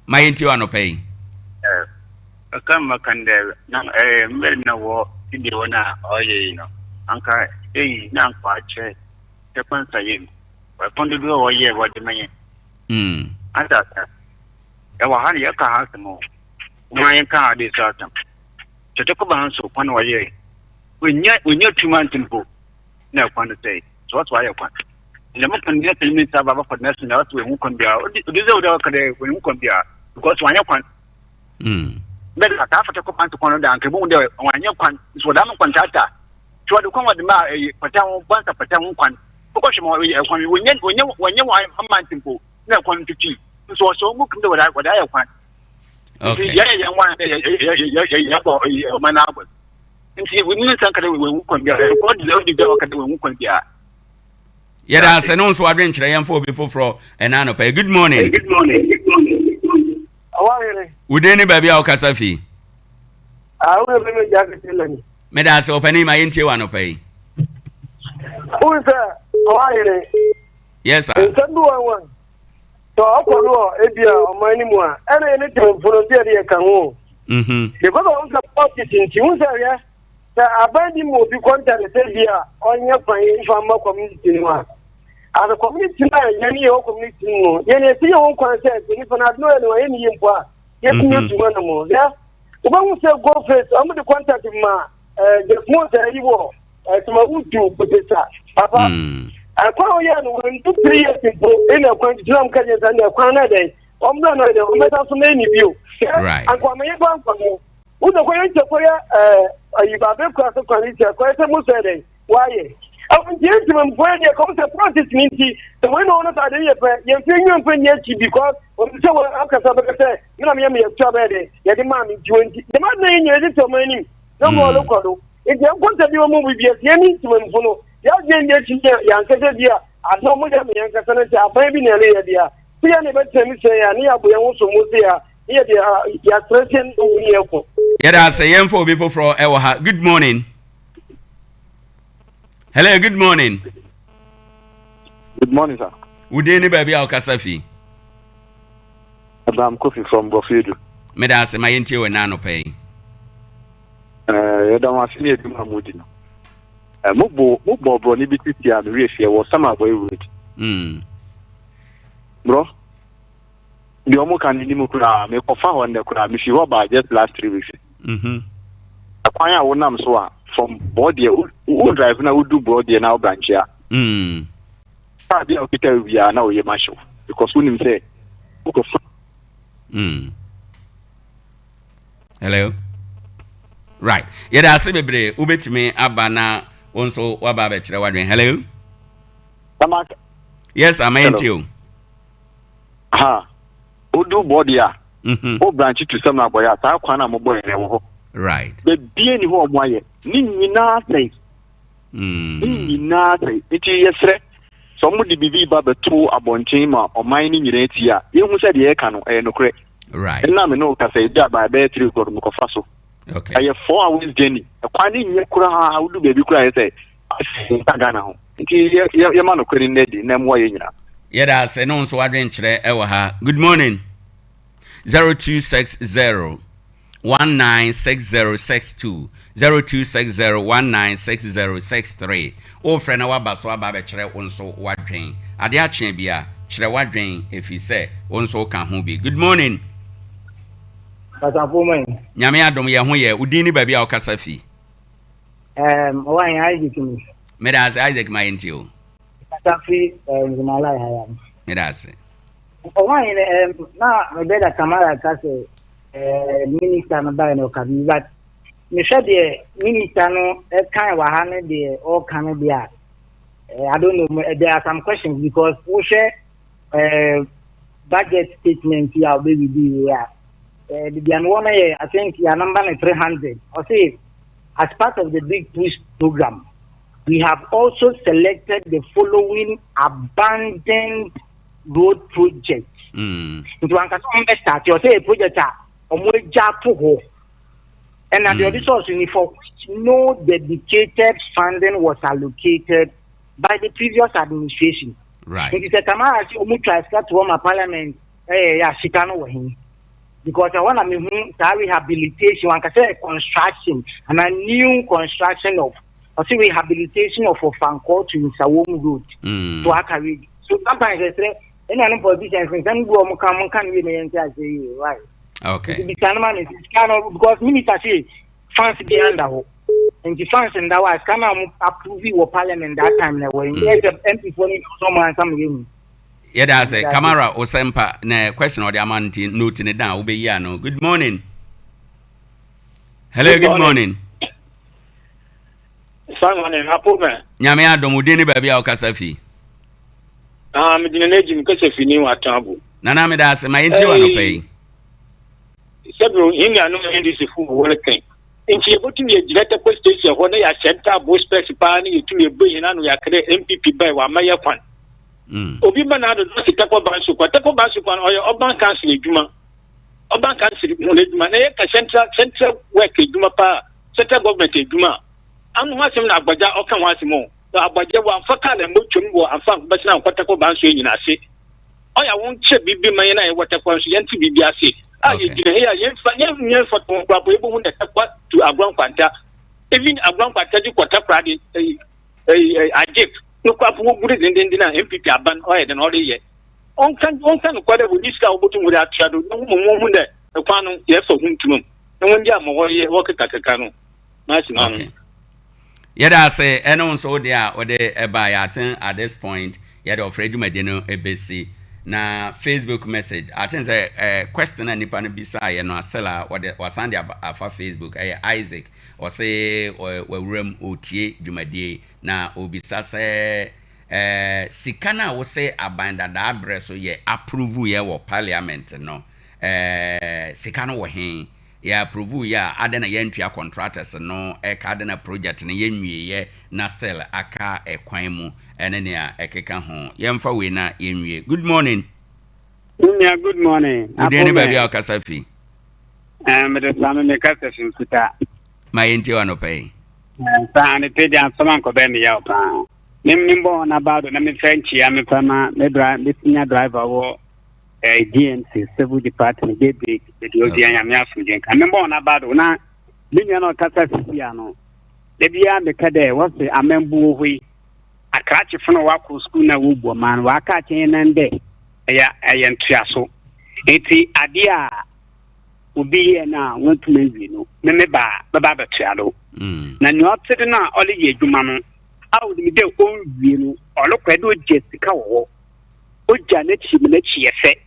Ma intio anopay. Kama kande na mbele na wo ndi wona oye no. Anka na kwa che te kwanza yin. Wa kondo do oye wa de manye. Ata. Hani ya ka hasmo. Mwen ka de satam tete ko ban so kwan wa ye wonya 2 months npo na kwan say so what why kwan le mo kan dia telmi ta baba for next na what we hu kon bia o dize o da ka de we hu kon bia because wanya kwan be ka ta fata ko pan to kon da anke bo de wanya kwan so da mo kwan tata so de kon wa de ma pata mo bansa pata mo kwan ko shi mo kwan wonya months npo na kwan 50 so mo kan de wa da kwan. Okay. Yeah, we need some kind of we can be. What is the girl can do? We can be. Yeah, that's an also adventure. I am for before from an anope. Good morning. Good morning. How are you? Udeni baby au kasafi. I will be jacket. Me da se open my inti anope. Who is that? How are you? Yes, sir. One. So Okoro Abia or Manimua, and anything for the area can go. Because of the politics in Tuesday, the abandoned will be contact the Serbia on your fine from a community. As a community, any community, any see your own concept, if I not know any import, get you to one more. Yeah, the one who said go first, I'm going to contact him. The small you war, to my wood to put it up. Papa, I call you when 2-3 years ago in a country, I'm coming and a corner day. I'm not so many view. Right. And come here, who the way to play you have a cross of quality, quite a Musade. Why? I want gentlemen where they come to practice me. The way on that idea, you're thinking when you because when you say, after Sabbath, you know, me a job at it, you're the man in 20. The man name is little money. No more local. If you want to do a movie, you need to follow. You're getting young Casadia. I know more than young Casadia, baby, near there. See, I never tell me say, and here we are also there. Here they are threatening to I say, young for people from Owoahene. Good morning. Hello, good morning. Good morning, sir. Would anybody be our Kasafi? I'm Kofi from Bofidu. Medas, my intio and nano pay. You don't want to see a moody. Mubo, Bonibiti, and Riffia was some away with. Bro, the Omokan Nimukura, make a found on the crab if you were by just last 3 weeks. A choir one am so from body who drive now do body now branch here. We are now a marshal because when him say, hello. Right. Yet I say, baby, ubet me abana also wababet. Hello. Yes, I'm into you. Ha. Who do body? Who branch to some boy? I can't mobile. Right. The being who are why. Nina say. Nina say. It is yes, somebody be Baba 2 abonchima or mining in here. You said the Ekano and no right. And now I know can say that by bear 3 or Mokofaso. Okay. I have 4 hours journey. A quantity Yakura, how do baby cry say? I say, Tagana. Your man of Queen Lady, name Wayna. Yet I say, no, so I didn't try Owoahene. Good morning. 0260 196062 0260196063. O friend our baso ababe chere onso wadwen. Ade Akye Abia chere wadwen if he say onso kan ho bi. Good morning. Kasafomen. Nyame adom ye ho ye udin ni ba bia okasa fi. Owoahene Isaac mi. Medas Isaac my intio. Kasafi Zumala hayam. Medas. Owoahene na mebeda kamara kase minister no ba no kabi but me sure the minister no kind wahane the all kind there. I don't know, there are some questions because we share budget statement here baby here. The one I think your number is 300. I say as part of the big push program, we have also selected the following abandoned road projects. Into one can start. You say a project and at the resource for which no dedicated funding was allocated by the previous administration. Right. It is a Tamara to my parliament. Because I want to rehabilitation, one can say construction and a new construction of rehabilitation of a Fanco to Sawom Road to Akari. So sometimes I say, any politicians can go can really say, right. Okay. Because minister say funds be under and the funds and that was come approve your parliament that time na when MP for someone some yeah, that's a Camara or Sompa na question or the amount note in it down be no. Good morning. Hello, good morning. Someone in Apoma. Nyame adom udini ba bia okasafi. Me dinage mi kasafi ni watambu. Nana me da se my enti wa no pay. Several India no NDC for working. In she put in the director post station when they are center both specifying to a billion and we are MPP by one mayor fund. Obi Manado does a Taco Bansu, or your Oban Council Juma. Oban Council Juma, central work Juma, central government Juma. I'm watching Abaja or can watch more. The Abaja one for Kala Muchum and Funk Basna Taco Bansu in a city. oya won che bibi man na e water kwan so yenti bibi ase you gina here yen for ton kwa bo ebo hu na takwa to agron kwanta even agron kwanta di kwata kwa di ajip no kwa bo gure den na MPP aban oya den ori ye on kan kwa da bu diska obotu mu da atiado no mo hu na kwa no ye so hu ntumum no won dia mo wo ye wo kaka no na si no yada say eno nso de a ode eba ya ten at this point yada ofredu medeno ebesi na Facebook message I think question and nipa no bisa ye no asela ode wasande afa Facebook Isaac o say wawuram otie dwumadie na obisa say sika na wo say abanda da address ye approve ye wo parliament no sika no wo hen ya approve ya adena yentua contractors no ka adena project na yenwie ye na still aka ekwan mu ene ne a ekeka ho yemfa we na yenwie. Good morning. Good morning. Udeni ba bia okasafi. Me de samme me kasafi kuta. Ma yenti wano pay. Sa ane pedi an saman ko be me ya pa. Nimbo na bado na me French ya me pama me senior driver wo DNC civil department de odi anya me afu je kan nimbo na bado na linya no kasafi ya no. De bia me kade wo se amembu hui. Akrachi fono wa ku school na wo bo man wa ka chen nan de. Ya ntuaso enti ade a obi na wontu menwi no me ba betuado na nyotede na ole ye adwuma no awu de de onwie no ole kwede ojesika wo oja na chi me na chi efe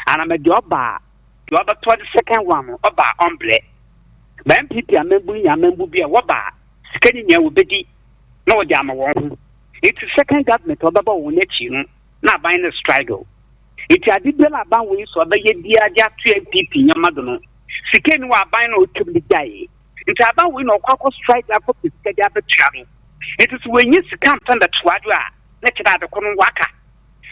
ana me de oba to the second one oba omble ba MPP amembu bia wo ba sikani nya wo bedi na wo de ama wo ho enti second government oba ba wo na chi no na ban na struggle iti adibela ban we so ba ye dia ja to MPP nyamado no sikeni wa ban na otum di jaye iti aban we no kwakọ strike afọ pisika dia betua no iti so we nyi sika mpanda tuado a na kida de kono waka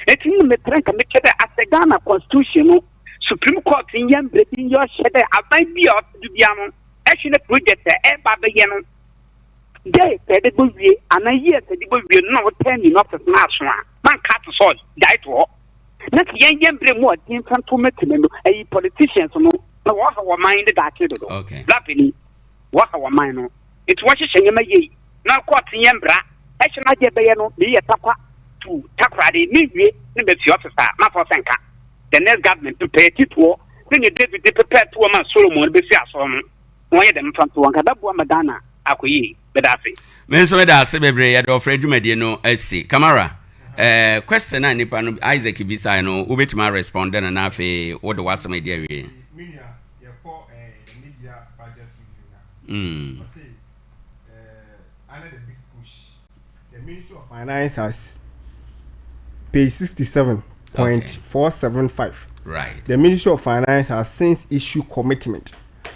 iti ni metrenka me kida asega na constitution no Supreme Court nyam bredi yo hede aban bia otu bia no ehwe na project ba ba ye no dey pede bo wie ana ye pede bo wie no wo ten ni office na aso a man cut so die to na yen bre mo din fanto metene no ayi politicians no na wo ha wo mind da ke do okay lapini wo ha wo mind no it wo hye ma ye na court yen bra e hye na je be ye no be ye takwa to takrade ni wie ni be fi officer ma for senka the next government to pay tituo ni David de prepare to man Solomon be fi aso no wo ye dem fanto wanka da bo madana akoyi be da fe me so be da se bebre ye do fredwumade no asi camera question na nipa no Isaac bisa no obetima respond na na afi wo de wasem dia we media ye for media budget review na say under the big push the Ministry of Finance has page 67.475 right. The Ministry of Finance has since issued commitment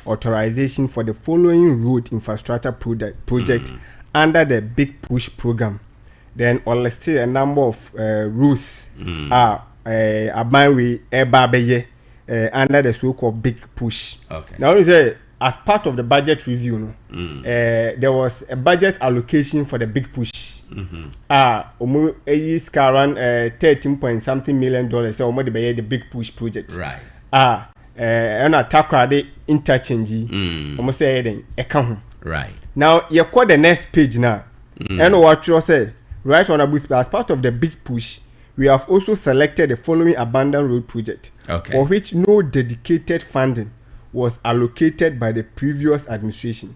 authorization for the following road infrastructure project under the big push program. Then listed a number of rules are Abanwe Ebabeye under the so-called big push. Okay. Now you say as part of the budget review, there was a budget allocation for the big push. Is around 13 point something $million. So the big push project. Right. And a Tarkwa interchange. Almost say then account. Right. Now you call the next page now. And what you say. Right on as part of the big push, we have also selected the following abandoned road project, for which no dedicated funding was allocated by the previous administration.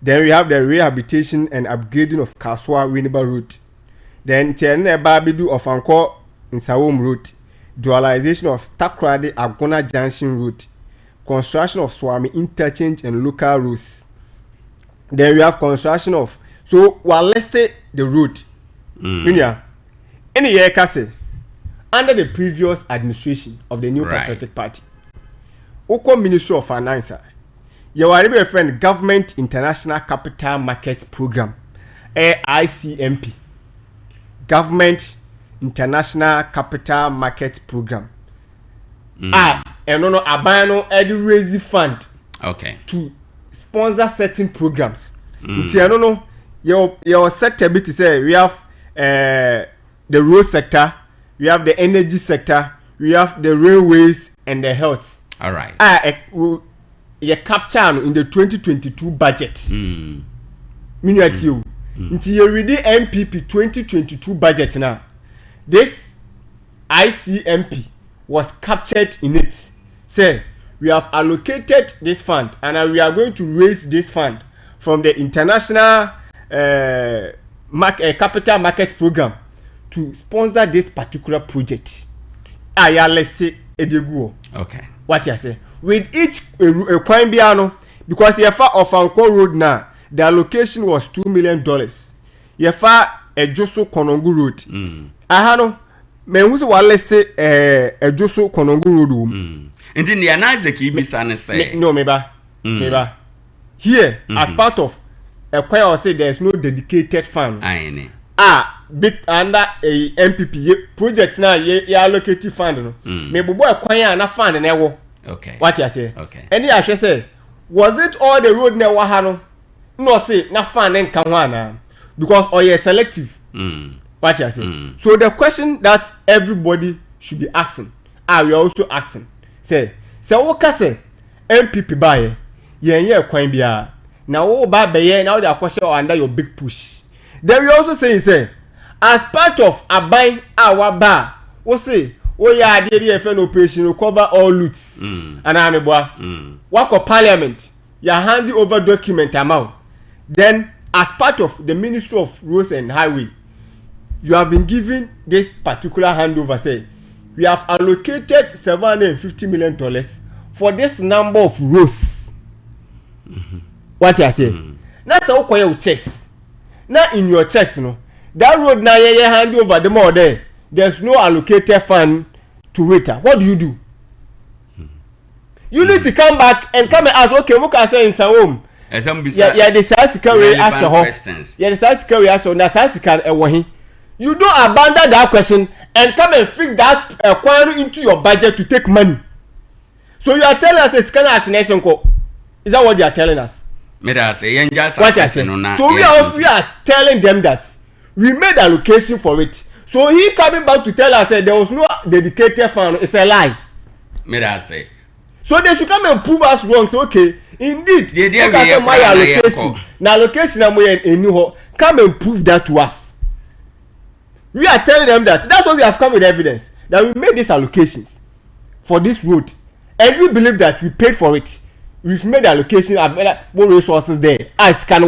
Then we have the rehabilitation and upgrading of Kaswa Winneba Road. Then Tiene Babidu of Anko Nsawom Road, dualization of Takrade Agona Junction Road, construction of Swami Interchange and local roads. Then we have construction of, so while listed the road. Any year Kase under the previous administration of the New Patriotic Party. Oko Ministry of Finance. You are a friend Government International Capital Market Program. ICMP. Government International Capital Market Program. And no abano edu raise fund. Okay. To sponsor certain programs. No your sector bit to say we have the road sector, we have the energy sector, we have the railways and the health. All right. You capture in the 2022 budget. Meaning at you. Until you read the MPP 2022 budget now. This ICMP was captured in it. Say, we have allocated this fund and we are going to raise this fund from the international capital market program to sponsor this particular project. I listed Edegu. Okay. What you say? With each coin biano, because you far off Anko Road now, the allocation was $2 million. You far a Joso Konongu Road. Ahano, me who's what listed a Joso Konongu Road. And in the another key business say no, maybe. Here, as part of a choir say there is no dedicated fund. Big under a MPP project now, ye allocated fund. Maybe boy choir and a fund and ever. Okay. What you say? Okay. And I should say, was it all the road near Wahano? No, say, not fund and Kawana. Because all ye selective. What you say? So the question that everybody should be asking, we are also asking. Say what say MPP buy ye kwan bia na wo ba be now the question under your big push. Then we also say as part of aban our bar we say ya dey be an operation to cover all loots and ameboa work of parliament ya hand over document amount. Then as part of the Ministry of Roads and Highway you have been given this particular handover. Say we have allocated $750 million for this number of roads. What you say? That's how you checks. Now in your checks, that road now you hand over the more there. There's no allocated fund to it. What do? You need to come back and come and ask. Okay, what can I say in some home? Yeah, the size carry as a home. Yeah, the size carry as a size can you don't abandon that question and come and fix that query into your budget to take money. So you are telling us it's kind of assassination call. Is that what they are telling us? What I say? So we are telling them that we made allocation for it. So he coming back to tell us that there was no dedicated fund. It's a lie. Say. So they should come and prove us wrong. So okay, indeed, my allocation. Now allocation come and prove that to us. We are telling them that. That's why we have come with evidence that we made these allocations for this road, and we believe that we paid for it. We've made allocation of more resources there. As can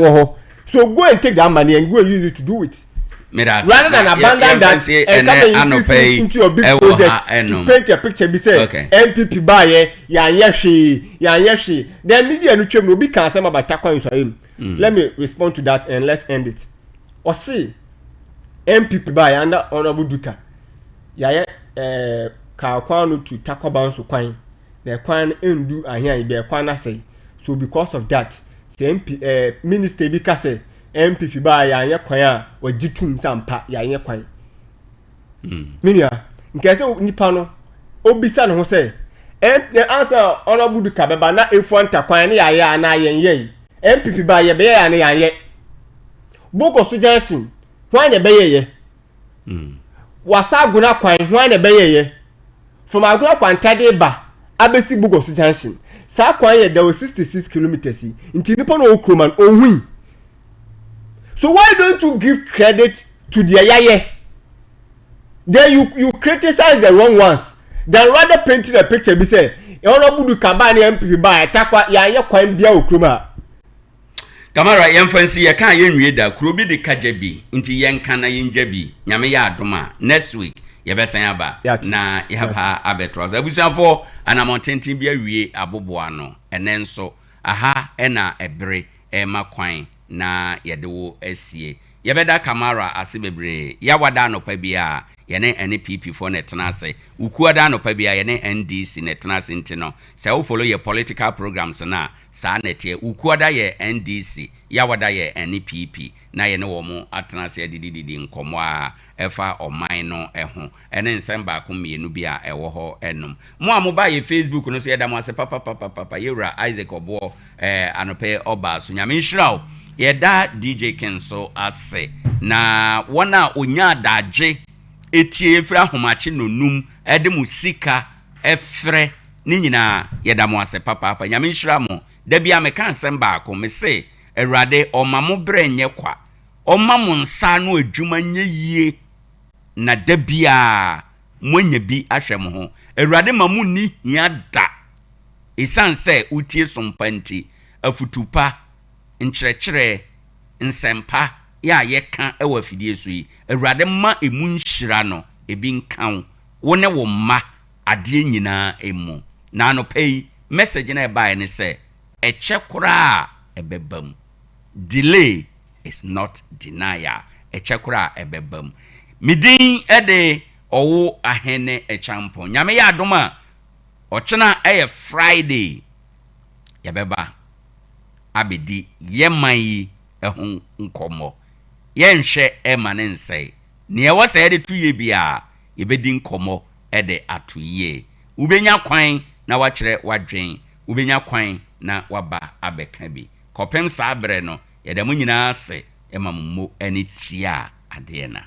so go and take that money and go and use it to do it. Rather than abandon that and come and use it into your big project to paint a picture. Be say MPP buy yashi. Then media no chem no be can say about Tarkwa Israel. Let me respond to that and let's end it. Or see. MPP by under Honorable Duka. Yaya Kakwano to Tarkwa Bounce Kwan. The Kwan do and here be a Kwana say. So because of that, the MP Minister Bika say MPP by Yaya Kwaya or Jitum Sampa Yaya Kwan. Minia, in case of Nipano, Obisan who say, and the answer Honorable Duka, but not if one Tarkwa Yaya and I ye. MPP by a bear and Yaya. Book of suggestion. Why the bay? Wasa guna kwan why the bay? From Agua Quantade ba, Abesi Book of Suggestion. Sa kwan there was 66 kilometers into Nippon Okroman or we. So why don't you give credit to the Ayaye? Then you criticize the wrong ones. Then rather painting a picture be say, Honorable Kabani MP by Tarkwa Yaya Kwan Bia Okroma. Kamara yemfansi ye kan yenwie da kurobi de kajabi nti yenka na yenjabi nyame ya adoma next week ye besan aba na ye ha abetros abusanfo anamontentin bia wie aboboa no enenso aha ena ebre makwan na ye de wo asie ye beda Kamara ase bebre ya wada no pa bia ye ne NPP for net na ase ukuada no pa bia ye ne NDC net na ase ntino se wo follow your political programs na sa netie ukuada ye NDC ya wada ye NPP na ye ne wo mu atena se dididi nkomo a efa oman no eho ene nsem ba ko mienu bia ewo ho enum mo amoba ye Facebook no so ye da mo ase papa yewra Isaac Obo anope oba so nyame nhyiraw ye da DJ Kenso ase na wona onya daje etie fra homache nonum ɛde mu sika ɛfrɛ ne nyinaa yɛda mo ase papa nyame nhyira mo da bia meka nsɛm baako me se awurade ɔma mo brɛ nyɛ kwa ɔma mo nsa no adwuma nyɛ yie na da bia mo nya bi ahwɛ mo ho awurade ma mo ni hia da esan sɛ utie Sompa nti afutupa nkyerɛkyerɛ nsɛmpa ya yɛka ɛwɔ afidie so yi awurade ma emu nhyira no ebi nkan wo ne wo ma adeɛ nyinaa emu na anɔpa yi message na ɛbae ne sɛ ɛkyɛ koraa ɛbɛbam delay is not denial ɛkyɛ koraa ɛbɛbam midin ɛde Owoahene Acheampong nyame yɛ adom a ɔkyena ɛyɛ Friday yɛbɛba abedi yɛman yi ɛho nkɔmmɔ yɛnhwɛ ɛma ne nsɛe nea ɛwɔ sɛ yɛde to yɛ bia yɛbɛdi nkɔmmɔ ɛde ato yie wobɛnya kwan na wakyerɛ wadwen wobɛnya kwan na waba abɛka bi kɔpem saa berɛ no yɛda mo nyinaa sɛ ɛma mo ani tia adeɛ na